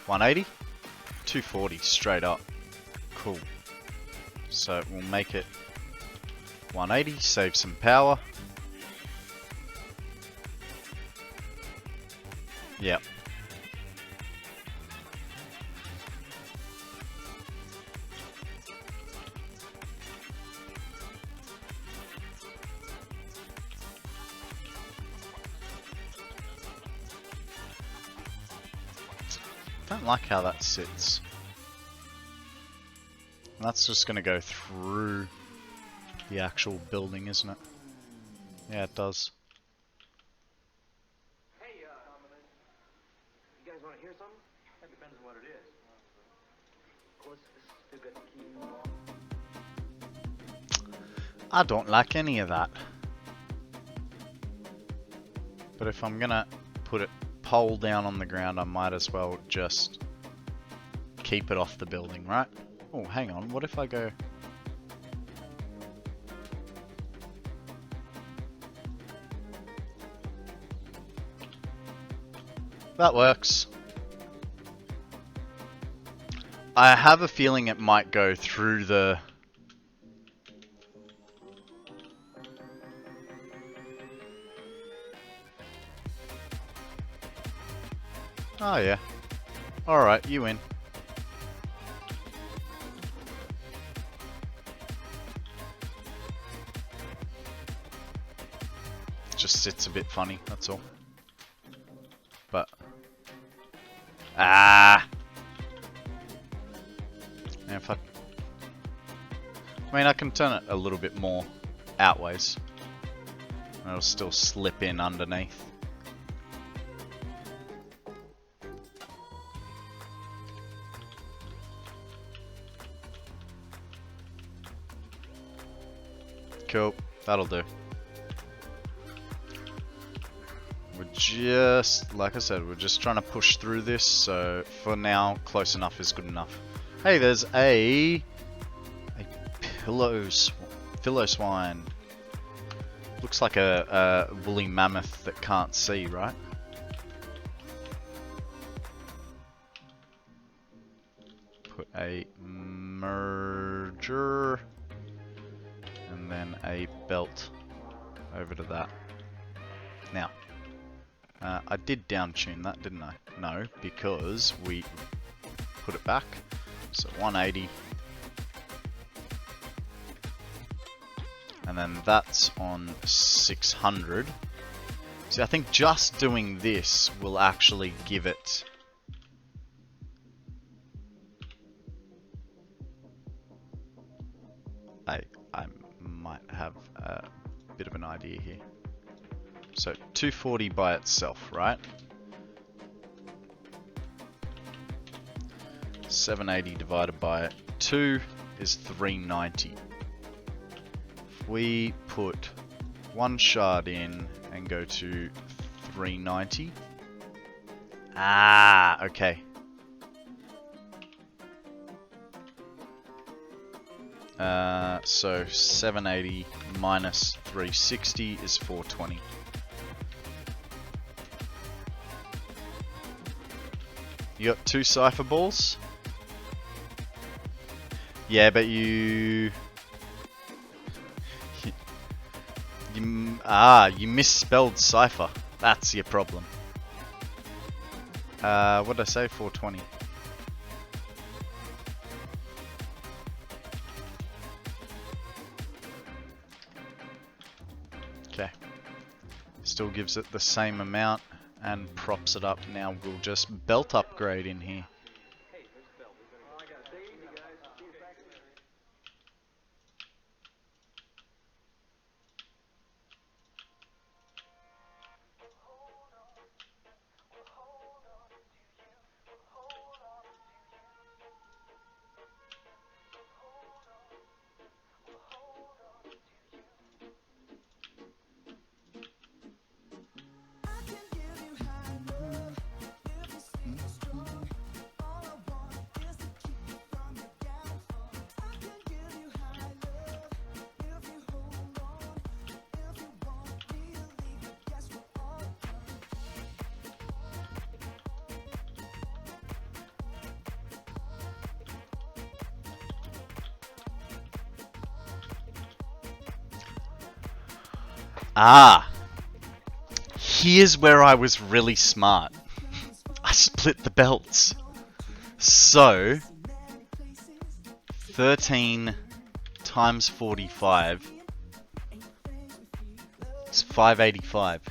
$180? $240 straight up. Cool. So we'll make it 180, save some power. Yep. Don't like how that sits. That's just gonna go through the actual building, isn't it? Yeah, it does. Hey, you guys want to hear something? That depends on what it is. Of course, this is still got the key. I don't like any of that. But if I'm gonna put it pole down on the ground, I might as well just keep it off the building, right? Oh, hang on, what if I go... That works. I have a feeling it might go through the... Oh yeah. Alright, you win. Just sits a bit funny, that's all. But... Ah! Yeah, if I mean, I can turn it a little bit more outways. And it'll still slip in underneath. Cool, that'll do. We're just, like I said, we're just trying to push through this, so for now, close enough is good enough. Hey, there's a pillow swine. Looks like a woolly mammoth that can't see, right? Put a merger. And then a belt over to that. Now, I did down tune that, didn't I? No, because we put it back. So 180. And then that's on 600. See, I think just doing this will actually give it... I might have a bit of an idea here. So 240 by itself, right? 780 divided by 2 is 390. If we put one shard in and go to 390. Ah, okay. So 780 minus 360 is 420. You got 2 cipher balls? Yeah, but you misspelled cipher. That's your problem. What did I say? 420. Okay. Still gives it the same amount. and props it up. Now we'll just belt upgrade in here. Ah, here's where I was really smart. I split the belts. So, 13 times 45 is 585.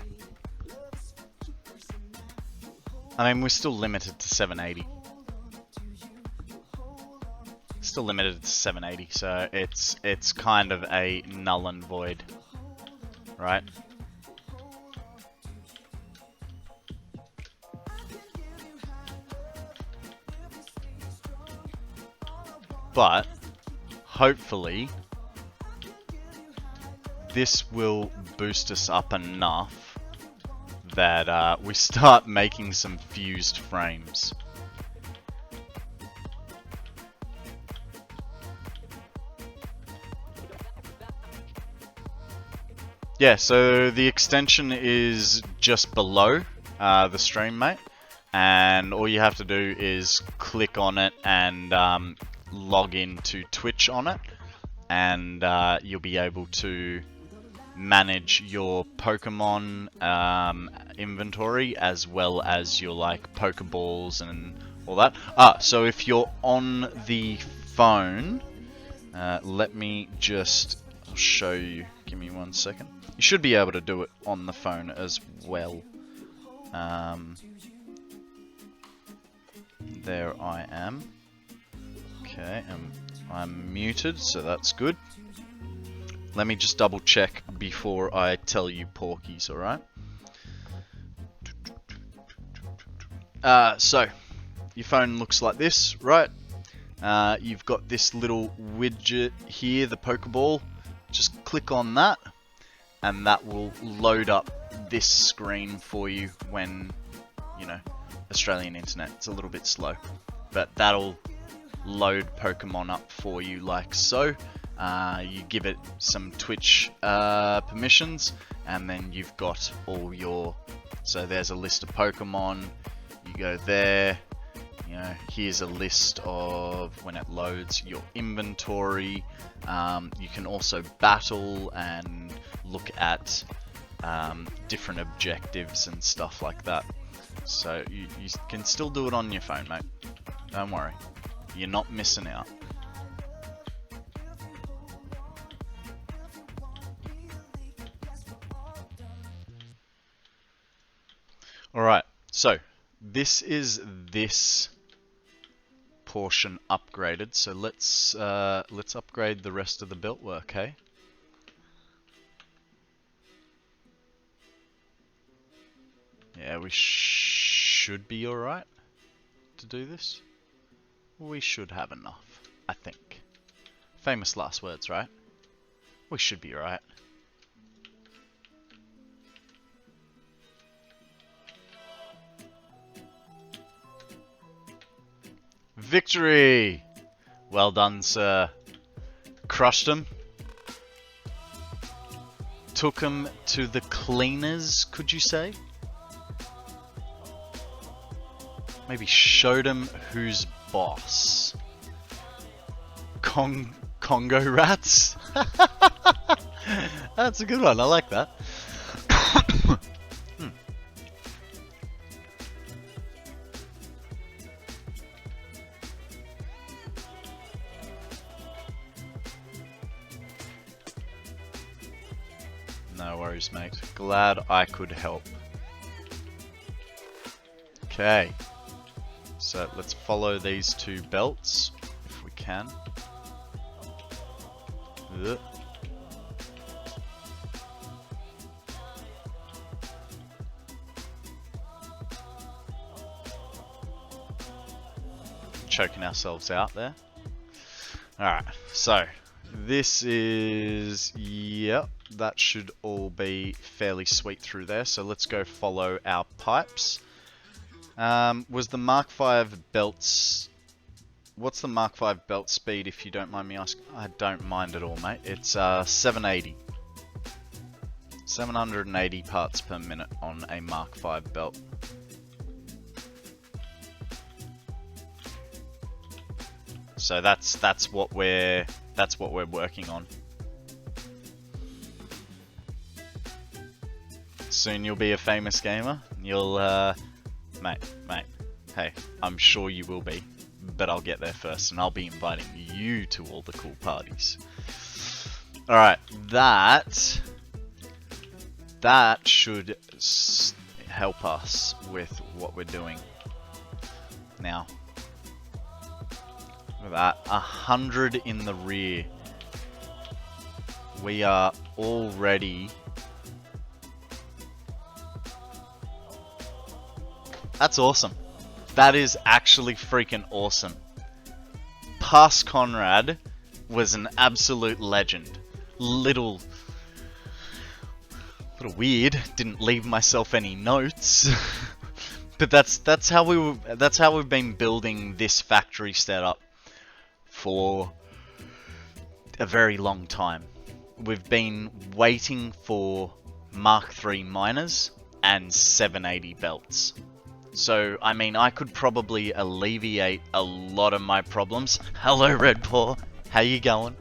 I mean, we're still limited to 780. Still limited to 780, so it's kind of a null and void. Right? But hopefully this will boost us up enough that we start making some fused frames. Yeah, so the extension is just below the stream, mate, and all you have to do is click on it and log into Twitch on it, and you'll be able to manage your Pokemon inventory as well as your like Pokeballs and all that. So if you're on the phone, let me just show you. Give me 1 second. You should be able to do it on the phone as well. There I am. Okay, I'm muted, so that's good. Let me just double check before I tell you porkies, alright? So, your phone looks like this, right? You've got this little widget here, the Pokeball. Just click on that, and that will load up this screen for you when, you know, Australian internet. It's a little bit slow, but that'll load Pokemon up for you like so. You give it some Twitch permissions, and then you've got all your, so there's a list of Pokemon, you go there, you know, here's a list of, when it loads, your inventory. You can also battle and look at different objectives and stuff like that. So you can still do it on your phone, mate. Don't worry. You're not missing out. Alright, so this is this portion upgraded, so let's upgrade the rest of the built work, hey? Yeah, we should be alright to do this. We should have enough, I think. Famous last words, right? We should be alright. Victory! Well done, sir. Crushed him. Took him to the cleaners, could you say? Maybe showed him who's boss. Congo rats? That's a good one, I like that. No worries, mate. Glad I could help. Okay. So let's follow these two belts if we can. Ugh. Choking ourselves out there. Alright, so this is, yep, that should all be fairly sweet through there. So let's go follow our pipes. Was the Mark V belts, what's the Mark V belt speed if you don't mind me asking? I don't mind at all, mate. It's 780. 780 parts per minute on a Mark V belt. So that's what we're working on. Soon you'll be a famous gamer. You'll mate, hey, I'm sure you will be, but I'll get there first and I'll be inviting you to all the cool parties. Alright, that should help us with what we're doing. Now, look at that, 100 in the rear. We are already... That's awesome. That is actually freaking awesome. Past Konrad was an absolute legend. Little weird. Didn't leave myself any notes. But that's how we've been building this factory setup for a very long time. We've been waiting for Mark III miners and 780 belts. So, I mean, I could probably alleviate a lot of my problems. Hello, Red Paw. How you going?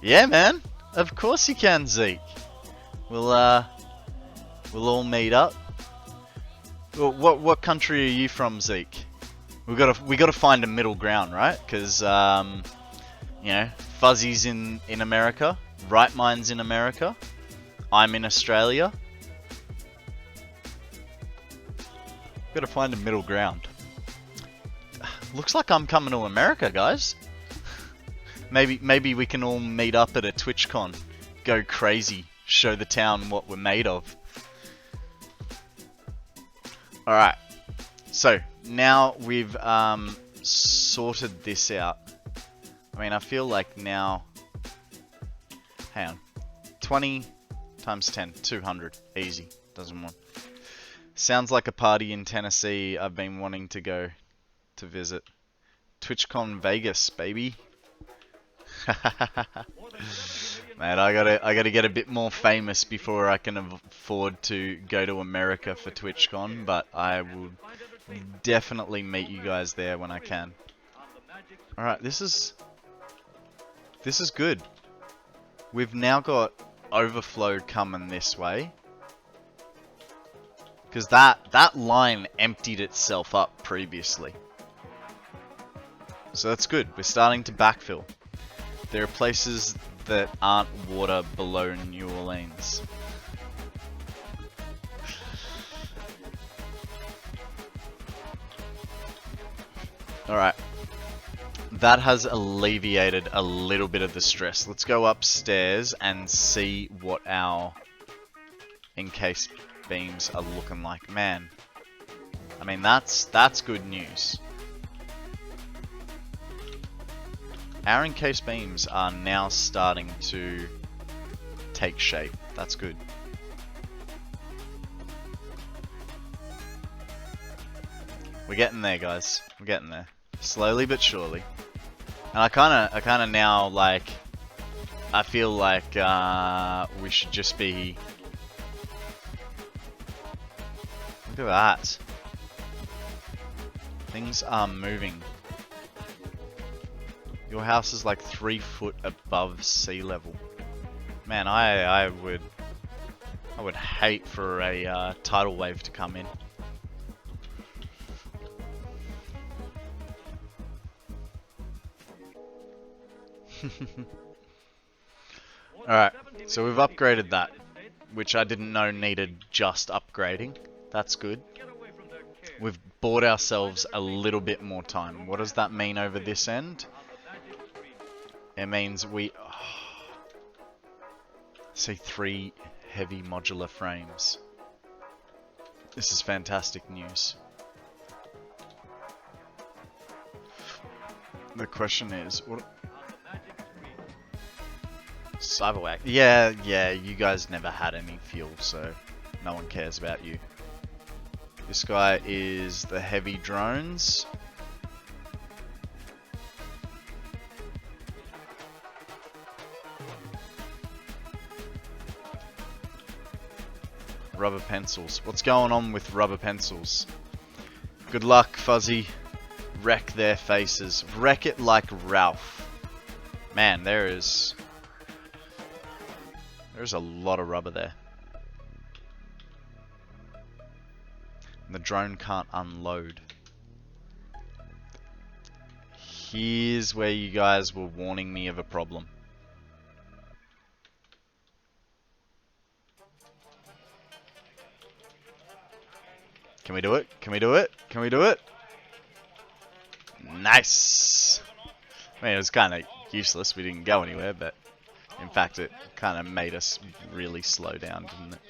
Yeah, man. Of course you can, Zeke. We'll all meet up. What country are you from, Zeke? We gotta find a middle ground, right? Because you know, Fuzzy's in America, Right Mind's in America, I'm in Australia. Gotta find a middle ground. Looks like I'm coming to America, guys. Maybe we can all meet up at a TwitchCon, go crazy, show the town what we're made of. Alright, so now we've sorted this out. I mean, I feel like now, hang on, 20 times 10, 200, easy, doesn't want. Sounds like a party in Tennessee I've been wanting to go to visit. TwitchCon Vegas, baby. Man, I gotta get a bit more famous before I can afford to go to America for TwitchCon, but I will definitely meet you guys there when I can. Alright, this is good. We've now got overflow coming this way. Because that line emptied itself up previously. So that's good. We're starting to backfill. There are places that aren't water below New Orleans. Alright. That has alleviated a little bit of the stress. Let's go upstairs and see what our encased beams are looking like. Man, I mean, that's good news. Our encased beams are now starting to take shape. That's good. We're getting there, guys. We're getting there. Slowly but surely. And I kinda now, like, I feel like we should just be... Look at that. Things are moving. Your house is like 3 foot above sea level. Man, I would hate for a tidal wave to come in. Alright, so we've upgraded that. which I didn't know needed just upgrading. That's good. We've bought ourselves a little bit more time. What does that mean over this end? It means we... see 3 heavy modular frames. This is fantastic news. The question is, what... Cyberwack. Yeah, you guys never had any fuel, so no one cares about you. This guy is the heavy drones. Rubber pencils. What's going on with rubber pencils? Good luck, Fuzzy. Wreck their faces. Wreck it like Ralph. Man, there's a lot of rubber there. And the drone can't unload. Here's where you guys were warning me of a problem. Can we do it? Can we do it? Can we do it? Nice! I mean, it was kind of useless. We didn't go anywhere, but in fact, it kind of made us really slow down, didn't it?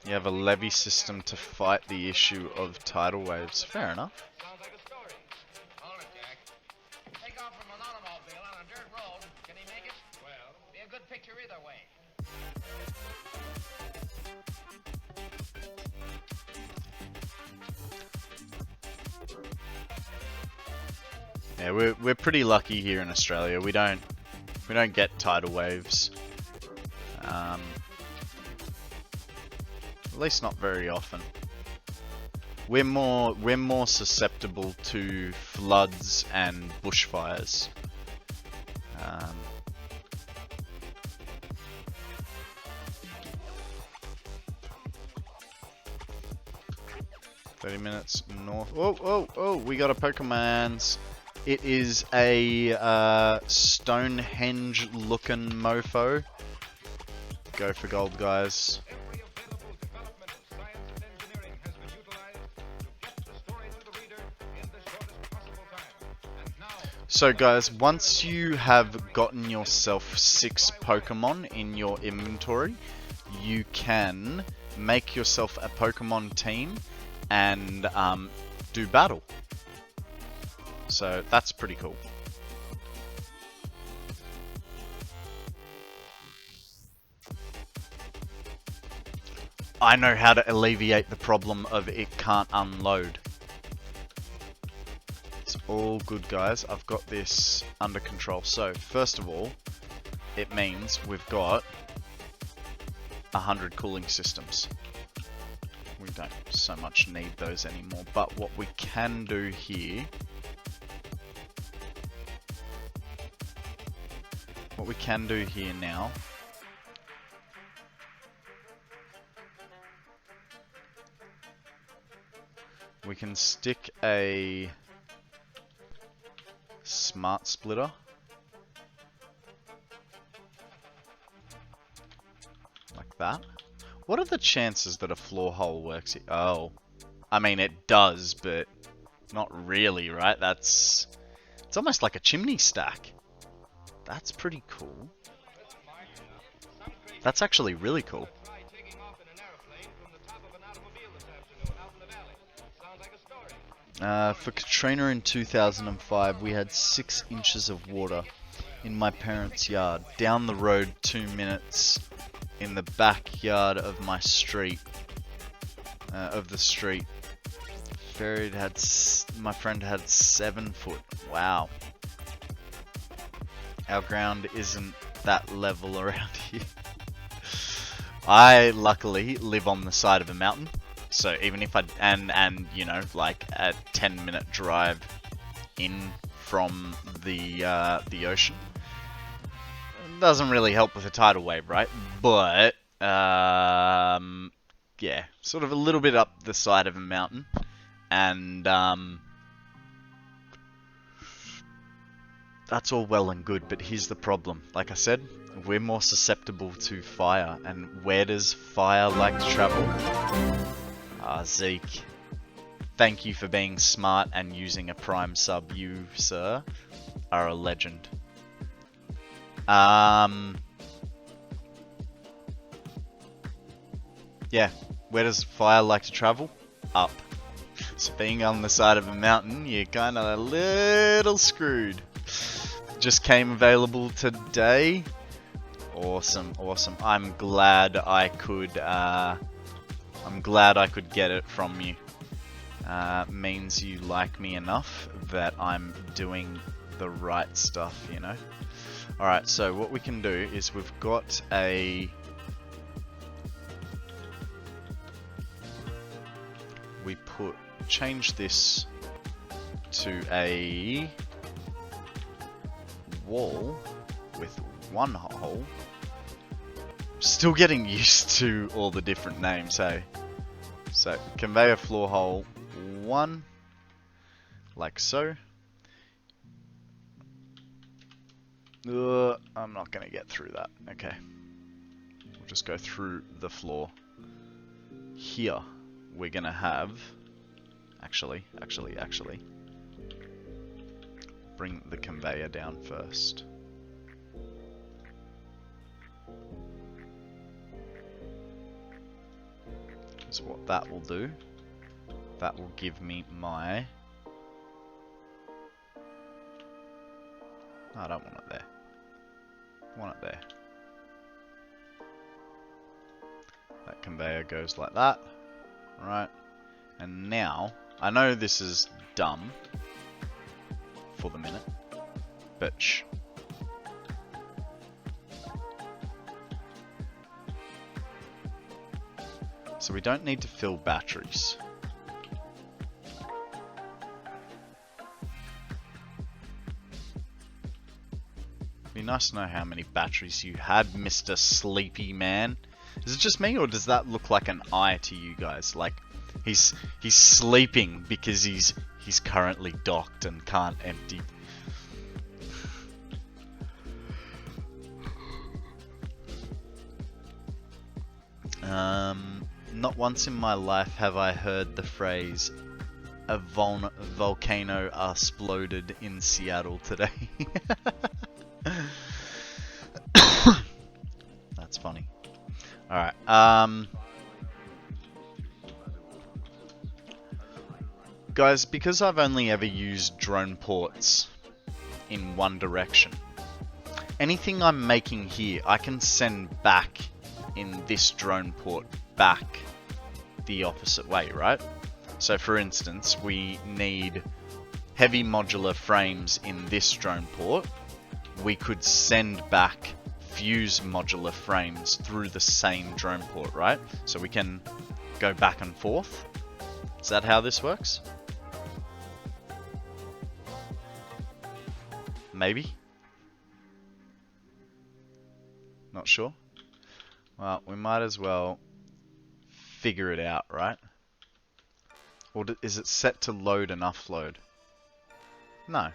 You have a levy system to fight the issue of tidal waves. Fair enough. Sounds like a story. All right, Jack. Take off from an automobile on a dirt road. Can he make it? Well, be a good picture either way. Yeah, we're pretty lucky here in Australia. We don't get tidal waves. At least not very often. We're more susceptible to floods and bushfires. 30 minutes north. Oh, we got a Pokemons. It is a Stonehenge looking mofo. Go for gold, guys. So guys, once you have gotten yourself 6 Pokemon in your inventory, you can make yourself a Pokemon team and do battle. So that's pretty cool. I know how to alleviate the problem of it can't unload. It's all good, guys. I've got this under control. So, first of all, it means we've got 100 cooling systems. We don't so much need those anymore. But what we can do here... What we can do here now... We can stick a smart splitter like that. What are the chances that a floor hole works? Oh, I mean it does, but not really, right? It's almost like a chimney stack. That's pretty cool. That's actually really cool. For Katrina in 2005, we had 6 inches of water in my parents' yard. Down the road 2 minutes in the backyard of my street, the street. My friend had 7 foot. Wow. Our ground isn't that level around here. I luckily live on the side of a mountain. So even if I, and you know, like a 10-minute drive in from the ocean, doesn't really help with a tidal wave, right? But, yeah, sort of a little bit up the side of a mountain, and that's all well and good, but here's the problem. Like I said, we're more susceptible to fire, and where does fire like to travel? Zeke. Thank you for being smart and using a prime sub. You, sir, are a legend. Yeah, where does fire like to travel? Up. So being on the side of a mountain, you're kind of a little screwed. Just came available today. Awesome, awesome. I'm glad I could get it from you. Means you like me enough that I'm doing the right stuff, you know? Alright, so what we can do is we've got a... change this to a wall with one hole. Still getting used to all the different names, hey? So, conveyor floor hole 1, like so. I'm not gonna get through that. Okay. We'll just go through the floor. Here, we're gonna have... Actually. Bring the conveyor down first. Because what that will do, that will give me my... I don't want it there. I want it there. That conveyor goes like that. Right. And now, I know this is dumb for the minute, but shh. So we don't need to fill batteries. Be nice to know how many batteries you had, Mr. Sleepy Man. Is it just me, or does that look like an eye to you guys? Like he's sleeping because he's currently docked and can't empty. Not once in my life have I heard the phrase "a volcano exploded in Seattle today." That's funny. Alright, guys, because I've only ever used drone ports in one direction, anything I'm making here, I can send back in this drone port back the opposite way, right? So for instance, we need heavy modular frames in this drone port. We could send back fuse modular frames through the same drone port, right? So we can go back and forth. Is that how this works? Maybe? Not sure? Well, we might as well figure it out, right? Or is it set to load and offload? No.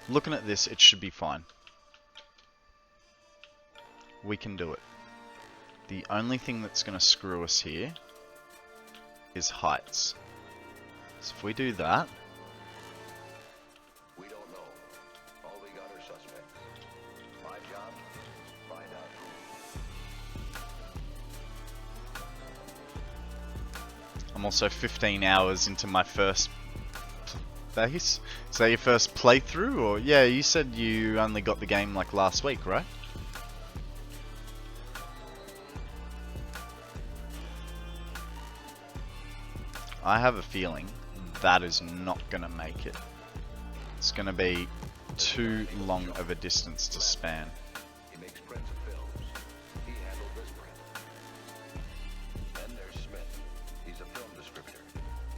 Looking at this, it should be fine. We can do it. The only thing that's going to screw us here is heights. So if we do that... We don't know. All we got are suspects. My job, find out who. I'm also 15 hours into my first base. Is that your first playthrough? Or yeah, you said you only got the game like last week, right? I have a feeling that is not going to make it. It's going to be too long of a distance to span. He makes prints of films. He handled this print. Then there's Smith. He's a film distributor.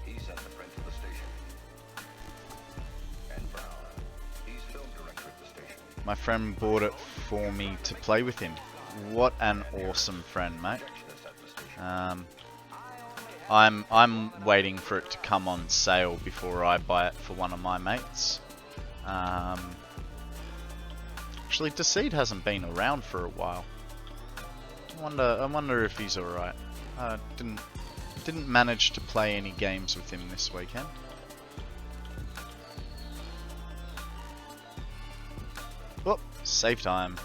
He sent the print to the station. And Brown. He's film director at the station. My friend bought it for me to play with him. What an awesome friend, mate. Projectionist at the station. I'm waiting for it to come on sale before I buy it for one of my mates. Actually, Deceit hasn't been around for a while. I wonder if he's alright. Didn't manage to play any games with him this weekend. Oh, save time.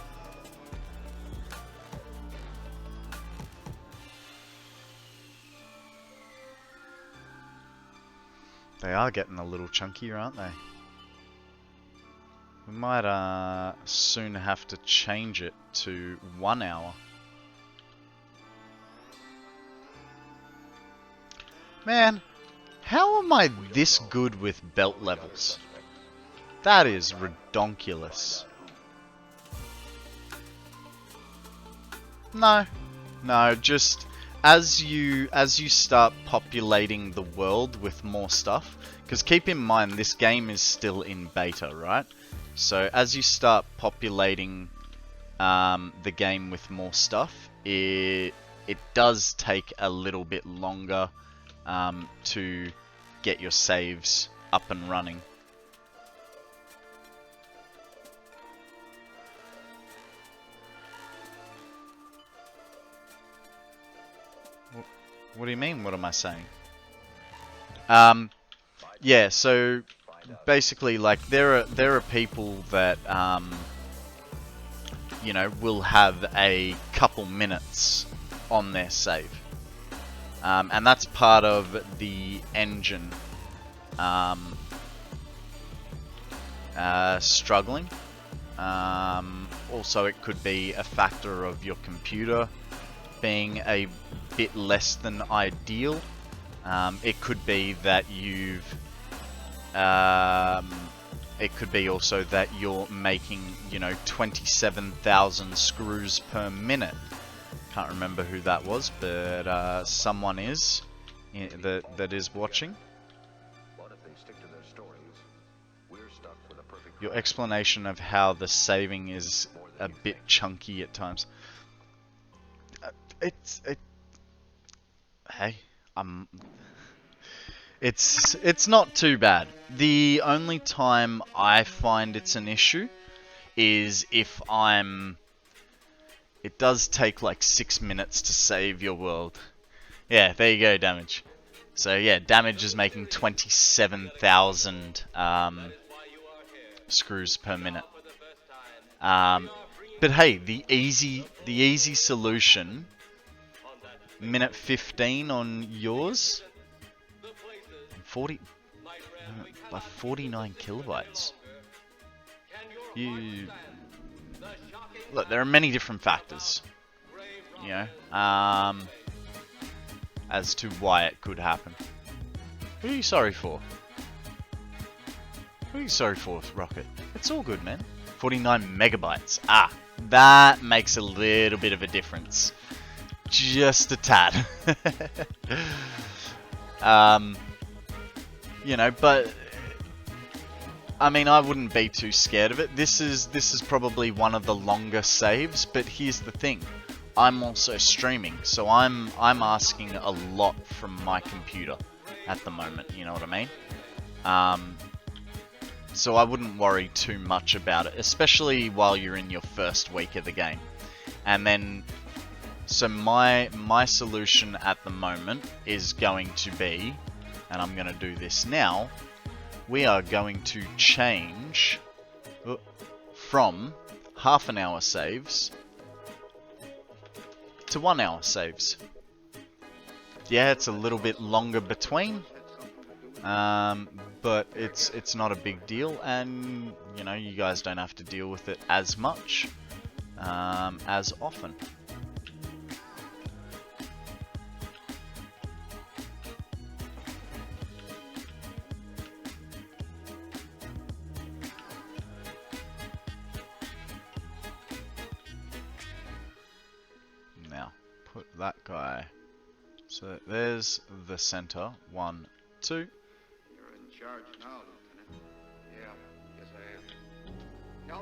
They are getting a little chunkier, aren't they? We might soon have to change it to 1 hour. Man, how am I this good with belt levels? That is redonkulous. No, just as you start populating the world with more stuff, because keep in mind this game is still in beta, right? So as you start populating the game with more stuff, it does take a little bit longer to get your saves up and running. What do you mean? What am I saying? Yeah, so basically, like, there are people that you know, will have a couple minutes on their save, and that's part of the engine struggling. Also, it could be a factor of your computer being a bit less than ideal. It could be that it could be also that you're making, you know, 27,000 screws per minute. Can't remember who that was, but someone is that is watching. But if they stick to their stories, we're stuck with a perfect. Your explanation of how the saving is a bit chunky at times. Hey, it's not too bad. The only time I find it's an issue is if it does take like 6 minutes to save your world. Yeah, there you go, Damage. So yeah, Damage is making 27,000 screws per minute. But hey, the easy solution, minute 15 on yours, 40 by 49 kilobytes. Look, there are many different factors, you know, as to why it could happen. Who are you sorry for? Who are you sorry for, Rocket? It's all good, man. 49 megabytes. Ah, that makes a little bit of a difference. Just a tad. You know, but I mean, I wouldn't be too scared of it. This is probably one of the longer saves, but here's the thing. I'm also streaming, so I'm asking a lot from my computer at the moment, you know what I mean? So I wouldn't worry too much about it, especially while you're in your first week of the game. And then, so my solution at the moment is going to be, and I'm going to do this now, we are going to change from half-an-hour saves to 1 hour saves. Yeah, it's a little bit longer between, but it's not a big deal, and you know, you guys don't have to deal with it as much as often. Now, put that guy. So there's the center. 1, 2. You're in charge now, Lieutenant. Yeah, yes I am. No,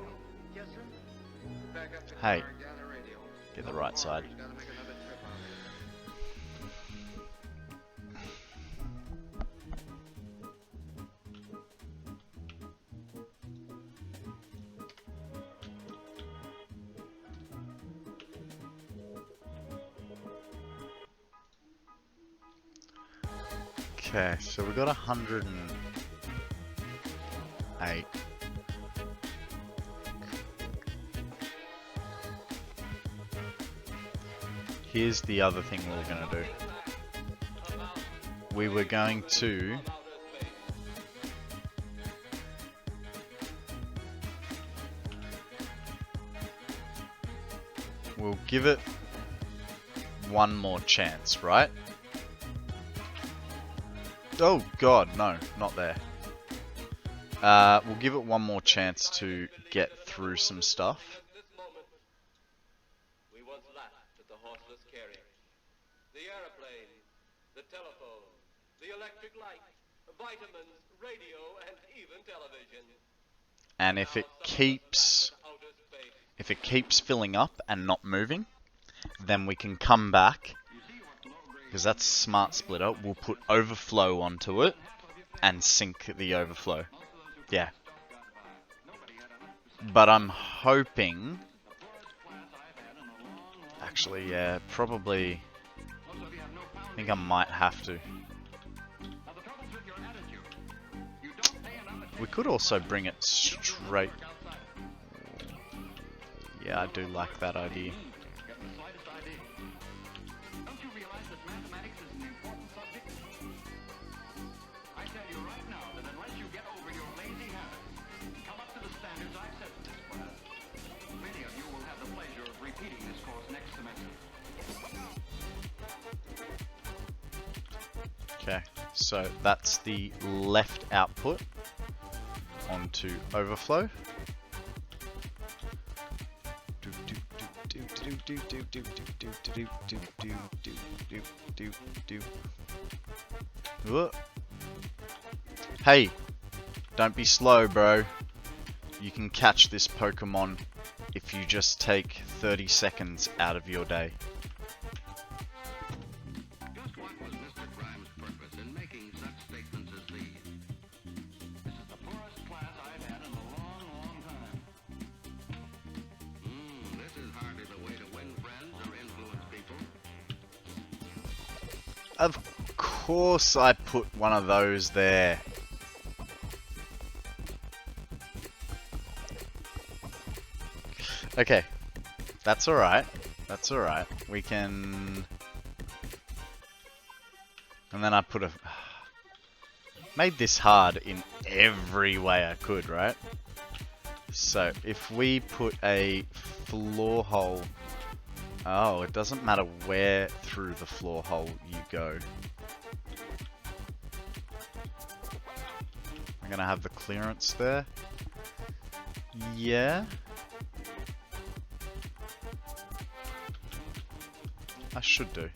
yes sir. Back up the Hey, car and gather radio. get the right side. Gotta make another trip out Okay, so we got 108. Here's the other thing we were going to do. We were going to we'll give it one more chance, right? Oh god, no, not there. We'll give it one more chance to get through some stuff. We once laughed at the horseless carriage, the airplane, the telephone, the electric light, vitamins, radio, and even television. And if it keeps filling up and not moving, then we can come back, because that's smart splitter. We'll put overflow onto it and sync the overflow. Yeah. But I'm hoping, actually, yeah, probably, I think I might have to. We could also bring it straight. Yeah, I do like that idea. Okay, so that's the left output onto overflow. Hey, don't be slow, bro. You can catch this Pokemon if you just take 30 seconds out of your day. Just what was Mr. Grimes' purpose in making such statements as these? This is the poorest class I've had in a long, long time. This is hardly the way to win friends or influence people. Of course I put one of those there. Okay, that's alright. That's alright. We can... And then I put a... Made this hard in every way I could, right? So, if we put a floor hole... Oh, it doesn't matter where through the floor hole you go. I'm gonna have the clearance there. Yeah. I should do.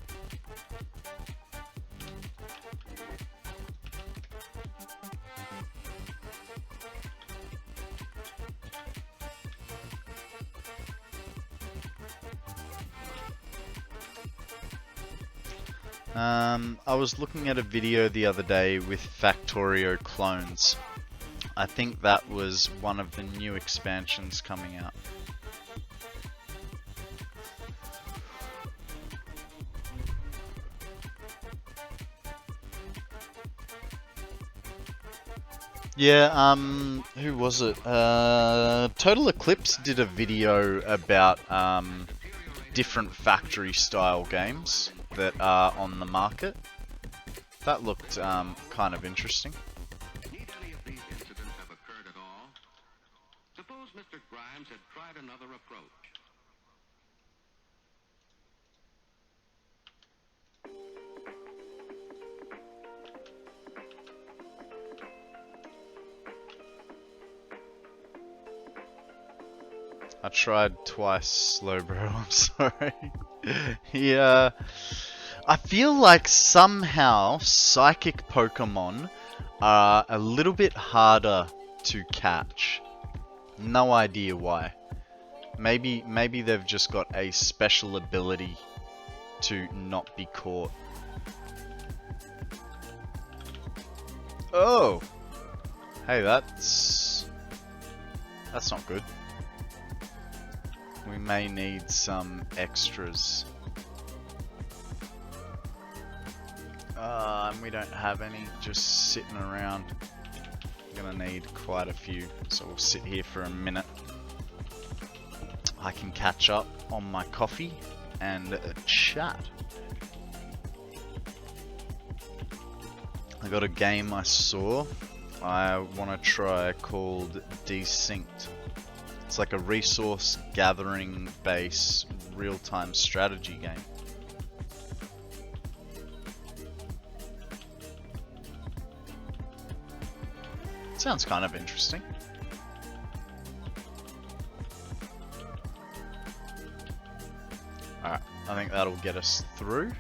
I was looking at a video the other day with Factorio clones. I think that was one of the new expansions coming out. Yeah, who was it? TotalXclipse did a video about different factory style games that are on the market. That looked kind of interesting. Need any of these incidents have occurred at all? Suppose Mr. Grimes had tried another approach. I tried twice, slow bro, I'm sorry. Yeah. I feel like somehow psychic Pokemon are a little bit harder to catch. No idea why. Maybe they've just got a special ability to not be caught. Oh! Hey, that's not good. We may need some extras. And we don't have any just sitting around. I'm gonna need quite a few, so we'll sit here for a minute. I can catch up on my coffee and chat. I got a game I saw I want to try called Desynced. It's like a resource gathering based real-time strategy game. Sounds kind of interesting. Alright, I think that'll get us through.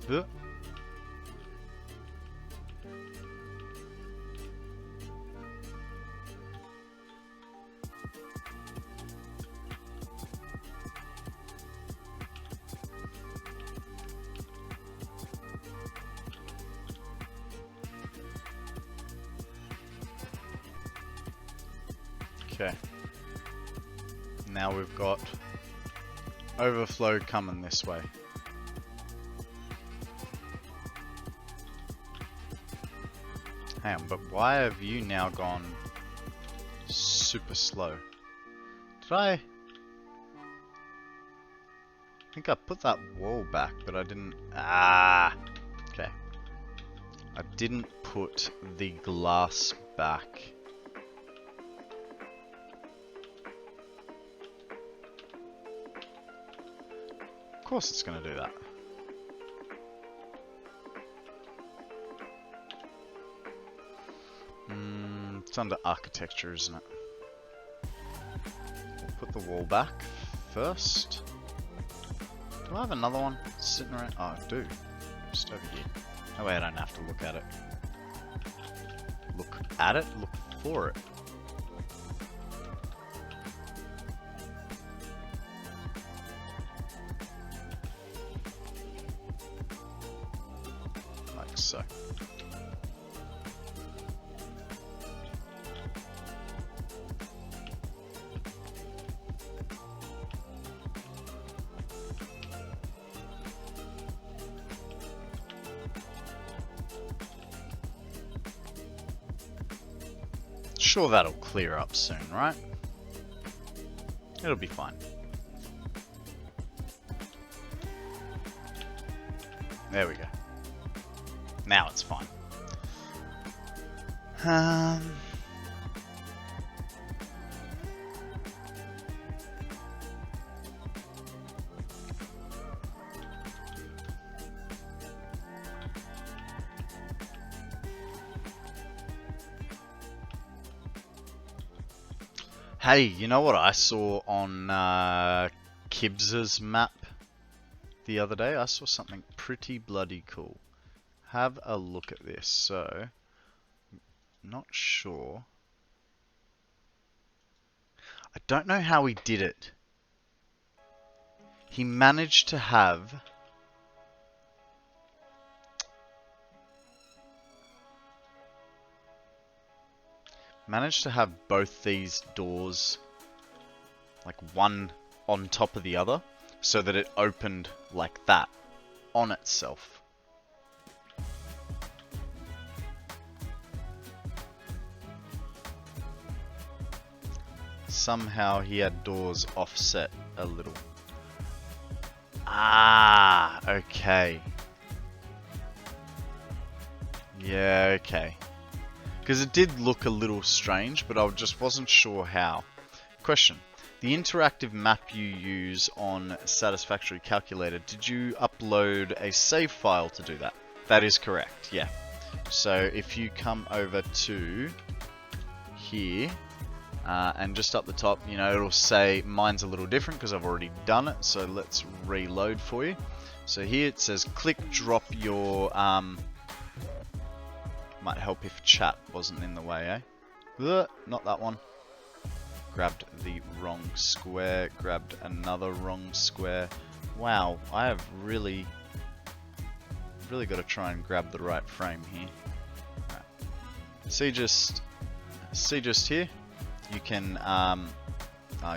Huh? Okay. Now we've got overflow coming this way. Hang on, but why have you now gone super slow? Did I think I put that wall back, but I didn't. Ah, okay. I didn't put the glass back. Of course it's going to do that. It's under architecture, isn't it? We'll put the wall back first. Do I have another one sitting around? Oh, I do. Just over here. Oh wait, I don't have to look at it. Look at it? Look for it. Like so. Sure, that'll clear up soon, right? It'll be fine. There we go. Now it's fine. Hey, you know what I saw on ImKibitz's map the other day? I saw something pretty bloody cool. Have a look at this. So, not sure. I don't know how he did it. He managed to have both these doors, like one on top of the other, so that it opened like that on itself. Somehow he had doors offset a little. Ah, okay. Yeah, okay. Because it did look a little strange, but I just wasn't sure how. Question. The interactive map you use on Satisfactory Calculator, did you upload a save file to do that? That is correct, yeah. So if you come over to here, and just up the top, you know, it'll say, mine's a little different because I've already done it, so let's reload for you. So here it says, click drop your, might help if chat wasn't in the way, eh? Not that one. Grabbed the wrong square, grabbed another wrong square. Wow, I have really got to try and grab the right frame here. Right. see just here, you can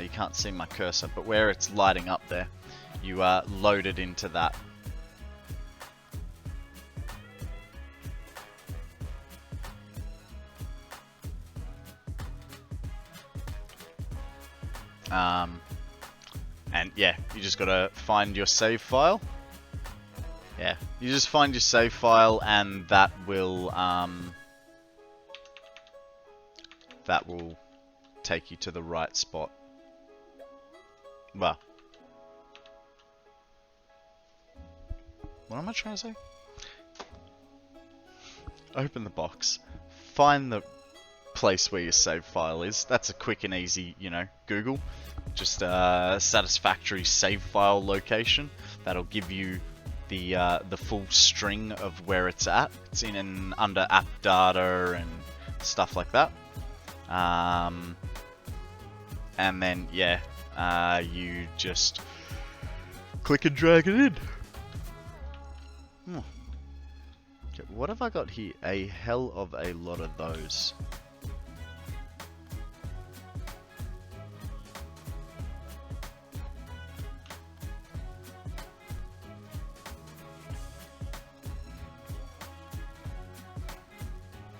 you can't see my cursor, but where it's lighting up there, you load it into that. And yeah, you just gotta find your save file. Yeah, you just find your save file, and that will take you to the right spot. Well, what am I trying to say? Open the box, find the place where your save file is. That's a quick and easy, you know, Google. Just Satisfactory save file location. That'll give you the full string of where it's at. It's in and under app data and stuff like that. And then yeah, you just click and drag it in. Okay, what have I got here? A hell of a lot of those.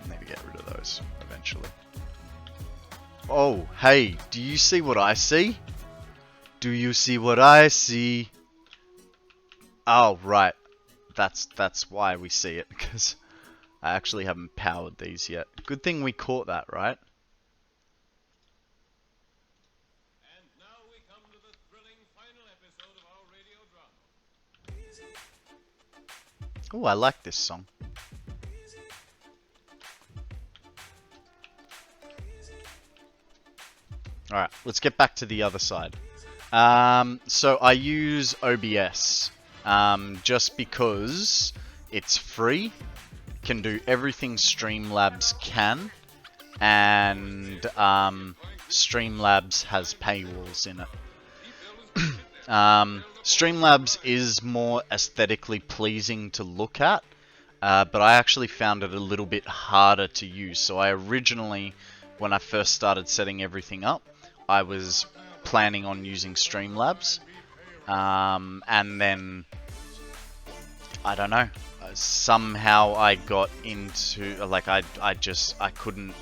Maybe get rid of those eventually. Oh, hey, do you see what I see? Do you see what I see? Oh, right. That's why we see it, because I actually haven't powered these yet. Good thing we caught that, right? And now we come to the thrilling final episode of our radio drama. Oh, I like this song. Alright, let's get back to the other side. So I use OBS just because it's free, can do everything Streamlabs can, and Streamlabs has paywalls in it. Streamlabs is more aesthetically pleasing to look at, but I actually found it a little bit harder to use. So I originally, when I first started setting everything up, I was planning on using Streamlabs, and then I don't know, somehow I got into, like, I couldn't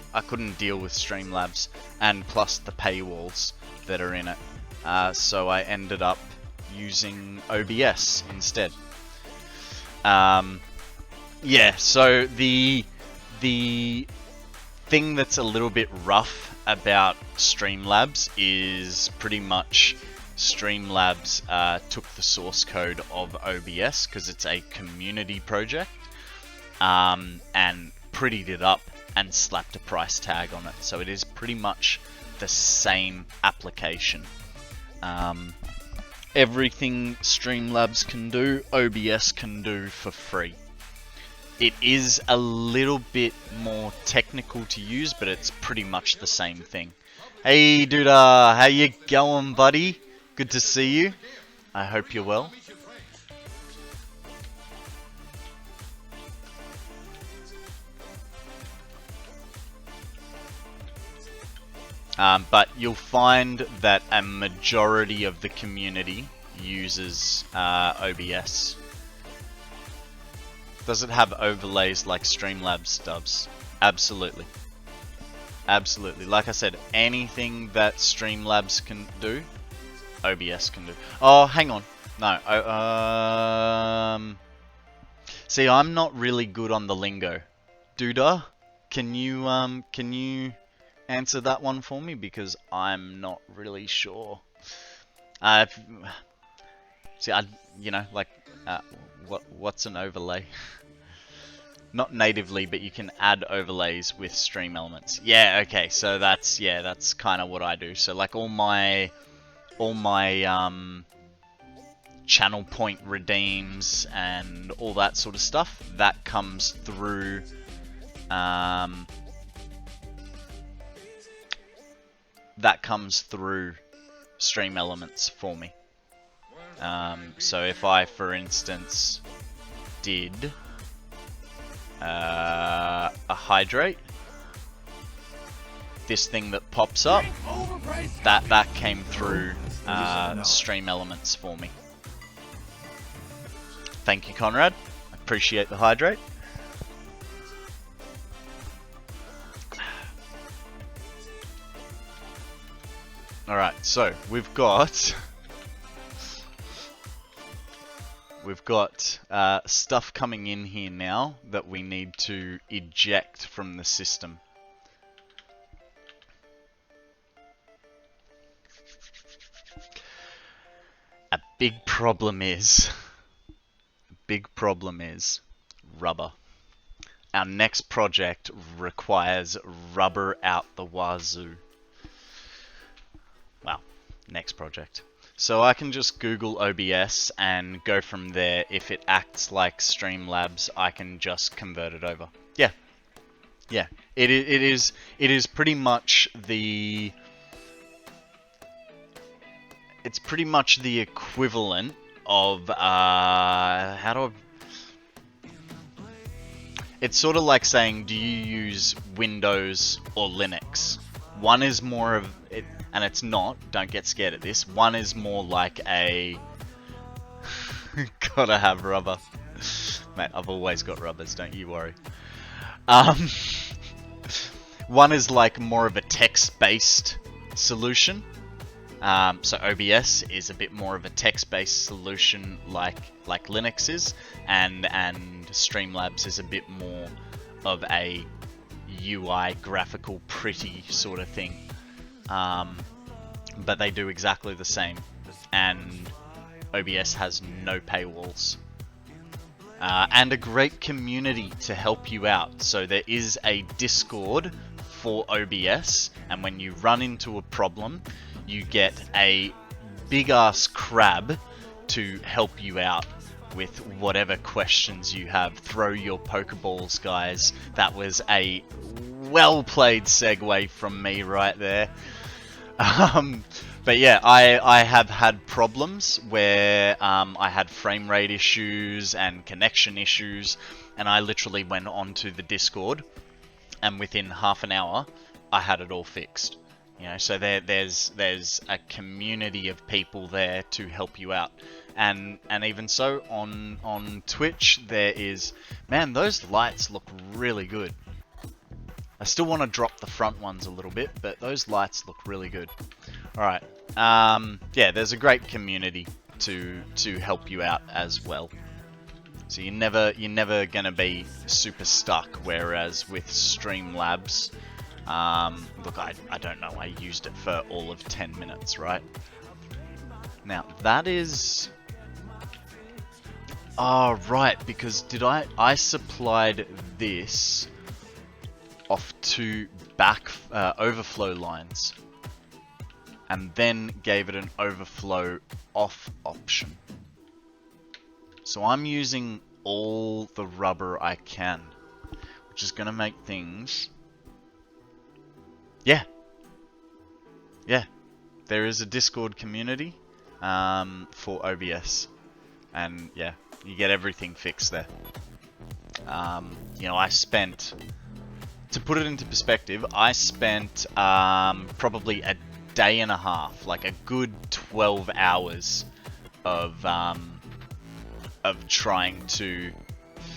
deal with Streamlabs, and plus the paywalls that are in it, so I ended up using OBS instead. Yeah, so the thing that's a little bit rough about Streamlabs is pretty much Streamlabs took the source code of OBS because it's a community project, and prettied it up and slapped a price tag on it. So it is pretty much the same application. Everything Streamlabs can do, OBS can do for free. It is a little bit more technical to use, but it's pretty much the same thing. Hey Duda, how you going, buddy? Good to see you. I hope you're well. But you'll find that a majority of the community uses OBS. Does it have overlays like Streamlabs does? Absolutely. Absolutely. Like I said, anything that Streamlabs can do, OBS can do. Oh, hang on. No. See, I'm not really good on the lingo. Duda, can you answer that one for me? Because I'm not really sure. See, you know, like, what's an overlay? Not natively, but you can add overlays with stream elements. Yeah, okay, so that's kind of what I do. So like all my channel point redeems and all that sort of stuff, that comes through stream elements for me. So if I, for instance, did a hydrate, this thing that pops up, that came through Stream Elements for me. Thank you, Konrad. I appreciate the hydrate. Alright, so we've got stuff coming in here now that we need to eject from the system. A big problem is rubber. Our next project requires rubber out the wazoo. Well, next project. So I can just Google OBS and go from there. If it acts like Streamlabs, I can just convert it over. Yeah. Yeah. It is pretty much the... It's pretty much the equivalent of, how do I... It's sort of like saying, do you use Windows or Linux? One is more of it, and it's not, don't get scared at this, one is more like a... Gotta have rubber. Mate, I've always got rubbers, don't you worry. One is like more of a text-based solution. So OBS is a bit more of a text-based solution like Linux is, and Streamlabs is a bit more of a UI graphical pretty sort of thing. But they do exactly the same, and OBS has no paywalls. And a great community to help you out. So there is a Discord for OBS, and when you run into a problem, you get a big ass crab to help you out with whatever questions you have. Throw your Pokeballs, guys. That was a well played segue from me right there. But yeah, I have had problems where I had frame rate issues and connection issues, and I literally went onto the Discord, and within half an hour I had it all fixed. You know, so there's a community of people there to help you out, and even so on Twitch there is, man, those lights look really good. I still want to drop the front ones a little bit, but those lights look really good. All right, yeah, there's a great community to help you out as well. So you're never gonna be super stuck. Whereas with Streamlabs, look, I don't know, I used it for all of 10 minutes, right? Now, that is... Oh, right, because I supplied this off to back overflow lines, and then gave it an overflow off option. So I'm using all the rubber I can, which is gonna make things... Yeah, there is a Discord community for OBS, and yeah, you get everything fixed there. You know, I spent, to put it into perspective, I spent probably a day and a half, like a good 12 hours of trying to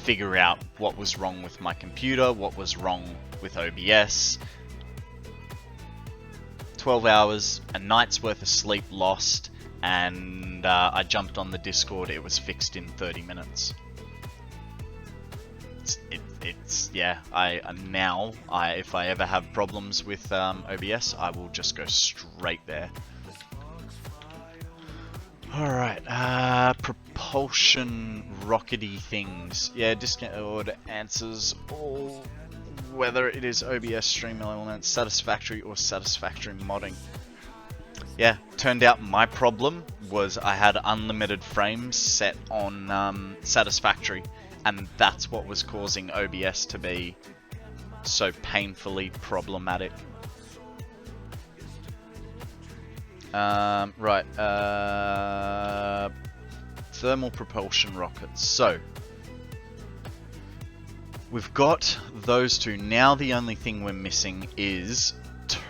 figure out what was wrong with my computer, what was wrong with OBS. 12 hours, a night's worth of sleep lost, and I jumped on the Discord. It was fixed in 30 minutes. It's yeah, if I ever have problems with OBS, I will just go straight there. Alright, propulsion rockety things. Yeah, Discord answers all, whether it is OBS, Stream Elements, Satisfactory, or Satisfactory modding. Yeah, turned out my problem was I had unlimited frames set on Satisfactory, and that's what was causing OBS to be so painfully problematic. Right, thermal propulsion rockets. So, we've got those two. Now the only thing we're missing is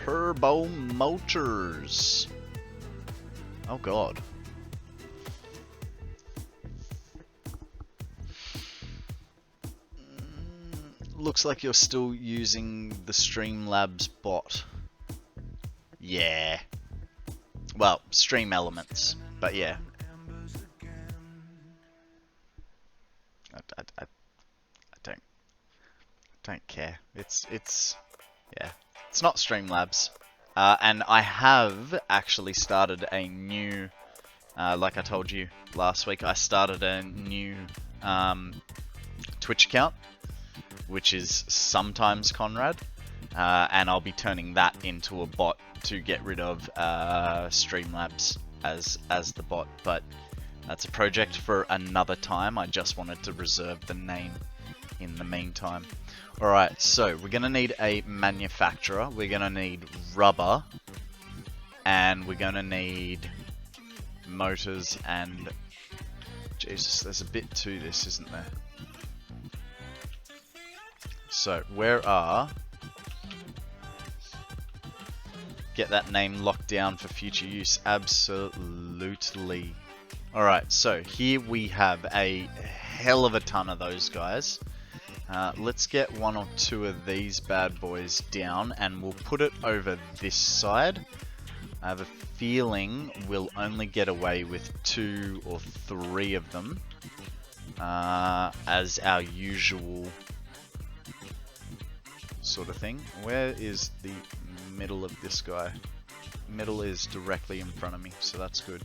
turbo motors. Oh god. Looks like you're still using the Streamlabs bot. Yeah. Well, Stream Elements, but yeah. I don't care. It's yeah. It's not Streamlabs. And I have actually started a new, like I told you last week, I started a new Twitch account, which is sometimes Konrad, and I'll be turning that into a bot to get rid of Streamlabs as the bot, but that's a project for another time. I just wanted to reserve the name in the meantime. Alright, so we're going to need a manufacturer, we're going to need rubber, and we're going to need motors, and Jesus, there's a bit to this, isn't there? So, where are... Get that name locked down for future use, absolutely. Alright, so here we have a hell of a ton of those guys. Let's get one or two of these bad boys down, and we'll put it over this side. I have a feeling we'll only get away with 2 or 3 of them as our usual sort of thing. Where is the middle of this guy? Middle is directly in front of me, so that's good.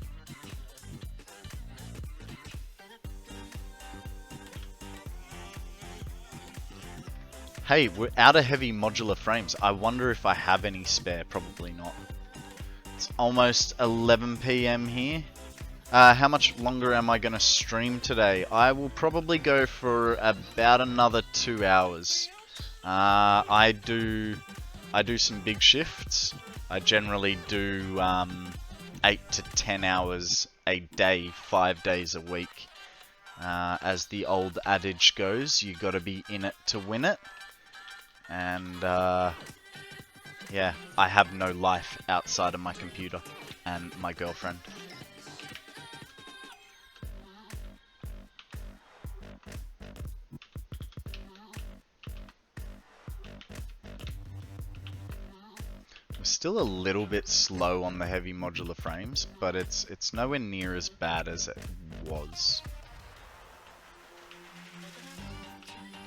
Hey, we're out of heavy modular frames. I wonder if I have any spare. Probably not. It's almost 11 PM here. How much longer am I going to stream today? I will probably go for about another 2 hours. I do some big shifts. I generally do 8 to 10 hours a day, 5 days a week. As the old adage goes, you got to be in it to win it. And yeah, I have no life outside of my computer and my girlfriend. We're still a little bit slow on the heavy modular frames, but it's nowhere near as bad as it was.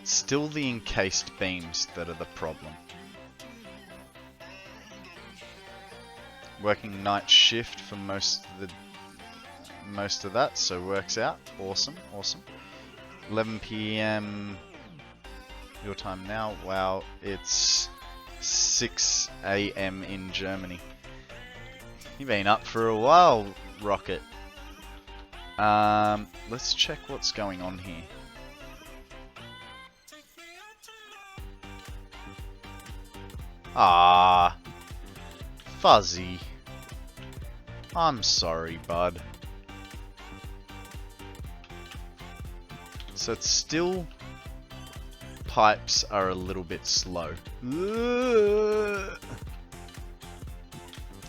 Still the encased beams that are the problem. Working night shift for most of that, so works out. Awesome, awesome. 11 PM your time now. Wow, it's 6 AM in Germany. You've been up for a while, Rocket. Let's check what's going on here. Ah, Fuzzy. I'm sorry, bud. So it's still... Pipes are a little bit slow.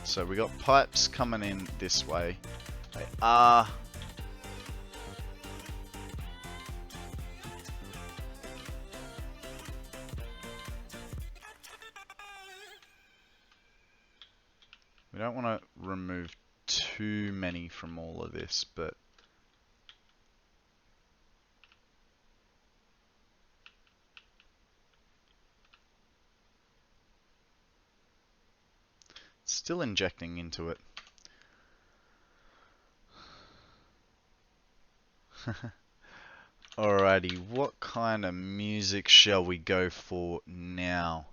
So we got pipes coming in this way. They are... We don't want to remove too many from all of this, but still injecting into it. Alrighty, what kind of music shall we go for now?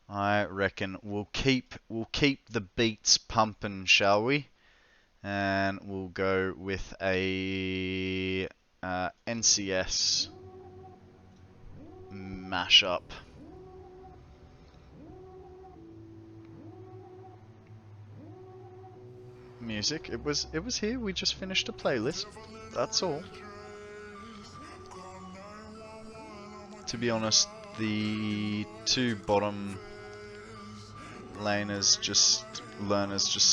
I reckon we'll keep the beats pumping, shall we? And we'll go with a NCS mashup. Music. It was here. We just finished a playlist. That's all. To be honest, the two bottom learners just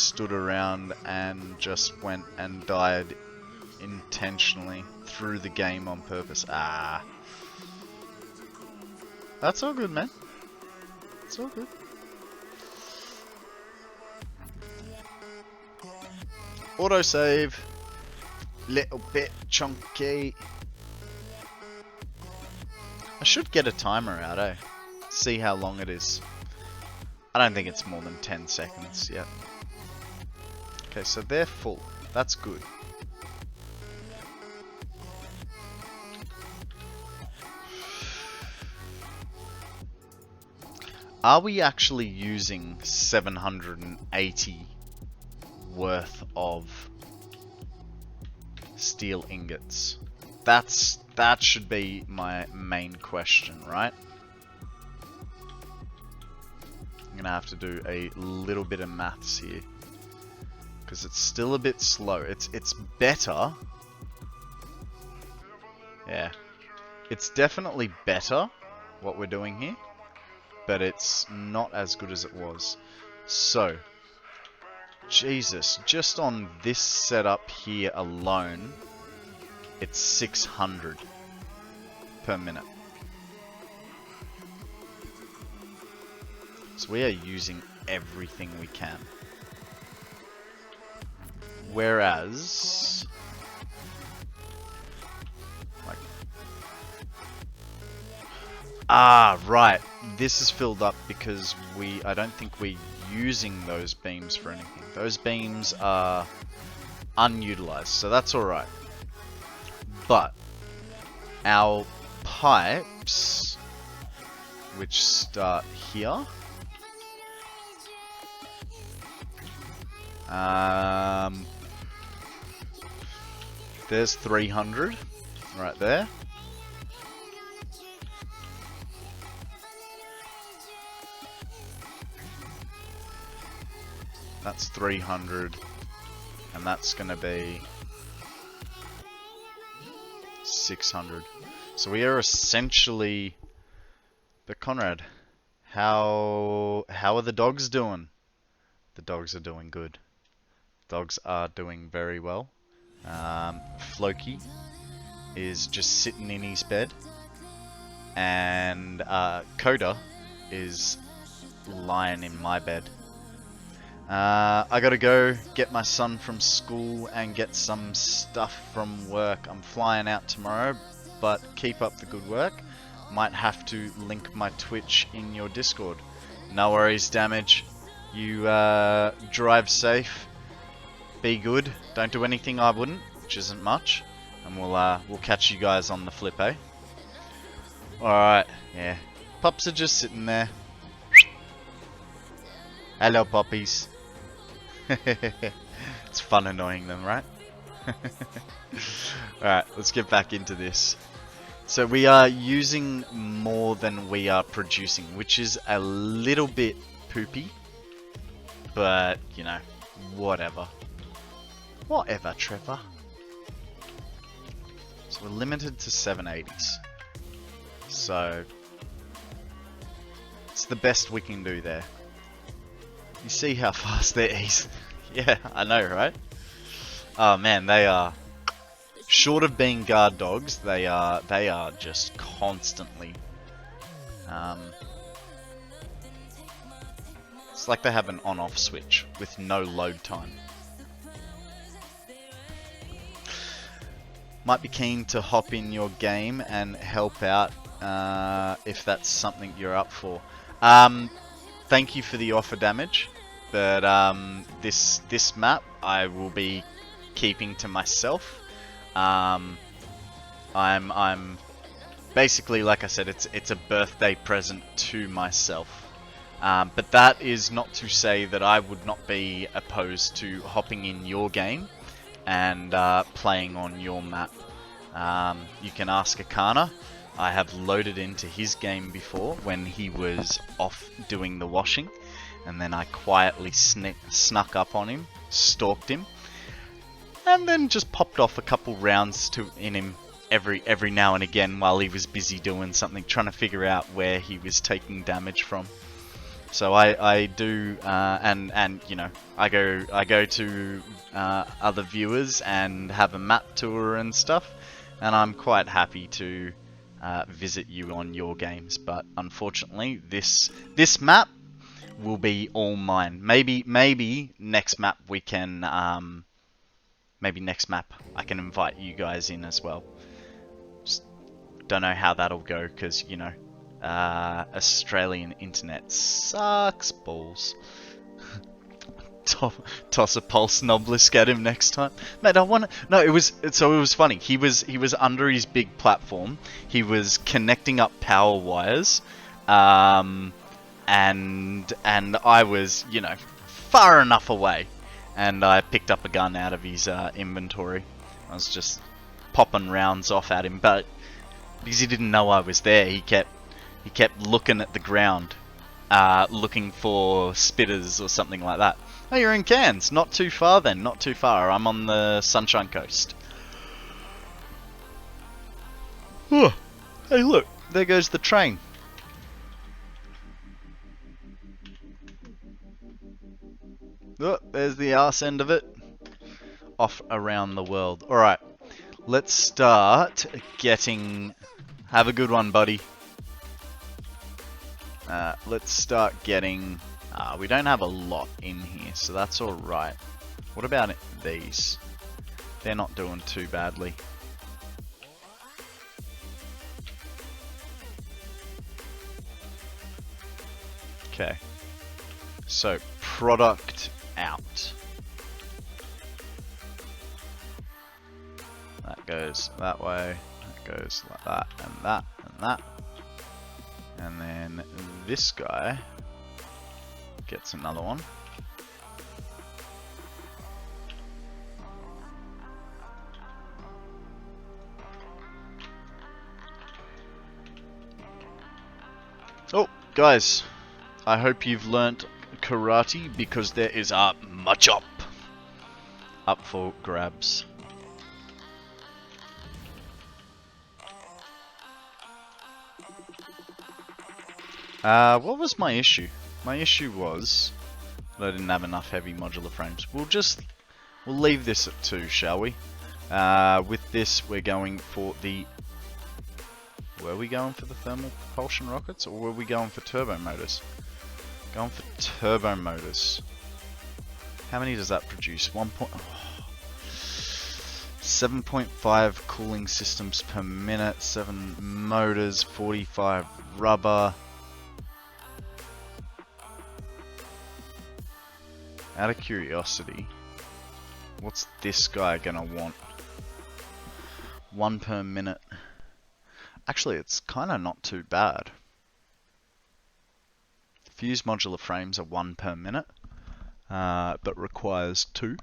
stood around and just went and died intentionally through the game on purpose. Ah. That's all good, man. It's all good. Autosave. Little bit chunky. I should get a timer out, eh? See how long it is. I don't think it's more than 10 seconds yet. Okay, so they're full. That's good. Are we actually using 780 worth of steel ingots? That should be my main question, right? I'm gonna have to do a little bit of maths here because it's still a bit slow. It's better. Yeah, it's definitely better what we're doing here, but it's not as good as it was. So, Jesus, just on this setup here alone, it's 600 per minute. So we are using everything we can. Whereas, like, right, this is filled up because I don't think we're using those beams for anything. Those beams are unutilized, so that's alright. But our pipes, which start here, there's 300 right there. That's 300, and that's gonna be 600. So we are essentially. But Konrad, how are the dogs doing? The dogs are doing good. Dogs are doing very well. Floki is just sitting in his bed, and Coda is lying in my bed. I gotta go get my son from school and get some stuff from work. I'm flying out tomorrow, but keep up the good work. Might have to link my Twitch in your Discord. No worries, Damage. You drive safe. Be good. Don't do anything I wouldn't, which isn't much. And we'll catch you guys on the flip, eh? Alright, yeah. Pups are just sitting there. Hello, puppies. It's fun annoying them, right? Alright, let's get back into this. So we are using more than we are producing, which is a little bit poopy. But, you know, whatever. Whatever, Trevor. So we're limited to 780s. So, it's the best we can do there. You see how fast they're easy. Yeah, I know, right? Oh man, they are, short of being guard dogs, they are just constantly, it's like they have an on-off switch with no load time. Might be keen to hop in your game and help out if that's something you're up for. Thank you for the offer, Damage, but this map I will be keeping to myself. I'm basically, like I said, it's a birthday present to myself. But that is not to say that I would not be opposed to hopping in your game and playing on your map. You can ask Akana. I have loaded into his game before when he was off doing the washing, and then I quietly snuck up on him, stalked him, and then just popped off a couple rounds in him every now and again while he was busy doing something, trying to figure out where he was taking damage from. So I do, and you know, I go to other viewers and have a map tour and stuff, and I'm quite happy to visit you on your games. But unfortunately, this map will be all mine. Maybe next map we can maybe next map I can invite you guys in as well. Just don't know how that'll go because, you know, Australian internet sucks balls. Toss a pulse knoblisk at him next time, mate. I want to. No, it was funny. He was under his big platform. He was connecting up power wires, and I was, you know, far enough away, and I picked up a gun out of his inventory. I was just popping rounds off at him, but because he didn't know I was there, he kept looking at the ground, looking for spitters or something like that. Oh, you're in Cairns. Not too far then. Not too far. I'm on the Sunshine Coast. Oh, hey, look. There goes the train. Oh, there's the arse end of it. Off around the world. Alright. Let's start getting... Have a good one, buddy. Let's start getting... we don't have a lot in here, so that's alright. What about these? They're not doing too badly. Okay. So, product out. That goes that way, that goes like that, and that, and that. And then this guy gets another one. Oh, guys, I hope you've learnt karate because there is much up for grabs. What was my issue? My issue was that I didn't have enough heavy modular frames. We'll leave this at 2, shall we? With this, we're going for the... Were we going for the thermal propulsion rockets, or were we going for turbo motors? Going for turbo motors. How many does that produce? 7.5 cooling systems per minute, 7 motors, 45 rubber. Out of curiosity, what's this guy gonna want? 1 per minute. Actually, it's kinda not too bad. Fused modular frames are 1 per minute, but requires 2.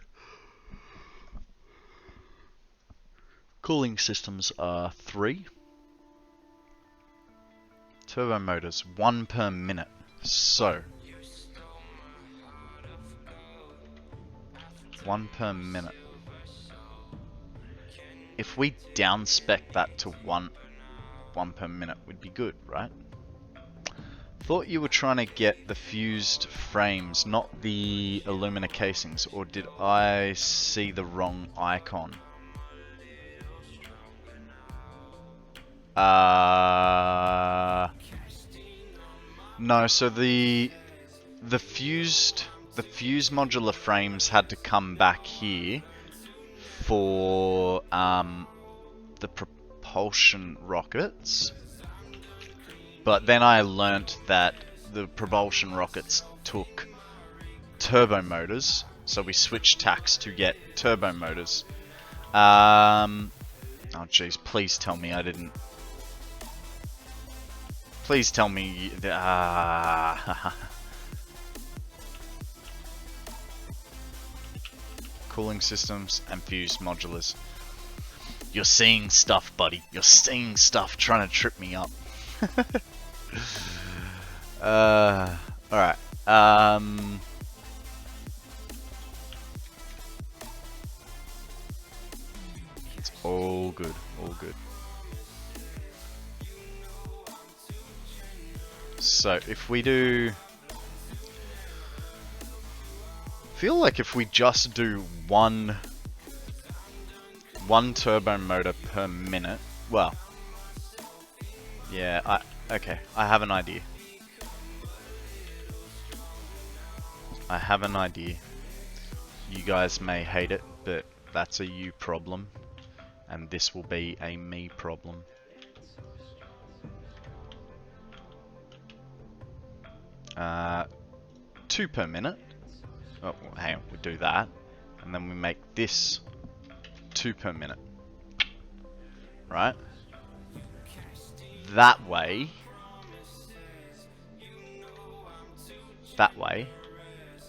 Cooling systems are 3. Turbo motors 1 per minute. So 1 per minute. If we down spec that to 1 per minute, would be good, right? Thought you were trying to get the fused frames, not the alumina casings, or did I see the wrong icon? No, so the fused modular frames had to come back here for the propulsion rockets, but then I learnt that the propulsion rockets took turbo motors, so we switched tacks to get turbo motors. Oh jeez, please tell me I didn't. Please tell me. Cooling systems and fused modulars. You're seeing stuff, buddy. You're seeing stuff trying to trip me up. Alright. It's all good. All good. So, if we do feel like if we just do one turbo motor per minute, well, yeah, okay, I have an idea. I have an idea. You guys may hate it, but that's a you problem, and this will be a me problem. Two per minute. Oh, hang on, we do that, and then we make this 2 per minute, right? That way,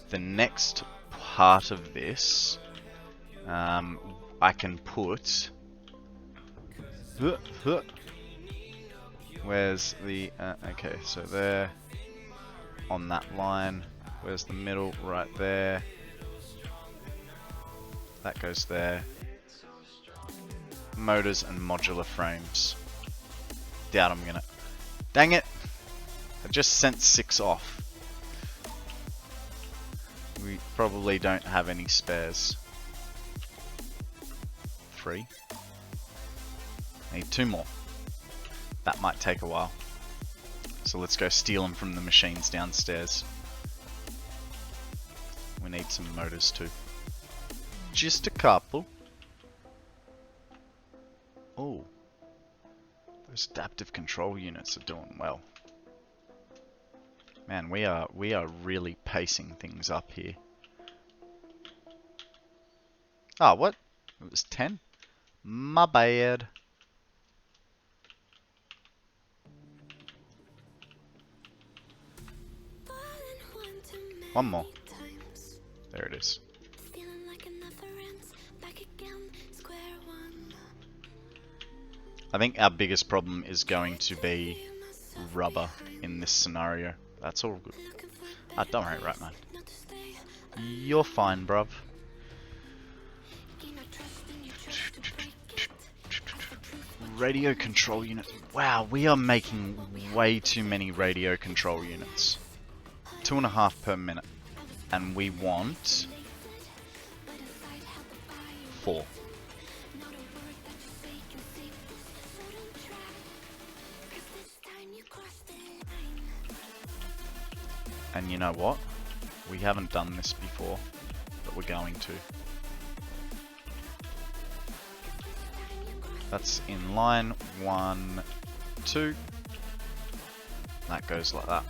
the next part of this, I can put. Where's the? Okay, so there, on that line. Where's the middle? Right there. That goes there. Motors and modular frames. Doubt I'm gonna. Dang it! I just sent 6 off. We probably don't have any spares. 3. Need 2 more. That might take a while. So let's go steal them from the machines downstairs. We need some motors too. Just a couple. Oh. Those adaptive control units are doing well. Man, we are really pacing things up here. Ah, what? It was 10? My bad. One more. There it is. I think our biggest problem is going to be rubber in this scenario. That's all good. Ah, don't worry, right, man. You're fine, bruv. Radio control units. Wow, we are making way too many radio control units. 2.5 per minute. And we want 4. And you know what? We haven't done this before, but we're going to. That's in line 1, 2. That goes like that.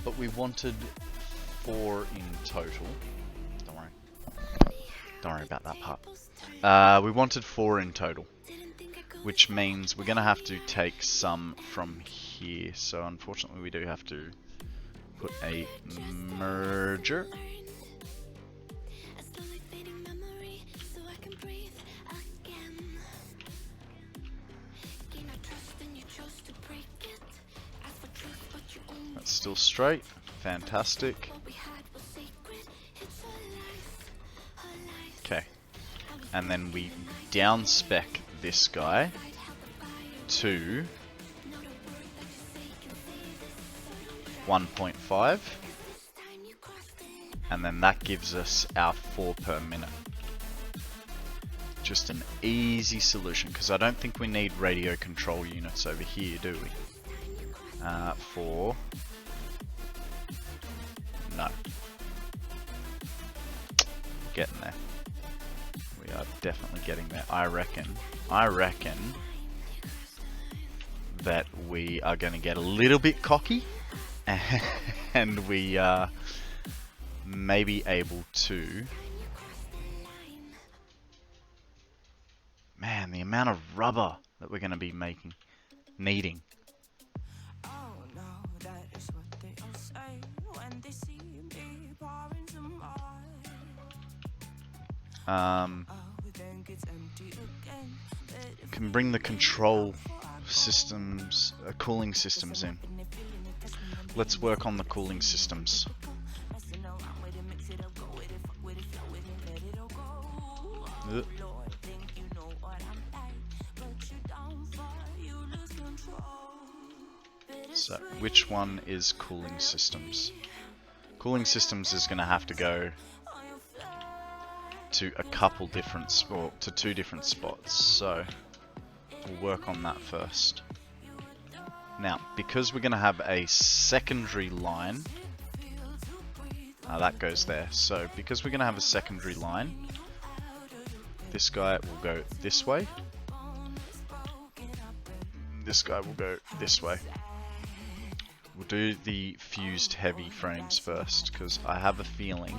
But we wanted 4 in total. Don't worry. Don't worry about that part. We wanted 4 in total, which means we're going to have to take some from here. So unfortunately we do have to put a merger. That's still straight. Fantastic. Okay. And then we down spec this guy to 1.5, and then that gives us our 4 per minute. Just an easy solution, because I don't think we need radio control units over here, do we? No. Getting there. We are definitely getting there. I reckon that we are going to get a little bit cocky, and we may be able to. Man, the amount of rubber that we're going to be needing. Can bring the control systems, cooling systems in. Let's work on the cooling systems. So, which one is cooling systems? Cooling systems is going to have to go to a couple different, or to 2 different spots, so we'll work on that first. Now, because we're going to have a secondary line, that goes there, so because we're going to have a secondary line, this guy will go this way, this guy will go this way. We'll do the fused heavy frames first, because I have a feeling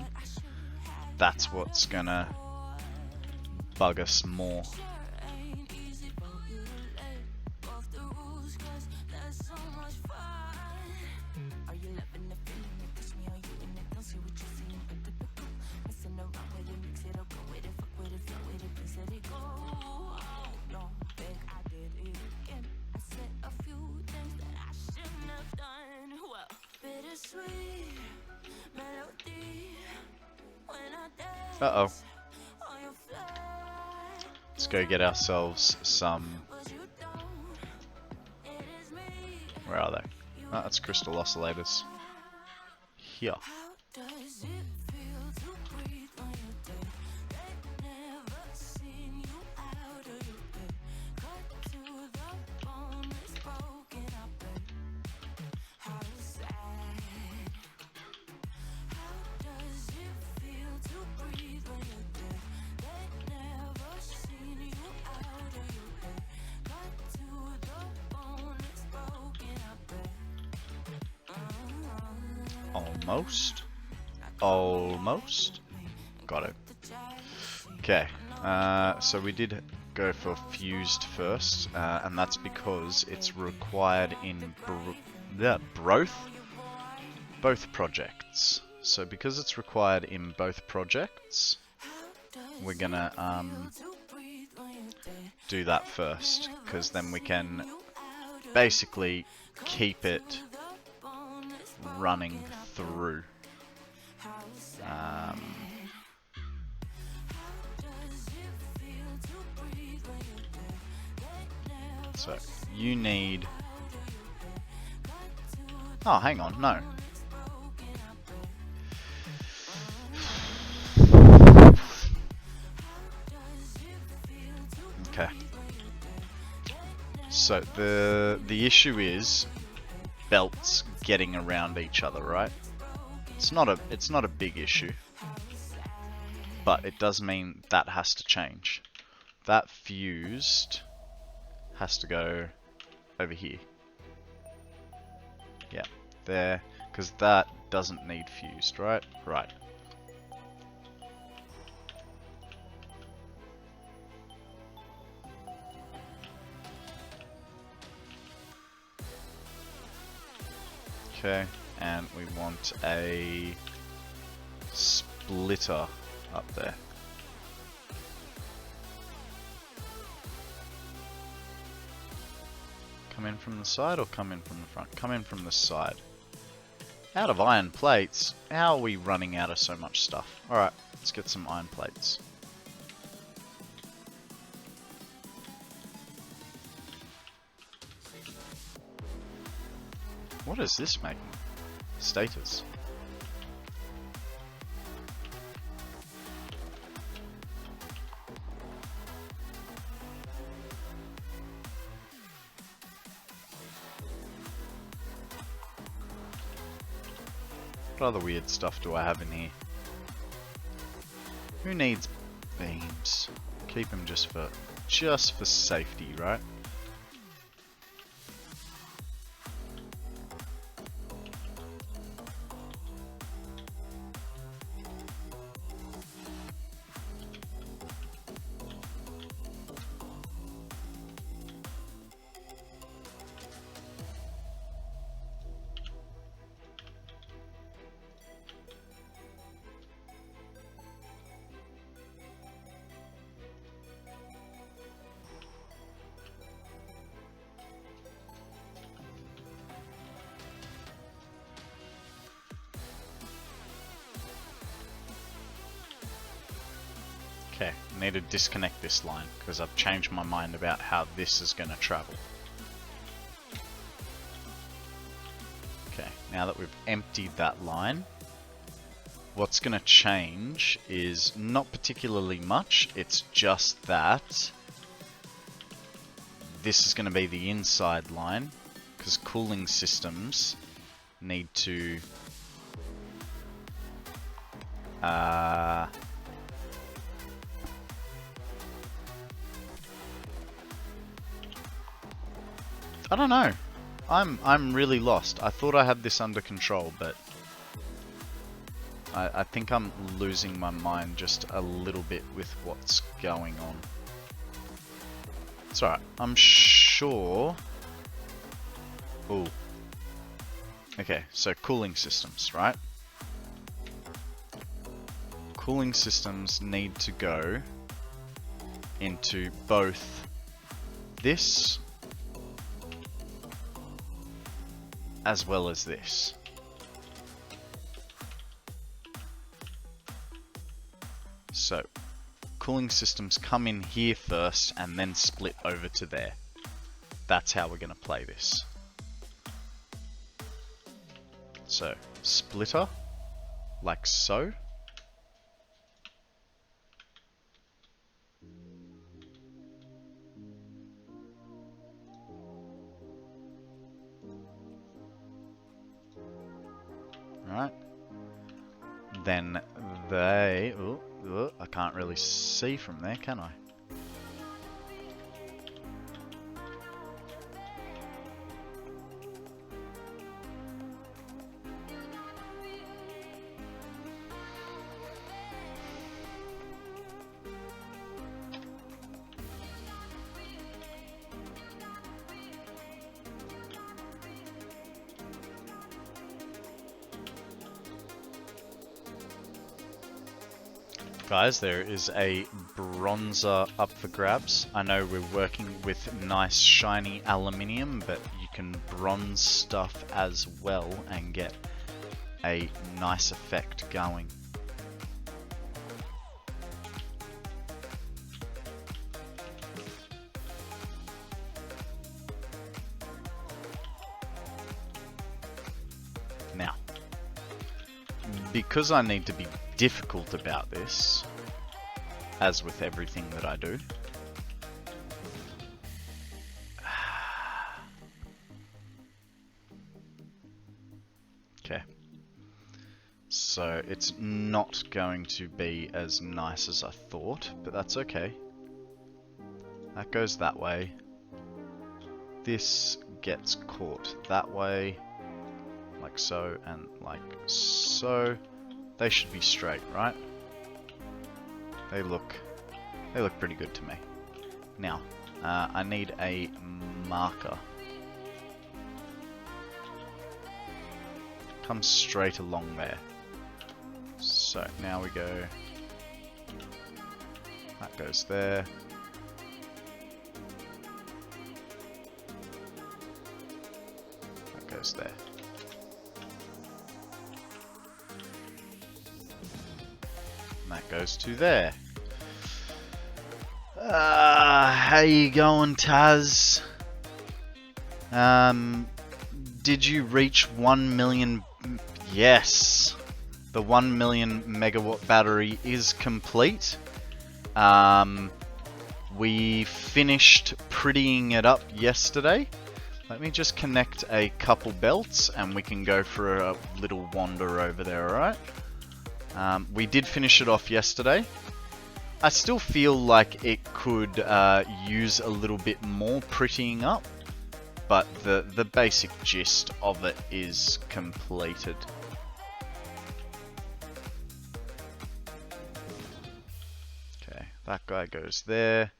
that's what's gonna bug us more. Uh-oh. Let's go get ourselves some... Where are they? Oh, that's crystal oscillators. Here. Almost. Almost. Got it. Okay. So we did go for fused first, and that's because it's required in both projects. So because it's required in both projects, we're gonna do that first, because then we can basically keep it running through. So you need... Oh, hang on, no. Okay. So the issue is belts getting around each other, right? It's not a big issue, but it does mean that has to change. That fused has to go over here. Yeah, there, because that doesn't need fused, right? Right. Okay, and we want a splitter up there. Come in from the side or come in from the front? Come in from the side. Out of iron plates? How are we running out of so much stuff? Alright, let's get some iron plates. What is this making? Status. What other weird stuff do I have in here? Who needs beams? Keep them just for safety, right? Okay, I need to disconnect this line because I've changed my mind about how this is going to travel. Okay, now that we've emptied that line, what's going to change is not particularly much. It's just that this is going to be the inside line, because cooling systems need to I don't know. I'm really lost. I thought I had this under control, but I think I'm losing my mind just a little bit with what's going on. It's alright. I'm sure. Ooh. Okay, so cooling systems, right? Cooling systems need to go into both this as well as this. So, cooling systems come in here first and then split over to there. That's how we're going to play this. So, splitter, like so. Right. Then they... I can't really see from there, can I? Guys, there is a bronzer up for grabs. I know we're working with nice shiny aluminium, but you can bronze stuff as well and get a nice effect going. Now, because I need to be difficult about this, as with everything that I do, okay, so it's not going to be as nice as I thought, but that's okay. That goes that way. This gets caught that way, like so and like so. They should be straight, right? They look pretty good to me. Now, I need a marker. Come straight along there. So now we go. That goes there. That goes there. And that goes to there. How you going, Taz? Did you reach 1 million? Yes. The 1 million megawatt battery is complete. We finished prettying it up yesterday. Let me just connect a couple belts and we can go for a little wander over there, alright? We did finish it off yesterday. I still feel like it could use a little bit more prettying up, but the basic gist of it is completed. Okay, that guy goes there.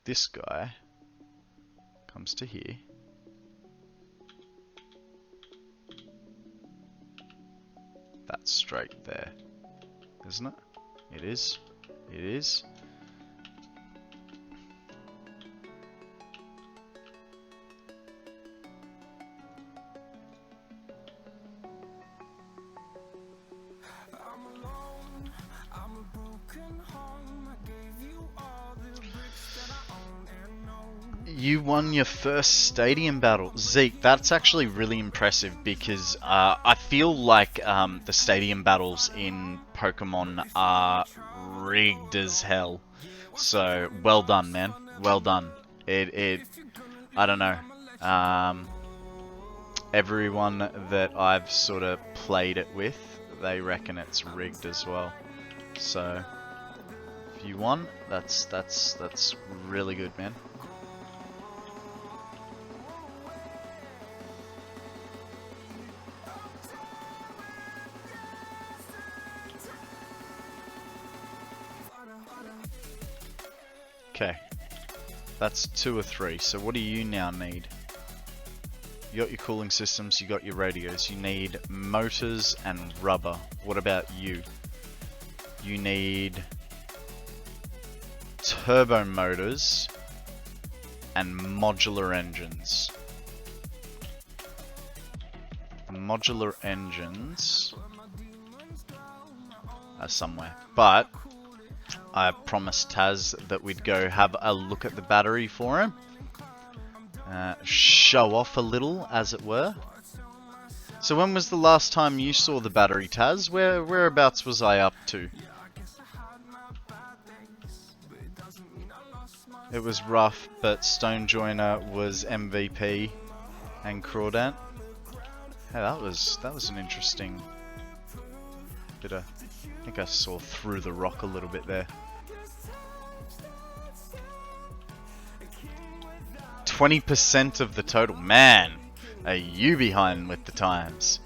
This guy comes to here. That's straight there, isn't it? It is. It is. you won your first stadium battle. Zeke, that's actually really impressive because I feel like the stadium battles in Pokemon are rigged as hell. So, well done, man. Well done. I don't know. Everyone that I've sort of played it with, they reckon it's rigged as well. So, if you won, that's really good, man. Okay, that's 2 or 3. So what do you now need? You got your cooling systems, you got your radios. You need motors and rubber. What about you? You need turbo motors and modular engines. Modular engines are somewhere, but I promised Taz that we'd go have a look at the battery for him. Show off a little, as it were. So when was the last time you saw the battery, Taz? Whereabouts was I up to? It was rough, but Stone Joiner was MVP and Crawdant. Hey, that was an interesting bit of... I think I saw through the rock a little bit there. 20% of the total. Man, are you behind with the times?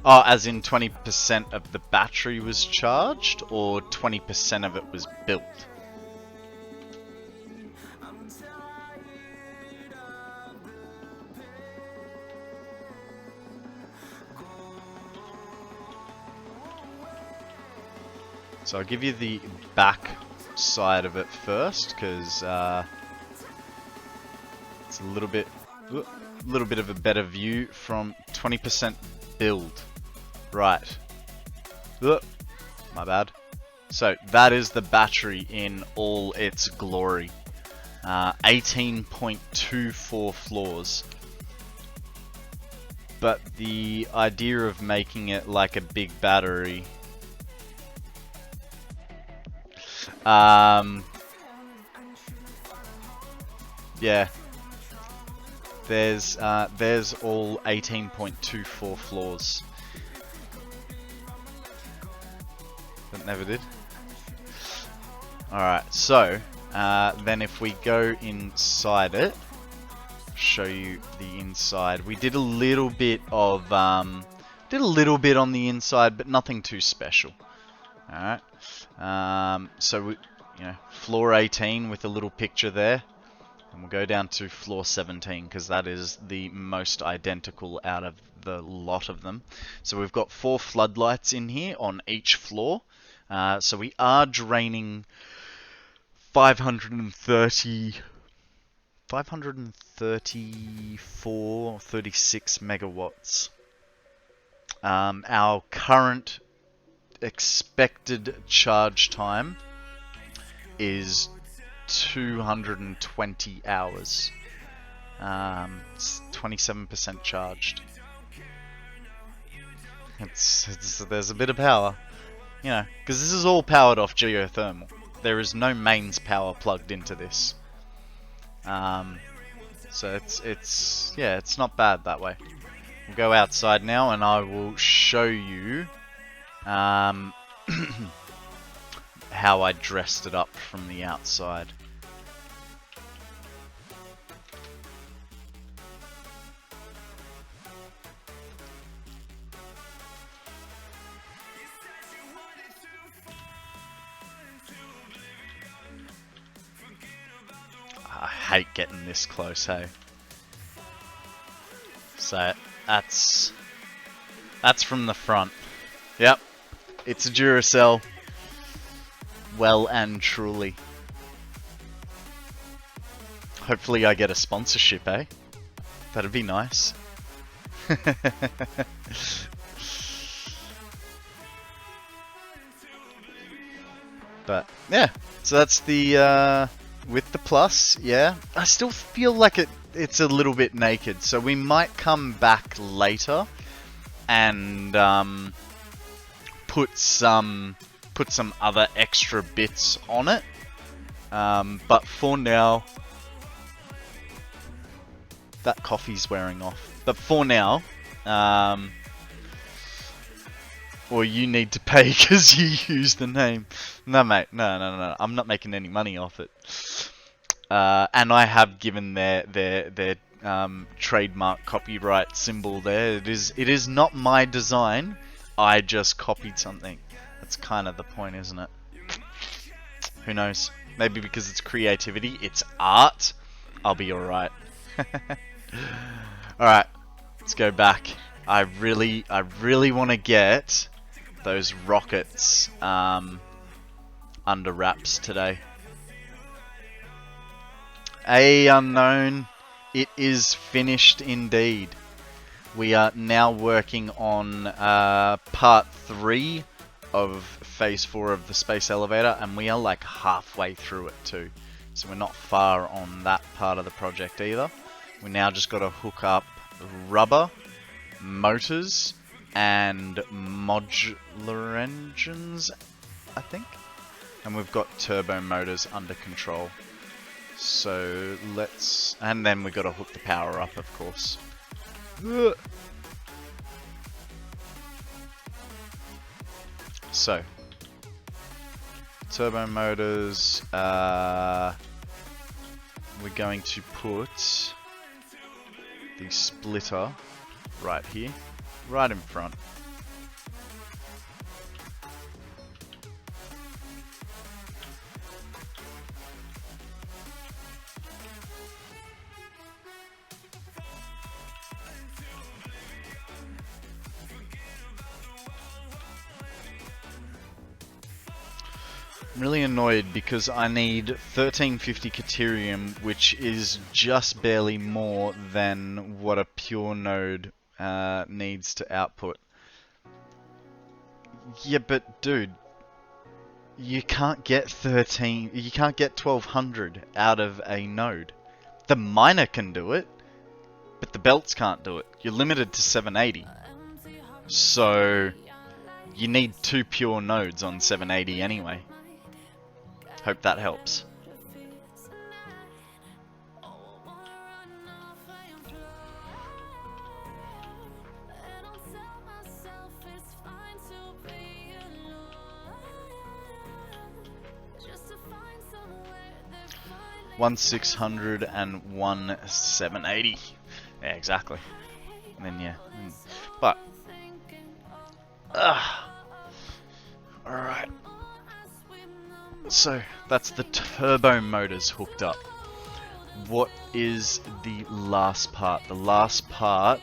Oh, as in 20% of the battery was charged, or 20% of it was built? So I'll give you the back side of it first, because it's a little bit of a better view from 20% build. Right. My bad. So that is the battery in all its glory. 18.24 floors. But the idea of making it like a big battery... yeah. There's all 18.24 floors. That never did. Alright, so then if we go inside it, show you the inside. We did a little bit of on the inside, but nothing too special. Alright. So we, floor 18 with a little picture there. And we'll go down to floor 17 because that is the most identical out of the lot of them. So we've got 4 floodlights in here on each floor. So we are draining 36 megawatts. Our current expected charge time is 220 hours. It's 27% charged. There's a bit of power, because this is all powered off geothermal. There is no mains power plugged into this. So it's not bad that way. We'll go outside now, and I will show you how I dressed it up from the outside. I hate getting this close, hey. So that's from the front. Yep, it's a Duracell. Well and truly. Hopefully I get a sponsorship, eh? That'd be nice. But yeah, so that's the with the plus, yeah. I still feel like it's a little bit naked, so we might come back later and put some other extra bits on it. But for now, that coffee's wearing off. But for now, or you need to pay because you use the name. No, mate. No. I'm not making any money off it. And I have given their trademark copyright symbol there. It is not my design. I just copied something. That's kind of the point, isn't it? Who knows? Maybe because it's creativity, it's art. I'll be alright. Alright, let's go back. I really want to get those rockets under wraps today. Unknown, it is finished indeed. We are now working on part 3 of phase 4 of the space elevator, and we are like halfway through it too. So we're not far on that part of the project either. We now just got to hook up rubber, motors, and modular engines, I think. And we've got turbo motors under control. So let's... and then we've got to hook the power up, of course. So, turbo motors, we're going to put the splitter right here, right in front. I'm really annoyed because I need 1350 Caterium, which is just barely more than what a pure node needs to output. Yeah, but dude, you can't get 1200 out of a node. The miner can do it, but the belts can't do it. You're limited to 780. So you need 2 pure nodes on 780 anyway. Hope that helps. One 600 and one 780. Yeah, exactly. And then yeah, but alright. So, that's the turbo motors hooked up. What is the last part? The last part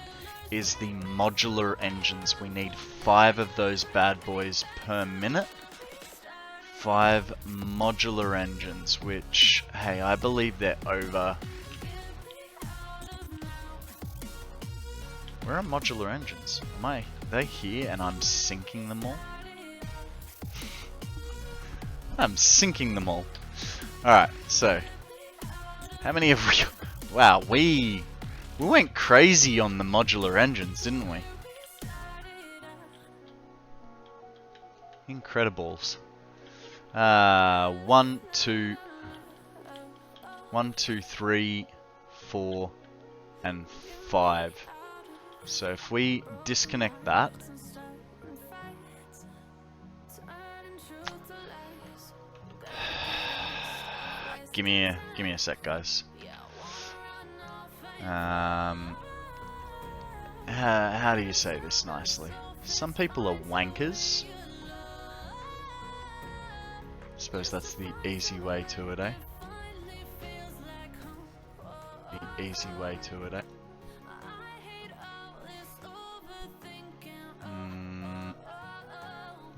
is the modular engines. We need 5 of those bad boys per minute. 5 modular engines, which, hey, I believe they're over... Where are modular engines? Are they here and I'm sinking them all? I'm sinking them all. Alright, so how many have we... Wow, we went crazy on the modular engines, didn't we? Incredibles. 1, 2, 3, 4, and 5. So if we disconnect that, give me a sec, guys. How do you say this nicely? Some people are wankers. I suppose that's the easy way to it, eh? The easy way to it, eh?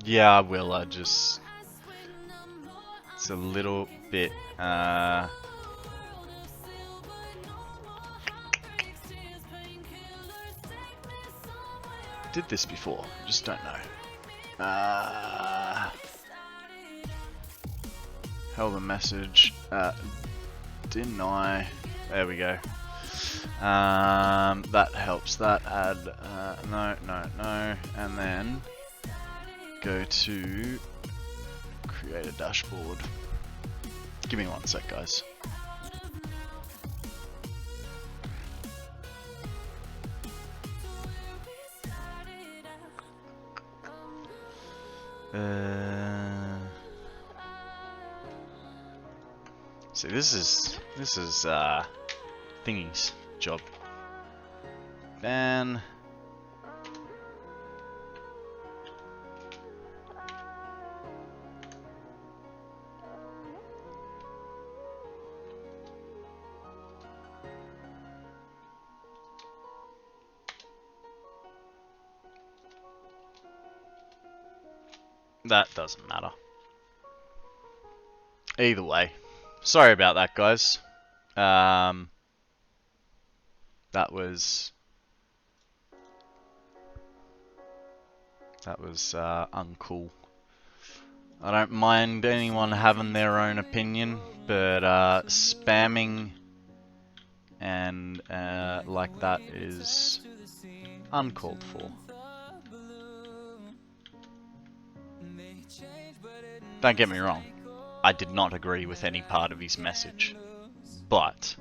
Yeah, I will. It's a little bit, did this before, just don't know. Held a message, Deny. There we go. That helps. That add. No. And then go to create a dashboard. Give me 1 sec, guys. See, this is Thingy's job. Ban. That doesn't matter. Either way. Sorry about that, guys. That was uncool. I don't mind anyone having their own opinion, but spamming and like that is uncalled for. Don't get me wrong, I did not agree with any part of his message, but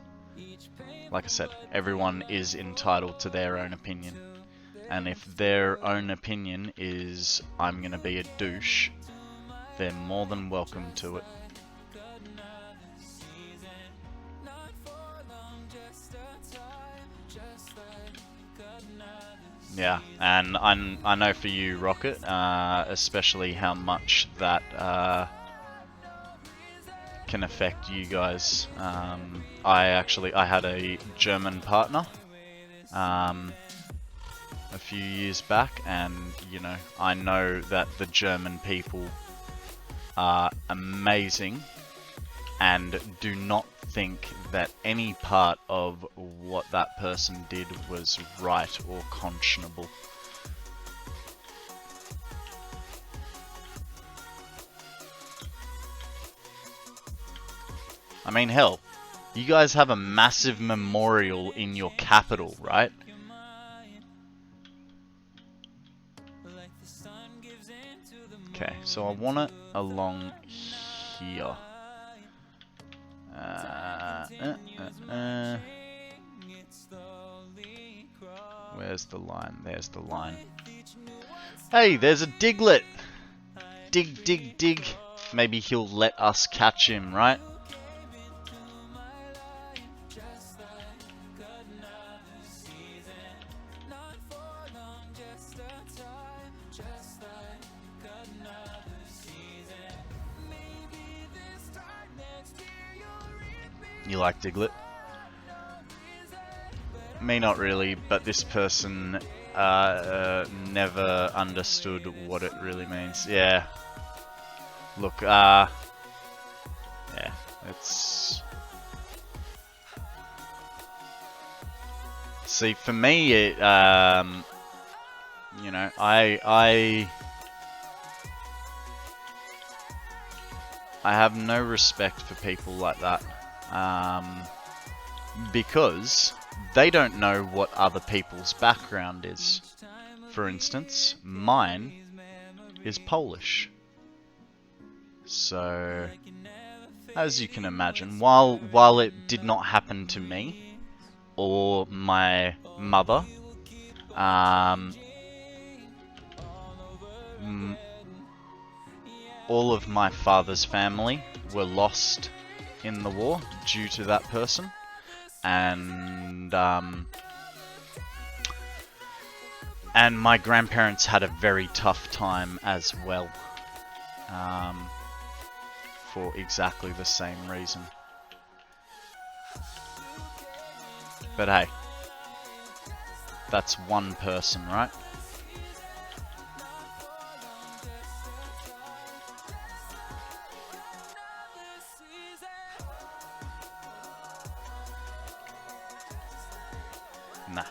like I said, everyone is entitled to their own opinion, and if their own opinion is I'm gonna be a douche, they're more than welcome to it. Yeah, and I know for you, Rocket, especially how much that can affect you guys. I had a German partner a few years back, and you know, I know that the German people are amazing and do not think that any part of what that person did was right or conscionable. I mean, hell, you guys have a massive memorial in your capital, right? Okay, so I want it along here. Where's the line? There's the line. Hey, there's a Diglett! Dig, dig, dig. Maybe he'll let us catch him, right? You like Diglett? Me not really, but this person never understood what it really means. Yeah. Look, yeah, it's... See, for me, it, you know, I have no respect for people like that. Because they don't know what other people's background is. For instance, mine is Polish. So, as you can imagine, while it did not happen to me or my mother, all of my father's family were lost in the war due to that person, and my grandparents had a very tough time as well, for exactly the same reason. But hey, that's one person, right? Nah.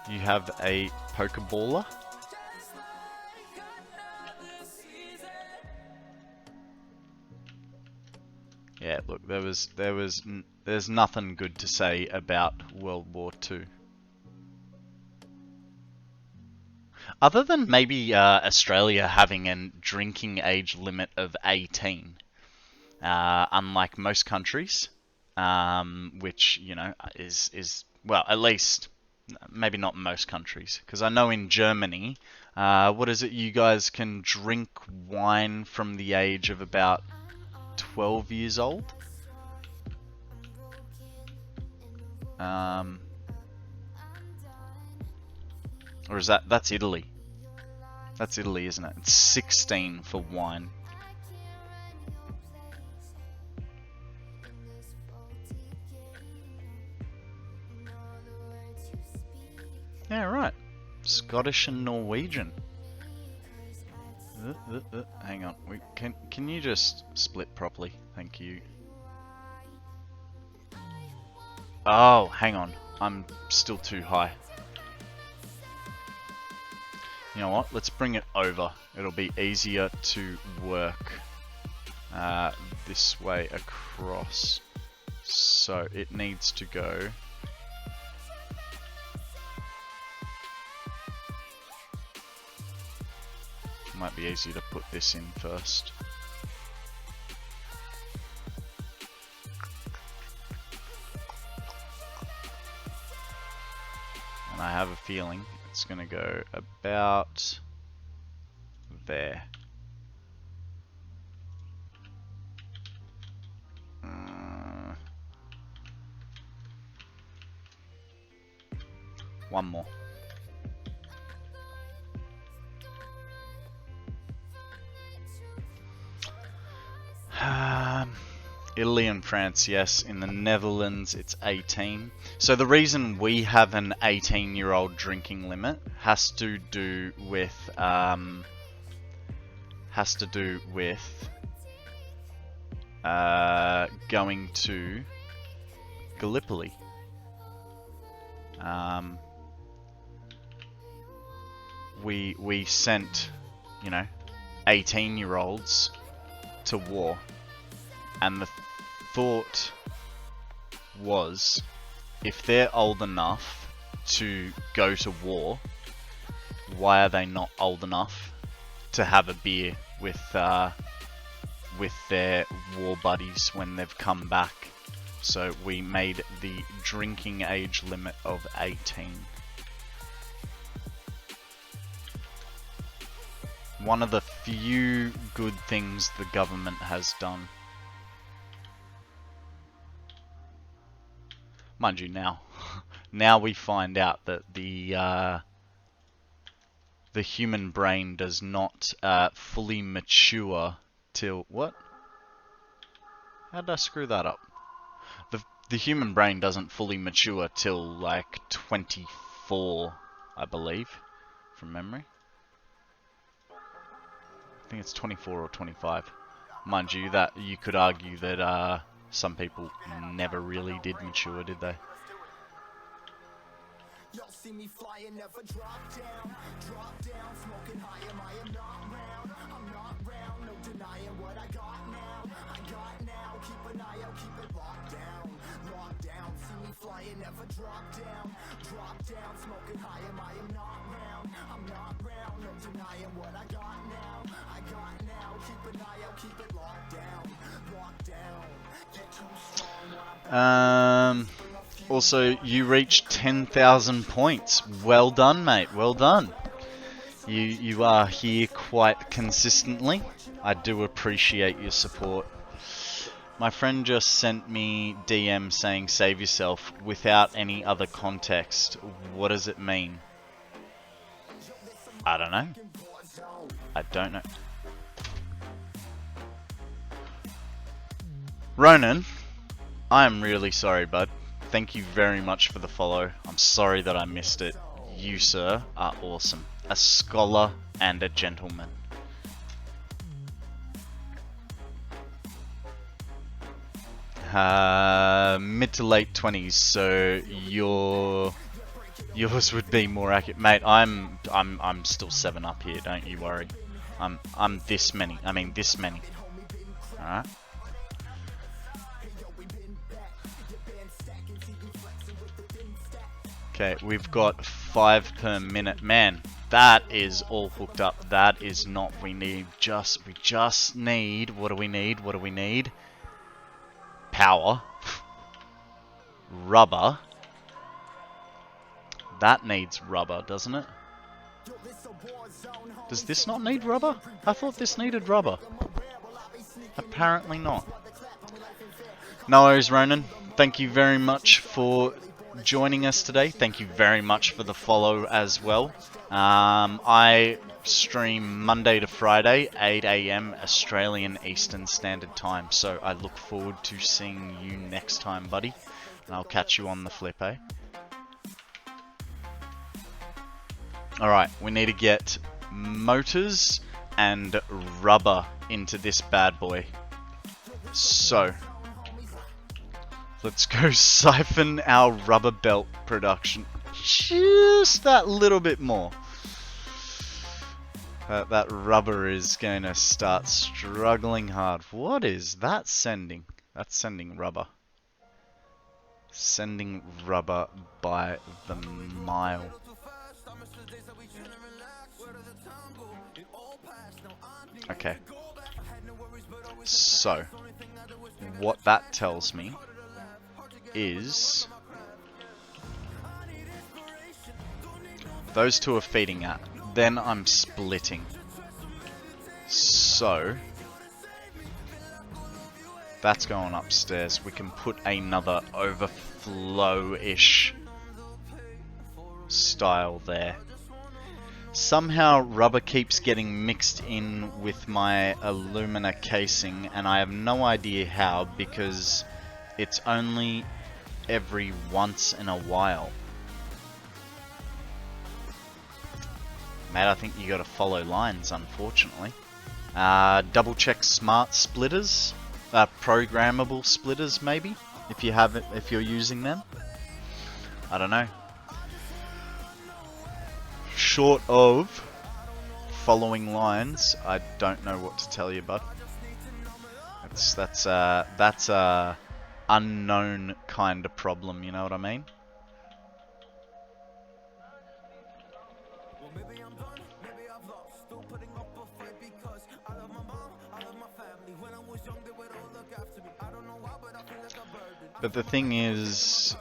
You have a Pokeballer? Look, there's nothing good to say about World War II. Other than maybe Australia having a drinking age limit of 18, unlike most countries, which, you know, is well, at least, maybe not most countries, because I know in Germany, what is it, you guys can drink wine from the age of about 12 years old? Or is that's Italy? That's Italy, isn't it? It's 16 for wine. Yeah, right. Scottish and Norwegian. Hang on. Can you just split properly? Thank you. Oh, hang on. I'm still too high. You know what? Let's bring it over. It'll be easier to work this way across. So it needs to go. Might be easier to put this in first. And I have a feeling it's going to go about there. One more. Italy and France, yes. In the Netherlands, it's 18. So the reason we have an 18-year-old drinking limit has to do with going to Gallipoli. We sent, you know, 18-year-olds to war, and the thought was, if they're old enough to go to war, why are they not old enough to have a beer with their war buddies when they've come back? So we made the drinking age limit of 18. One of the few good things the government has done. Mind you, now we find out that the human brain does not fully mature till what? How did I screw that up? The human brain doesn't fully mature till like 24, I believe, from memory. I think it's 24 or 25. Mind you, that you could argue that some people never really did mature, did they? Y'all see me flying, never drop down, smoking high, I am not round, I'm not round, no denying what I got now, keep an eye out, keep it locked down, see me flying, never drop down, smoking high, I am not round, I'm not round, no denying what I got now, keep an eye out, keep it locked down, get too strong. Also, you reached 10,000 points. Well done, mate. Well done. You are here quite consistently. I do appreciate your support. My friend just sent me DM saying save yourself without any other context. What does it mean? I don't know. I don't know. Ronan, I am really sorry, bud. Thank you very much for the follow. I'm sorry that I missed it. You, sir, are awesome. A scholar and a gentleman. Mid to late 20s, so yours would be more accurate, mate. I'm still 7 up here. Don't you worry. I'm this many. I mean this many. All right. Okay, we've got 5 per minute. Man, that is all hooked up. That is not. We just need. What do we need? What do we need? Power. Rubber. That needs rubber, doesn't it? Does this not need rubber? I thought this needed rubber. Apparently not. No worries, Ronan. Thank you very much for joining us today. Thank you very much for the follow as well. I stream Monday to Friday, 8 AM Australian Eastern Standard Time. So I look forward to seeing you next time, buddy. And I'll catch you on the flip, eh? Alright, we need to get motors and rubber into this bad boy. So, let's go siphon our rubber belt production just that little bit more. That rubber is going to start struggling hard. What is that sending? That's sending rubber. Sending rubber by the mile. Okay. So, what that tells me is those two are feeding at. Then I'm splitting. So, that's going upstairs. We can put another overflow-ish style there. Somehow rubber keeps getting mixed in with my alumina casing, and I have no idea how, because it's only every once in a while. Mate, I think you gotta follow lines, unfortunately. Double check smart splitters, programmable splitters maybe, if you have it, if you're using them. I don't know. Short of following lines, I don't know what to tell you, bud. That's a unknown kind of problem, you know what I mean? But the thing is,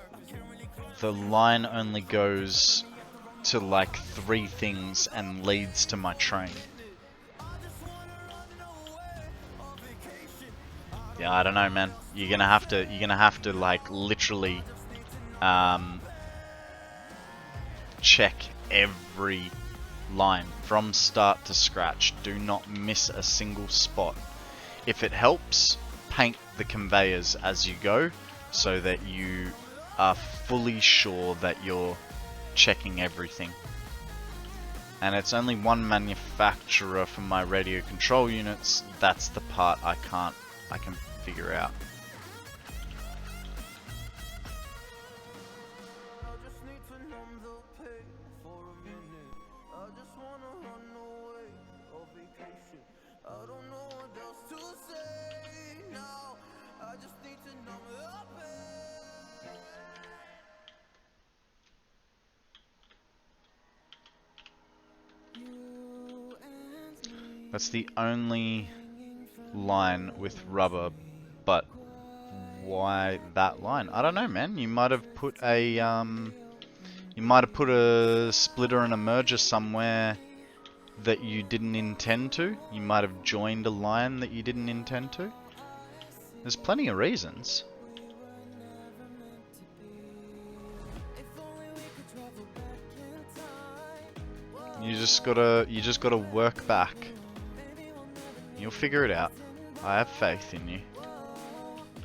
the line only goes to like 3 things and leads to my train. Yeah, I don't know, man. You're gonna have to like literally check every line from start to scratch. Do not miss a single spot. If it helps, paint the conveyors as you go so that you are fully sure that you're checking everything. And it's only one manufacturer for my radio control units. That's the part I can figure out. That's the only line with rubber, but why that line? I don't know, man. You might have put a splitter and a merger somewhere that you didn't intend to. You might have joined a line that you didn't intend to. There's plenty of reasons. You just gotta work back. You'll figure it out. I have faith in you.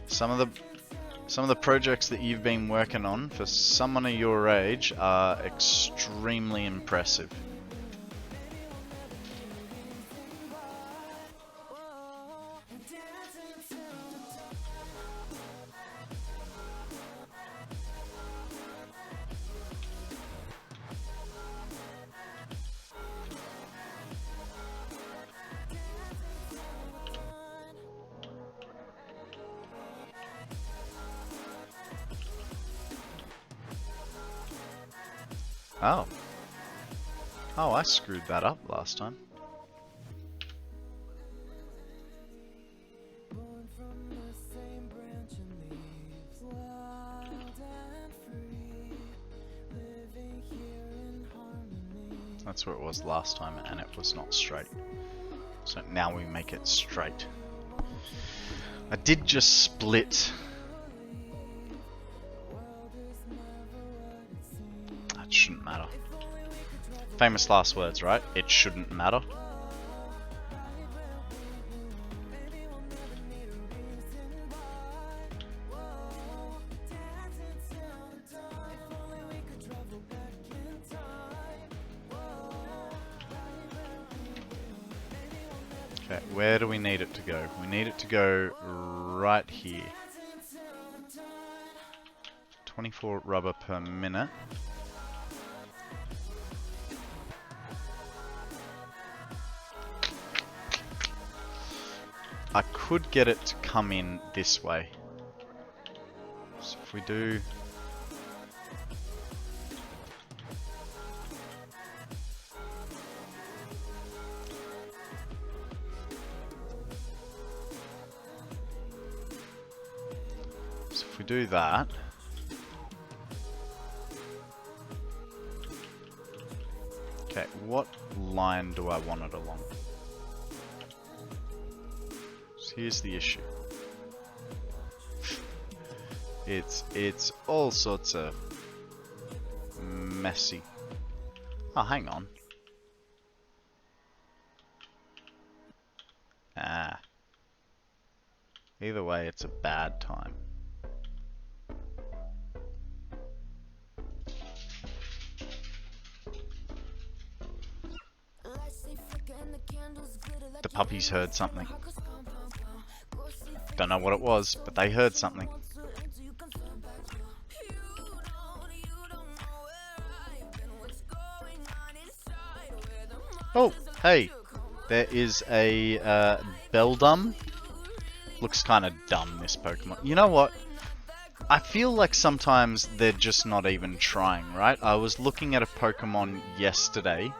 Some of the projects that you've been working on for someone of your age are extremely impressive. Oh. Oh, I screwed that up last time. That's where it was last time, and it was not straight. So now we make it straight. I did just split. That shouldn't matter. Famous last words, right? It shouldn't matter. Okay, where do we need it to go? We need it to go right here. 24 rubber per minute. I could get it to come in this way. So if we do... So if we do that... Okay, what line do I want it along? So here's the issue. It's all sorts of messy. Oh, hang on. Ah. Either way, it's a bad time. The puppies heard something. Don't know what it was, but they heard something. Oh, hey, there is a Beldum. Looks kind of dumb, this Pokemon. You know what? I feel like sometimes they're just not even trying, right? I was looking at a Pokemon yesterday,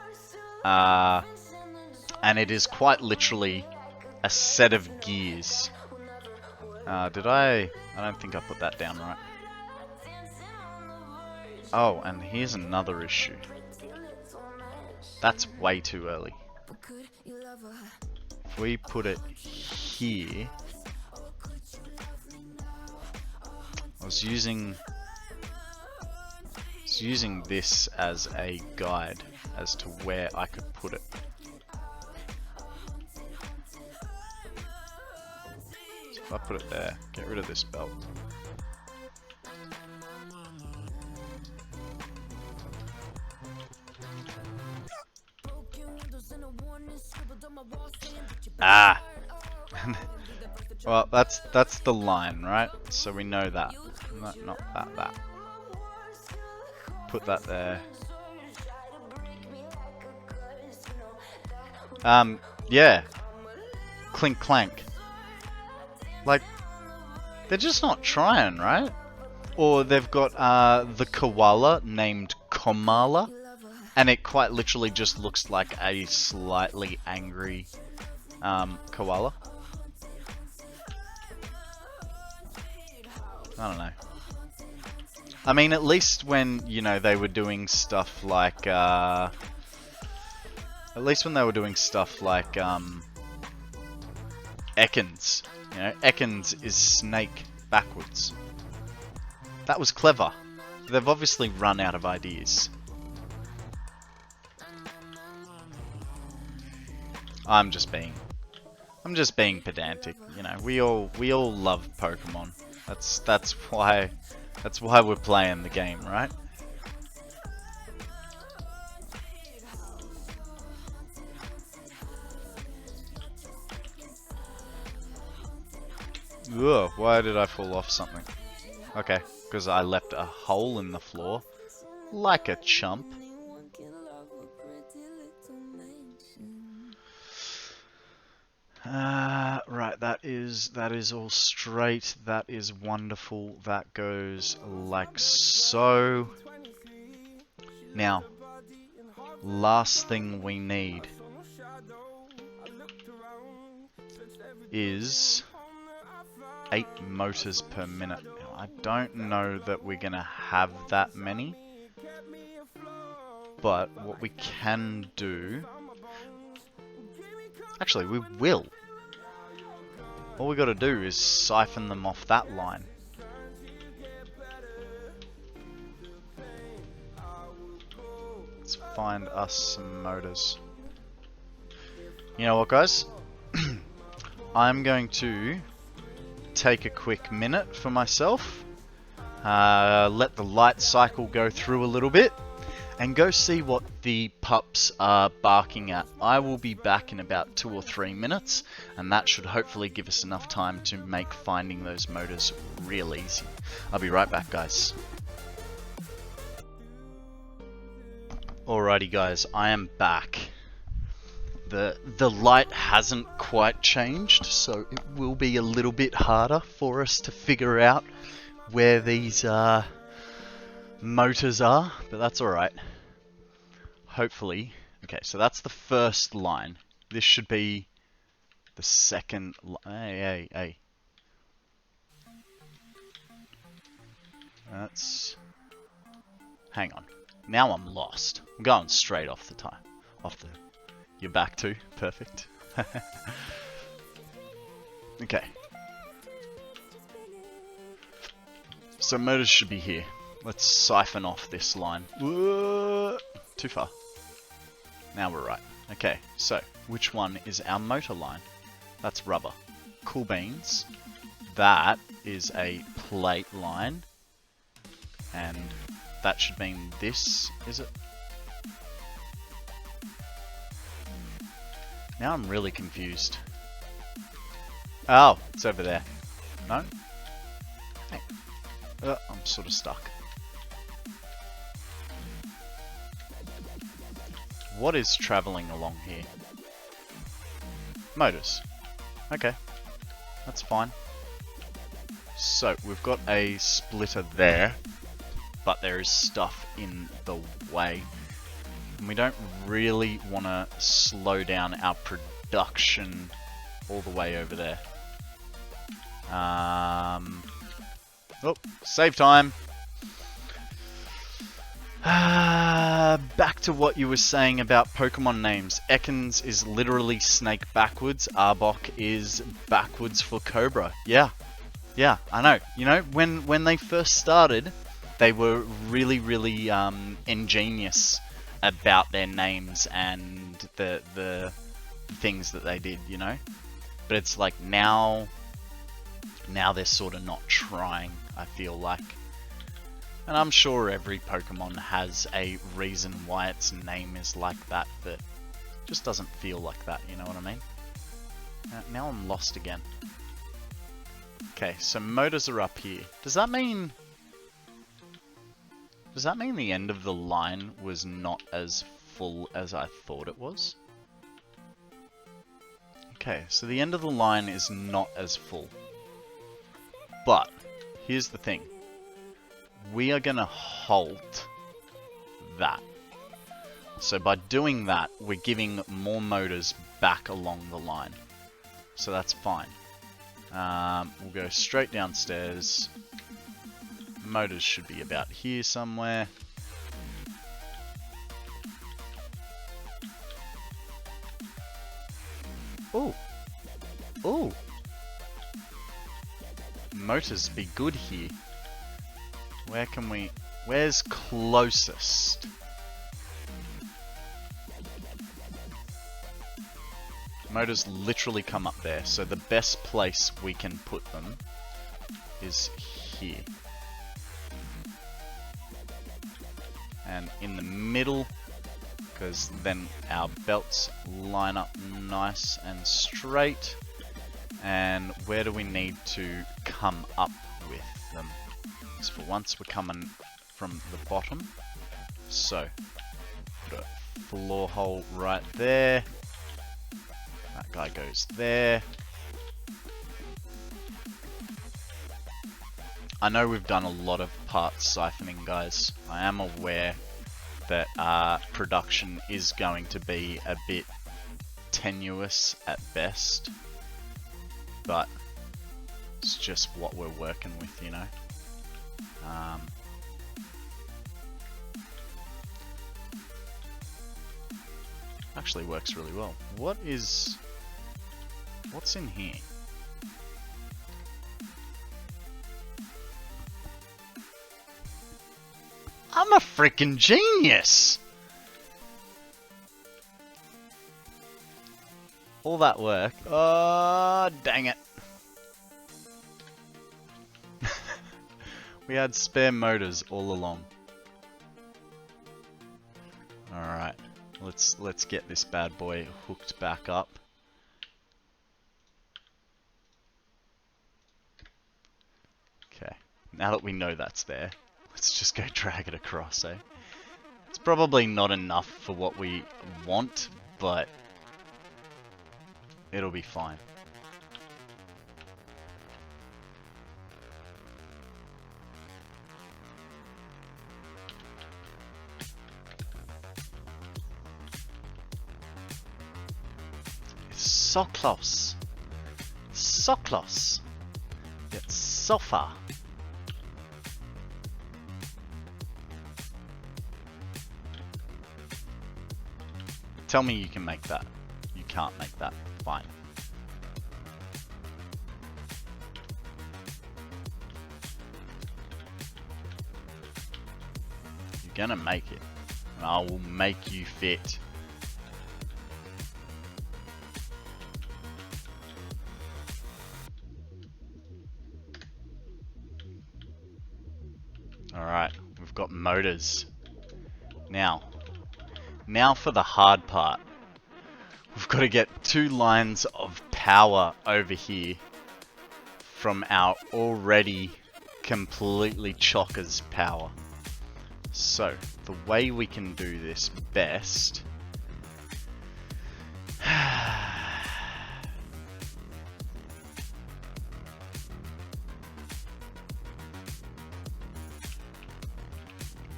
and it is quite literally a set of gears. Did I don't think I put that down right. Oh, and here's another issue. That's way too early. If we put it here... I was using this as a guide as to where I could put it. So if I put it there, get rid of this belt. Ah! Well, that's the line, right? So we know that. Not that. Put that there. Yeah. Clink clank. Like, they're just not trying, right? Or they've got the koala named Komala, and it quite literally just looks like a slightly angry koala. I don't know. I mean, at least when, you know, they were doing stuff like, Ekans, you know, Ekans is snake backwards. That was clever. They've obviously run out of ideas. I'm just being pedantic, you know. We all love Pokemon. That's why we're playing the game, right? Ugh, why did I fall off something? Okay, because I left a hole in the floor, like a chump. Right, that is all straight. That is wonderful. That goes like so. Now, last thing we need is 8 motors per minute. Now, I don't know that we're gonna have that many, but what we can do, actually we will. All we gotta do is siphon them off that line. Let's find us some motors. You know what, guys? I'm going to take a quick minute for myself, let the light cycle go through a little bit, and go see what the pups are barking at. I will be back in about 2 or 3 minutes, and that should hopefully give us enough time to make finding those motors real easy. I'll be right back, guys. Alrighty guys, I am back. The light hasn't quite changed, so it will be a little bit harder for us to figure out where these motors are, but that's alright. Hopefully. Okay, so that's the first line. This should be the second line. Hey. That's... Hang on. Now I'm lost. I'm going straight off the time. You're back too. Perfect. Okay. So motors should be here. Let's siphon off this line. Whoa, too far. Now we're right. Okay, so which one is our motor line? That's rubber. Cool beans. That is a plate line. And that should mean this, is it? Now I'm really confused. Oh, it's over there. No? Hey. I'm sort of stuck. What is traveling along here? Motors. Okay. That's fine. So, we've got a splitter there, but there is stuff in the way. And we don't really want to slow down our production all the way over there. Oh, save time. Back to what you were saying about Pokemon names. Ekans is literally snake backwards. Arbok is backwards for Cobra. Yeah, I know. You know, when they first started, they were really ingenious about their names and the things that they did, you know? But it's like now they're sort of not trying, I feel like. And I'm sure every Pokemon has a reason why its name is like that, but it just doesn't feel like that, you know what I mean? Now I'm lost again. Okay, so motors are up here. Does that mean the end of the line was not as full as I thought it was? Okay, so the end of the line is not as full. But, here's the thing. We are going to halt that. So by doing that, we're giving more motors back along the line. So that's fine. We'll go straight downstairs. Motors should be about here somewhere. Ooh. Motors be good here. Where's closest? Motors literally come up there, so the best place we can put them is here. And in the middle, because then our belts line up nice and straight. And where do we need to come up with them? So for once we're coming from the bottom. So, put a floor hole right there. That guy goes there. I know we've done a lot of parts siphoning, guys. I am aware. that production is going to be a bit tenuous at best, but it's just what we're working with, you know. Actually works really well. What's in here? I'm a freaking genius! All that work. Oh, dang it. We had spare motors all along. Alright. Let's get this bad boy hooked back up. Okay. Now that we know that's there, let's just go drag it across, eh? It's probably not enough for what we want, but it'll be fine. It's so close. So close. Yet so far. Tell me you can make that. You can't make that. Fine. You're gonna make it. And I will make you fit. Alright, we've got motors. Now for the hard part. We've got to get 2 lines of power over here from our already completely chockers power. So, the way we can do this best...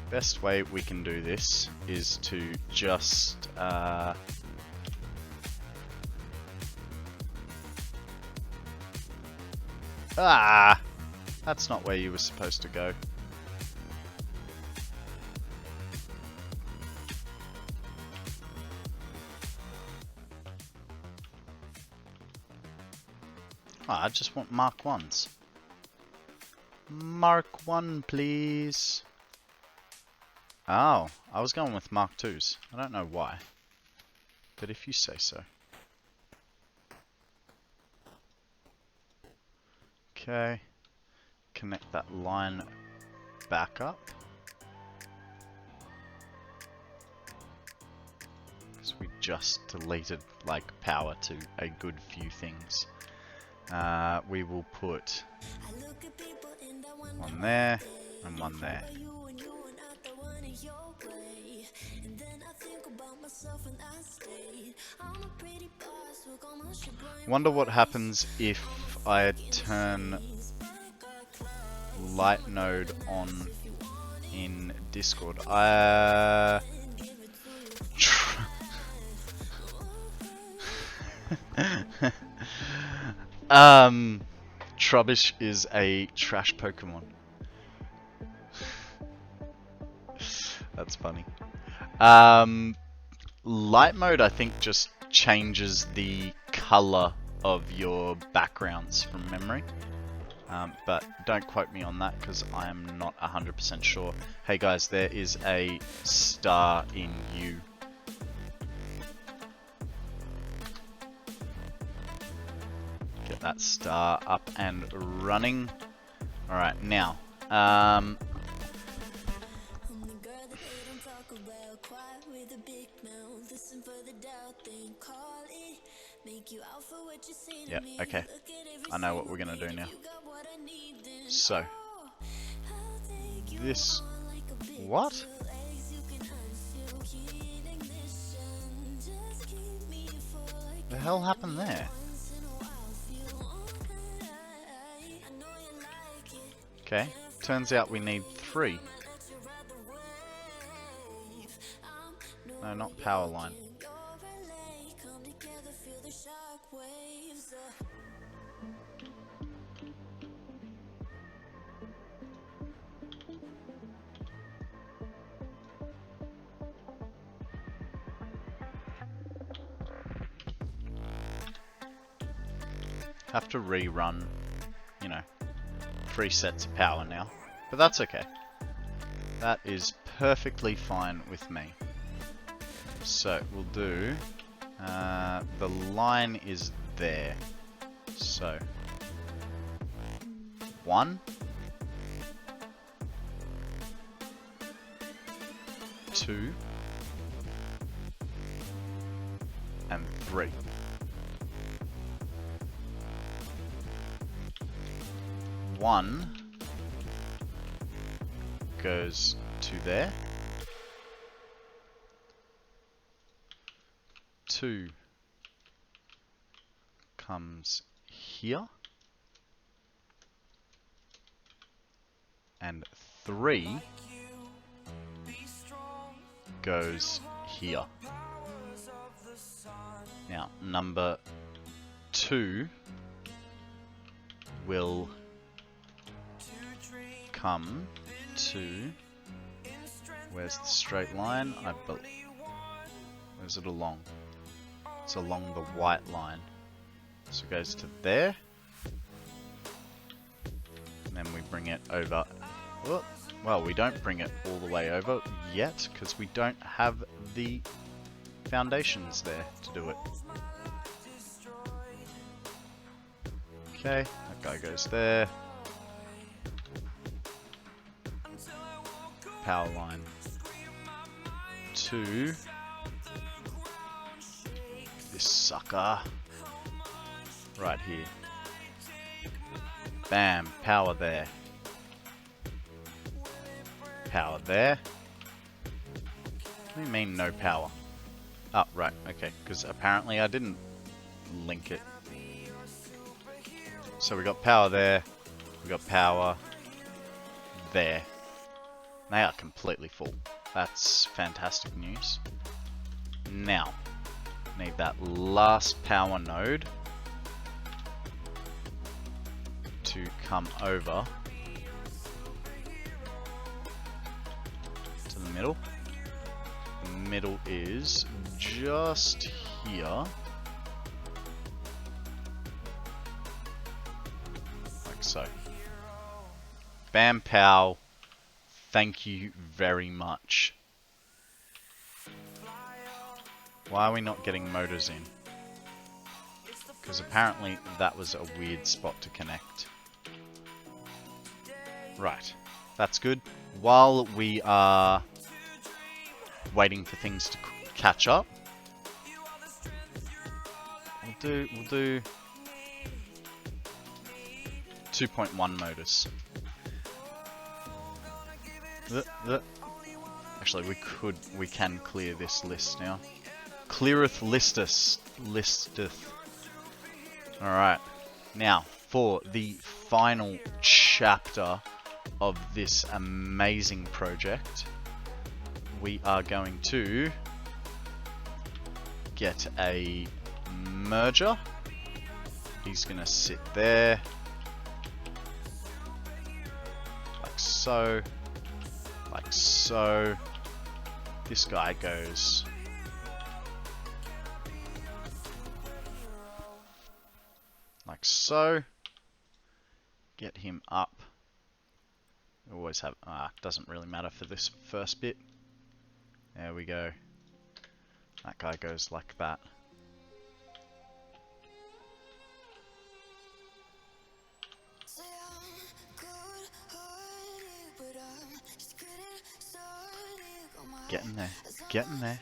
Best way we can do this is to just that's not where you were supposed to go. I just want Mark 1s. Mark 1, please. Oh, I was going with Mark 2s. I don't know why. But if you say so. Okay. Connect that line back up. Because we just deleted like power to a good few things. We will put one there and one there. Wonder what happens if I turn light node on in Discord. Trubbish is a trash Pokemon. That's funny. Light mode, I think, just changes the color of your backgrounds from memory. But don't quote me on that because I am not 100% sure. Hey guys, there is a star in you. Get that star up and running. Alright, now. Yep, okay. I know what we're gonna do now. So. This... What? The hell happened there? Okay, turns out we need 3. No, not power line. Have to rerun, you know, 3 sets of power now, but that's okay. That is perfectly fine with me. So we'll do, the line is there. So 1, 2, and 3. 1 goes to there. 2 comes here. And 3 goes here. Now, number 2 will come to, where's the straight line? Where's it along? It's along the white line. So it goes to there. And then we bring it over. Oh, well, we don't bring it all the way over yet, because we don't have the foundations there to do it. Okay, that guy goes there. Power line to this sucker right here. Bam, power there. Power there. What do you mean no power? Oh, right, okay, because apparently I didn't link it. So we got power there, we got power there. They are completely full. That's fantastic news. Now, need that last power node to come over to the middle. The middle is just here. Like so. Bam pow. Thank you very much. Why are we not getting motors in? Because apparently that was a weird spot to connect. Right, that's good. While we are waiting for things to catch up, we'll do 2.1 motors. Actually, we can clear this list now. Cleareth listeth. Alright, now for the final chapter of this amazing project, we are going to get a merger. He's gonna sit there, like so. Like so. This guy goes like so. Get him up. Always have, doesn't really matter for this first bit. There we go. That guy goes like that. Getting there, getting there.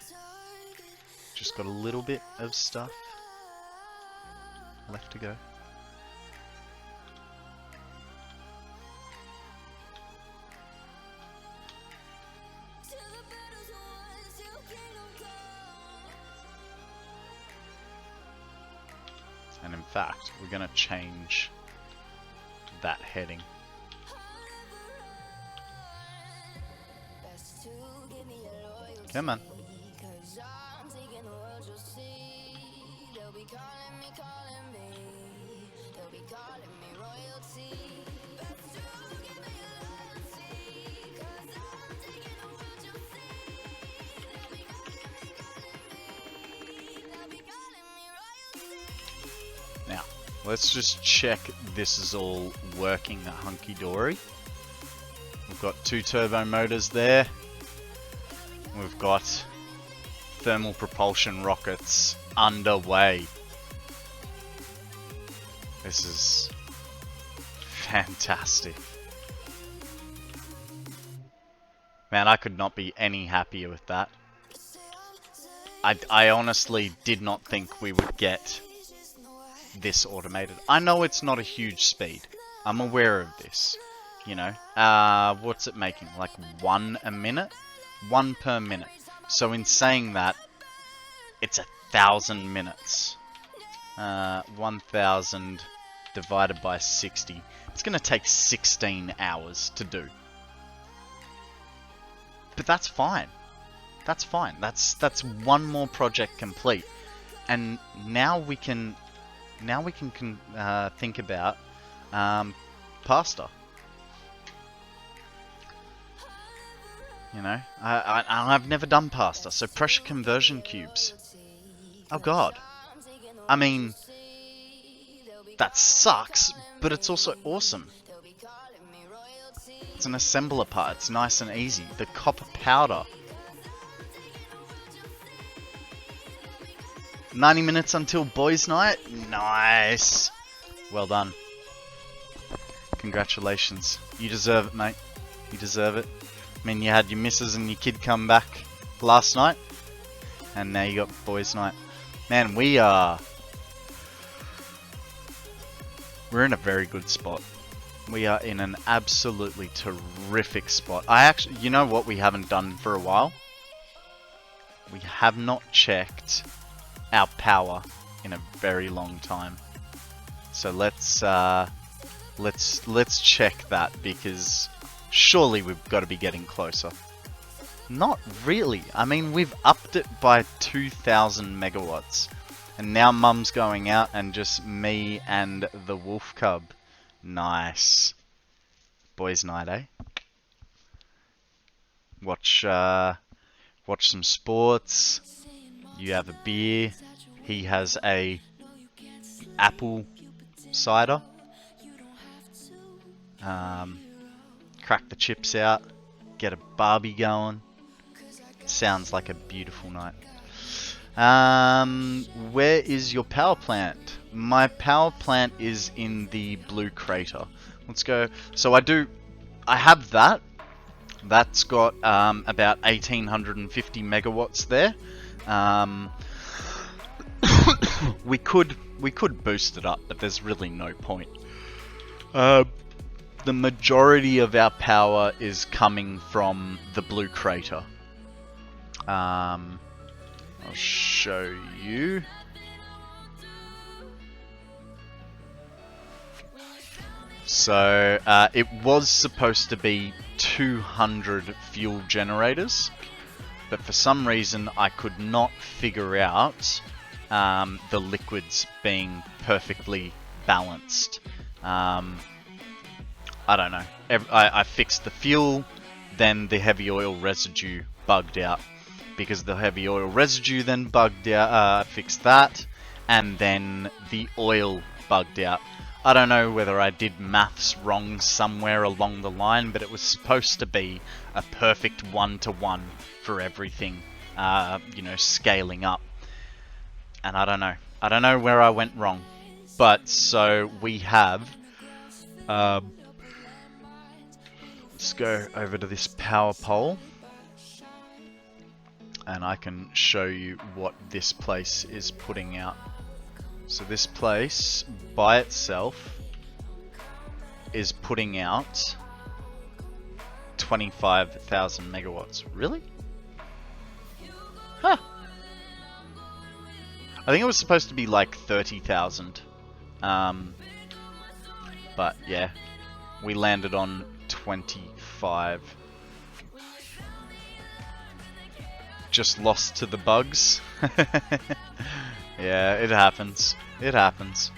Just got a little bit of stuff left to go. And in fact, we're going to change that heading. Come on. Now, let's just check this is all working hunky-dory. We've got 2 turbo motors there. We've got thermal propulsion rockets underway. This is fantastic. Man, I could not be any happier with that. I honestly did not think we would get this automated. I know it's not a huge speed. I'm aware of this. You know, what's it making? Like 1 a minute? 1 per minute. So in saying that, it's 1,000 minutes. 1,000 divided by 60. It's going to take 16 hours to do. But that's fine. That's fine. That's one more project complete. And now we can think about pasta. You know, I've never done pasta, so pressure conversion cubes. Oh god. I mean, that sucks, but it's also awesome. It's an assembler part, it's nice and easy. The copper powder. 90 minutes until boys' night? Nice. Well done. Congratulations. You deserve it, mate. You deserve it. I mean, you had your missus and your kid come back last night, and now you got boys' night. Man, we're in a very good spot. We are in an absolutely terrific spot. You know what we haven't done for a while? We have not checked our power in a very long time. So let's check that, because surely we've got to be getting closer. Not really. I mean, we've upped it by 2,000 megawatts. And now Mum's going out and just me and the wolf cub. Nice. Boys' night, eh? Watch some sports. You have a beer. He has a apple cider. Crack the chips out. Get a barbie going. Sounds like a beautiful night. Where is your power plant? My power plant is in the blue crater. Let's go. So I have that. That's got about 1,850 megawatts there. We could boost it up, but there's really no point. The majority of our power is coming from the blue crater. I'll show you. So it was supposed to be 200 fuel generators, but for some reason I could not figure out the liquids being perfectly balanced. I don't know. I fixed the fuel, then the heavy oil residue bugged out. Because the heavy oil residue then bugged out, fixed that, and then the oil bugged out. I don't know whether I did maths wrong somewhere along the line, but it was supposed to be a perfect 1-to-1 for everything, you know, scaling up. And I don't know. I don't know where I went wrong. But, so, we have... let's go over to this power pole. And I can show you what this place is putting out. So this place, by itself, is putting out 25,000 megawatts. Really? Huh. I think it was supposed to be like 30,000. But yeah, we landed on 25. Just lost to the bugs. Yeah, it happens. It happens.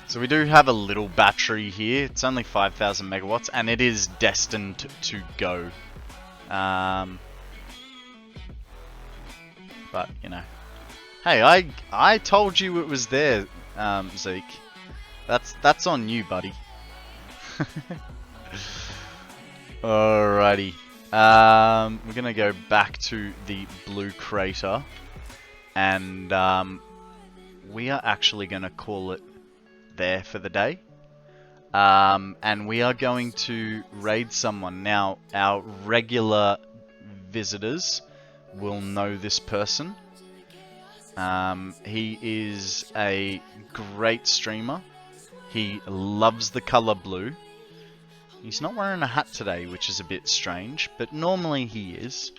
So we do have a little battery here. It's only 5,000 megawatts, and it is destined to go. But you know, hey, I told you it was there, Zeke. That's on you, buddy. Alrighty. We're gonna go back to the blue crater, and we are actually gonna call it there for the day. And we are going to raid someone. Now, our regular visitors will know this person. He is a great streamer. He loves the color blue. He's not wearing a hat today, which is a bit strange, but normally he is.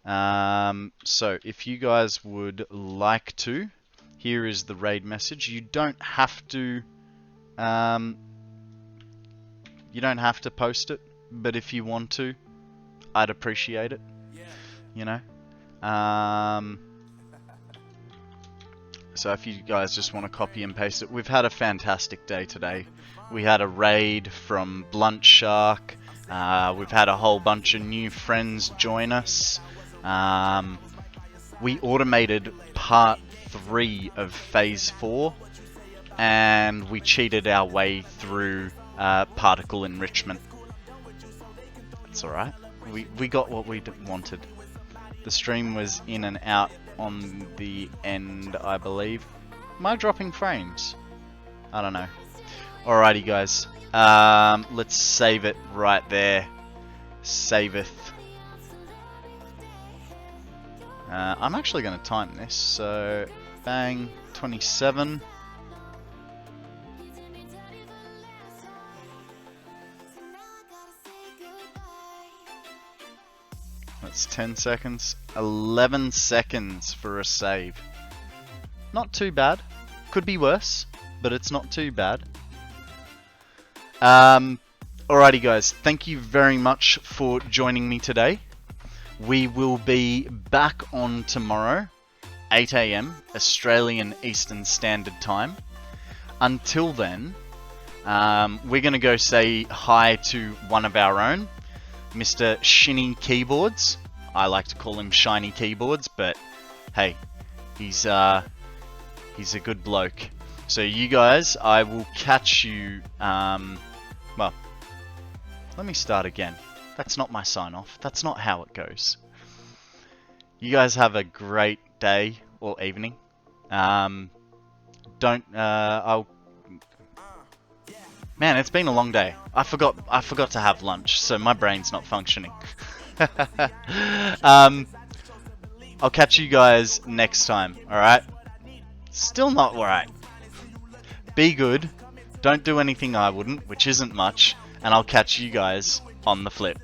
So if you guys would like to, here is the raid message. You don't have to post it, but if you want to, I'd appreciate it. You know. So if you guys just want to copy and paste it, we've had a fantastic day today. We had a raid from Blunt Shark. We've had a whole bunch of new friends join us. We automated part 3 of phase 4, and we cheated our way through particle enrichment. That's alright. We got what we wanted. The stream was in and out on the end, I believe. Am I dropping frames? I don't know. Alrighty, guys. Let's save it right there. Saveth. I'm actually going to time this. So, bang, 27. That's 10 seconds. 11 seconds for a save. Not too bad. Could be worse, but it's not too bad. Alrighty guys, thank you very much for joining me today. We will be back on tomorrow, 8 AM, Australian Eastern Standard Time. Until then, we're going to go say hi to one of our own, Mr. Shinny Keyboards. I like to call him Shiny Keyboards, but hey, he's a good bloke. So you guys, I will catch you, well, let me start again. That's not my sign off. That's not how it goes. You guys have a great day or evening. Man, it's been a long day. I forgot to have lunch, so my brain's not functioning. I'll catch you guys next time, alright? Still not right. Be good. Don't do anything I wouldn't, which isn't much, and I'll catch you guys on the flip.